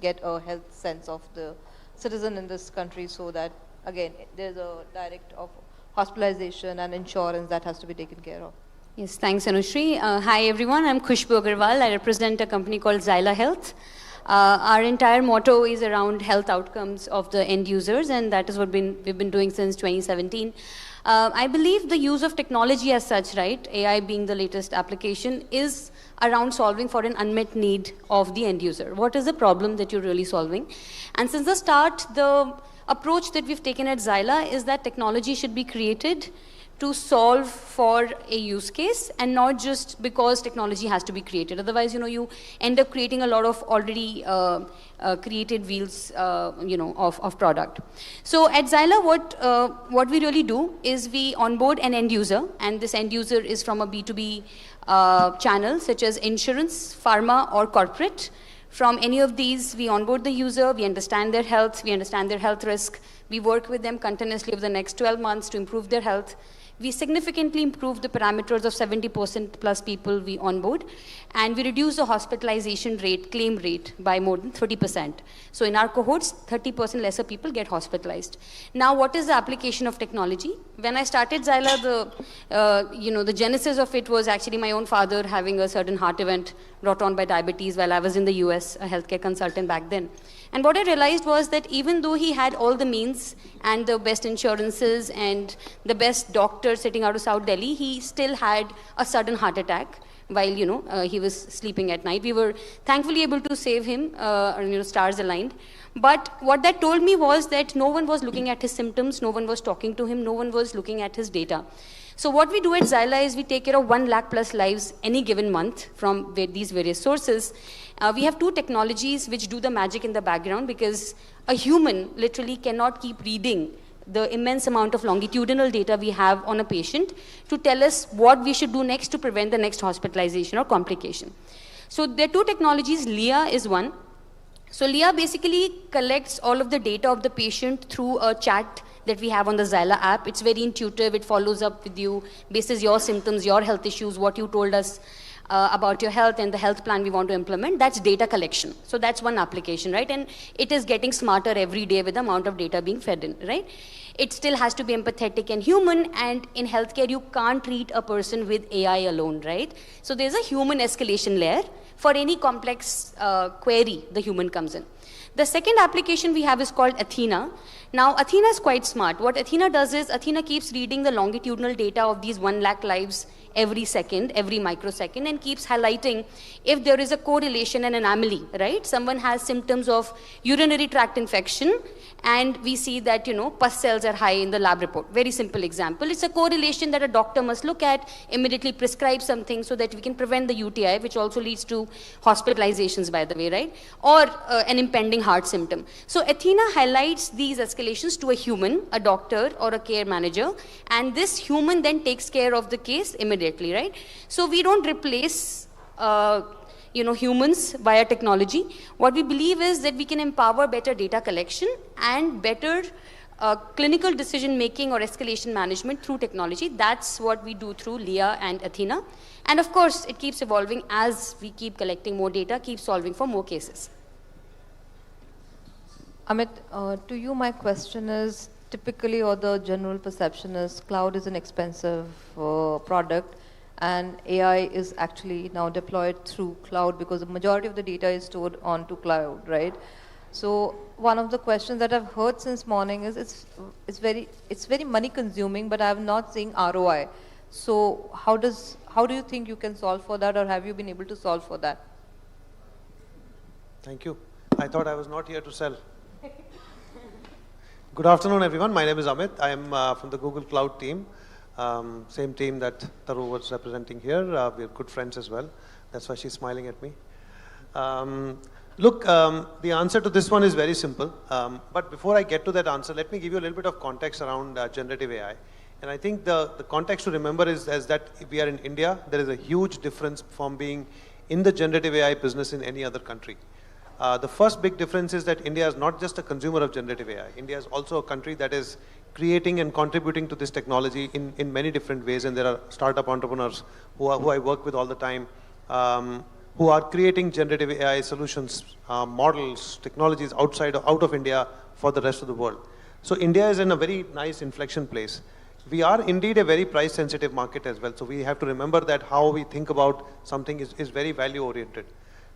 get a health sense of the citizen in this country so that, again, there's a direct of hospitalization and insurance that has to be taken care of. Yes, thanks, Anushri. Hi, everyone. I'm Khushbu Agarwal. I represent a company called Xyla Health. Our entire motto is around health outcomes of the end users, and that is what we've been doing since 2017. I believe the use of technology as such, right, AI being the latest application, is around solving for an unmet need of the end user. What is the problem that you're really solving? And since the start, the approach that we've taken at Xyla is that technology should be created to solve for a use case and not just because technology has to be created. Otherwise, you end up creating a lot of already created wheels, of product. So at Xyla, what we really do is we onboard an end user, and this end user is from a B2B channel, such as insurance, pharma, or corporate. From any of these, we onboard the user, we understand their health, we understand their health risk, we work with them continuously over the next 12 months to improve their health. We significantly improve the parameters of 70% plus people we onboard, and we reduce the hospitalization rate, claim rate, by more than 30%. So in our cohorts, 30% lesser people get hospitalized. Now, what is the application of technology? When I started Xyla, the genesis of it was actually my own father having a certain heart event brought on by diabetes while I was in the US, a healthcare consultant back then. And what I realized was that even though he had all the means and the best insurances and the best doctor sitting out of South Delhi, he still had a sudden heart attack while, he was sleeping at night. We were thankfully able to save him, stars aligned. But what that told me was that no one was looking at his symptoms, no one was talking to him, no one was looking at his data. So what we do at Xyla is we take care of 1 lakh plus lives any given month from these various sources. We have 2 technologies which do the magic in the background, because a human literally cannot keep reading the immense amount of longitudinal data we have on a patient to tell us what we should do next to prevent the next hospitalization or complication. So there are 2 technologies. Leah is one. So Leah basically collects all of the data of the patient through a chat that we have on the Xyla app. It's very intuitive. It follows up with you, bases your symptoms, your health issues, what you told us about your health and the health plan we want to implement. That's data collection. So that's one application, right? And it is getting smarter every day with the amount of data being fed in, right? It still has to be empathetic and human, and in healthcare, you can't treat a person with AI alone, right? So there's a human escalation layer. For any complex query, the human comes in. The second application we have is called Athena. Now, Athena is quite smart. What Athena does is, Athena keeps reading the longitudinal data of these 1 lakh lives every second, every microsecond, and keeps highlighting if there is a correlation and anomaly, right? Someone has symptoms of urinary tract infection, and we see that, pus cells are high in the lab report. Very simple example. It's a correlation that a doctor must look at, immediately prescribe something so that we can prevent the UTI, which also leads to hospitalizations, by the way, right? Or an impending heart symptom. So Athena highlights these escalations to a human, a doctor, or a care manager, and this human then takes care of the case immediately, right? So we don't replace humans via technology. What we believe is that we can empower better data collection and better clinical decision making or escalation management through technology. That's what we do through Leah and Athena. And of course, it keeps evolving as we keep collecting more data, keep solving for more cases. Amit, to you my question is, typically, or the general perception is, cloud is an expensive product, and AI is actually now deployed through cloud because the majority of the data is stored onto cloud, right? So one of the questions that I've heard since morning is, it's very money consuming, but I'm not seeing ROI. So how do you think you can solve for that, or have you been able to solve for that? Thank you. I thought I was not here to sell. Good afternoon, everyone. My name is Amit. I am from the Google Cloud team. Same team that Taru was representing here. We are good friends as well. That's why she's smiling at me. Look, the answer to this one is very simple. But before I get to that answer, let me give you a little bit of context around generative AI. And I think the context to remember is that we are in India. There is a huge difference from being in the generative AI business in any other country. The first big difference is that India is not just a consumer of generative AI. India is also a country that is creating and contributing to this technology in many different ways. And there are startup entrepreneurs who I work with all the time, who are creating generative AI solutions, models, technologies out of India for the rest of the world. So India is in a very nice inflection place. We are indeed a very price sensitive market as well. So we have to remember that how we think about something is very value oriented.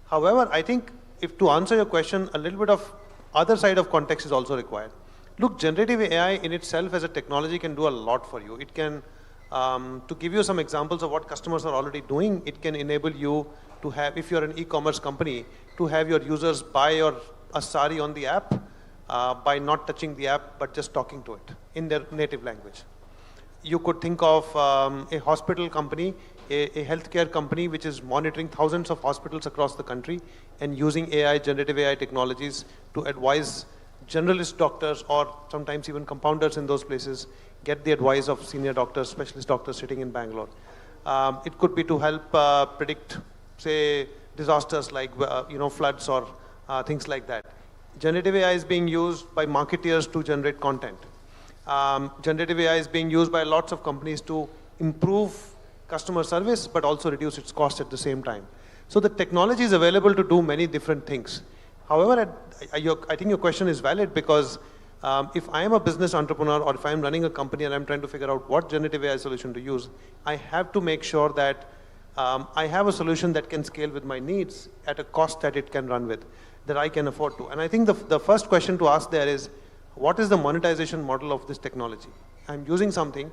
However, I think if to answer your question, a little bit of other side of context is also required. Look, generative AI in itself as a technology can do a lot for you. It can, to give you some examples of what customers are already doing, it can enable you to have, if you're an e-commerce company, to have your users buy a sari on the app by not touching the app, but just talking to it in their native language. you could think of a hospital company, a healthcare company which is monitoring thousands of hospitals across the country and using AI, generative AI technologies to advise generalist doctors or sometimes even compounders in those places get the advice of senior doctors, specialist doctors sitting in Bangalore. It could be to help predict, say, disasters like floods or things like that. Generative AI is being used by marketeers to generate content. Generative AI is being used by lots of companies to improve customer service, but also reduce its cost at the same time. So the technology is available to do many different things. However, I think your question is valid because if I am a business entrepreneur or if I'm running a company and I'm trying to figure out what generative AI solution to use, I have to make sure that I have a solution that can scale with my needs at a cost that it can run with, that I can afford to. And I think the first question to ask there is, what is the monetization model of this technology? I'm using something.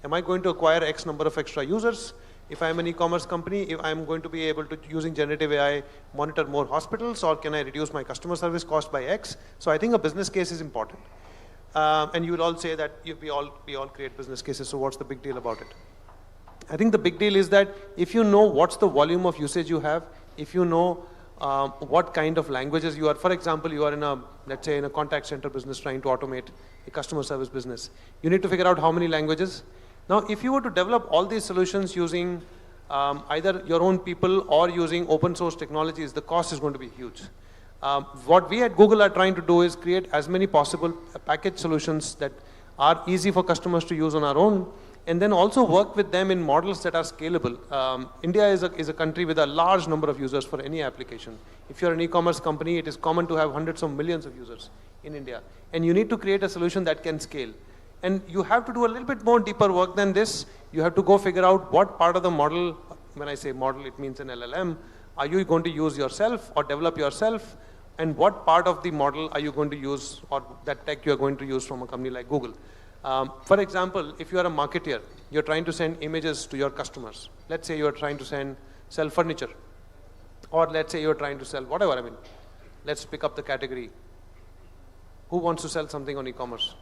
Am I going to acquire X number of extra users? If I'm an e-commerce company, if I'm going to be able to, using generative AI, monitor more hospitals, or can I reduce my customer service cost by X? So I think a business case is important. And you will all say that we all create business cases, so what's the big deal about it? I think the big deal is that if you know what's the volume of usage you have, if you know what kind of languages you are, for example, you are let's say in a contact center business trying to automate a customer service business, you need to figure out how many languages. Now, if you were to develop all these solutions using either your own people or using open source technologies, the cost is going to be huge. What we at Google are trying to do is create as many possible package solutions that are easy for customers to use on our own, and then also work with them in models that are scalable. India is a country with a large number of users for any application. If you're an e-commerce company, it is common to have hundreds of millions of users in India. And you need to create a solution that can scale. And you have to do a little bit more deeper work than this. You have to go figure out what part of the model, when I say model, it means an LLM, are you going to use yourself or develop yourself? And what part of the model are you going to use, or that tech you are going to use from a company like Google? For example, if you are a marketer, you're trying to send images to your customers. Let's say you're trying to sell furniture. Or let's say you're trying to sell whatever, let's pick up the category. Who wants to sell something on e-commerce?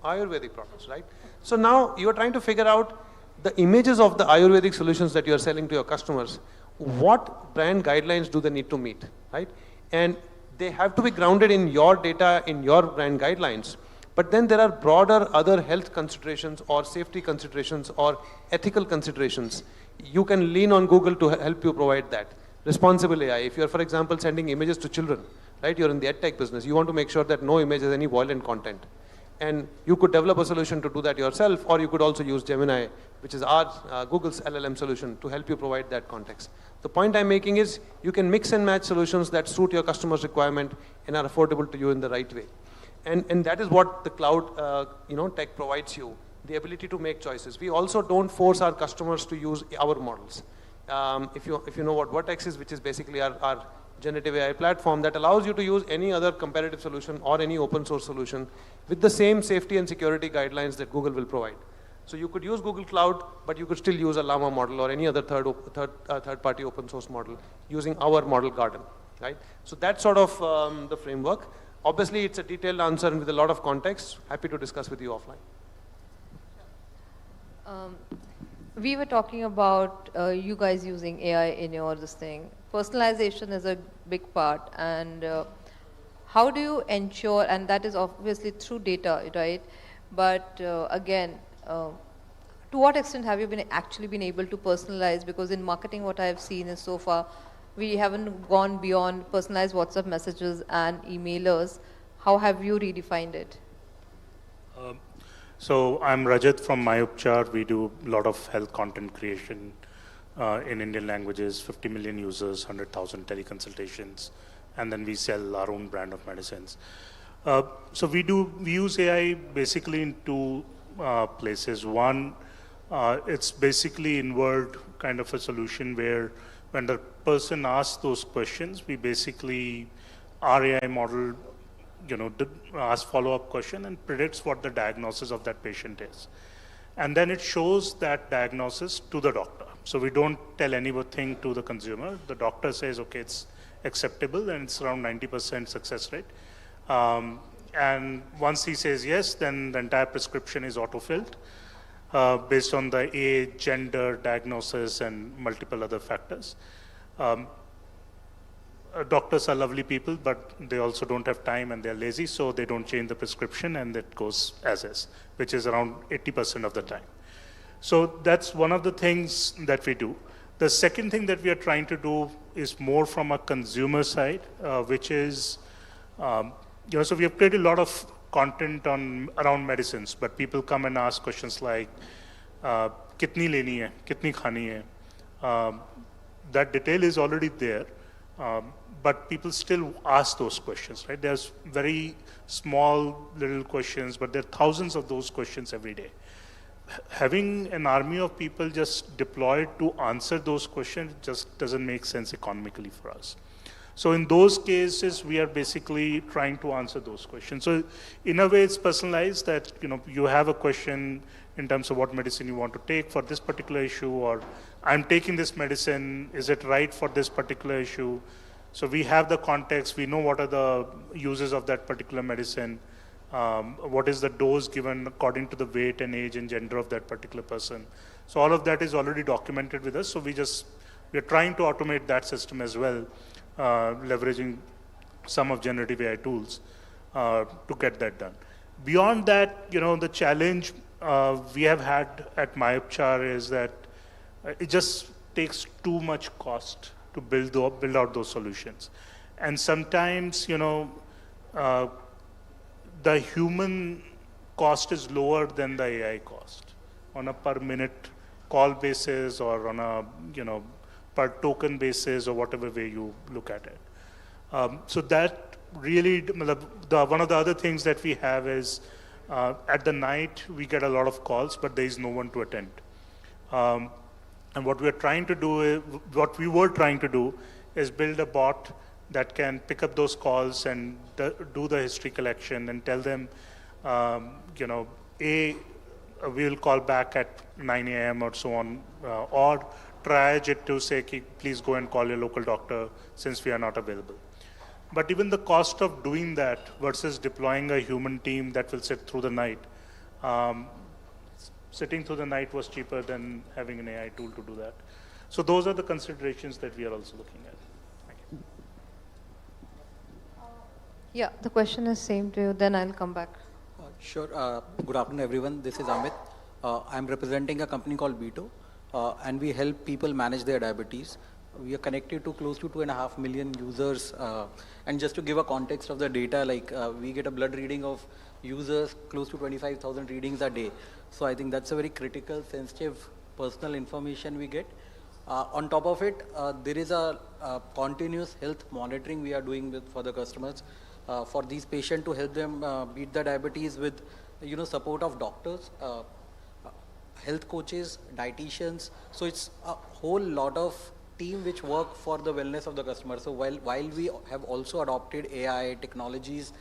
Ayurvedic products, right? So now you're trying to figure out the images of the Ayurvedic solutions that you're selling to your customers. What brand guidelines do they need to meet, right? And they have to be grounded in your data, in your brand guidelines. But then there are broader other health considerations or safety considerations or ethical considerations. You can lean on Google to help you provide that. Responsible AI, if you're, for example, sending images to children, right? You're in the edtech business. You want to make sure that no image has any violent content. And you could develop a solution to do that yourself, or you could also use Gemini, which is Google's LLM solution, to help you provide that context. The point I'm making is you can mix and match solutions that suit your customer's requirement and are affordable to you in the right way. And that is what the cloud tech provides you, the ability to make choices. We also don't force our customers to use our models. If you know what Vertex is, which is basically our generative AI platform that allows you to use any other competitive solution or any open source solution with the same safety and security guidelines that Google will provide. So you could use Google Cloud, but you could still use a Llama model or any other third-party open source model using our model garden, right? So that's sort of the framework. Obviously, it's a detailed answer and with a lot of context. Happy to discuss with you offline. We were talking about you guys using AI in your this thing. Personalization is a big part, and how do you ensure, and that is obviously through data, right? But again, to what extent have you actually been able to personalize? Because in marketing, what I have seen is so far, we haven't gone beyond personalized WhatsApp messages and emailers. How have you redefined it? So I'm Rajat from MyUpchar. We do a lot of health content creation in Indian languages, 50 million users, 100,000 teleconsultations, and then we sell our own brand of medicines. So we use AI basically in two places. One, it's basically inward kind of a solution where when the person asks those questions, we basically, our AI model asks follow-up question and predicts what the diagnosis of that patient is. And then it shows that diagnosis to the doctor. So we don't tell anything to the consumer. The doctor says, okay, it's acceptable, and it's around 90% success rate. And once he says yes, then the entire prescription is autofilled based on the age, gender, diagnosis, and multiple other factors. Doctors are lovely people, but they also don't have time and they're lazy, so they don't change the prescription and it goes as is, which is around 80% of the time. So that's one of the things that we do. The second thing that we are trying to do is more from a consumer side, which is, so we have created a lot of content around medicines, but people come and ask questions like, kitni leni hai, kitni khani hai. That detail is already there. But people still ask those questions, right? There's very small little questions, but there are thousands of those questions every day. Having an army of people just deployed to answer those questions just doesn't make sense economically for us. So in those cases, we are basically trying to answer those questions. So in a way, it's personalized that, you have a question in terms of what medicine you want to take for this particular issue, or I'm taking this medicine, is it right for this particular issue? So we have the context, we know what are the uses of that particular medicine, what is the dose given according to the weight and age and gender of that particular person. So all of that is already documented with us. So we are trying to automate that system as well, leveraging some of generative AI tools to get that done. Beyond that, the challenge we have had at MyUpchar is that it just takes too much cost to build out those solutions. And sometimes, the human cost is lower than the AI cost on a per minute call basis or on a, per token basis or whatever way you look at it. So that really, one of the other things that we have is at the night, we get a lot of calls, but there is no one to attend. And what we were trying to do is build a bot that can pick up those calls and do the history collection and tell them, we will call back at 9 a.m. or so on, or triage it to say, please go and call your local doctor since we are not available. But even the cost of doing that versus deploying a human team that will sit through the night, sitting through the night was cheaper than having an AI tool to do that. So those are the considerations that we are also looking at. Thank you. Yeah, the question is same to you, then I'll come back. Sure. Good afternoon, everyone. This is Amit. I'm representing a company called Beto, and we help people manage their diabetes. We are connected to close to 2.5 million users. And just to give a context of the data, we get a blood reading of users close to 25,000 readings a day. So I think that's a very critical, sensitive, personal information we get. On top of it, there is a continuous health monitoring we are doing for the customers. For these patients to help them beat the diabetes with, support of doctors, health coaches, dietitians. So it's a whole lot of team which work for the wellness of the customer. So while we have also adopted AI technologies,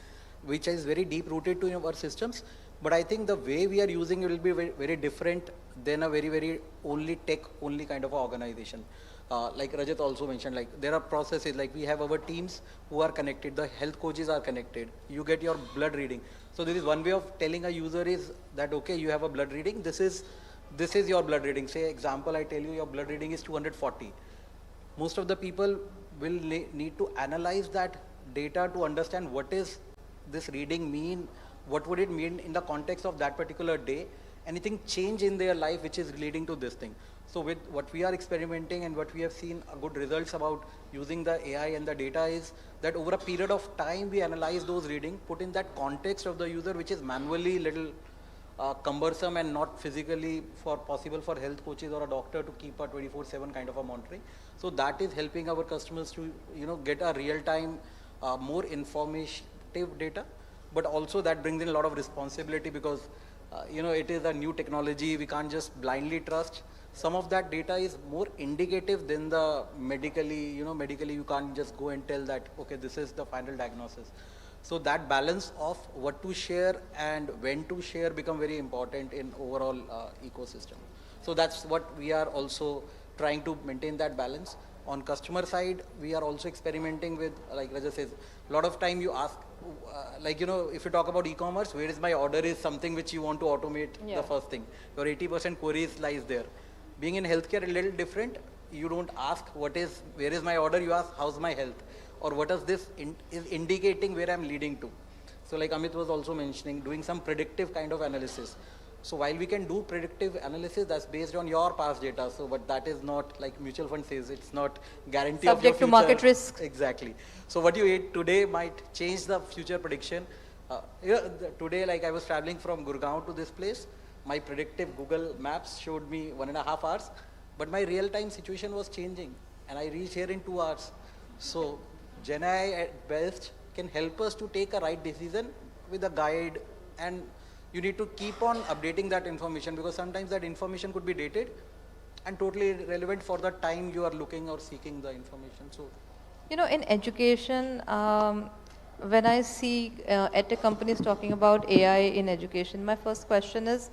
which is very deep rooted to our systems, but I think the way we are using it will be very, very different than a very, very only tech only kind of organization. Like Rajat also mentioned, there are processes, we have our teams who are connected, the health coaches are connected, you get your blood reading. So there is one way of telling a user is that, okay, you have a blood reading, this is your blood reading. Say example, I tell you your blood reading is 240. Most of the people will need to analyze that data to understand what is this reading mean, what would it mean in the context of that particular day, anything change in their life which is leading to this thing. So with what we are experimenting and what we have seen good results about using the AI and the data is that over a period of time we analyze those readings, put in that context of the user which is manually little cumbersome and not physically possible for health coaches or a doctor to keep a 24/7 kind of a monitoring. So that is helping our customers to get a real-time, more informative data, but also that brings in a lot of responsibility because it is a new technology. We can't just blindly trust. Some of that data is more indicative than the medically. Medically you can't just go and tell that, okay, this is the final diagnosis. So that balance of what to share and when to share become very important in overall ecosystem. So that's what we are also trying to maintain that balance. On customer side, we are also experimenting with, like Raja says, a lot of time you ask, like, if you talk about e-commerce, where is my order is something which you want to automate the first thing. Your 80% queries lies there. Being in healthcare, a little different. You don't ask where is my order, you ask how's my health, or what is this is indicating where I'm leading to. So like Amit was also mentioning, doing some predictive kind of analysis. So while we can do predictive analysis, that's based on your past data. So, but that is not, like mutual fund says, it's not guarantee of your future. Subject to market risk. Exactly. So what you ate today might change the future prediction. Today, like I was traveling from Gurgaon to this place, my predictive Google Maps showed me 1.5 hours, but my real-time situation was changing, and I reached here in 2 hours. So Gen AI at best can help us to take a right decision with a guide, and you need to keep on updating that information, because sometimes that information could be dated and totally relevant for the time you are looking or seeking the information. So, in education, when I see edtech companies talking about AI in education, my first question is,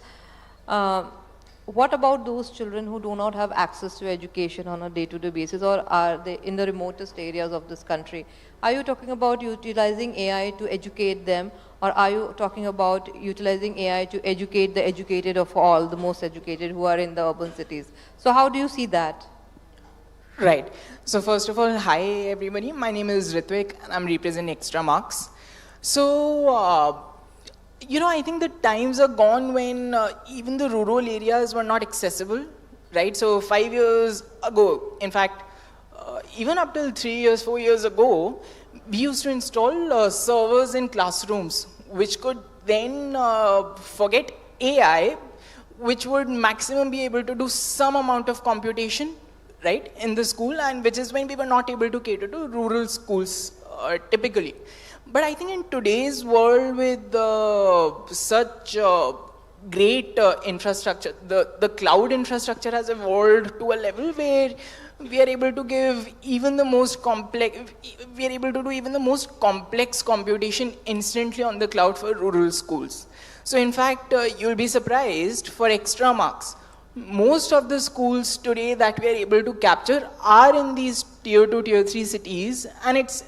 what about those children who do not have access to education on a day-to-day basis, or are they in the remotest areas of this country? Are you talking about utilizing AI to educate them, or are you talking about utilizing AI to educate the educated of all, the most educated who are in the urban cities? So how do you see that? Right. So first of all, hi everybody. My name is Ritvik and I'm representing Extra Marks. So, I think the times are gone when even the rural areas were not accessible, right? So 5 years ago, in fact, even up till 3 years, 4 years ago, we used to install servers in classrooms, which could then forget AI, which would maximum be able to do some amount of computation, right, in the school, and which is when we were not able to cater to rural schools typically. But I think in today's world with such great infrastructure, the cloud infrastructure has evolved to a level where we are able to give even the most complex, we are able to do even the most complex computation instantly on the cloud for rural schools. So in fact, you'll be surprised, for Extra Marks, most of the schools today that we are able to capture are in these tier 2, tier 3 cities, and it's,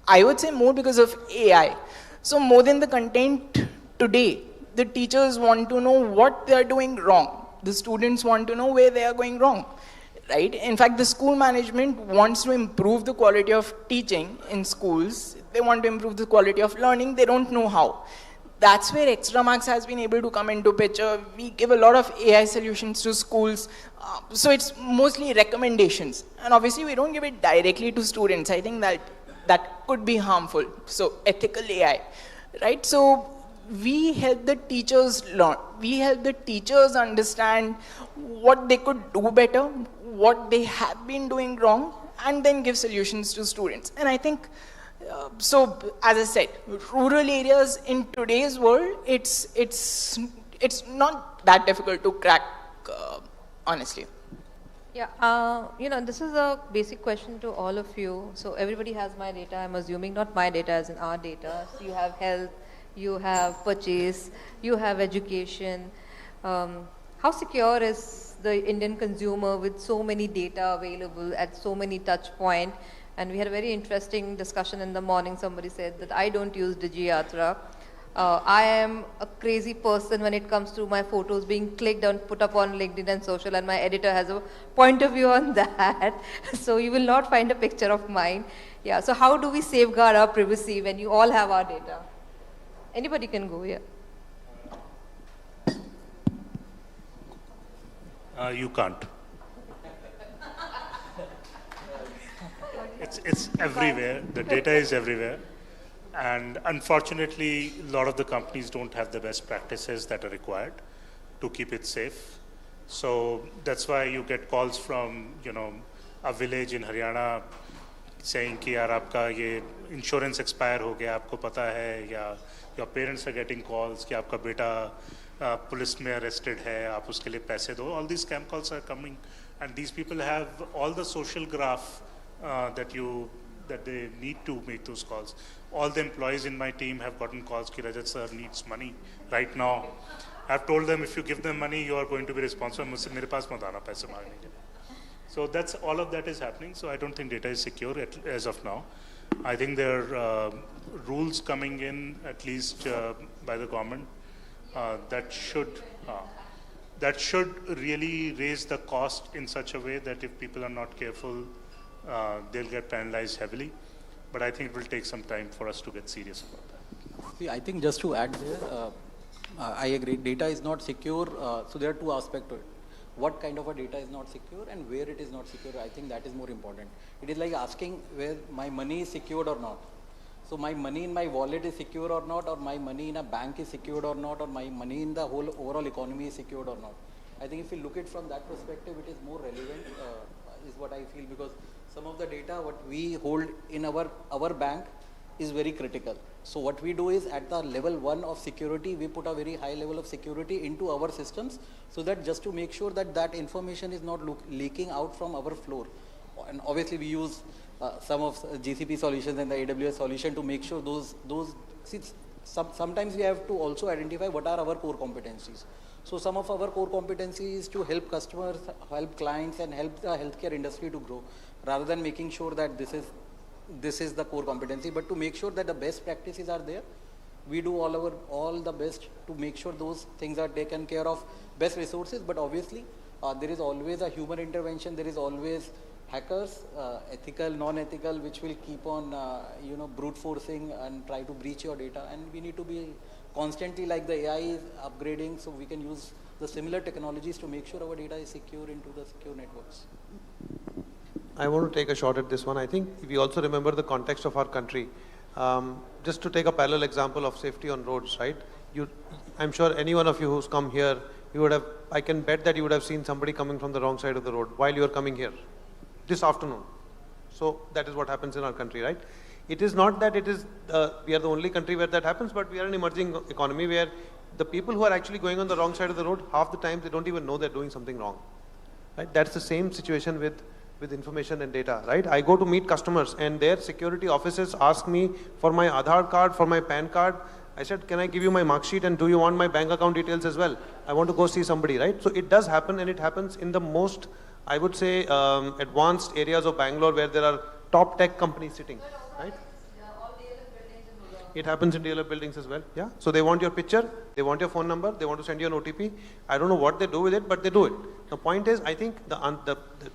I would say, more because of AI. So more than the content today, the teachers want to know what they are doing wrong. The students want to know where they are going wrong, right? In fact, the school management wants to improve the quality of teaching in schools. They want to improve the quality of learning. They don't know how. That's where Extra Marks has been able to come into picture. We give a lot of AI solutions to schools. So it's mostly recommendations. And obviously, we don't give it directly to students. I think that could be harmful. So ethical AI, right? So we help the teachers learn. We help the teachers understand what they could do better, what they have been doing wrong, and then give solutions to students. And I think, so as I said, rural areas in today's world, it's not that difficult to crack, honestly. Yeah, this is a basic question to all of you. So everybody has my data, I'm assuming, not my data as in our data. So you have health, you have purchase, you have education. How secure is the Indian consumer with so many data available at so many touch points? And we had a very interesting discussion in the morning. Somebody said that I don't use DigiYatra. I am a crazy person when it comes to my photos being clicked and put up on LinkedIn and social, and my editor has a point of view on that. So you will not find a picture of mine. Yeah, so how do we safeguard our privacy when you all have our data? Anybody can go here. You can't. It's everywhere. The data is everywhere. And unfortunately, a lot of the companies don't have the best practices that are required to keep it safe. So that's why you get calls from, a village in Haryana saying कि यार आपका ये insurance expire हो गया, आपको पता है, या your parents are getting calls कि आपका बेटा पुलिस में arrested है, आप उसके लिए पैसे दो. All these scam calls are coming, and these people have all the social graph that they need to make those calls. All the employees in my team have gotten calls कि Rajat sir needs money right now. I've told them if you give them money, you are going to be responsible. मुझसे मेरे पास मत आना पैसे मांगने के लिए. So that's all of that is happening. So I don't think data is secure as of now. I think there are rules coming in, at least by the government, that should really raise the cost in such a way that if people are not careful, they'll get penalized heavily. But I think it will take some time for us to get serious about that. See, I think just to add there, I agree, data is not secure. So there are two aspects to it. What kind of a data is not secure and where it is not secure, I think that is more important. It is like asking where my money is secured or not. So my money in my wallet is secure or not, or my money in a bank is secured or not, or my money in the whole overall economy is secured or not. I think if you look at it from that perspective, it is more relevant, is what I feel, because some of the data what we hold in our bank is very critical. So what we do is at the level 1 of security, we put a very high level of security into our systems, so that just to make sure that that information is not leaking out from our floor. And obviously we use some of GCP solutions and the AWS solution to make sure sometimes we have to also identify what are our core competencies. So some of our core competencies is to help customers, help clients, and help the healthcare industry to grow, rather than making sure that this is the core competency, but to make sure that the best practices are there. We do all the best to make sure those things are taken care of, best resources, but obviously there is always a human intervention, there is always hackers, ethical, non-ethical, which will keep on brute forcing and try to breach your data, and we need to be constantly, like the AI is upgrading, so we can use the similar technologies to make sure our data is secure into the secure networks. I want to take a shot at this one. I think we also remember the context of our country. Just to take a parallel example of safety on roads, right? I'm sure any one of you who's come here, I can bet that you would have seen somebody coming from the wrong side of the road while you are coming here this afternoon. So that is what happens in our country, right? It is not that we are the only country where that happens, but we are an emerging economy where the people who are actually going on the wrong side of the road, half the time they don't even know they're doing something wrong, right? That's the same situation with information and data, right? I go to meet customers and their security officers ask me for my Aadhaar card, for my PAN card. I said, can I give you my mark sheet and do you want my bank account details as well? I want to go see somebody, right? So it does happen, and it happens in the most, I would say, advanced areas of Bangalore where there are top tech companies sitting, right? It happens in DLF buildings as well, yeah? So they want your picture, they want your phone number, they want to send you an OTP. I don't know what they do with it, but they do it. The point is, I think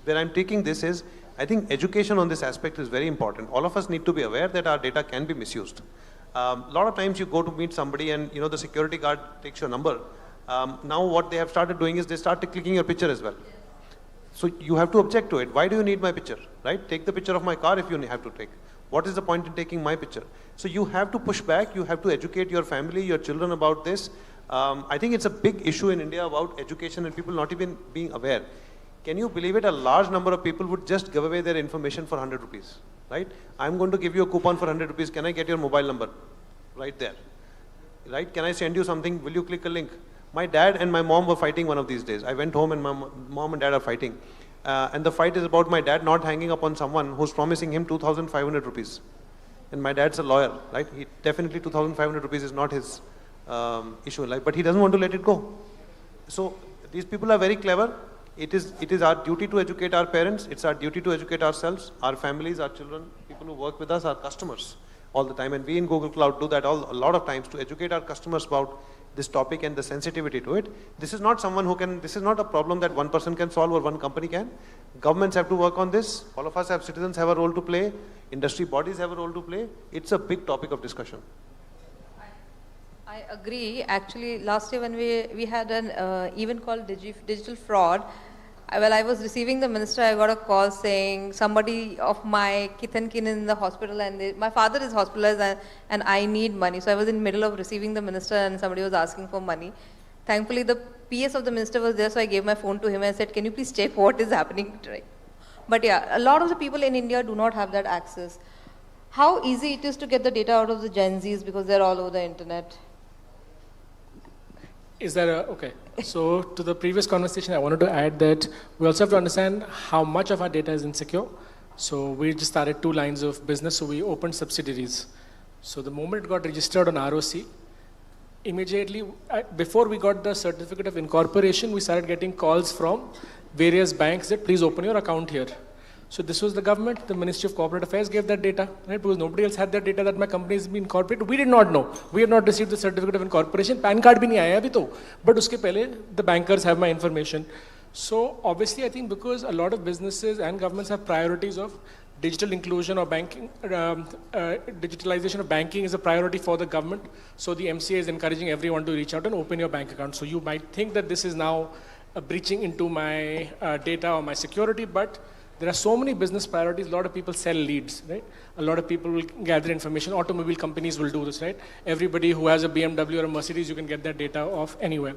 where I'm taking this is, I think education on this aspect is very important. All of us need to be aware that our data can be misused. A lot of times you go to meet somebody and the security guard takes your number. Now what they have started doing is they started clicking your picture as well. So you have to object to it. Why do you need my picture, right? Take the picture of my car if you have to take. What is the point in taking my picture? So you have to push back, you have to educate your family, your children about this. I think it's a big issue in India about education and people not even being aware. Can you believe it? A large number of people would just give away their information for 100 rupees, right? I'm going to give you a coupon for 100 rupees. Can I get your mobile number? Right there, right? Can I send you something? Will you click a link? My dad and my mom were fighting one of these days. I went home and my mom and dad are fighting. And the fight is about my dad not hanging up on someone who's promising him 2,500 rupees. And my dad's a lawyer, right? Definitely 2,500 rupees is not his issue in life, but he doesn't want to let it go. So these people are very clever. It is our duty to educate our parents. It's our duty to educate ourselves, our families, our children, people who work with us, our customers all the time. And we in Google Cloud do that a lot of times to educate our customers about this topic and the sensitivity to it. This is not this is not a problem that one person can solve or one company can. Governments have to work on this. All of us citizens have a role to play. Industry bodies have a role to play. It's a big topic of discussion. I agree. Actually, last year when we had an event called Digital Fraud, while I was receiving the minister, I got a call saying somebody of my kith and kin in the hospital, and my father is hospitalized and I need money. So I was in the middle of receiving the minister and somebody was asking for money. Thankfully, the PS of the minister was there, so I gave my phone to him and said, can you please check what is happening today? But yeah, a lot of the people in India do not have that access. How easy it is to get the data out of the Gen Zs because they're all over the internet? Is that okay? So to the previous conversation, I wanted to add that we also have to understand how much of our data is insecure. So we just started 2 lines of business. So we opened subsidiaries. So the moment it got registered on ROC, immediately, before we got the certificate of incorporation, we started getting calls from various banks that please open your account here. So this was the government, the Ministry of Corporate Affairs gave that data, right? Because nobody else had that data that my company has been incorporated. We did not know. We had not received the certificate of incorporation. PAN card bhi nahi aaya abhi to. But uske pehle, the bankers have my information. So obviously, I think because a lot of businesses and governments have priorities of digital inclusion or banking, digitalization of banking is a priority for the government. So the MCA is encouraging everyone to reach out and open your bank account. So you might think that this is now breaching into my data or my security, but there are so many business priorities. A lot of people sell leads, right? A lot of people will gather information. Automobile companies will do this, right? Everybody who has a BMW or a Mercedes, you can get that data off anywhere.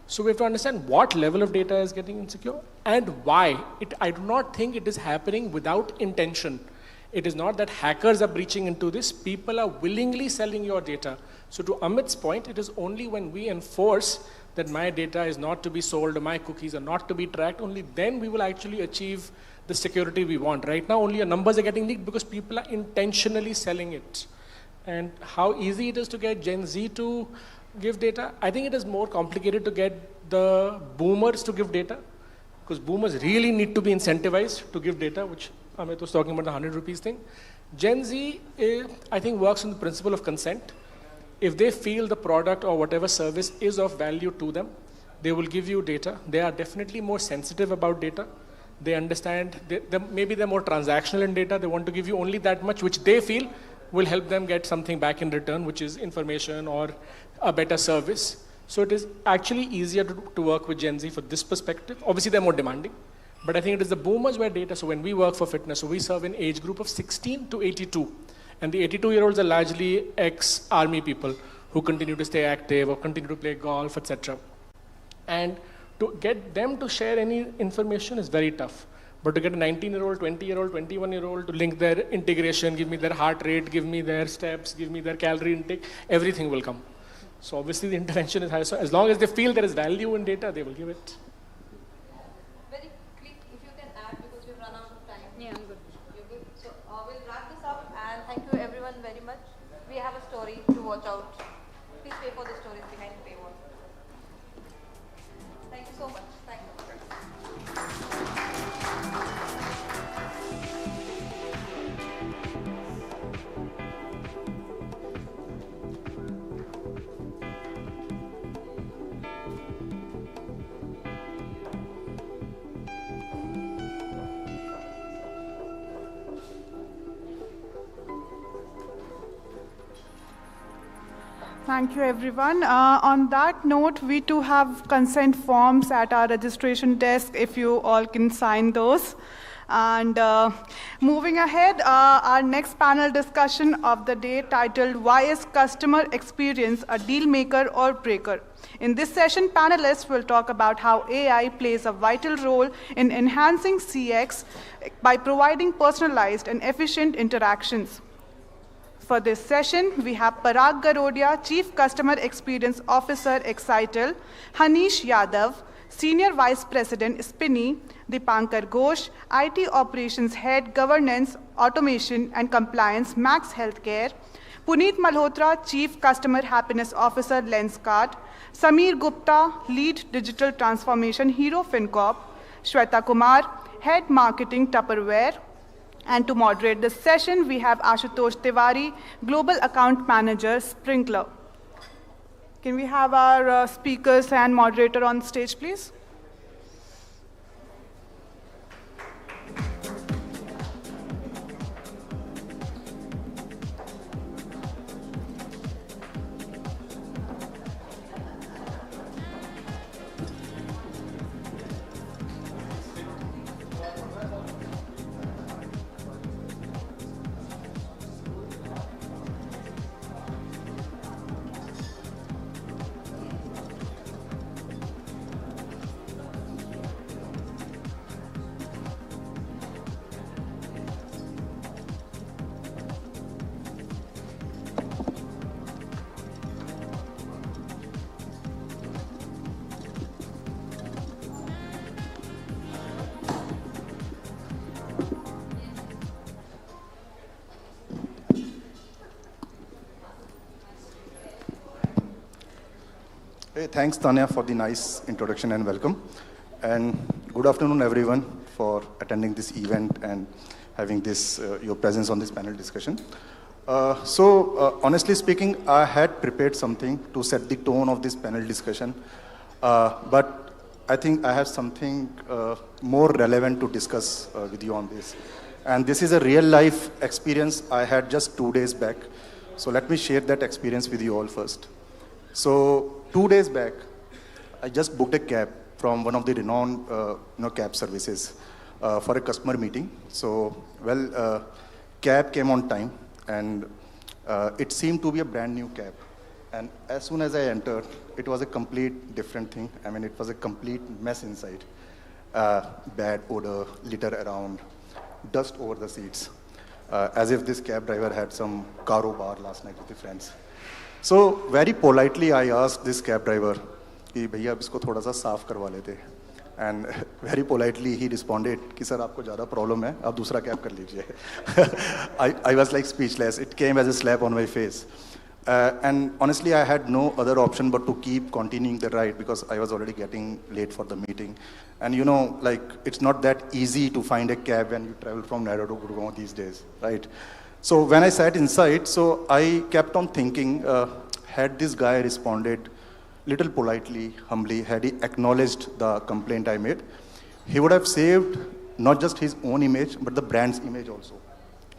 So we have to understand what level of data is getting insecure and why. I do not think it is happening without intention. It is not that hackers are breaching into this. People are willingly selling your data. So to Amit's point, it is only when we enforce that my data is not to be sold or my cookies are not to be tracked, only then we will actually achieve the security we want. Right now, only your numbers are getting leaked because people are intentionally selling it. And how easy it is to get Gen Z to give data? I think it is more complicated to get the boomers to give data, because boomers really need to be incentivized to give data, which Amit was talking about the 100 rupees thing. Gen Z, I think, works on the principle of consent. If they feel the product or whatever service is of value to them, they will give you data. They are definitely more sensitive about data. They understand, maybe they're more transactional in data. They want to give you only that much, which they feel will help them get something back in return, which is information or a better service. So it is actually easier to work with Gen Z for this perspective. Obviously, they're more demanding. But I think it is the boomers where data, so when we work for fitness, so we serve an age group of 16 to 82. And the 82-year-olds are largely ex-army people who continue to stay active or continue to play golf, etc. And to get them to share any information is very tough. But to get a 19-year-old, 20-year-old, 21-year-old to link their integration, give me their heart rate, give me their steps, give me their calorie intake, everything will come. So obviously the intervention is high. So as long as they feel there is value in data, they will give it. Very quick, if you can add, because we've run out of time. Yeah, I'm good. You're good. So we'll wrap this up, and thank you everyone very much. We have a story to watch out. Please pay for the stories behind the paywall. Thank you so much. Thank you. Thank you, everyone. On that note, we too have consent forms at our registration desk, if you all can sign those. And moving ahead, our next panel discussion of the day titled, Why is Customer Experience a Deal Maker or Breaker? In this session, panelists will talk about how AI plays a vital role in enhancing CX by providing personalized and efficient interactions. For this session, we have Parag Garodia, Chief Customer Experience Officer, Excitel, Hanish Yadav, Senior Vice President, Spinny, Dipankar Ghosh, IT Operations Head, Governance, Automation and Compliance, Max Healthcare, Puneet Malhotra, Chief Customer Happiness Officer, Lenskart, Samir Gupta, Lead Digital Transformation, Hero FinCorp, Shweta Kumar, Head Marketing, Tupperware. And to moderate this session, we have Ashutosh Tiwari, Global Account Manager, Sprinkler. Can we have our speakers and moderator on stage, please? Hey, thanks Tanya for the nice introduction and welcome. And good afternoon everyone for attending this event and having this your presence on this panel discussion. Honestly speaking, I had prepared something to set the tone of this panel discussion, but I think I have something more relevant to discuss with you on this. And this is a real life experience I had just 2 days back. So let me share that experience with you all first. So 2 days back, I just booked a cab from one of the renowned cab services for a customer meeting. So, cab came on time and it seemed to be a brand new cab. And as soon as I entered, it was a complete different thing. I mean, it was a complete mess inside. Bad odor, litter around, dust over the seats, as if this cab driver had some karo bar last night with his friends. So very politely I asked this cab driver, कि भैया अब इसको थोड़ा सा साफ करवा लेते. And very politely he responded कि सर आपको ज़्यादा problem है, आप दूसरा cab कर लीजिए. I was like speechless. It came as a slap on my face. And honestly, I had no other option but to keep continuing the ride because I was already getting late for the meeting. And you know, like, it's not that easy to find a cab when you travel from Naira to Gurgaon these days, right? So when I sat inside, so I kept on thinking, had this guy responded little politely, humbly, had he acknowledged the complaint I made, he would have saved not just his own image, but the brand's image also.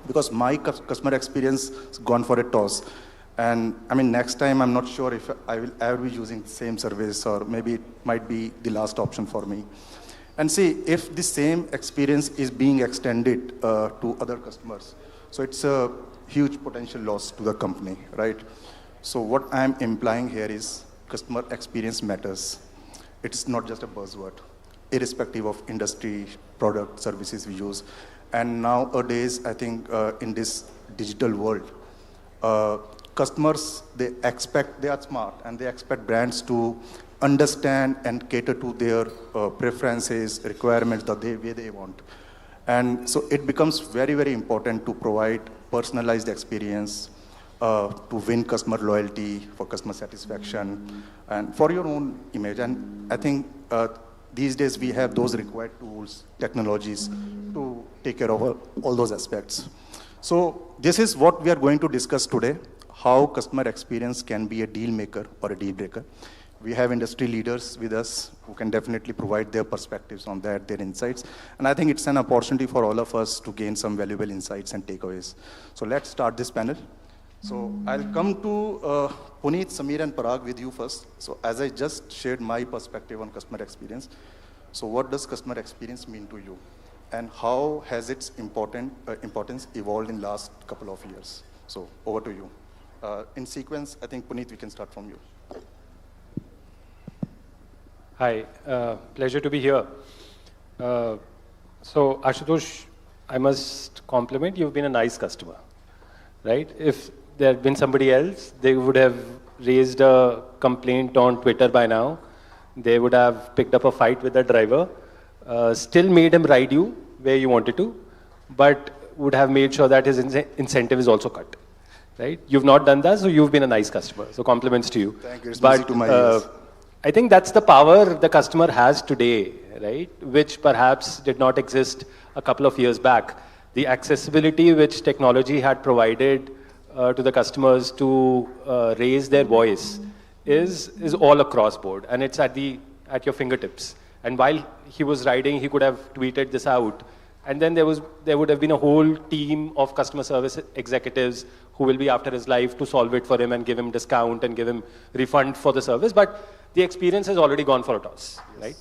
Because my customer experience has gone for a toss. And I mean, next time, I'm not sure if I will ever be using the same service, or maybe it might be the last option for me. And see, if the same experience is being extended to other customers, so it's a huge potential loss to the company, right? So what I'm implying here is customer experience matters. It's not just a buzzword, irrespective of industry, product, services we use. And nowadays, I think in this digital world, customers, they are smart and they expect brands to understand and cater to their preferences, requirements, the way they want. And so it becomes very, very important to provide personalized experience, to win customer loyalty, for customer satisfaction, and for your own image. And I think these days we have those required tools, technologies to take care of all those aspects. So this is what we are going to discuss today, how customer experience can be a deal maker or a deal breaker. We have industry leaders with us who can definitely provide their perspectives on that, their insights. And I think it's an opportunity for all of us to gain some valuable insights and takeaways. So let's start this panel. So I'll come to Puneet, Samir, and Parag with you first. So as I just shared my perspective on customer experience, so what does customer experience mean to you? And how has its importance evolved in last couple of years? So over to you. In sequence, I think Puneet, we can start from you. Hi, pleasure to be here. So Ashutosh, I must compliment, you've been a nice customer, right? If there had been somebody else, they would have raised a complaint on Twitter by now. They would have picked up a fight with the driver, still made him ride you where you wanted to, but would have made sure that his incentive is also cut, right? You've not done that, so you've been a nice customer. So compliments to you. Thank you. It's music to my ears. I think that's the power the customer has today, right? Which perhaps did not exist a couple of years back. The accessibility which technology had provided to the customers to raise their voice is all across board, and it's at your fingertips. And while he was riding, he could have tweeted this out, and then there would have been a whole team of customer service executives who will be after his life to solve it for him and give him discount and give him refund for the service. But the experience has already gone for a toss, right?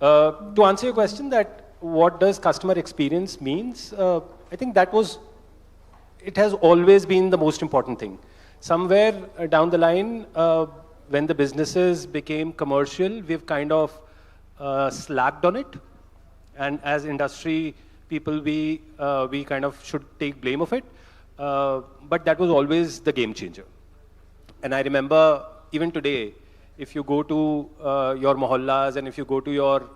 To answer your question, that what does customer experience means? I think it has always been the most important thing. Somewhere down the line, when the businesses became commercial, we've kind of slacked on it. And as industry people, we kind of should take blame of it. But that was always the game changer. And I remember even today, if you go to your mohallas and if you go to your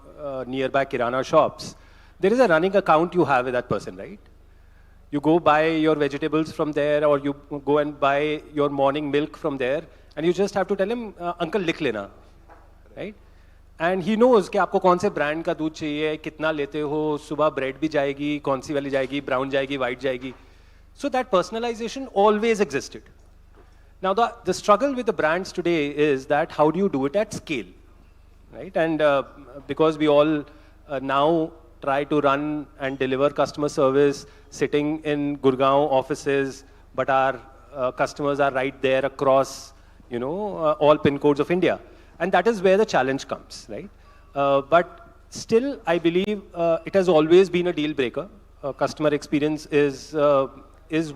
nearby kirana shops, there is a running account you have with that person, right? You go buy your vegetables from there, or you go and buy your morning milk from there, and you just have to tell him, Uncle, likh lena. right? And he knows कि आपको कौन से brand का दूध चाहिए, कितना लेते हो, सुबह bread भी जाएगी, कौन सी वाली जाएगी, brown जाएगी, white जाएगी. So that personalization always existed. Now the struggle with the brands today is that how do you do it at scale, right? And because we all now try to run and deliver customer service sitting in Gurgaon offices, but our customers are right there across, all pin codes of India. And that is where the challenge comes, right? But still, I believe it has always been a deal breaker. Customer experience is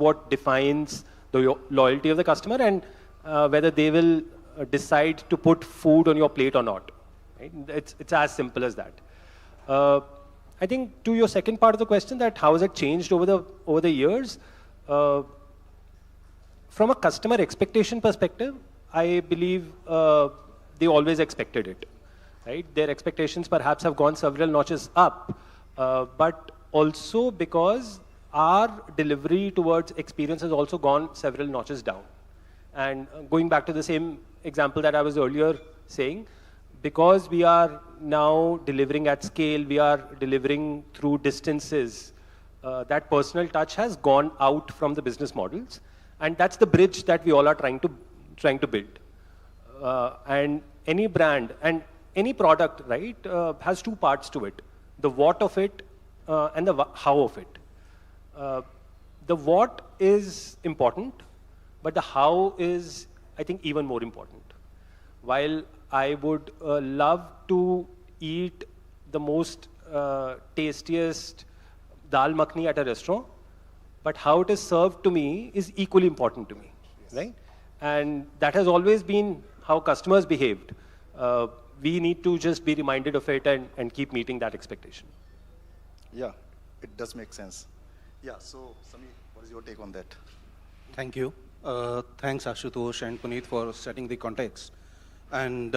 what defines the loyalty of the customer and whether they will decide to put food on your plate or not. Right? It's as simple as that. I think to your second part of the question, that how has it changed over the years? From a customer expectation perspective, I believe they always expected it. Right? Their expectations perhaps have gone several notches up, but also because our delivery towards experience has also gone several notches down. And going back to the same example that I was earlier saying, because we are now delivering at scale, we are delivering through distances, that personal touch has gone out from the business models. And that's the bridge that we all are trying to build. And any brand and any product, right, has two parts to it. The what of it and the how of it. The what is important, but the how is, I think, even more important. While I would love to eat the most tastiest dal makhni at a restaurant, but how it is served to me is equally important to me, right? And that has always been how customers behaved. We need to just be reminded of it and keep meeting that expectation. Yeah, it does make sense. Yeah, so Samir, what is your take on that? Thank you. Thanks Ashutosh and Puneet for setting the context. And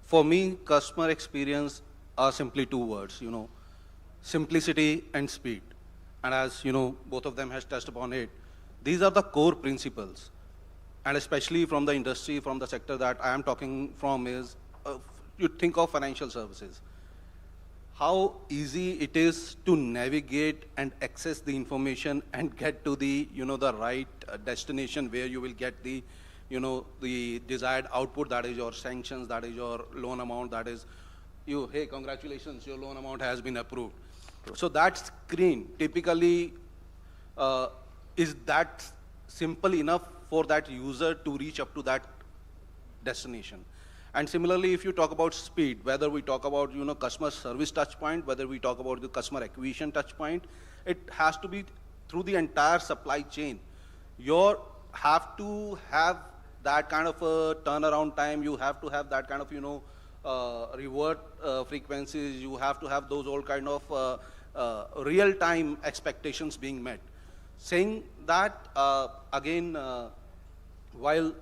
for me, customer experience are simply two words, simplicity and speed. And as both of them has touched upon it, these are the core principles. And especially from the industry, from the sector that I am talking from is, you think of financial services. How easy it is to navigate and access the information and get to the, the right destination where you will get the, the desired output, that is your sanctions, that is your loan amount, that is hey, congratulations, your loan amount has been approved. So that screen typically is that simple enough for that user to reach up to that destination. And similarly, if you talk about speed, whether we talk about customer service touch point, whether we talk about the customer acquisition touch point, it has to be through the entire supply chain. You have to have that kind of a turnaround time. You have to have that kind of reward frequencies. You have to have those all kind of real-time expectations being met. Saying that again, while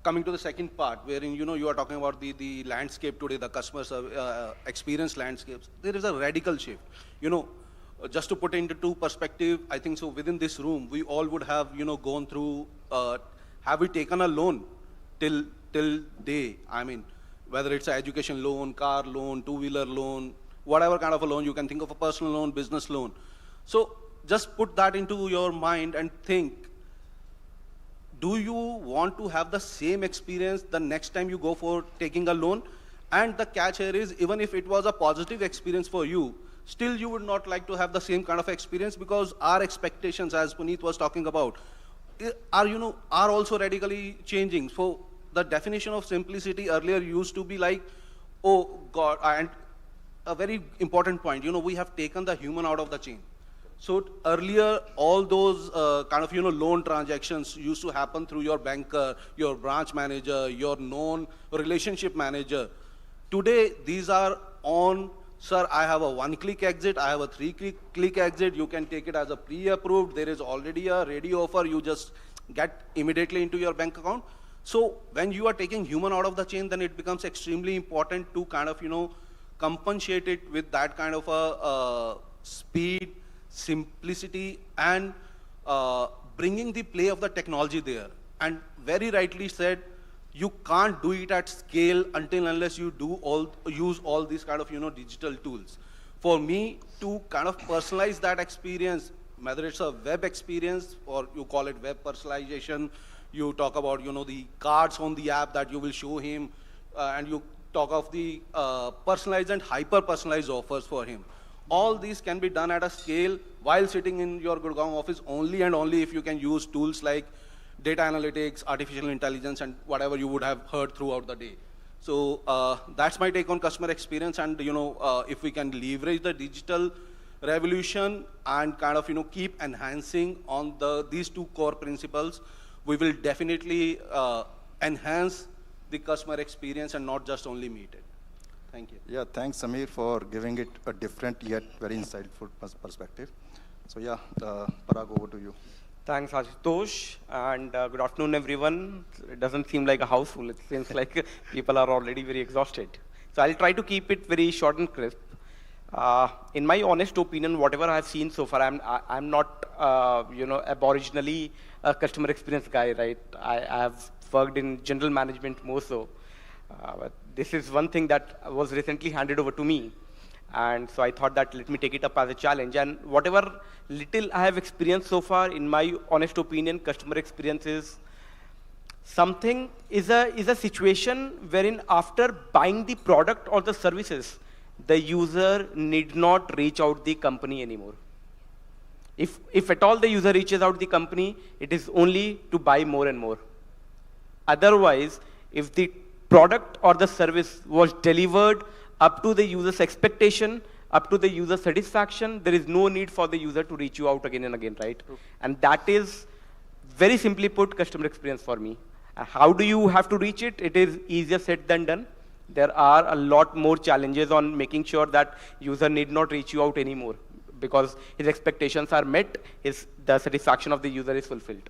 coming to the second part, wherein you are talking about the landscape today, the customer experience landscapes, there is a radical shift. Just to put it into two perspective, I think so within this room, we all would have gone through, have we taken a loan till day? I mean, whether it's an education loan, car loan, two-wheeler loan, whatever kind of a loan, you can think of a personal loan, business loan. So just put that into your mind and think, do you want to have the same experience the next time you go for taking a loan? And the catch here is, even if it was a positive experience for you, still you would not like to have the same kind of experience, because our expectations, as Puneet was talking about, are also radically changing. So the definition of simplicity earlier used to be like, oh God, and a very important point, we have taken the human out of the chain. So earlier, all those kind of loan transactions used to happen through your banker, your branch manager, your known relationship manager. Today, these are on, sir, I have a one-click exit, I have a three-click exit, you can take it as a pre-approved, there is already a ready offer, you just get immediately into your bank account. So when you are taking human out of the chain, then it becomes extremely important to kind of, compensate it with that kind of a speed, simplicity, and bringing the play of the technology there. And very rightly said, you can't do it at scale until unless you use all these kind of, digital tools. For me to kind of personalize that experience, whether it's a web experience or you call it web personalization, you talk about, the cards on the app that you will show him, and you talk of the personalized and hyper-personalized offers for him. All these can be done at a scale while sitting in your Gurgaon office only and only if you can use tools like data analytics, artificial intelligence, and whatever you would have heard throughout the day. So that's my take on customer experience. And if we can leverage the digital revolution and kind of keep enhancing on these two core principles, we will definitely enhance the customer experience and not just only meet it. Thank you. Yeah, thanks Samir for giving it a different yet very insightful perspective. So yeah, Parag, over to you. Thanks, Ashutosh, and good afternoon, everyone. It doesn't seem like a house full. It seems like people are already very exhausted. So I'll try to keep it very short and crisp. In my honest opinion, whatever I've seen so far, I'm not, aboriginally a customer experience guy, right? I have worked in general management more so. But this is one thing that was recently handed over to me. And so I thought that let me take it up as a challenge. And whatever little I have experienced so far, in my honest opinion, customer experience is something, is a situation wherein after buying the product or the services, the user need not reach out the company anymore. If at all the user reaches out the company, it is only to buy more and more. Otherwise, if the product or the service was delivered up to the user's expectation, up to the user satisfaction, there is no need for the user to reach you out again and again, right? True. And that is, very simply put, customer experience for me. How do you have to reach it? It is easier said than done. There are a lot more challenges on making sure that user need not reach you out anymore because his expectations are met, the satisfaction of the user is fulfilled.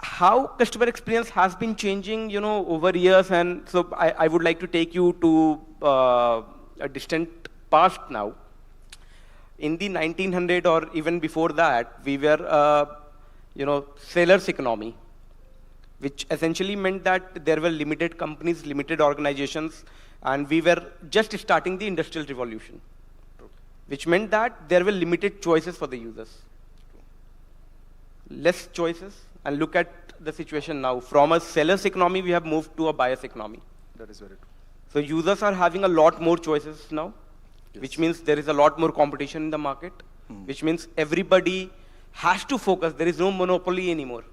How customer experience has been changing, over years, and so I would like to take you to a distant past now. In the 1900 or even before that, we were, seller's economy, which essentially meant that there were limited companies, limited organizations, and we were just starting the industrial revolution, which meant that there were limited choices for the users. Less choices. And look at the situation now. From a seller's economy, we have moved to a buyer's economy. That is very true. So users are having a lot more choices now, yes. Which means there is a lot more competition in the market, which means everybody has to focus. There is no monopoly anymore.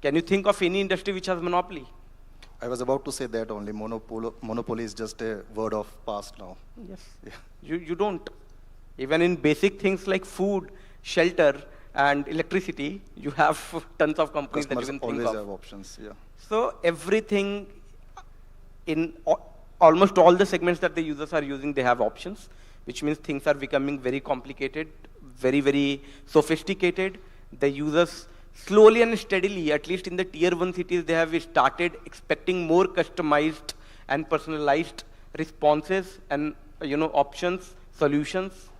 Can you think of any industry which has monopoly? I was about to say that only. Monopoly is just a word of past now. Yes. Yeah. You don't. Even in basic things like food, shelter, and electricity, you have tons of companies that you can think of. Always have options, yeah. So everything, in almost all the segments that the users are using, they have options, which means things are becoming very complicated, very, very sophisticated. The users slowly and steadily, at least in the tier 1 cities, they have started expecting more customized and personalized responses and options, solutions.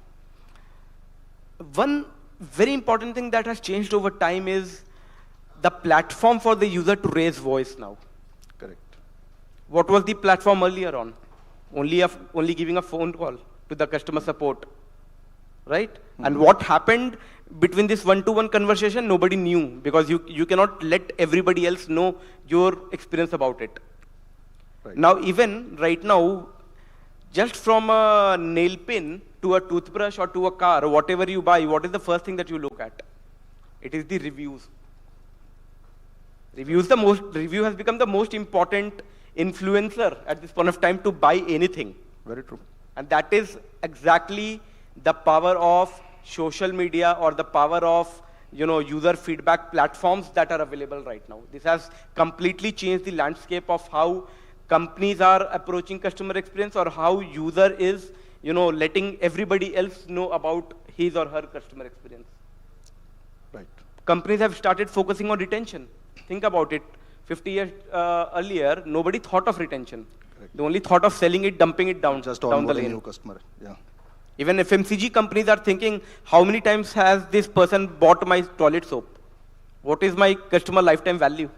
One very important thing that has changed over time is the platform for the user to raise voice now. Correct. What was the platform earlier on? Only giving a phone call to the customer support, right? Mm-hmm. And what happened between this one-to-one conversation, nobody knew because you cannot let everybody else know your experience about it. Right. Now, even right now, just from a nail pin to a toothbrush or to a car, or whatever you buy, what is the first thing that you look at? It is the reviews. Review has become the most important influencer at this point of time to buy anything. Very true. And that is exactly the power of social media or the power of user feedback platforms that are available right now. This has completely changed the landscape of how companies are approaching customer experience or how user is letting everybody else know about his or her customer experience. Right. Companies have started focusing on retention. Think about it. 50 years earlier, nobody thought of retention. Correct. They only thought of selling it, dumping it down the lane. New customer. Yeah. Even FMCG companies are thinking, how many times has this person bought my toilet soap? What is my customer lifetime value?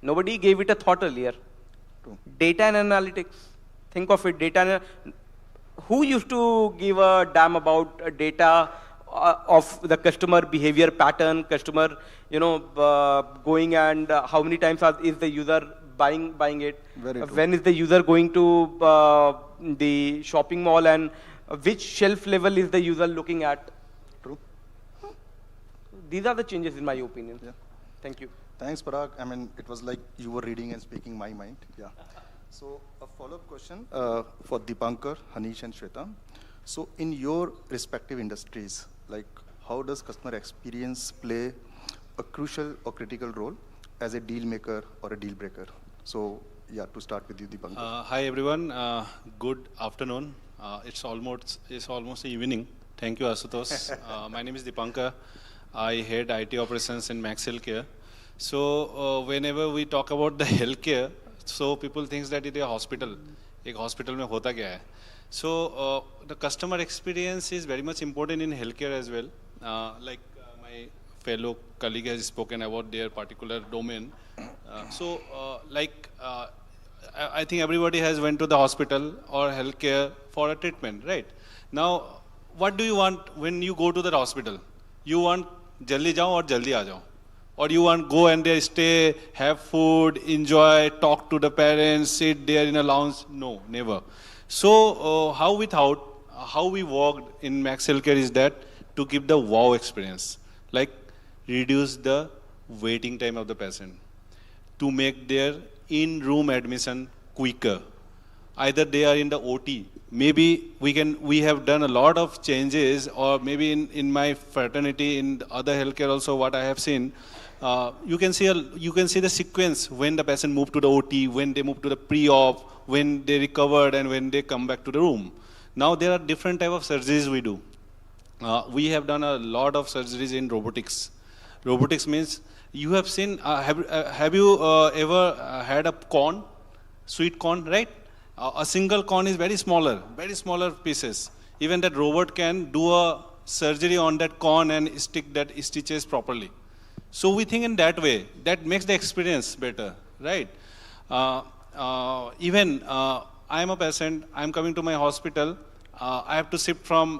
Nobody gave it a thought earlier. Data and analytics. Think of it, data. Who used to give a damn about data of the customer behavior pattern, customer, going and how many times is the user buying it? When is the user going to the shopping mall and which shelf level is the user looking at? True. These are the changes in my opinion. Yeah. Thank you. Thanks, Parag. I mean, it was like you were reading and speaking my mind. Yeah. So a follow-up question for Dipankar, Hanish, and Shweta. So in your respective industries, like how does customer experience play a crucial or critical role as a deal maker or a deal breaker? So yeah, to start with you, Dipankar. Hi everyone. Good afternoon. It's almost evening. Thank you, Asutosh. My name is Dipankar. I head IT operations in Max Healthcare. So whenever we talk about the healthcare, so people think that it is a hospital. एक hospital में होता क्या है? So the customer experience is very much important in healthcare as well. Like my fellow colleague has spoken about their particular domain. I think everybody has went to the hospital or healthcare for a treatment, right? Now, what do you want when you go to the hospital? You want jaldi jao or jaldi aa jao? Or you want go and there stay, have food, enjoy, talk to the parents, sit there in a lounge? No, never. So how we worked in Max Healthcare is that to give the wow experience, like reduce the waiting time of the patient, to make their in-room admission quicker. Either they are in the OT, maybe we have done a lot of changes, or maybe in my fraternity, in other healthcare also what I have seen, you can see the sequence when the patient moved to the OT, when they moved to the pre-op, when they recovered, and when they come back to the room. Now there are different type of surgeries we do. We have done a lot of surgeries in robotics. Robotics means you have seen, have you ever had a corn, sweet corn, right? A single corn is very smaller pieces. Even that robot can do a surgery on that corn and stick that stitches properly. So we think in that way, that makes the experience better, right? Even I am a patient, I am coming to my hospital, I have to shift from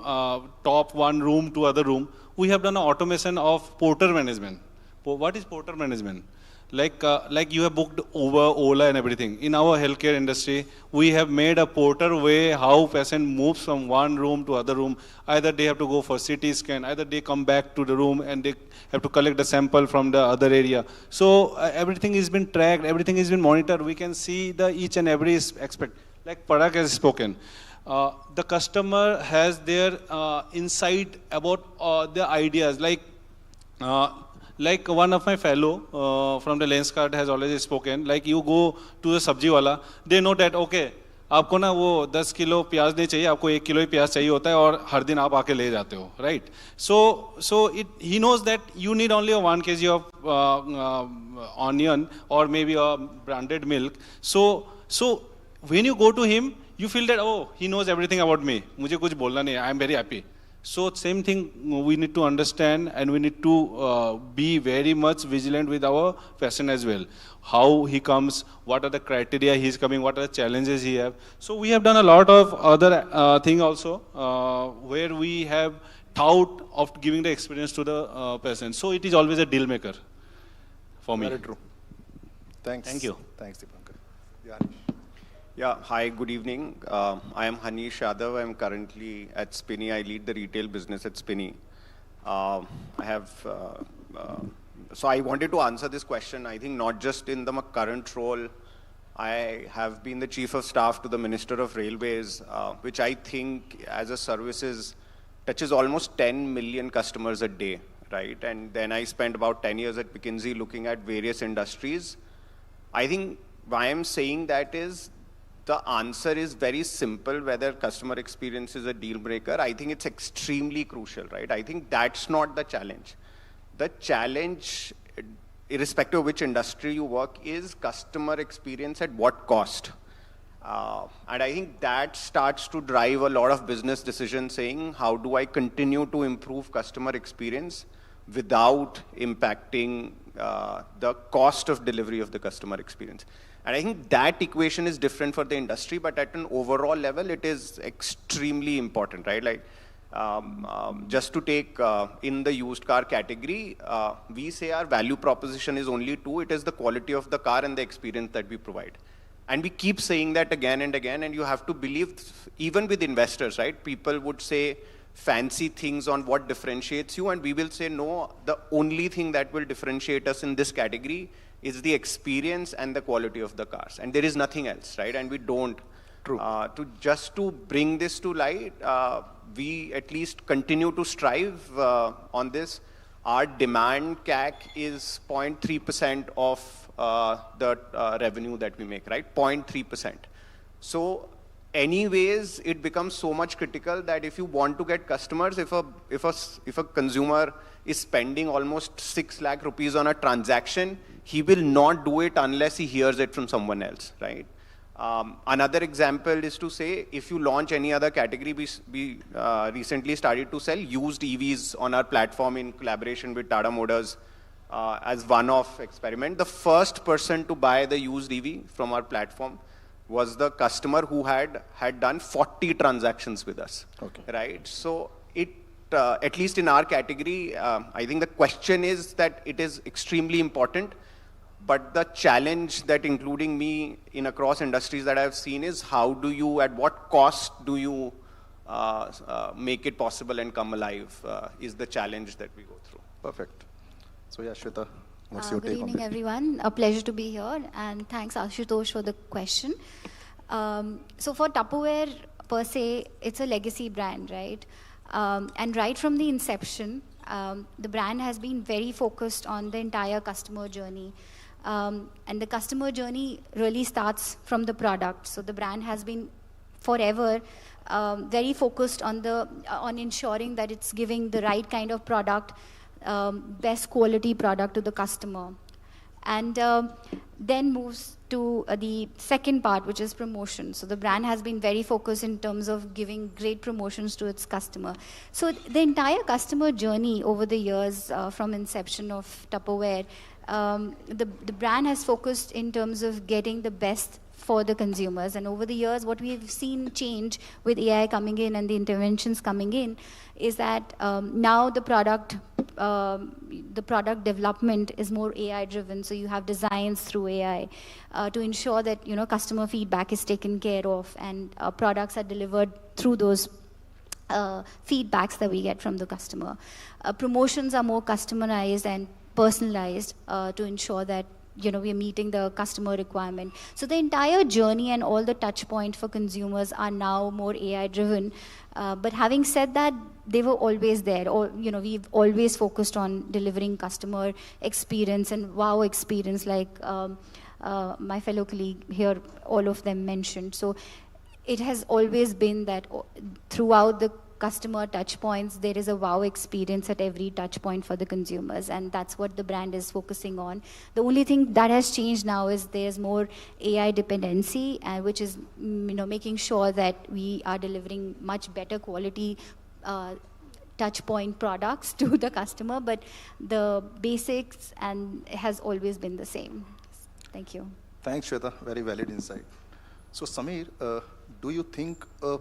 top one room to other room. We have done an automation of porter management. What is porter management? Like you have booked Uber, Ola and everything. In our healthcare industry, we have made a porter way how patient moves from one room to other room. Either they have to go for CT scan, either they come back to the room and they have to collect the sample from the other area. So everything has been tracked, everything has been monitored. We can see the each and every aspect. Like Parag has spoken. The customer has their insight about the ideas. Like one of my fellow from the lens card has already spoken, like you go to the sabji wala, they know that, okay, आपको ना वो 10 kilo प्याज नहीं चाहिए, आपको 1 kilo ही प्याज चाहिए होता है और हर दिन आप आके ले जाते हो, right? So he knows that you need only 1 kg of onion or maybe a branded milk. So when you go to him, you feel that, oh, he knows everything about me. मुझे कुछ बोलना नहीं है, I am very happy. So same thing we need to understand, and we need to be very much vigilant with our patient as well. How he comes, what are the criteria he is coming, what are the challenges he have. So we have done a lot of other thing also where we have thought of giving the experience to the patient. So it is always a deal maker for me. Very true. Thanks. Thank you. Thanks, Dipankar. Yeah. Yeah, hi, good evening. I am Hanish Yadav. I'm currently at Spinny. I lead the retail business at Spinny. So I wanted to answer this question. I think not just in the current role, I have been the Chief of Staff to the Minister of Railways, which I think as a services touches almost 10 million customers a day, right? And then I spent about 10 years at McKinsey looking at various industries. I think why I'm saying that is, the answer is very simple, whether customer experience is a deal breaker. I think it's extremely crucial, right? I think that's not the challenge. The challenge, irrespective of which industry you work, is customer experience at what cost. And I think that starts to drive a lot of business decisions saying, how do I continue to improve customer experience without impacting the cost of delivery of the customer experience. And I think that equation is different for the industry, but at an overall level, it is extremely important, right? Like, just to take in the used car category, we say our value proposition is only two. It is the quality of the car and the experience that we provide. And we keep saying that again and again, and you have to believe, even with investors, right? People would say fancy things on what differentiates you, and we will say, no, the only thing that will differentiate us in this category is the experience and the quality of the cars. And there is nothing else, right? And we don't. To bring this to light, we at least continue to strive on this. Our demand CAC is 0.3% of the revenue that we make, right? 0.3%. So anyways, it becomes so much critical that if you want to get customers, if a consumer is spending almost 6 lakh rupees on a transaction, he will not do it unless he hears it from someone else, right? Another example is to say, if you launch any other category, we recently started to sell used EVs on our platform in collaboration with Tata Motors as one-off experiment. The first person to buy the used EV from our platform was the customer who had done 40 transactions with us, right? So it, at least in our category, I think the question is that it is extremely important. But the challenge that, including me, in across industries that I've seen is how do you, at what cost do you make it possible and come alive is the challenge that we go through. Perfect. So yeah, Shweta, what's your Good take on evening, it? everyone. A pleasure to be here, and thanks Ashutosh for the question. So for Tupperware, per se, it's a legacy brand, right? And right from the inception, the brand has been very focused on the entire customer journey. And the customer journey really starts from the product. So the brand has been forever very focused on ensuring that it's giving the right kind of product, best quality product to the customer. And then moves to the second part, which is promotion. So the brand has been very focused in terms of giving great promotions to its customer. So the entire customer journey over the years from inception of Tupperware, the brand has focused in terms of getting the best for the consumers. And over the years, what we've seen change with AI coming in and the interventions coming in is that now the product development is more AI driven. So you have designs through AI to ensure that customer feedback is taken care of, and products are delivered through those feedbacks that we get from the customer. Promotions are more customized and personalized to ensure that we are meeting the customer requirement. So the entire journey and all the touch points for consumers are now more AI driven. But having said that, they were always there. Or we've always focused on delivering customer experience and wow experience, like my fellow colleague here, all of them mentioned. So it has always been that throughout the customer touch points, there is a wow experience at every touch point for the consumers, and that's what the brand is focusing on. The only thing that has changed now is there's more AI dependency, which is making sure that we are delivering much better quality touch point products to the customer, but the basics has always been the same. Thank you. Thanks, Shweta. Very valid insight. So Samir, do you think a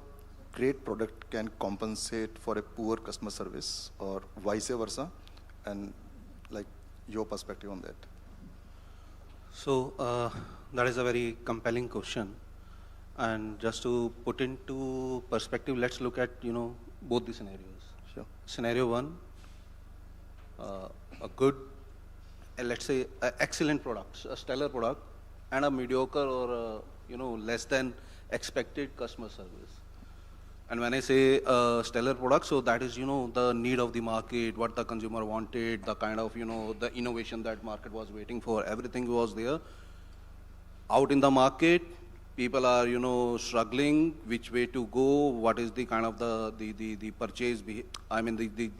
great product can compensate for a poor customer service, or vice versa? And like your perspective on that? So that is a very compelling question. And just to put into perspective, let's look at both the scenarios. Sure. Scenario one, a good, let's say, excellent product, a stellar product, and a mediocre or less than expected customer service. And when I say stellar product, so that is, the need of the market, what the consumer wanted, the kind of, the innovation that market was waiting for, everything was there. Out in the market, people are, struggling which way to go, what is the kind of the purchase, the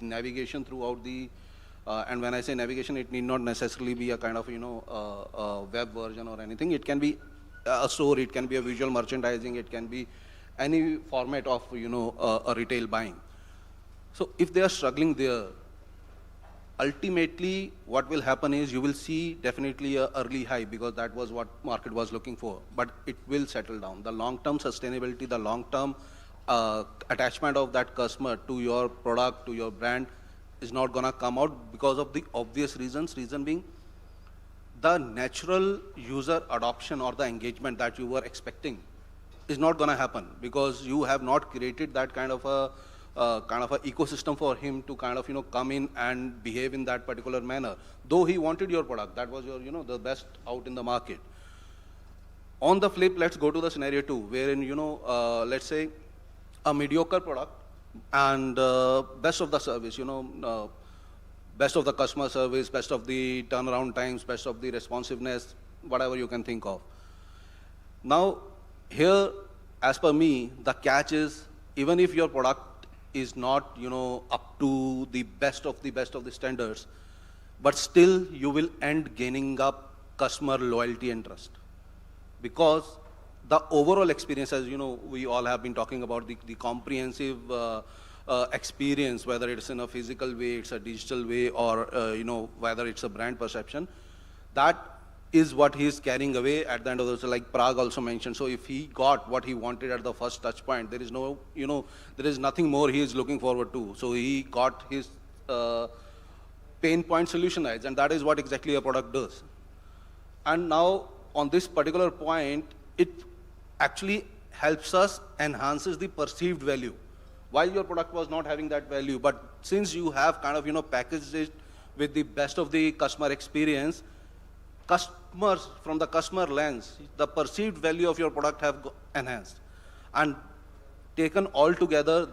navigation throughout the, and when I say navigation, it need not necessarily be a kind of, a web version or anything. It can be a store, it can be a visual merchandising, it can be any format of a retail buying. So if they are struggling there, ultimately what will happen is you will see definitely a early high because that was what market was looking for, but it will settle down. The long-term sustainability, the long-term attachment of that customer to your product, to your brand is not gonna come out because of the obvious reasons. Reason being, the natural user adoption or the engagement that you were expecting is not gonna happen because you have not created that kind of a ecosystem for him to kind of, come in and behave in that particular manner. Though he wanted your product, that was your, the best out in the market. On the flip, let's go to the scenario 2, wherein, let's say a mediocre product and best of the service, best of the customer service, best of the turnaround times, best of the responsiveness, whatever you can think of. Now, here, as per me, the catch is, even if your product is not, up to the best of the standards, but still you will end gaining up customer loyalty and trust. Because the overall experience, as we all have been talking about, the comprehensive experience, whether it's in a physical way, it's a digital way, or whether it's a brand perception, that is what he is carrying away at the end of the day. Like Parag also mentioned, so if he got what he wanted at the first touch point, there is no, there is nothing more he is looking forward to. So he got his pain point solutionized, and that is what exactly a product does. And now on this particular point, it actually helps us, enhances the perceived value. While your product was not having that value, but since you have kind of, packaged it with the best of the customer experience, customers, from the customer lens, the perceived value of your product have enhanced. And taken all together,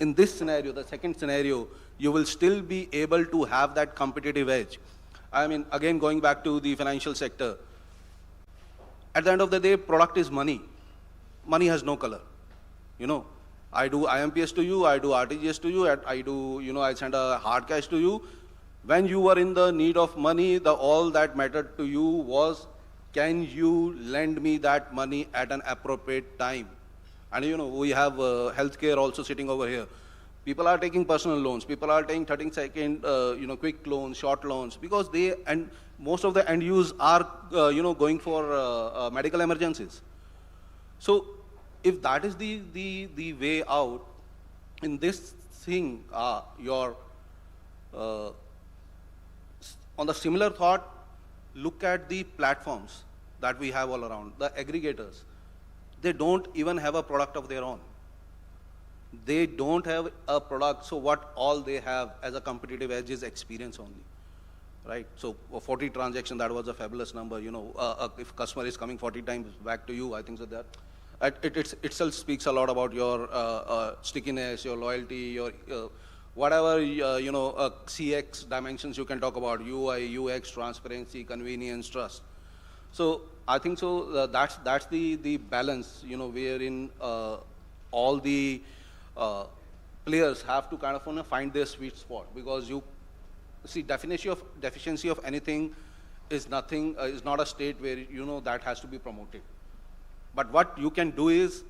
in this scenario, the second scenario, you will still be able to have that competitive edge. I mean, again, going back to the financial sector, at the end of the day, product is money. Money has no color. I do IMPS to you, I do RTGS to you, I do, I send a hard cash to you. When you were in the need of money, all that mattered to you was, can you lend me that money at an appropriate time? And we have healthcare also sitting over here. People are taking personal loans. People are taking 30-second, quick loans, short loans, because and most of the end use are, going for medical emergencies. So if that is the way out, in this thing, on the similar thought, look at the platforms that we have all around, the aggregators. They don't even have a product of their own. They don't have a product, so what all they have as a competitive edge is experience only, right? So 40 transactions, that was a fabulous number. If customer is coming 40 times back to you, I think so that it itself speaks a lot about your stickiness, your loyalty, your whatever, CX dimensions you can talk about, UI, UX, transparency, convenience, trust. So I think so that's the balance, wherein all the players have to kind of find their sweet spot, because you see, deficiency of anything is nothing, is not a state where that has to be promoted. But what you can do is,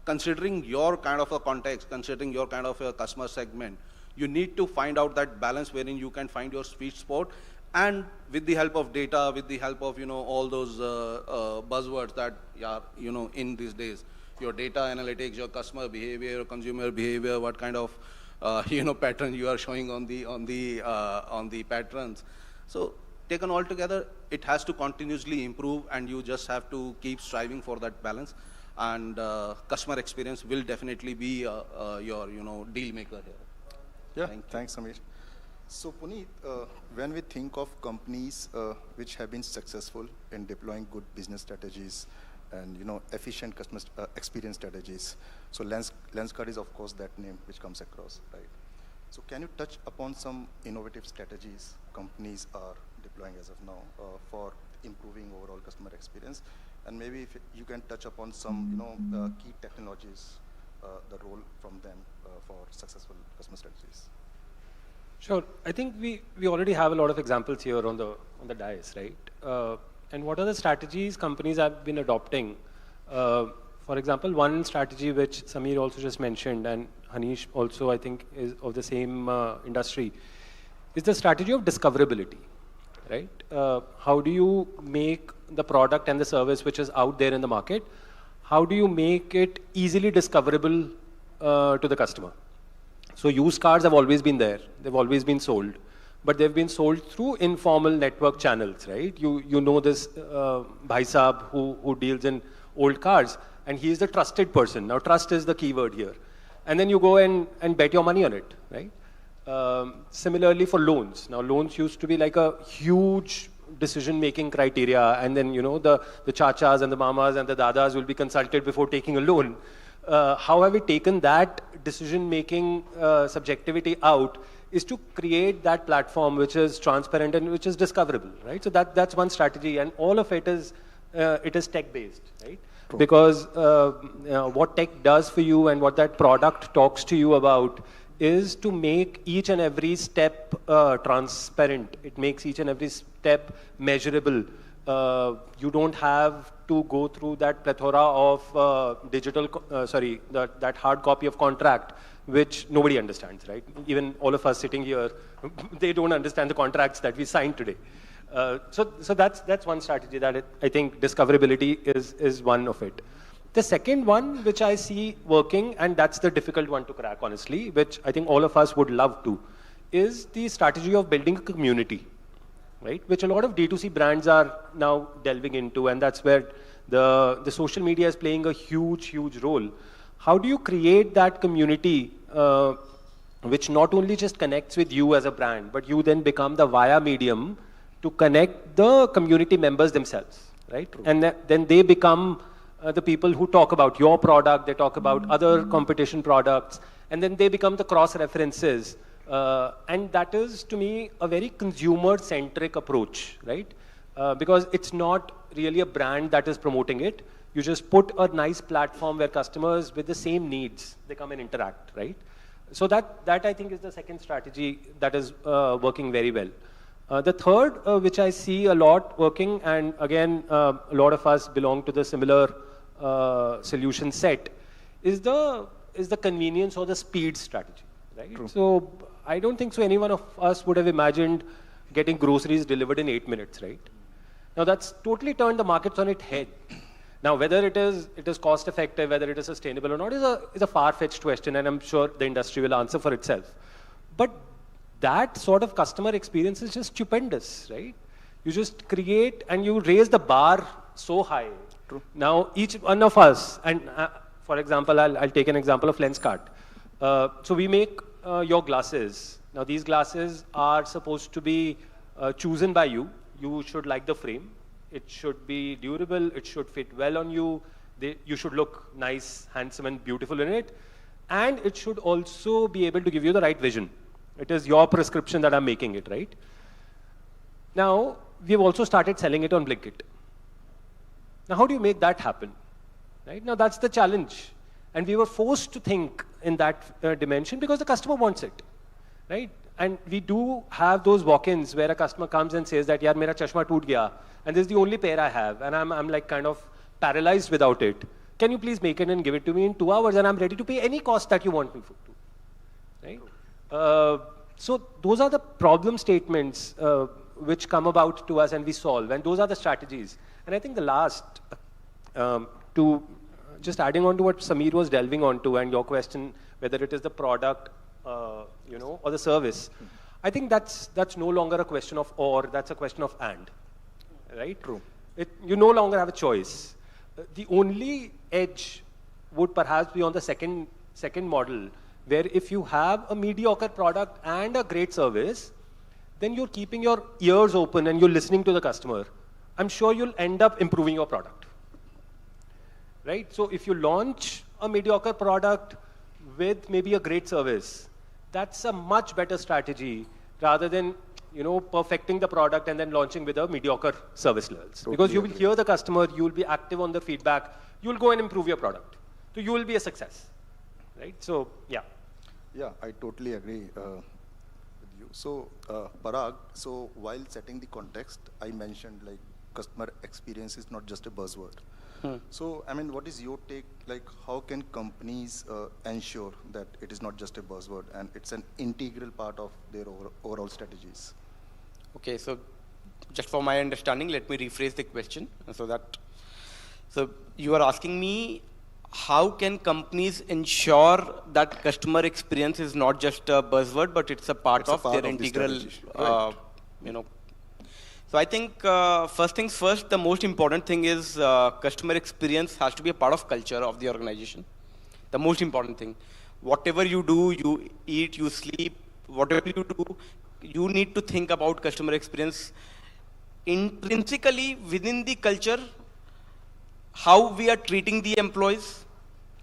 considering your kind of a context, considering your kind of a customer segment, you need to find out that balance wherein you can find your sweet spot, and with the help of data, with the help of all those buzzwords that are in these days, your data analytics, your customer behavior, your consumer behavior, what kind of pattern you are showing on the patterns. So taken all together, it has to continuously improve, and you just have to keep striving for that balance. And customer experience will definitely be your deal maker here. Yeah, thanks, Samir. So Puneet, when we think of companies which have been successful in deploying good business strategies and efficient customer experience strategies, so Lenskart is of course that name which comes across, right? So can you touch upon some innovative strategies companies are deploying as of now for improving overall customer experience? And maybe if you can touch upon some key technologies, the role from them for successful customer strategies. Sure. I think we already have a lot of examples here on the dais, right? And what are the strategies companies have been adopting? For example, one strategy which Samir also just mentioned, and Hanish also I think is of the same industry, is the strategy of discoverability, right? How do you make the product and the service which is out there in the market, how do you make it easily discoverable to the customer? So used cars have always been there. They've always been sold. But they've been sold through informal network channels, right? You know this Bhai Saab who deals in old cars, and he is the trusted person. Now, trust is the key word here. And then you go and bet your money on it, right? Similarly for loans. Now, loans used to be like a huge decision-making criteria, and then, you know, the chachas and the mamas and the dadas will be consulted before taking a loan. How have we taken that decision-making subjectivity out is to create that platform which is transparent and which is discoverable, right? So that's one strategy, and all of it is tech-based, right? True. Because what tech does for you and what that product talks to you about is to make each and every step transparent. It makes each and every step measurable. You don't have to go through that plethora of that hard copy of contract, which nobody understands, right? Even all of us sitting here, they don't understand the contracts that we signed today. So that's one strategy that I think discoverability is one of it. The second one, which I see working, and that's the difficult one to crack, honestly, which I think all of us would love to, is the strategy of building a community, right? Which a lot of D2C brands are now delving into, and that's where the social media is playing a huge, huge role. How do you create that community which not only just connects with you as a brand, but you then become the via medium to connect the community members themselves, right? True. And then they become the people who talk about your product, they talk about other competition products, and then they become the cross-references. And that is, to me, a very consumer-centric approach, right? Because it's not really a brand that is promoting it. You just put a nice platform where customers with the same needs, they come and interact, right? So that I think is the second strategy that is working very well. The third, which I see a lot working, and again, a lot of us belong to the similar solution set, is the convenience or the speed strategy, right? True. So I don't think so any one of us would have imagined getting groceries delivered in 8 minutes, right? Now that's totally turned the markets on its head. Now, whether it is cost effective, whether it is sustainable or not is a far-fetched question, and I'm sure the industry will answer for itself. But that sort of customer experience is just stupendous, right? You just create and you raise the bar so high. True. Now, each one of us, and for example, I'll take an example of Lenskart. So we make your glasses. Now, these glasses are supposed to be chosen by you. You should like the frame. It should be durable. It should fit well on you. You should look nice, handsome, and beautiful in it. And it should also be able to give you the right vision. It is your prescription that I'm making it, right? Now, we've also started selling it on Blinkit. Now, how do you make that happen? Right? Now, that's the challenge. And we were forced to think in that dimension because the customer wants it, right? And we do have those walk-ins where a customer comes and says that, yaar, mera chashma toot gaya, and this is the only pair I have, and I'm like kind of paralyzed without it. Can you please make it and give it to me in 2 hours, and I'm ready to pay any cost that you want me to, right? So those are the problem statements which come about to us and we solve, and those are the strategies. And I think the last, to just adding on to what Samir was delving onto and your question, whether it is the product, or the service, I think that's no longer a question of or, that's a question of and, right? True. You no longer have a choice. The only edge would perhaps be on the second model, where if you have a mediocre product and a great service, then you're keeping your ears open and you're listening to the customer. I'm sure you'll end up improving your product, right? So if you launch a mediocre product with maybe a great service, that's a much better strategy rather than perfecting the product and then launching with a mediocre service levels. Totally because you will hear the customer, you will be active on the feedback, you will go and improve your product. So you will be a success, right? So, yeah. Yeah, I totally agree with you. So, Parag, so while setting the context, I mentioned like customer experience is not just a buzzword. So, I mean, what is your take? Like, how can companies ensure that it is not just a buzzword and it's an integral part of their overall strategies? Okay, so just for my understanding, let me rephrase the question so you are asking me, how can companies ensure that customer experience is not just a buzzword, but it's a part of their integral, you know. So I think first things first, the most important thing is customer experience has to be a part of culture of the organization. The most important thing. Whatever you do, you eat, you sleep, whatever you do, you need to think about customer experience intrinsically within the culture. How we are treating the employees,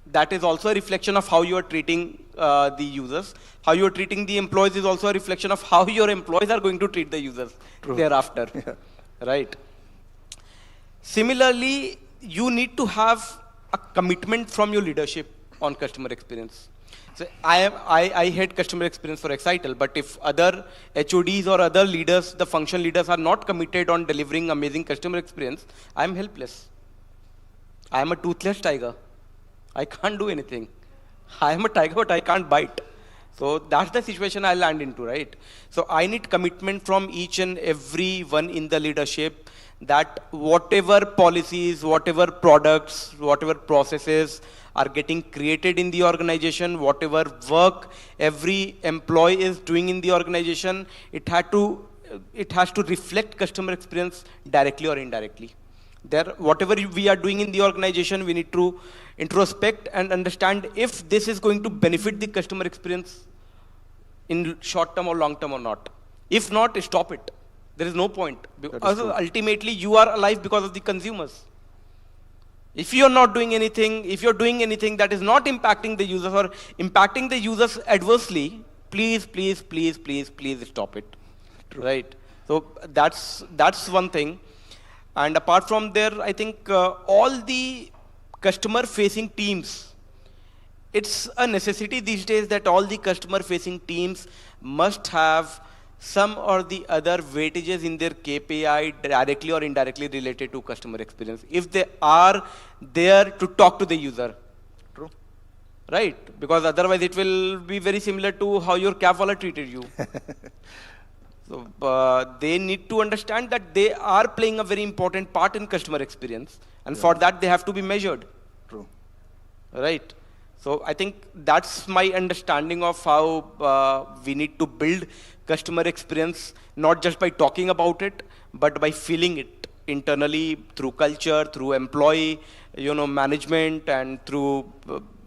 that is also a reflection of how you are treating the users. How you are treating the employees is also a reflection of how your employees are going to treat the users thereafter, right? Similarly, you need to have a commitment from your leadership on customer experience. So I head customer experience for Excital, but if other HODs or other leaders, the function leaders are not committed on delivering amazing customer experience, I'm helpless. I am a toothless tiger. I can't do anything. I am a tiger, but I can't bite. So that's the situation I land into, right? So I need commitment from each and every one in the leadership that whatever policies, whatever products, whatever processes are getting created in the organization, whatever work every employee is doing in the organization, it has to reflect customer experience directly or indirectly. Whatever we are doing in the organization, we need to introspect and understand if this is going to benefit the customer experience in short term or long term or not. If not, stop it. There is no point. Because ultimately, you are alive because of the consumers. If you are not doing anything, if you're doing anything that is not impacting the users or impacting the users adversely, please, please, please, please, please stop it. Right? So that's one thing. And apart from there, I think all the customer-facing teams, it's a necessity these days that all the customer-facing teams must have some or the other weightages in their KPI directly or indirectly related to customer experience. If they are there to talk to the user. True. Right? Because otherwise it will be very similar to how your cab wallet treated you. So they need to understand that they are playing a very important part in customer experience, and for that they have to be measured. True. Right. So I think that's my understanding of how we need to build customer experience, not just by talking about it, but by feeling it internally through culture, through employee, management, and through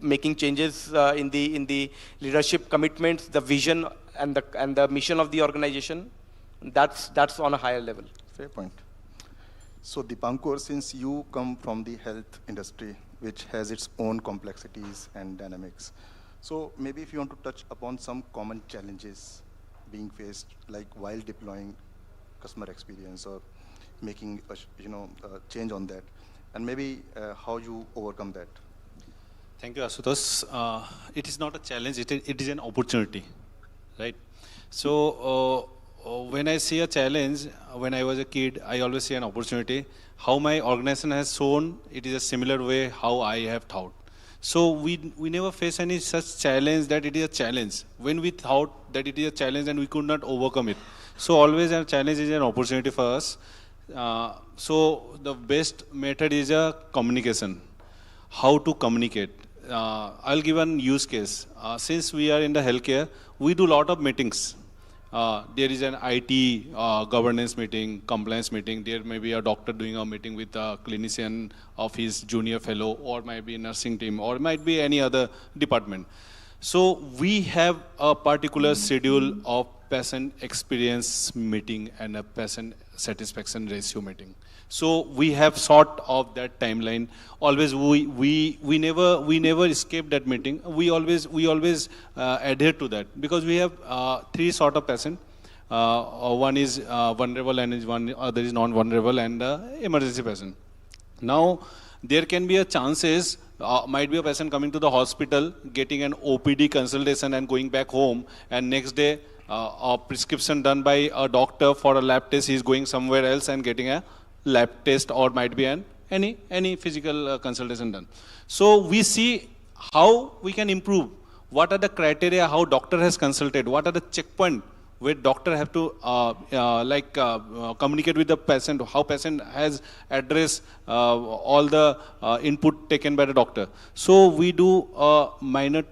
making changes in the leadership commitments, the vision, and the mission of the organization. That's on a higher level. Fair point. So Dipankar, since you come from the health industry, which has its own complexities and dynamics, so maybe if you want to touch upon some common challenges being faced, like while deploying customer experience or making a change on that, and maybe how you overcome that. Thank you, Asutosh. It is not a challenge, it is an opportunity, right? So when I see a challenge, when I was a kid, I always see an opportunity. How my organization has shown, it is a similar way how I have thought. So we never face any such challenge that it is a challenge. When we thought that it is a challenge and we could not overcome it. So always a challenge is an opportunity for us. So the best method is a communication. How to communicate. I'll give an use case. Since we are in the healthcare, we do a lot of meetings. There is an IT governance meeting, compliance meeting. There may be a doctor doing a meeting with a clinician of his junior fellow, or might be a nursing team, or might be any other department. So we have a particular schedule of patient experience meeting and a patient satisfaction ratio meeting. So we have sort of that timeline. Always we never escape that meeting. We always adhere to that, because we have three sort of patient. One is vulnerable, and one other is non-vulnerable, and emergency patient. Now there can be a chances. Might be a patient coming to the hospital, getting an OPD consultation and going back home, and next day a prescription done by a doctor for a lab test, he is going somewhere else and getting a lab test, or might be an any physical consultation done. So we see how we can improve. What are the criteria, how doctor has consulted, what are the checkpoint where doctor have to communicate with the patient, how patient has addressed all the input taken by the doctor. So we do a minor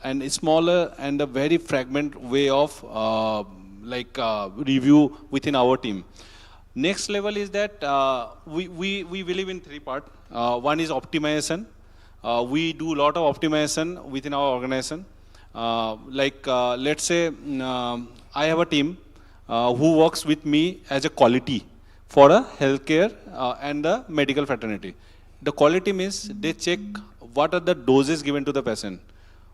and a smaller and a very fragment way of review within our team. Next level is that we believe in three parts. One is optimization. We do a lot of optimization within our organization. Let's say I have a team who works with me as a quality for a healthcare and the medical fraternity. The quality means they check what are the doses given to the patient,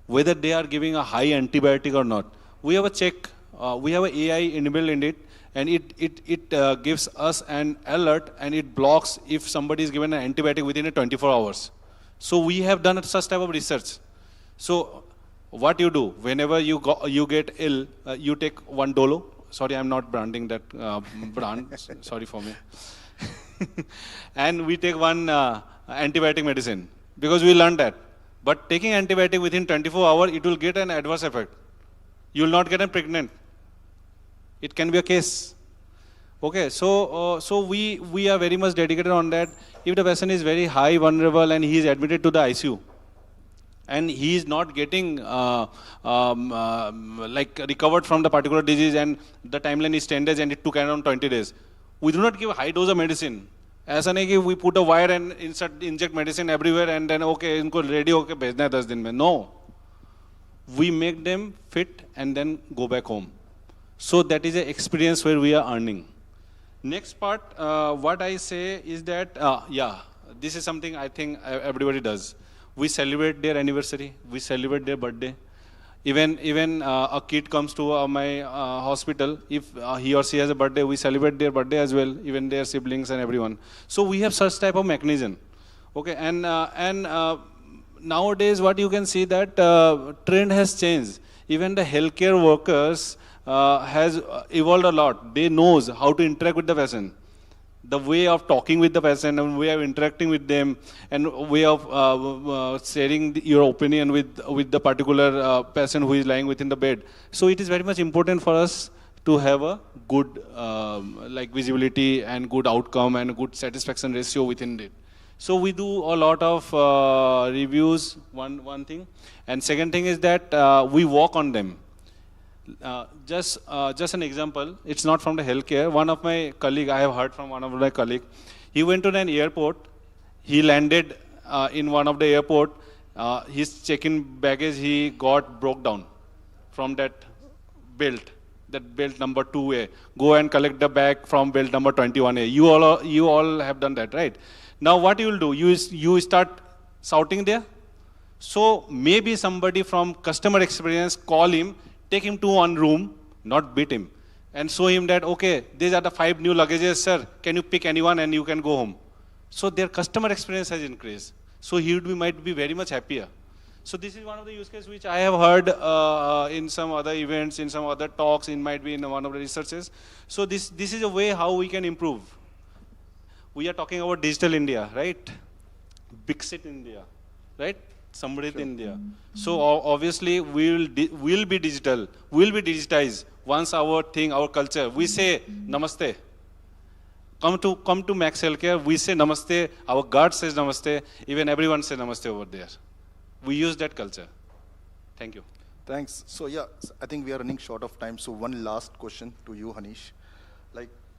whether they are giving a high antibiotic or not. We have a check, we have an AI enabled in it, and it gives us an alert and it blocks if somebody is given an antibiotic within 24 hours. So we have done such type of research. So what you do, whenever you get ill, you take one Dolo. Sorry, I'm not branding that brand. Sorry for me. And we take one antibiotic medicine because we learned that. But taking antibiotic within 24 hours, it will get an adverse effect. You will not get pregnant. It can be a case. Okay, so we are very much dedicated on that. If the patient is very high vulnerable and he is admitted to the ICU, and he is not getting recovered from the particular disease, and the timeline is 10 days and it took around 20 days, we do not give a high dose of medicine. ऐसा नहीं कि we put a wire and inject medicine everywhere and then okay इनको ready होके भेजना है 10 दिन में. No, we make them fit and then go back home. So that is an experience where we are earning. Next part, what I say is that this is something I think everybody does. We celebrate their anniversary. We celebrate their birthday. Even a kid comes to my hospital, if he or she has a birthday, we celebrate their birthday as well, even their siblings and everyone. So we have such type of mechanism. Okay, and nowadays what you can see that trend has changed. Even the healthcare workers has evolved a lot. They knows how to interact with the patient. The way of talking with the patient and way of interacting with them and way of sharing your opinion with the particular patient who is lying within the bed. So it is very much important for us to have a good visibility and good outcome and a good satisfaction ratio within it. So we do a lot of reviews, one thing. And second thing is that we work on them. Just an example, it's not from the healthcare. One of my colleague, I have heard from one of my colleague, he went to an airport, he landed in one of the airport, his check-in baggage, he got broke down from that belt number 2A. Go and collect the bag from belt number 21A. You all have done that, right? Now what you will do, you start shouting there. So maybe somebody from customer experience call him, take him to one room, not beat him, and show him that, okay, these are the 5 new luggages, sir. Can you pick anyone and you can go home? So their customer experience has increased. So he might be very much happier. So this is one of the use cases which I have heard in some other events, in some other talks, it might be in one of the researches. So this is a way how we can improve. We are talking about digital India, right? Bixit India, right? Samrit India. So obviously we'll be digital, we'll be digitized once our culture. We say namaste. Come to Max Healthcare, we say namaste, our guard says namaste, even everyone says namaste over there. We use that culture. Thank you. Thanks. So yeah, I think we are running short of time. So one last question to you, Hanish.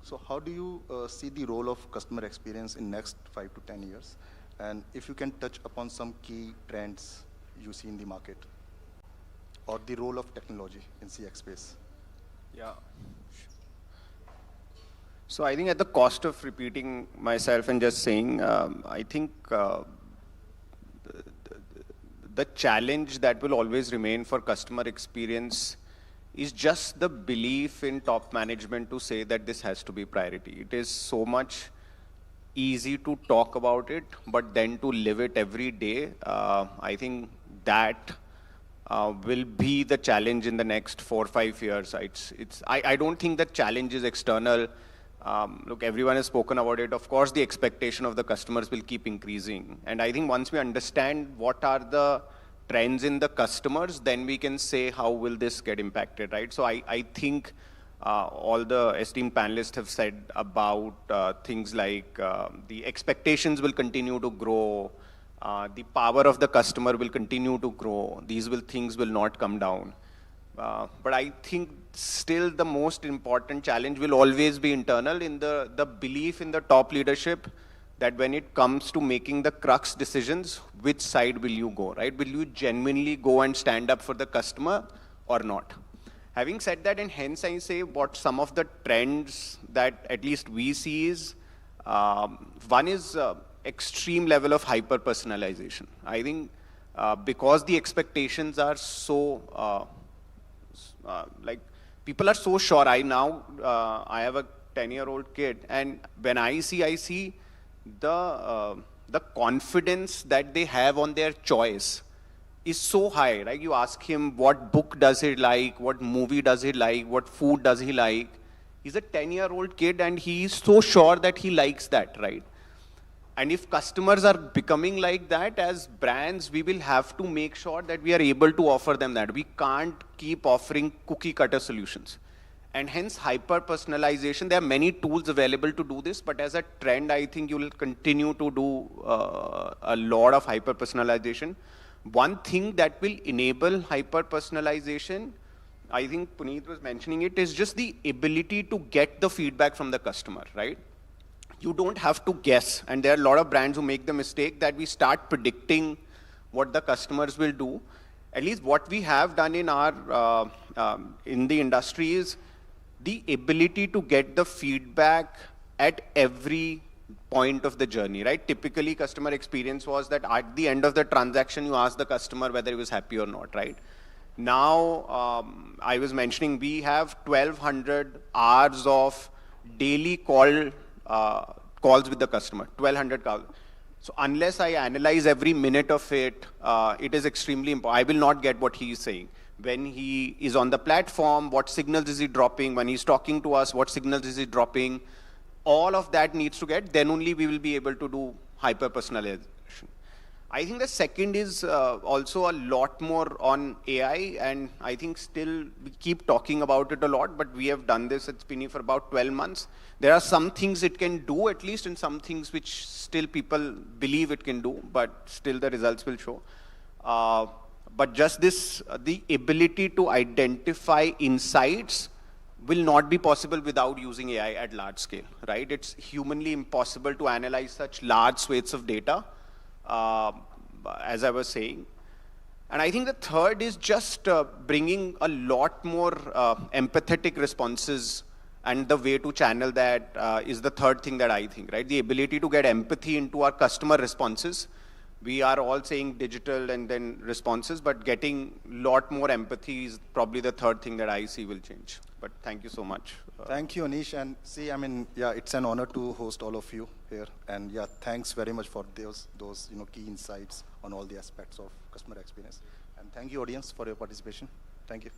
So how do you see the role of customer experience in next 5 to 10 years? And if you can touch upon some key trends you see in the market or the role of technology in CX space. Yeah. So I think at the cost of repeating myself and just saying, I think the challenge that will always remain for customer experience is just the belief in top management to say that this has to be priority. It is so much easy to talk about it, but then to live it every day, I think that will be the challenge in the next 4 or 5 years. I don't think that challenge is external. Look, everyone has spoken about it. Of course, the expectation of the customers will keep increasing. And I think once we understand what are the trends in the customers, then we can say how will this get impacted, right? So I think all the esteemed panelists have said about things like the expectations will continue to grow, the power of the customer will continue to grow, things will not come down. But I think still the most important challenge will always be internal in the belief in the top leadership that when it comes to making the crux decisions, which side will you go, right? Will you genuinely go and stand up for the customer or not? Having said that, and hence I say what some of the trends that at least we see is, one is extreme level of hyper-personalization. I think because the expectations are so, like people are so sure. I have a 10-year-old kid, and when I see the confidence that they have on their choice is so high, right? You ask him what book does he like, what movie does he like, what food does he like. He's a 10-year-old kid and he's so sure that he likes that, right? And if customers are becoming like that, as brands, we will have to make sure that we are able to offer them that. We can't keep offering cookie cutter solutions. And hence hyper-personalization, there are many tools available to do this, but as a trend, I think you will continue to do a lot of hyper-personalization. One thing that will enable hyper-personalization, I think Puneet was mentioning it, is just the ability to get the feedback from the customer, right? You don't have to guess, and there are a lot of brands who make the mistake that we start predicting what the customers will do. At least what we have done in our in the industry is the ability to get the feedback at every point of the journey, right? Typically, customer experience was that at the end of the transaction, you ask the customer whether he was happy or not, right? Now, I was mentioning we have 1,200 hours of daily calls with the customer, 1,200 calls. So unless I analyze every minute of it, it is extremely important. I will not get what he is saying. When he is on the platform, what signals is he dropping? When he's talking to us, what signals is he dropping? All of that needs to get, then only we will be able to do hyper-personalization. I think the second is also a lot more on AI, and I think still we keep talking about it a lot, but we have done this at Spinny for about 12 months. There are some things it can do at least, and some things which still people believe it can do, but still the results will show. But just this, the ability to identify insights will not be possible without using AI at large scale, right? It's humanly impossible to analyze such large swathes of data, as I was saying. And I think the third is just bringing a lot more empathetic responses, and the way to channel that is the third thing that I think, right? The ability to get empathy into our customer responses. We are all saying digital and then responses, but getting a lot more empathy is probably the third thing that I see will change. But thank you so much. Thank you, Anish. And see, I mean, yeah, it's an honor to host all of you here. And yeah, thanks very much for those key insights on all the aspects of customer experience. And thank you, audience, for your participation. Thank you.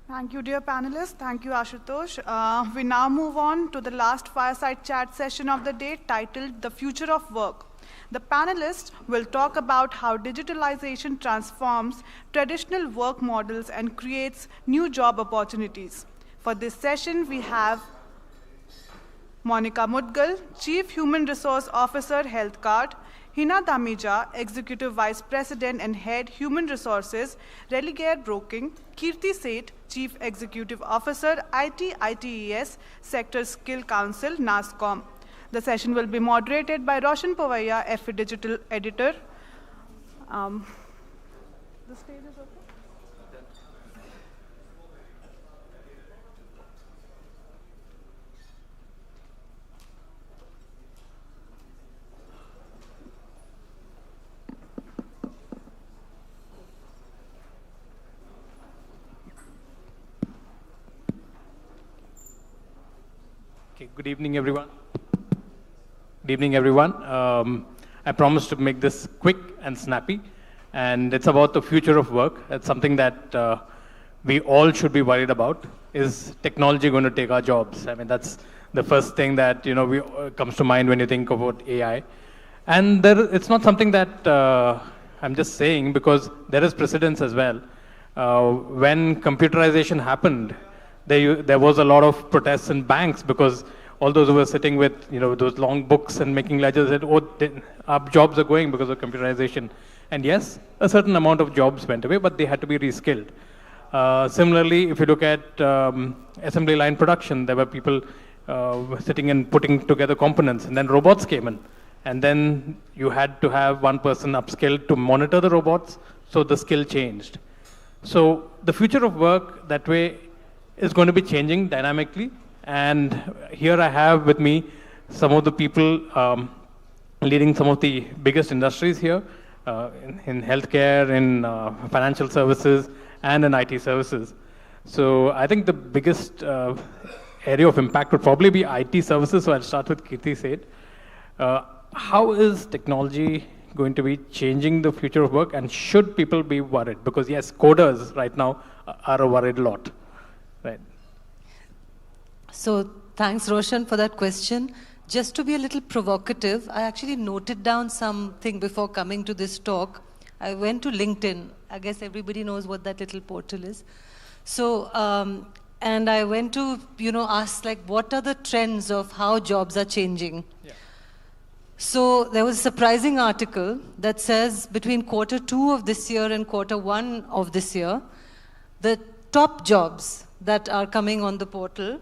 Thank you, dear panelists. Thank you, Ashutosh. We now move on to the last fireside chat session of the day, titled The Future of Work. The panelists will talk about how digitalization transforms traditional work models and creates new job opportunities. For this session, we have Monica Mudgal, Chief Human Resource Officer, Health Card; Hina Damija, Executive Vice President and Head Human Resources, Religare Broking; Kirti Seth, Chief Executive Officer, ITES, Sector Skill Council, NASCOM. The session will be moderated by Roshan Pavaiya, FE Digital Editor. The stage is open. Okay, good evening, everyone. Good evening, everyone. I promise to make this quick and snappy, and it's about the future of work. It's something that we all should be worried about. Is technology going to take our jobs? I mean, that's the first thing that comes to mind when you think about AI. And it's not something that I'm just saying, because there is precedence as well. When computerization happened, there was a lot of protests in banks because all those who were sitting with those long books and making ledgers said, "Oh, our jobs are going because of computerization." And yes, a certain amount of jobs went away, but they had to be reskilled. Similarly, if you look at assembly line production, there were people sitting and putting together components, and then robots came in. And then you had to have one person upskilled to monitor the robots, so the skill changed. So the future of work that way is going to be changing dynamically. And here I have with me some of the people leading some of the biggest industries here in healthcare, in financial services, and in IT services. So I think the biggest area of impact would probably be IT services. So I'll start with Kirti said. How is technology going to be changing the future of work, and should people be worried? Because yes, coders right now are a worried lot. Right. So thanks, Roshan, for that question. Just to be a little provocative, I actually noted down something before coming to this talk. I went to LinkedIn. I guess everybody knows what that little portal is. So, and I went to, ask what are the trends of how jobs are changing? Yeah. So there was a surprising article that says between Q2 of this year and Q1 of this year, the top jobs that are coming on the portal,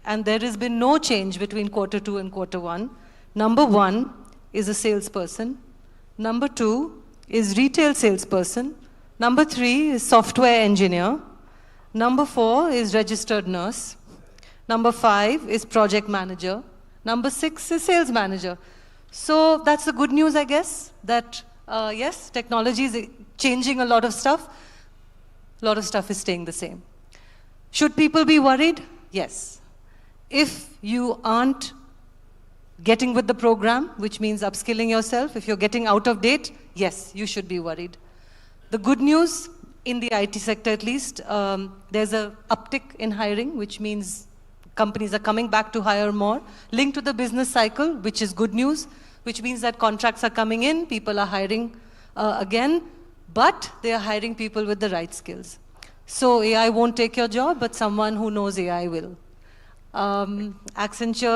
and there has been no change between Q2 and Q1. Number 1 is a salesperson. Number 2 is retail salesperson. Number 3 is software engineer. Number 4 is registered nurse. Number 5 is project manager. Number 6 is sales manager. So that's the good news, I guess, that yes, technology is changing a lot of stuff. A lot of stuff is staying the same. Should people be worried? Yes. If you aren't getting with the program, which means upskilling yourself, if you're getting out of date, yes, you should be worried. The good news, in the IT sector at least, there's an uptick in hiring, which means companies are coming back to hire more, linked to the business cycle, which is good news, which means that contracts are coming in, people are hiring again, but they are hiring people with the right skills. So AI won't take your job, but someone who knows AI will. Accenture,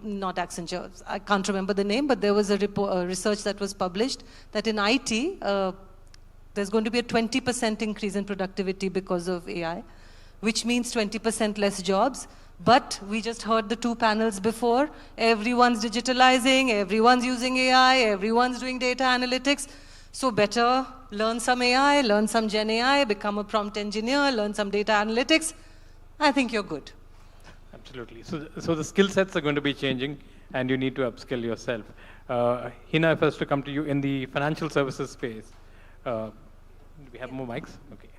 not Accenture, I can't remember the name, but there was a research that was published that in IT, there's going to be a 20% increase in productivity because of AI, which means 20% less jobs. But we just heard the 2 panels before. Everyone's digitalizing, everyone's using AI, everyone's doing data analytics. So better learn some AI, learn some Gen AI, become a prompt engineer, learn some data analytics. I think you're good. Absolutely. So the skill sets are going to be changing, and you need to upskill yourself. Hina, first to come to you in the financial services space. Do we have more mics? Okay.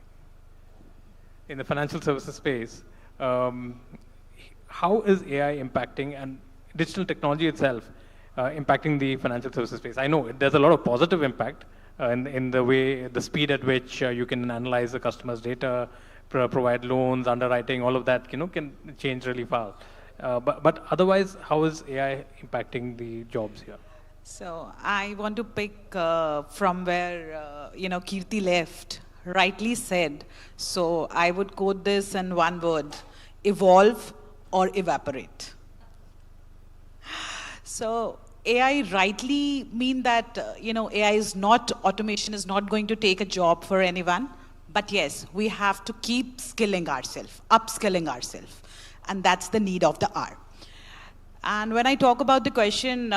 In the financial services space, how is AI impacting, and digital technology itself impacting the financial services space? I know there's a lot of positive impact in the way, the speed at which you can analyze the customer's data, provide loans, underwriting, all of that, can change really fast. But otherwise, how is AI impacting the jobs here? So I want to pick from where, Kirti left, rightly said. So I would quote this in one word: evolve or evaporate. So AI rightly mean that, AI is not, automation is not going to take a job for anyone. But yes, we have to keep skilling ourselves, upskilling ourselves. And that's the need of the hour. And when I talk about the question,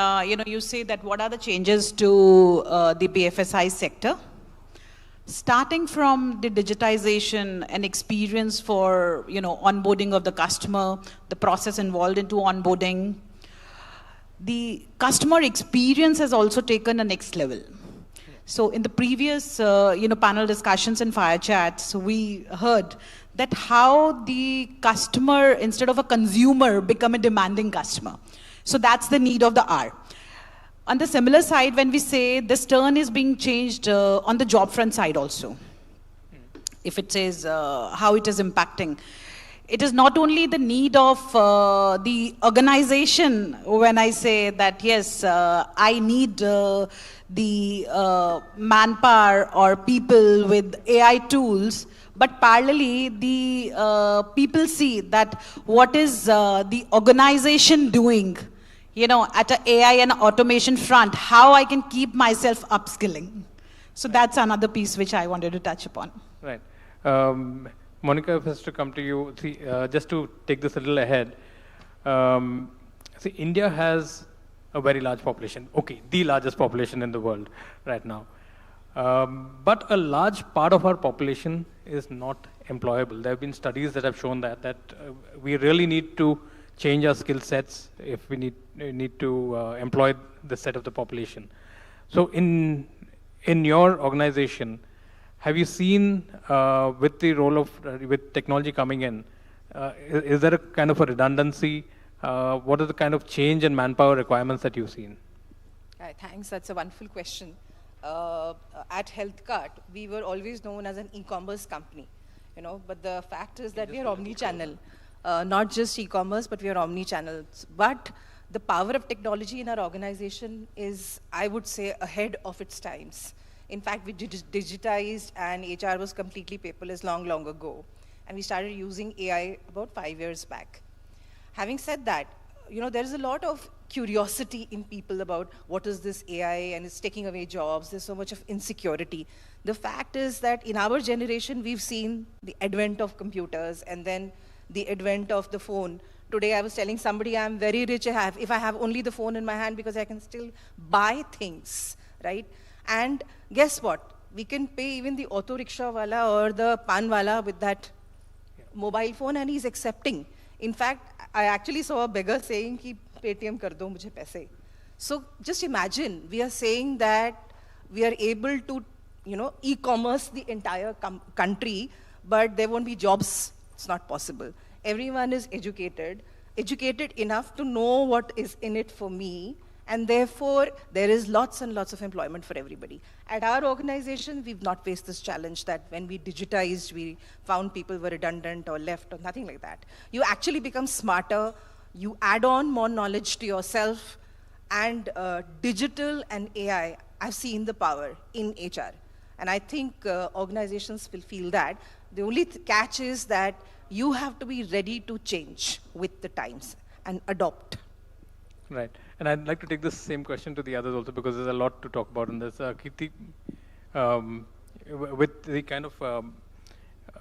you say that what are the changes to the BFSI sector? Starting from the digitization and experience for, onboarding of the customer, the process involved into onboarding, the customer experience has also taken a next level. So in the previous panel discussions and fire chats, we heard that how the customer, instead of a consumer, become a demanding customer. So that's the need of the hour. On the similar side, when we say this turn is being changed on the job front side also, if it says how it is impacting, it is not only the need of the organization when I say that, yes, I need the manpower or people with AI tools, but parallelly the people see that what is the organization doing, at an AI and automation front, how I can keep myself upskilling. So that's another piece which I wanted to touch upon. Right. Monica, if I was to come to you, see, just to take this a little ahead, see, India has a very large population. Okay, the largest population in the world right now. But a large part of our population is not employable. There have been studies that have shown that we really need to change our skill sets if we need to employ the set of the population. So in your organization, have you seen with the role of with technology coming in, is there a kind of a redundancy? What are the kind of change in manpower requirements that you've seen? Thanks, that's a wonderful question. At HealthCart, we were always known as an e-commerce company, but the fact is that we are omni-channel. Not just e-commerce, but we are omni-channel. But the power of technology in our organization is, I would say, ahead of its times. In fact, we digitized and HR was completely paperless long ago. And we started using AI about 5 years back. Having said that, there is a lot of curiosity in people about what is this AI and it's taking away jobs. There's so much of insecurity. The fact is that in our generation, we've seen the advent of computers and then the advent of the phone. Today, I was telling somebody I'm very rich if I have only the phone in my hand because I can still buy things, right? And guess what? We can pay even the auto rickshaw wala or the pan wala with that mobile phone and he's accepting. In fact, I actually saw a beggar saying, ki Paytm kar do mujhe paise. So just imagine, we are saying that we are able to, e-commerce the entire country, but there won't be jobs. It's not possible. Everyone is educated enough to know what is in it for me, and therefore there is lots and lots of employment for everybody. At our organization, we've not faced this challenge that when we digitized, we found people were redundant or left or nothing like that. You actually become smarter, you add on more knowledge to yourself, and digital and AI, I've seen the power in HR. And I think organizations will feel that. The only catch is that you have to be ready to change with the times and adopt. Right. And I'd like to take this same question to the others also because there's a lot to talk about in this. Kirti, with the kind of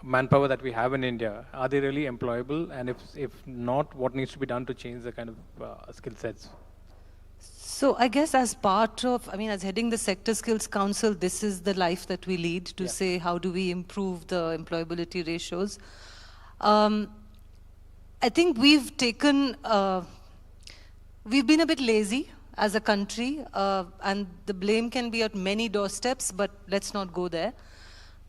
manpower that we have in India, are they really employable? And if not, what needs to be done to change the kind of skill sets? So I guess as part of, as heading the Sector Skills Council, this is the life that we lead to say how do we improve the employability ratios. I think we've taken, we've been a bit lazy as a country, and the blame can be at many doorsteps, but let's not go there.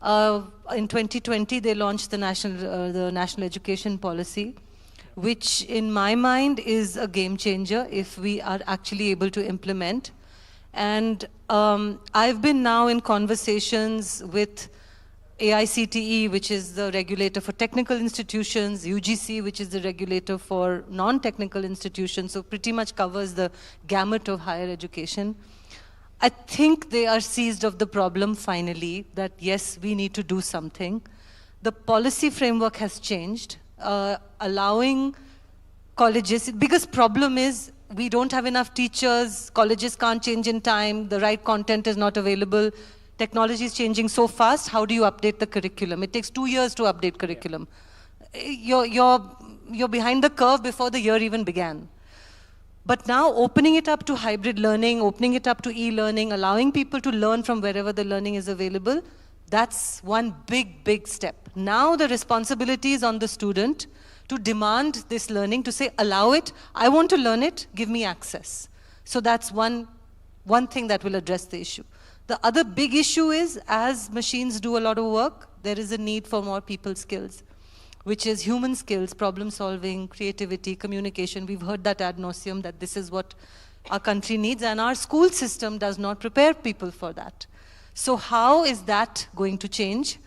In 2020, they launched the National Education Policy, which in my mind is a game changer if we are actually able to implement. And I've been now in conversations with AICTE, which is the regulator for technical institutions, UGC, which is the regulator for non-technical institutions, so pretty much covers the gamut of higher education. I think they are seized of the problem finally, that yes, we need to do something. The policy framework has changed, allowing colleges, the biggest problem is we don't have enough teachers, colleges can't change in time, the right content is not available. Technology is changing so fast, how do you update the curriculum? It takes 2 years to update curriculum. You're behind the curve before the year even began. But now opening it up to hybrid learning, opening it up to e-learning, allowing people to learn from wherever the learning is available, that's one big step. Now the responsibility is on the student to demand this learning, to say, allow it, I want to learn it, give me access. So that's one thing that will address the issue. The other big issue is, as machines do a lot of work, there is a need for more people skills, which is human skills, problem solving, creativity, communication. We've heard that ad nauseum, that this is what our country needs, and our school system does not prepare people for that. So how is that going to change?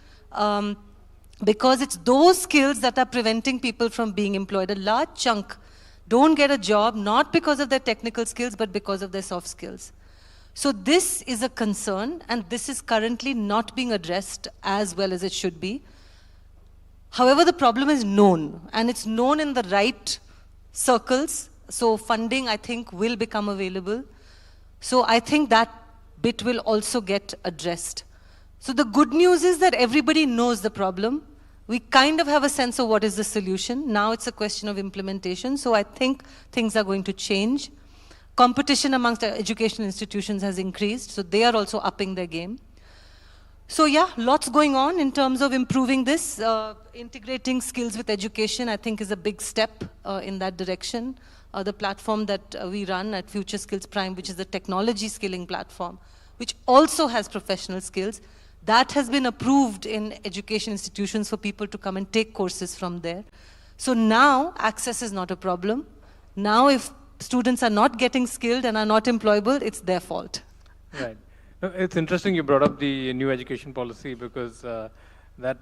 Because it's those skills that are preventing people from being employed. A large chunk don't get a job, not because of their technical skills, but because of their soft skills. So this is a concern, and this is currently not being addressed as well as it should be. However, the problem is known, and it's known in the right circles. So funding, I think, will become available. So I think that bit will also get addressed. So the good news is that everybody knows the problem. We kind of have a sense of what is the solution. Now it's a question of implementation. So I think things are going to change. Competition amongst education institutions has increased, so they are also upping their game. So yeah, lots going on in terms of improving this. Integrating skills with education, I think, is a big step in that direction. The platform that we run at Future Skills Prime, which is the technology skilling platform, which also has professional skills, that has been approved in education institutions for people to come and take courses from there. So now access is not a problem. Now if students are not getting skilled and are not employable, it's their fault. Right. No, it's interesting you brought up the new education policy, because that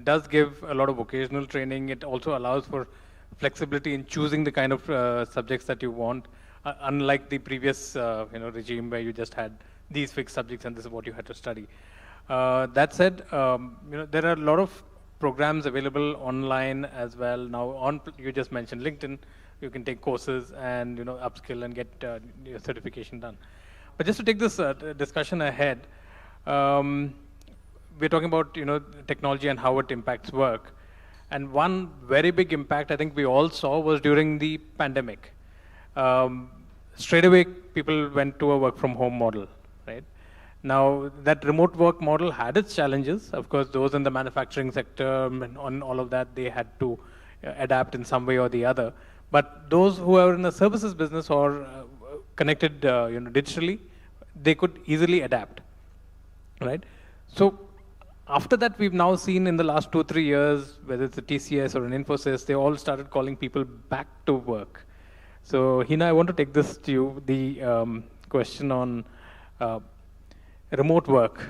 does give a lot of vocational training. It also allows for flexibility in choosing the kind of subjects that you want, unlike the previous regime where you just had these fixed subjects and this is what you had to study. That said, there are a lot of programs available online as well. Now, you just mentioned LinkedIn. You can take courses and upskill and get your certification done. But just to take this discussion ahead, we're talking about technology and how it impacts work. And one very big impact I think we all saw was during the pandemic. Straight away, people went to a work from home model, right? Now, that remote work model had its challenges. Of course, those in the manufacturing sector and on all of that, they had to adapt in some way or the other. But those who are in the services business or connected digitally, they could easily adapt, right? So after that, we've now seen in the last 2-3 years, whether it's a TCS or an Infosys, they all started calling people back to work. So Hina, I want to take this to you, the question on remote work.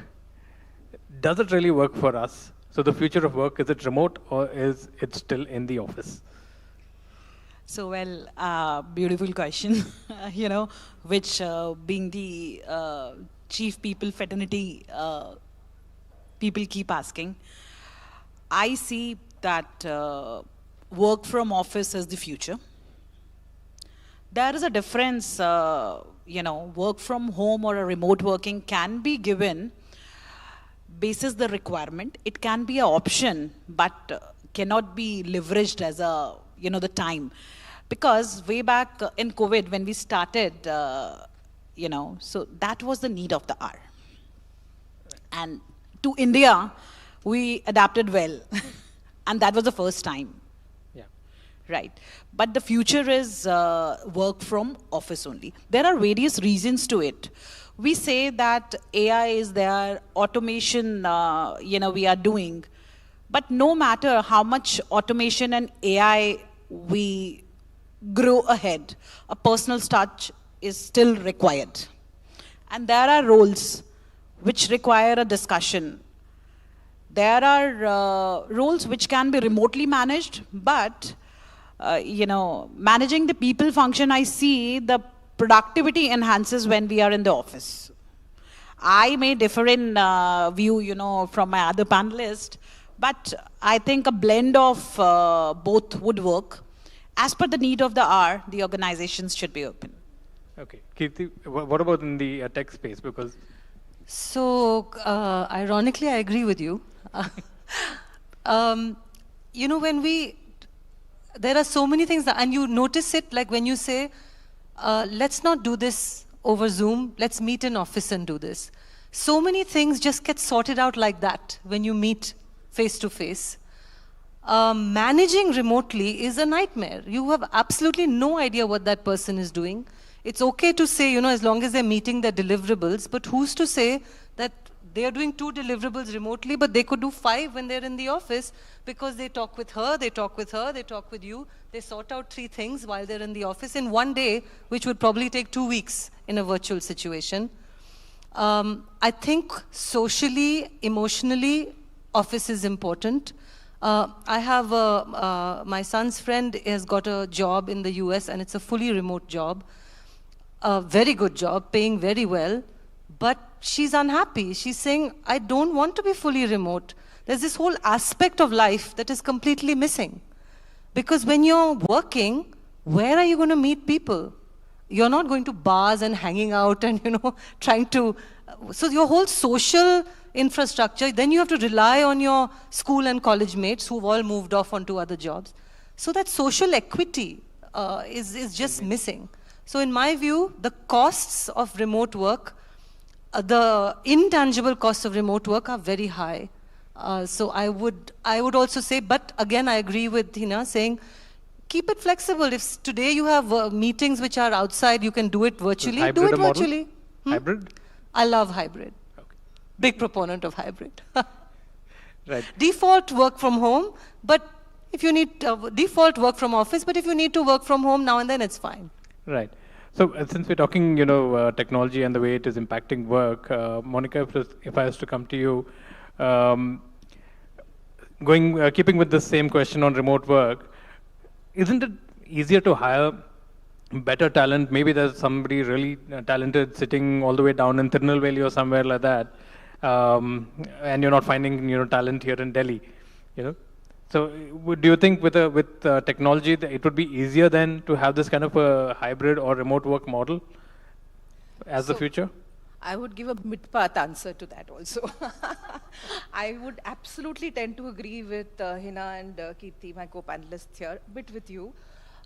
Does it really work for us? So the future of work, is it remote or is it still in the office? So, well, beautiful question, which being the chief people fraternity, people keep asking. I see that work from office is the future. There is a difference, work from home or a remote working can be given basis the requirement. It can be an option, but cannot be leveraged as a, the time. Because way back in COVID, when we started, so that was the need of the hour. And to India, we adapted well. And that was the first time. Yeah. Right. But the future is work from office only. There are various reasons to it. We say that AI is there, automation, we are doing. But no matter how much automation and AI we grow ahead, a personal touch is still required. And there are roles which require a discussion. There are roles which can be remotely managed, but managing the people function, I see the productivity enhances when we are in the office. I may differ in view, from my other panelists, but I think a blend of both would work. As per the need of the hour, the organizations should be open. Okay. Kirti, what about in the tech space? Because so, ironically, I agree with you. There are so many things, and you notice it, like when you say, let's not do this over Zoom, let's meet in office and do this. So many things just get sorted out like that when you meet face to face. Managing remotely is a nightmare. You have absolutely no idea what that person is doing. It's okay to say, as long as they're meeting their deliverables, but who's to say that they are doing 2 deliverables remotely, but they could do 5 when they're in the office because they talk with her, they talk with her, they talk with you, they sort out 3 things while they're in the office in one day, which would probably take 2 weeks in a virtual situation. I think socially, emotionally, office is important. I have my son's friend has got a job in the US and it's a fully remote job. A very good job, paying very well, but she's unhappy. She's saying, I don't want to be fully remote. There's this whole aspect of life that is completely missing. Because when you're working, where are you going to meet people? You're not going to bars and hanging out and, trying to... So your whole social infrastructure, then you have to rely on your school and college mates who've all moved off onto other jobs. So that social equity is just missing. So in my view, the costs of remote work, the intangible costs of remote work are very high. So I would also say, but again, I agree with Hina saying, keep it flexible. If today you have meetings which are outside, you can do it virtually, do it virtually. Hybrid? I love hybrid. Okay. Big proponent of hybrid. Right. Default work from home, but if you need default work from office, but if you need to work from home now and then, it's fine. Right. So since we're talking, technology and the way it is impacting work, Monica, if I was to come to you, keeping with the same question on remote work, isn't it easier to hire better talent? Maybe there's somebody really talented sitting all the way down in Tirunelveli or somewhere like that, and you're not finding talent here in Delhi. So do you think with technology that it would be easier then to have this kind of a hybrid or remote work model as the future? I would give a mid-path answer to that also. I would absolutely tend to agree with Hina and Kirti, my co-panelists here, a bit with you.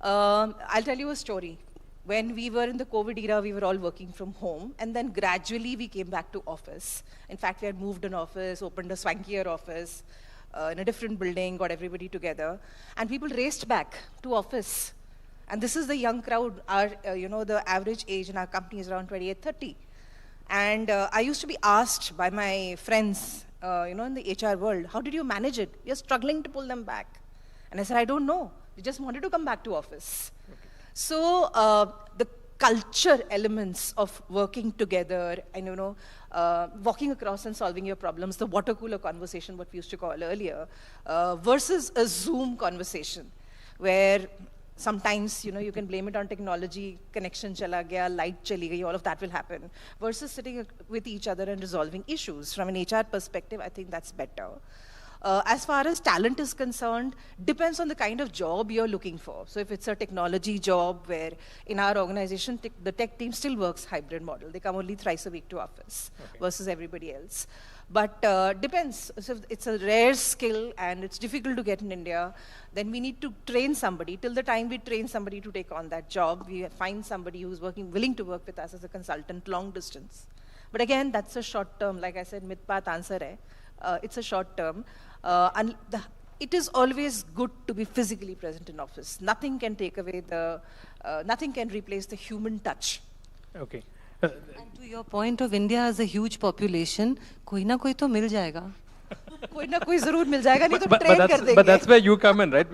I'll tell you a story. When we were in the COVID era, we were all working from home, and then gradually we came back to office. In fact, we had moved an office, opened a swankier office, in a different building, got everybody together, and people raced back to office. And this is the young crowd. Our, the average age in our company is around 28, 30. And I used to be asked by my friends, in the HR world, how did you manage it? We are struggling to pull them back. And I said, I don't know. We just wanted to come back to office. Okay. So the culture elements of working together and, walking across and solving your problems, the water cooler conversation, what we used to call earlier, versus a Zoom conversation, where sometimes, you can blame it on technology, connection chala gaya, light chali gayi, all of that will happen, versus sitting with each other and resolving issues. From an HR perspective, I think that's better. As far as talent is concerned, depends on the kind of job you're looking for. So if it's a technology job where in our organization, the tech team still works hybrid model. They come only thrice a week to office versus everybody else. But depends. So if it's a rare skill and it's difficult to get in India, then we need to train somebody. Till the time we train somebody to take on that job, we find somebody who's willing to work with us as a consultant long distance. But again, that's a short term. Like I said, mid-path answer hai. It's a short term. And it is always good to be physically present in office. Nothing can take away nothing can replace the human touch. Okay. And to your point of India has a huge population, koi na koi to mil jayega. Koi na koi zarur mil jayega, nahi to train kar denge. But that's where you come in, right?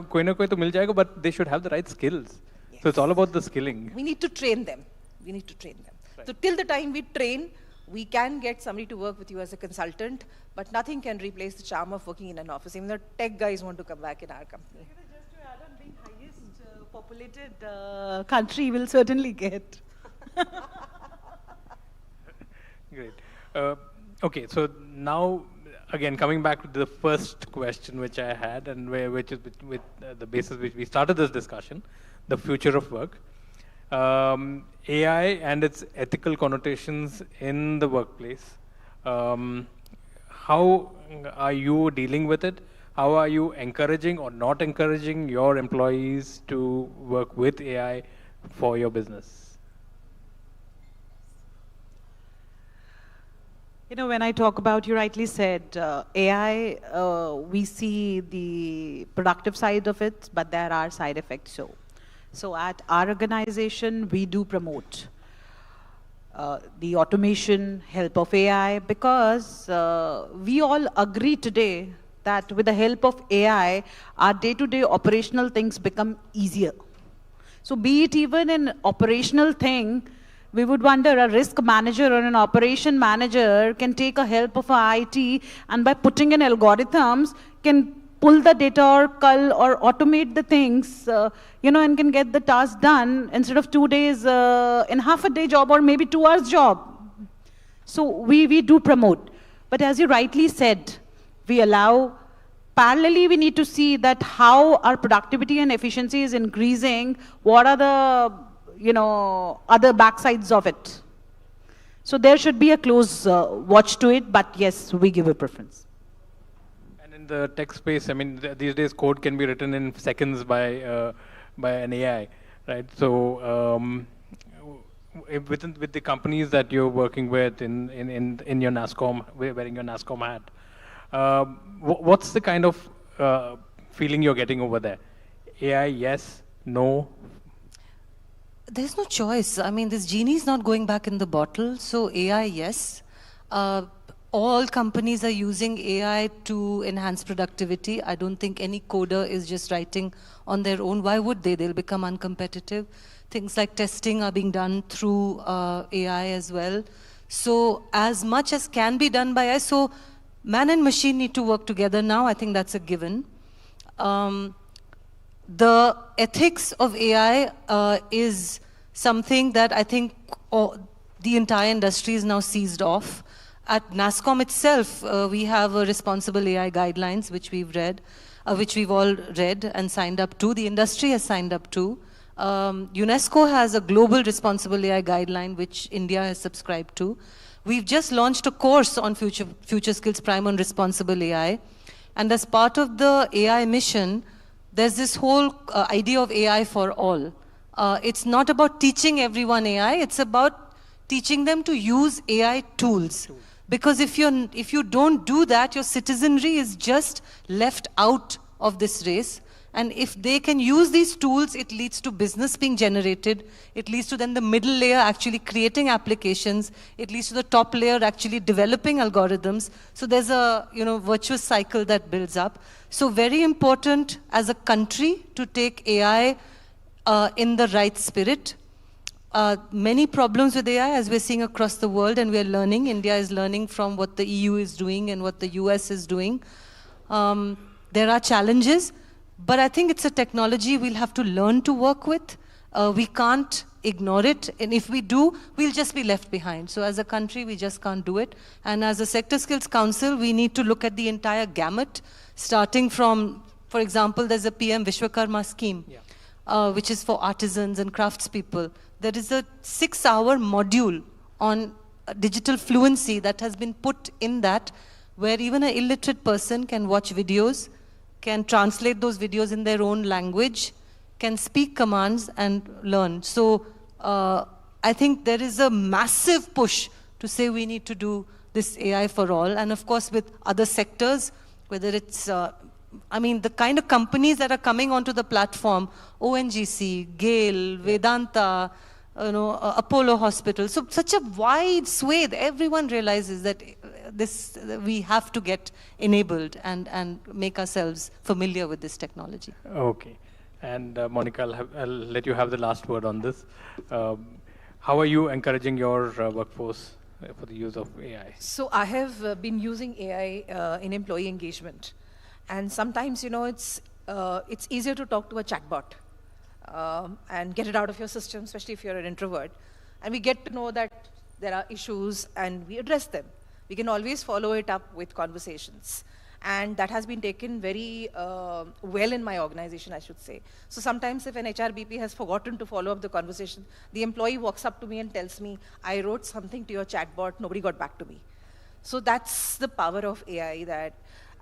Koi na koi to mil jayega, but they should have the right skills. Yes. So it's all about the skilling. We need to train them. Right. So till the time we train, we can get somebody to work with you as a consultant, but nothing can replace the charm of working in an office. Even the tech guys want to come back in our company. Just to add on, being highest populated country will certainly get. Great. Okay, so now, again, coming back to the first question which I had, and which is with the basis which we started this discussion, the future of work. AI and its ethical connotations in the workplace. How are you dealing with it? How are you encouraging or not encouraging your employees to work with AI for your business? When I talk about, you rightly said, AI, we see the productive side of it, but there are side effects. So at our organization, we do promote the automation, help of AI, because we all agree today that with the help of AI, our day-to-day operational things become easier. So be it even an operational thing, we would wonder a risk manager or an operation manager can take a help of IT and by putting in algorithms can pull the data or cull or automate the things, and can get the task done instead of 2 days in half a day job or maybe 2 hours job. So we do promote. But as you rightly said, we allow, parallelly we need to see that how our productivity and efficiency is increasing, what are the other backsides of it. So there should be a close watch to it, but yes, we give a preference. And in the tech space, I mean, these days code can be written in seconds by an AI, right? So with the companies that you're working with in your NASSCOM, wearing your NASSCOM hat, what's the kind of feeling you're getting over there? AI, yes, no? There's no choice. I mean, this genie is not going back in the bottle. So AI, yes. All companies are using AI to enhance productivity. I don't think any coder is just writing on their own. Why would they? They'll become uncompetitive. Things like testing are being done through AI as well. So as much as can be done by AI, so man and machine need to work together now. I think that's a given. The ethics of AI is something that I think the entire industry is now seized off. At NASSCOM itself, we have a responsible AI guidelines, which we've read, which we've all read and signed up to. The industry has signed up to. UNESCO has a global responsible AI guideline, which India has subscribed to. We've just launched a course on Future Skills Prime on responsible AI. And as part of the AI mission, there's this whole idea of AI for all. It's not about teaching everyone AI, it's about teaching them to use AI tools. Because if you don't do that, your citizenry is just left out of this race. And if they can use these tools, it leads to business being generated. It leads to then the middle layer actually creating applications. It leads to the top layer actually developing algorithms. So there's a virtuous cycle that builds up. So very important as a country to take AI in the right spirit. Many problems with AI as we're seeing across the world, and we're learning. India is learning from what the EU is doing and what the US is doing. There are challenges. But I think it's a technology we'll have to learn to work with. We can't ignore it. And if we do, we'll just be left behind. So as a country, we just can't do it. And as a Sector Skills Council, we need to look at the entire gamut, starting from, for example, there's a PM Vishwakarma scheme, which is for artisans and craftspeople. There is a 6-hour module on digital fluency that has been put in that, where even an illiterate person can watch videos, can translate those videos in their own language, can speak commands and learn. So I think there is a massive push to say we need to do this AI for all. And of course with other sectors, whether it's, the kind of companies that are coming onto the platform, ONGC, GAIL, Vedanta, Apollo Hospital. So such a wide swathe, everyone realizes that we have to get enabled and make ourselves familiar with this technology. Okay. And Monica, I'll let you have the last word on this. How are you encouraging your workforce for the use of AI? So I have been using AI in employee engagement. And sometimes, it's easier to talk to a chatbot and get it out of your system, especially if you're an introvert. And we get to know that there are issues and we address them. We can always follow it up with conversations. And that has been taken very well in my organization, I should say. So sometimes if an HRBP has forgotten to follow up the conversation, the employee walks up to me and tells me, I wrote something to your chatbot, nobody got back to me. So that's the power of AI.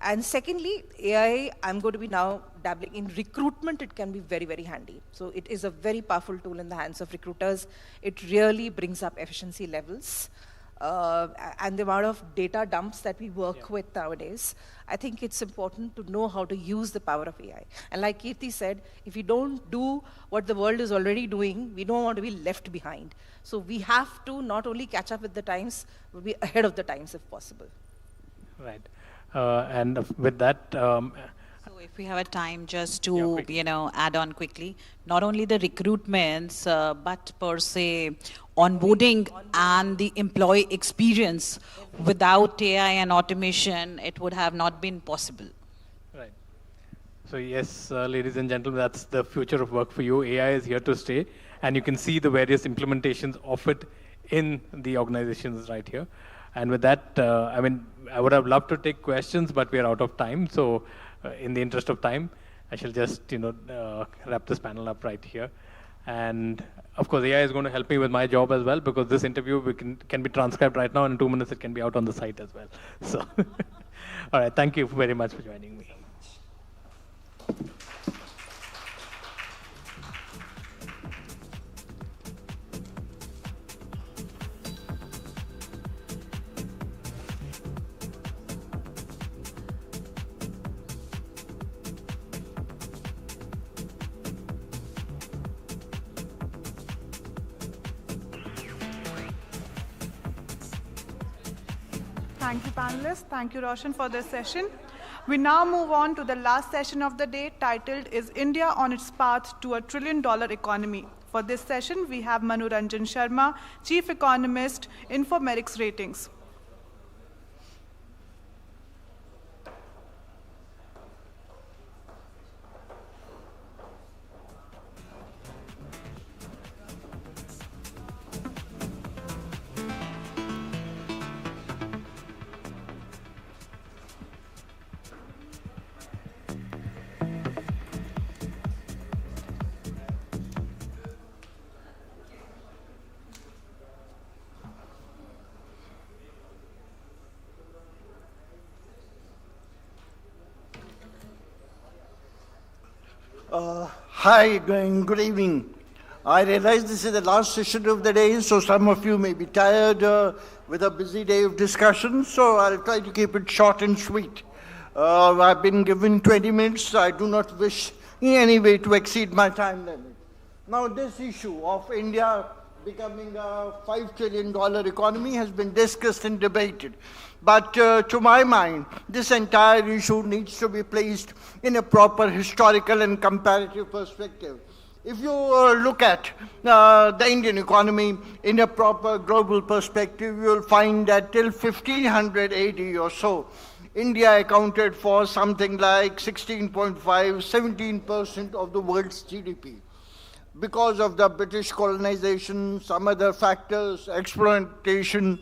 And secondly, AI, I'm going to be now dabbling in recruitment. It can be very, very handy. So it is a very powerful tool in the hands of recruiters. It really brings up efficiency levels. and the amount of data dumps that we work with nowadays, I think it's important to know how to use the power of AI. And like Kirti said, if we don't do what the world is already doing, we don't want to be left behind. So we have to not only catch up with the times, but be ahead of the times if possible. Right. And with that, so if we have a time just to, add on quickly, not only the recruitments, but per se onboarding and the employee experience, without AI and automation, it would have not been possible. Right. So yes, ladies and gentlemen, that's the future of work for you. AI is here to stay, and you can see the various implementations of it in the organizations right here. And with that, I would have loved to take questions, but we are out of time. So in the interest of time, I shall just, wrap this panel up right here. And of course, AI is going to help me with my job as well, because this interview can be transcribed right now, and in 2 minutes it can be out on the site as well. So, all right, thank you very much for joining me. Thank you, panelists. Thank you, Roshan, for this session. We now move on to the last session of the day, titled Is India on its path to $1 trillion economy? For this session, we have Manoranjan Sharma, Chief Economist, Infomerics Ratings. Hi, good evening. I realize this is the last session of the day, so some of you may be tired with a busy day of discussion, so I'll try to keep it short and sweet. I've been given 20 minutes. I do not wish in any way to exceed my time limit. Now, this issue of India becoming a $5 trillion economy has been discussed and debated. But to my mind, this entire issue needs to be placed in a proper historical and comparative perspective. If you look at the Indian economy in a proper global perspective, you will find that till 1580 or so, India accounted for something like 16.5, 17% of the world's GDP. Because of the British colonization, some other factors, exploitation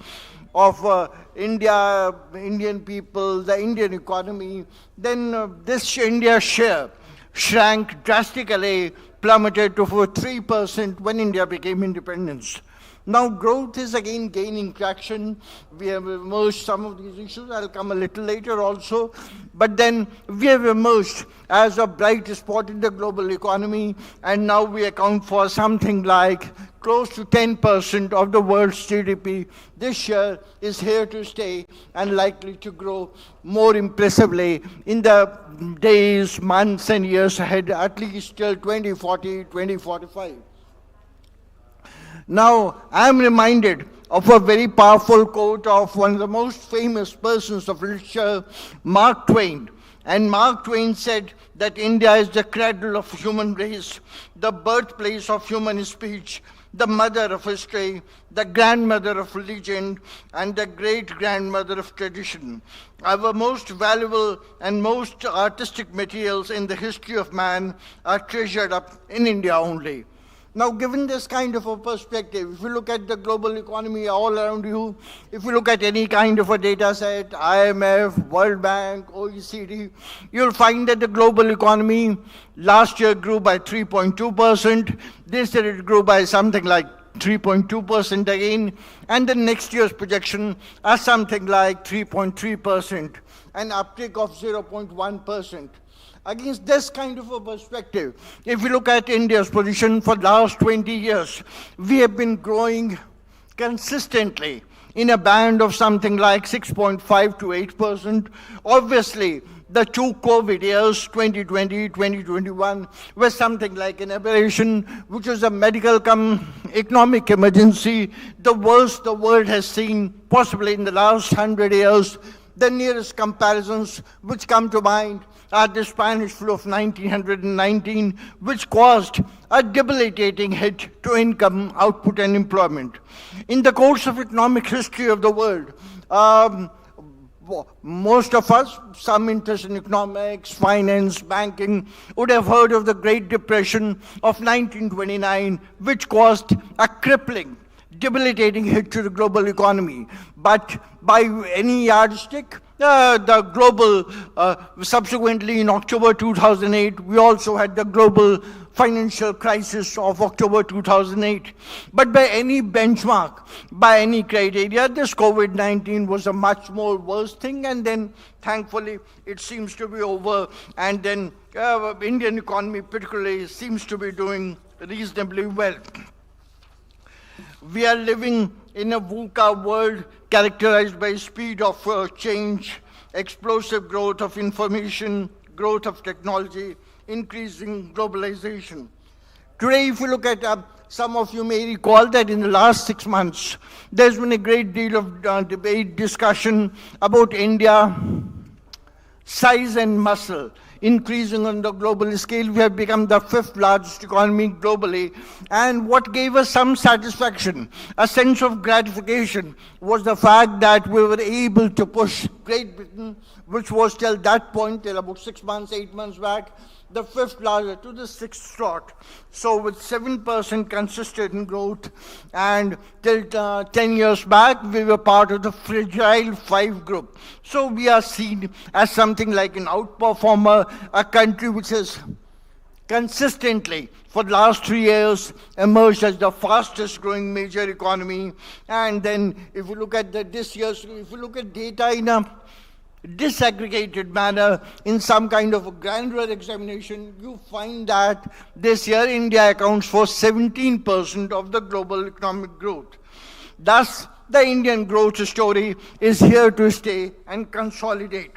of Indian people, the Indian economy, then this India share shrank drastically, plummeted to 3% when India became independent. Now growth is again gaining traction. We have emerged some of these issues. I'll come a little later also. But then we have emerged as a bright spot in the global economy, and now we account for something like close to 10% of the world's GDP. This share is here to stay and likely to grow more impressively in the days, months, and years ahead, at least till 2040, 2045. Now, I am reminded of a very powerful quote of one of the most famous persons of literature, Mark Twain. And Mark Twain said that India is the cradle of human race, the birthplace of human speech, the mother of history, the grandmother of legend, and the great-grandmother of tradition. Our most valuable and most artistic materials in the history of man are treasured up in India only. Now, given this kind of a perspective, if you look at the global economy all around you, if you look at any kind of a data set, IMF, World Bank, OECD, you'll find that the global economy last year grew by 3.2%. This year it grew by something like 3.2% again, and the next year's projection are something like 3.3%, an uptick of 0.1%. Against this kind of a perspective, if we look at India's position for the last 20 years, we have been growing consistently in a band of something like 6.5 to 8%. Obviously, the two COVID years, 2020, 2021, were something like an aberration, which was a medical economic emergency, the worst the world has seen possibly in the last 100 years. The nearest comparisons which come to mind are the Spanish flu of 1919, which caused a debilitating hit to income, output, and employment. In the course of economic history of the world, most of us, some interest in economics, finance, banking, would have heard of the Great Depression of 1929, which caused a crippling, debilitating hit to the global economy. But by any yardstick, the global, subsequently in October 2008, we also had the global financial crisis of October 2008. But by any benchmark, by any criteria, this COVID-19 was a much more worse thing, and then thankfully it seems to be over, and then Indian economy particularly seems to be doing reasonably well. We are living in a VUCA world characterized by speed of change, explosive growth of information, growth of technology, increasing globalization. Today, if you look at, some of you may recall that in the last 6 months, there's been a great deal of debate, discussion about India, size and muscle, increasing on the global scale. We have become the 5th largest economy globally. And what gave us some satisfaction, a sense of gratification, was the fact that we were able to push Great Britain, which was till that point, till about 6 months, 8 months back, the 5th largest, to the 6th slot. So with 7% consistent growth, and till 10 years back, we were part of the fragile 5 group. So we are seen as something like an outperformer, a country which has consistently, for the last 3 years, emerged as the fastest growing major economy. And then if you look at this year's, if you look at data in a disaggregated manner, in some kind of a granular examination, you find that this year India accounts for 17% of the global economic growth. Thus, the Indian growth story is here to stay and consolidate.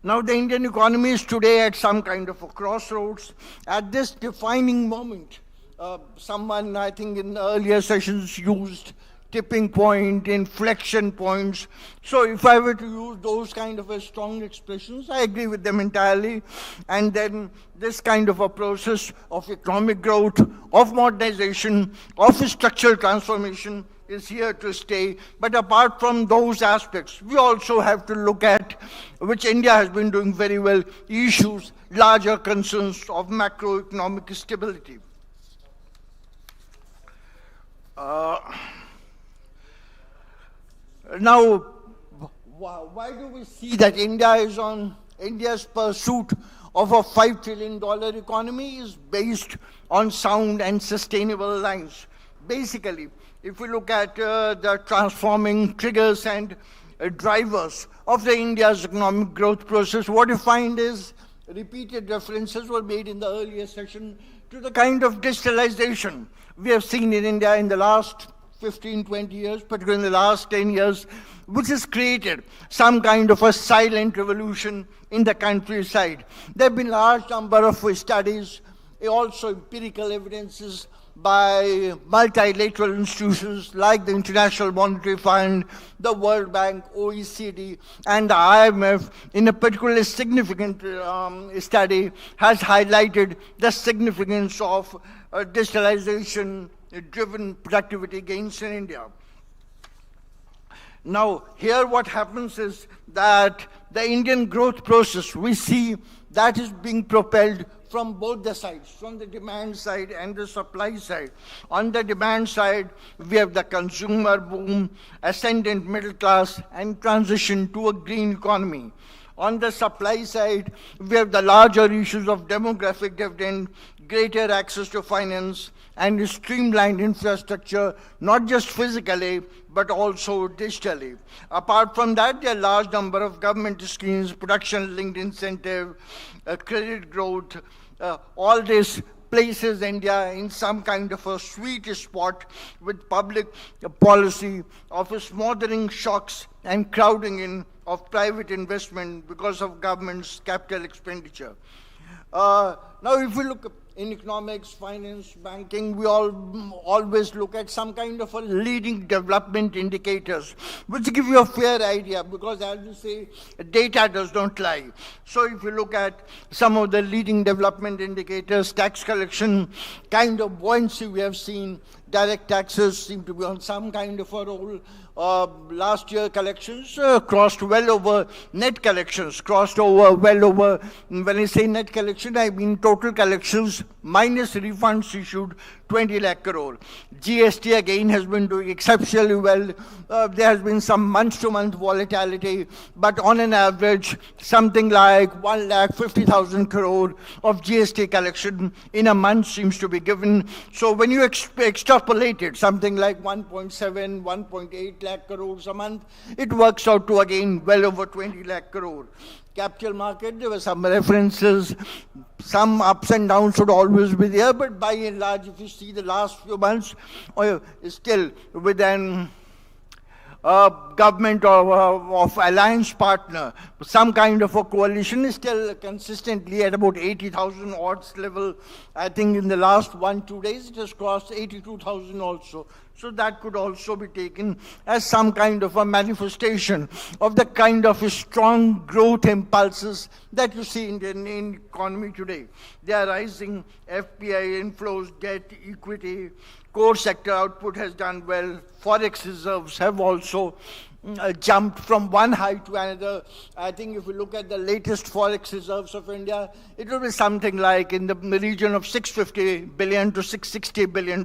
Now, the Indian economy is today at some kind of a crossroads. At this defining moment, someone, I think in the earlier sessions, used tipping point, inflection points. So if I were to use those kind of strong expressions, I agree with them entirely. And then this kind of a process of economic growth, of modernization, of structural transformation is here to stay. But apart from those aspects, we also have to look at, which India has been doing very well, issues, larger concerns of macroeconomic stability. Now, why do we see that India's pursuit of a $5 trillion economy is based on sound and sustainable lines? Basically, if we look at the transforming triggers and drivers of the India's economic growth process, what you find is repeated references were made in the earlier session to the kind of digitalization we have seen in India in the last 15, 20 years, particularly in the last 10 years, which has created some kind of a silent revolution in the countryside. There have been a large number of studies, also empirical evidences by multilateral institutions like the International Monetary Fund, the World Bank, OECD, and the IMF, in a particularly significant study, has highlighted the significance of digitalization-driven productivity gains in India. Now, here what happens is that the Indian growth process, we see that is being propelled from both the sides, from the demand side and the supply side. On the demand side, we have the consumer boom, ascendant middle class, and transition to a green economy. On the supply side, we have the larger issues of demographic dividend, greater access to finance, and streamlined infrastructure, not just physically, but also digitally. Apart from that, there are a large number of government schemes, production-linked incentive, credit growth, all this places India in some kind of a sweet spot with public policy of smothering shocks and crowding in of private investment because of government's capital expenditure. Now, if we look in economics, finance, banking, we always look at some kind of a leading development indicators, which give you a fair idea, because as you say, data does not lie. So if you look at some of the leading development indicators, tax collection, kind of buoyancy we have seen, direct taxes seem to be on some kind of a roll. Last year collections crossed well over, net collections crossed over well over, when I say net collection, I mean total collections minus refunds issued, 20 lakh crore. GST again has been doing exceptionally well. There has been some month-to-month volatility, but on an average, something like 1,50,000 crore of GST collection in a month seems to be given. So when you extrapolate it, something like 1.7, 1.8 lakh crores a month, it works out to again well over 20 lakh crore. Capital market, there were some references, some ups and downs should always be there, but by and large, if you see the last few months, still with an government of alliance partner, some kind of a coalition is still consistently at about 80,000 odds level. I think in the last 1-2 days, it has crossed 82,000 also. So that could also be taken as some kind of a manifestation of the kind of strong growth impulses that you see in the Indian economy today. They are rising, FPI inflows, debt, equity, core sector output has done well, forex reserves have also jumped from one high to another. I think if we look at the latest forex reserves of India, it will be something like in the region of $650 billion to $660 billion,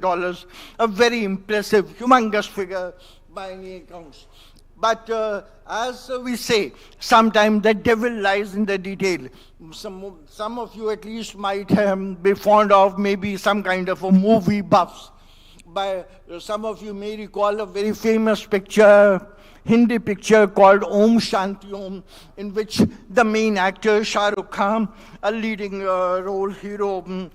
a very impressive, humongous figure by any accounts. But as we say, sometimes the devil lies in the detail. Some of you at least might be fond of maybe some kind of a movie buffs. Some of you may recall a very famous picture, Hindi picture called Om Shanti Om, in which the main actor, Shah Rukh Khan, a leading role hero,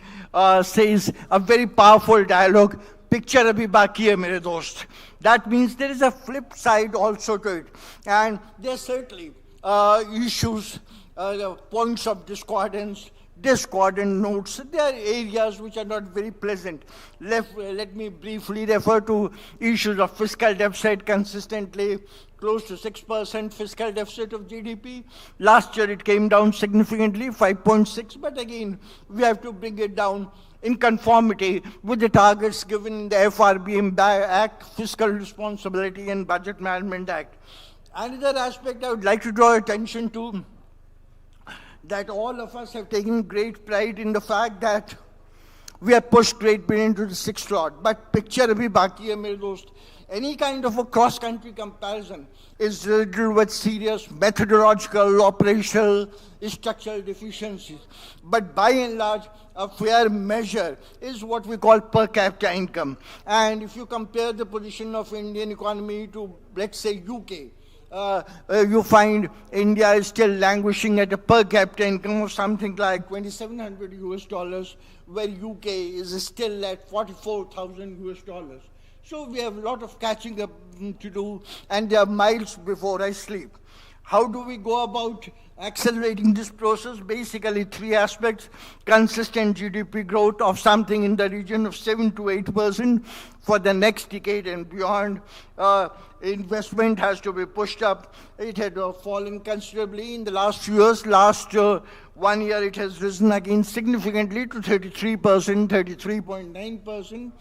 says a very powerful dialogue, "Picture abhi baki hai mere dost." That means there is a flip side also to it. And there are certainly issues, points of discordant notes. There are areas which are not very pleasant. Let me briefly refer to issues of fiscal deficit consistently, close to 6% fiscal deficit of GDP. Last year it came down significantly, 5.6, but again, we have to bring it down in conformity with the targets given in the FRBM Act, Fiscal Responsibility and Budget Management Act. Another aspect I would like to draw attention to, that all of us have taken great pride in the fact that we have pushed Great Britain into the 6th slot. But picture abhi baki hai mere dost. Any kind of a cross-country comparison is riddled with serious methodological, operational, structural deficiencies. But by and large, a fair measure is what we call per capita income. And if you compare the position of Indian economy to, let's say, UK, you find India is still languishing at a per capita income of something like $2,700 US, where UK is still at $44,000 US. So we have a lot of catching up to do, and there are miles before I sleep. How do we go about accelerating this process? Basically, three aspects: consistent GDP growth of something in the region of 7 to 8% for the next decade and beyond. Investment has to be pushed up. It had fallen considerably in the last few years. Last 1 year, it has risen again significantly to 33%, 33.9%.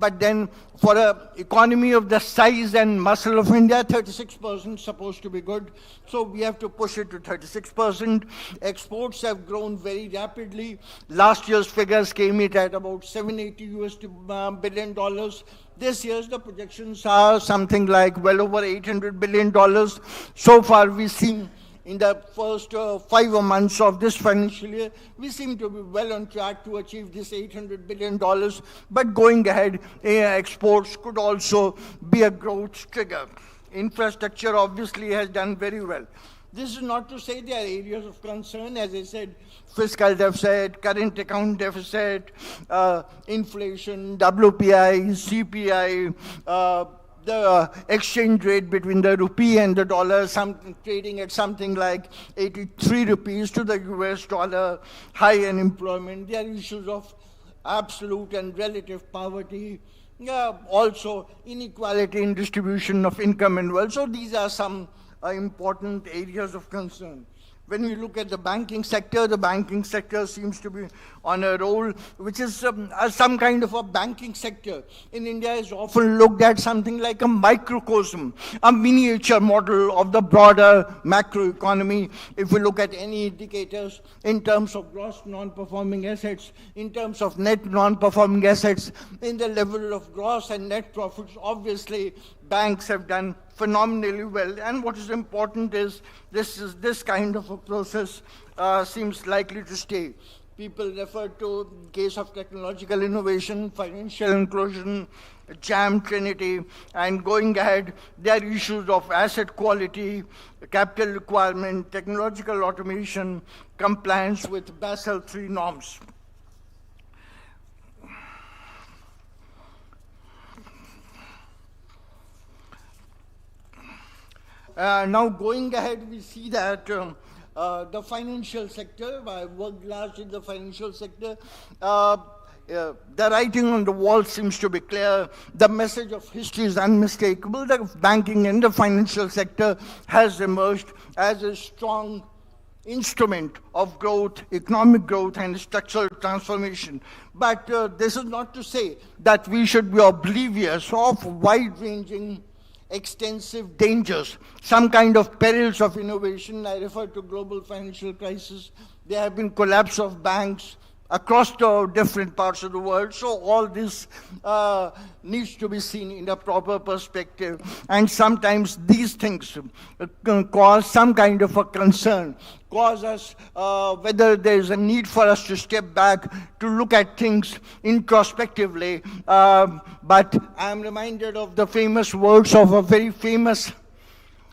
But then for an economy of the size and muscle of India, 36% is supposed to be good. So we have to push it to 36%. Exports have grown very rapidly. Last year's figures came in at about $780 billion. This year's the projections are something like well over $800 billion. So far we've seen in the first 5 months of this financial year, we seem to be well on track to achieve this $800 billion. But going ahead, exports could also be a growth trigger. Infrastructure obviously has done very well. This is not to say there are areas of concern, as I said, fiscal deficit, current account deficit, inflation, WPI, CPI, the exchange rate between the rupee and the dollar, trading at something like 83 rupees to the US dollar, high unemployment. There are issues of absolute and relative poverty, also inequality in distribution of income and wealth. So these are some important areas of concern. When we look at the banking sector seems to be on a roll, which is some kind of a banking sector. In India is often looked at something like a microcosm, a miniature model of the broader macroeconomy. If we look at any indicators in terms of gross non-performing assets, in terms of net non-performing assets, in the level of gross and net profits, obviously banks have done phenomenally well. And what is important is this kind of a process seems likely to stay. People refer to case of technological innovation, financial inclusion, jam trinity, and going ahead, there are issues of asset quality, capital requirement, technological automation, compliance with Basel III norms. Now going ahead, we see that the financial sector, I worked largely in the financial sector, the writing on the wall seems to be clear. The message of history is unmistakable. The banking and the financial sector has emerged as a strong instrument of growth, economic growth, and structural transformation. But this is not to say that we should be oblivious of wide-ranging extensive dangers, some kind of perils of innovation. I refer to global financial crisis. There have been collapse of banks across the different parts of the world. So all this needs to be seen in a proper perspective. And sometimes these things cause some kind of a concern, cause us whether there is a need for us to step back to look at things introspectively. But I'm reminded of the famous words of a very famous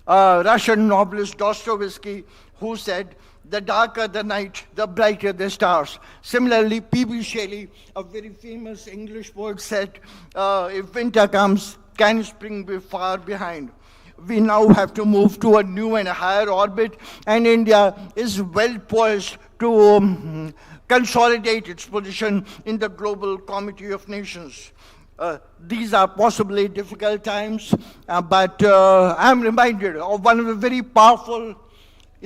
Russian novelist, Dostoevsky, who said, "The darker the night, the brighter the stars." Similarly, P.B. Shelley, a very famous English poet, said, "If winter comes, can spring be far behind?" We now have to move to a new and a higher orbit, and India is well poised to consolidate its position in the global community of nations. These are possibly difficult times, but I'm reminded of one of the very powerful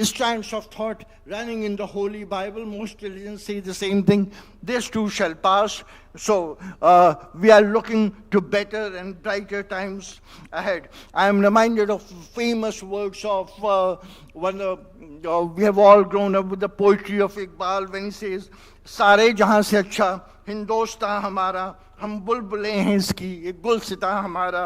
strands of thought running in the Holy Bible. Most religions say the same thing: this too shall pass. So we are looking to better and brighter times ahead. I am reminded of famous words of we have all grown up with the poetry of Iqbal when he says, "Sare jahan se acha Hindustan hamara, हम बुलबुलें हैं इसकी ये गुलसिता हमारा,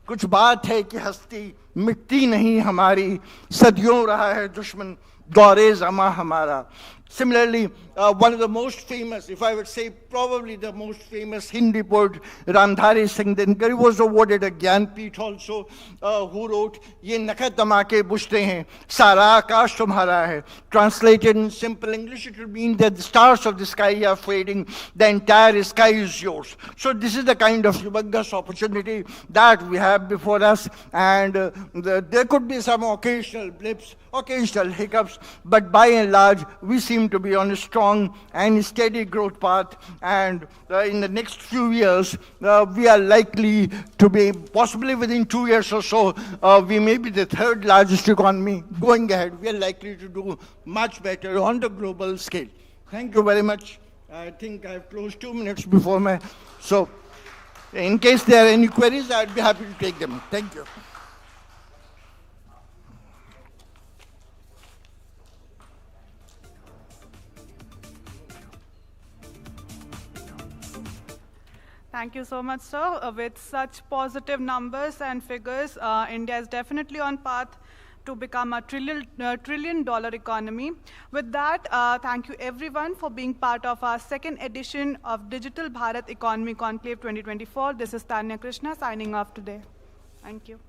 कुछ बात है कि हस्ती मिटती नहीं हमारी, सदियों रहा है दुश्मन दौरे ज़मा हमारा." Similarly, one of the most famous, if I would say probably the most famous Hindi poet, Ramdhari Singh Dinkar, was awarded a Gyanpith also, who wrote, "Ye nakat tamake bushte hain, sara akash tumhara hai." Translated in simple English, it would mean that the stars of the sky are fading, the entire sky is yours. So this is the kind of humongous opportunity that we have before us, and there could be some occasional blips, occasional hiccups, but by and large, we seem to be on a strong and steady growth path, and in the next few years, we are likely to be, possibly within 2 years or so, we may be the third largest economy. Going ahead, we are likely to do much better on the global scale. Thank you very much. I think I've closed 2 minutes before my, so in case there are any queries, I'd be happy to take them. Thank you. Thank you so much, sir. With such positive numbers and figures, India is definitely on path to become a trillion-dollar economy. With that, thank you everyone for being part of our second edition of Digital Bharat Economy Conclave 2024. This is Tanya Krishna signing off today. Thank you.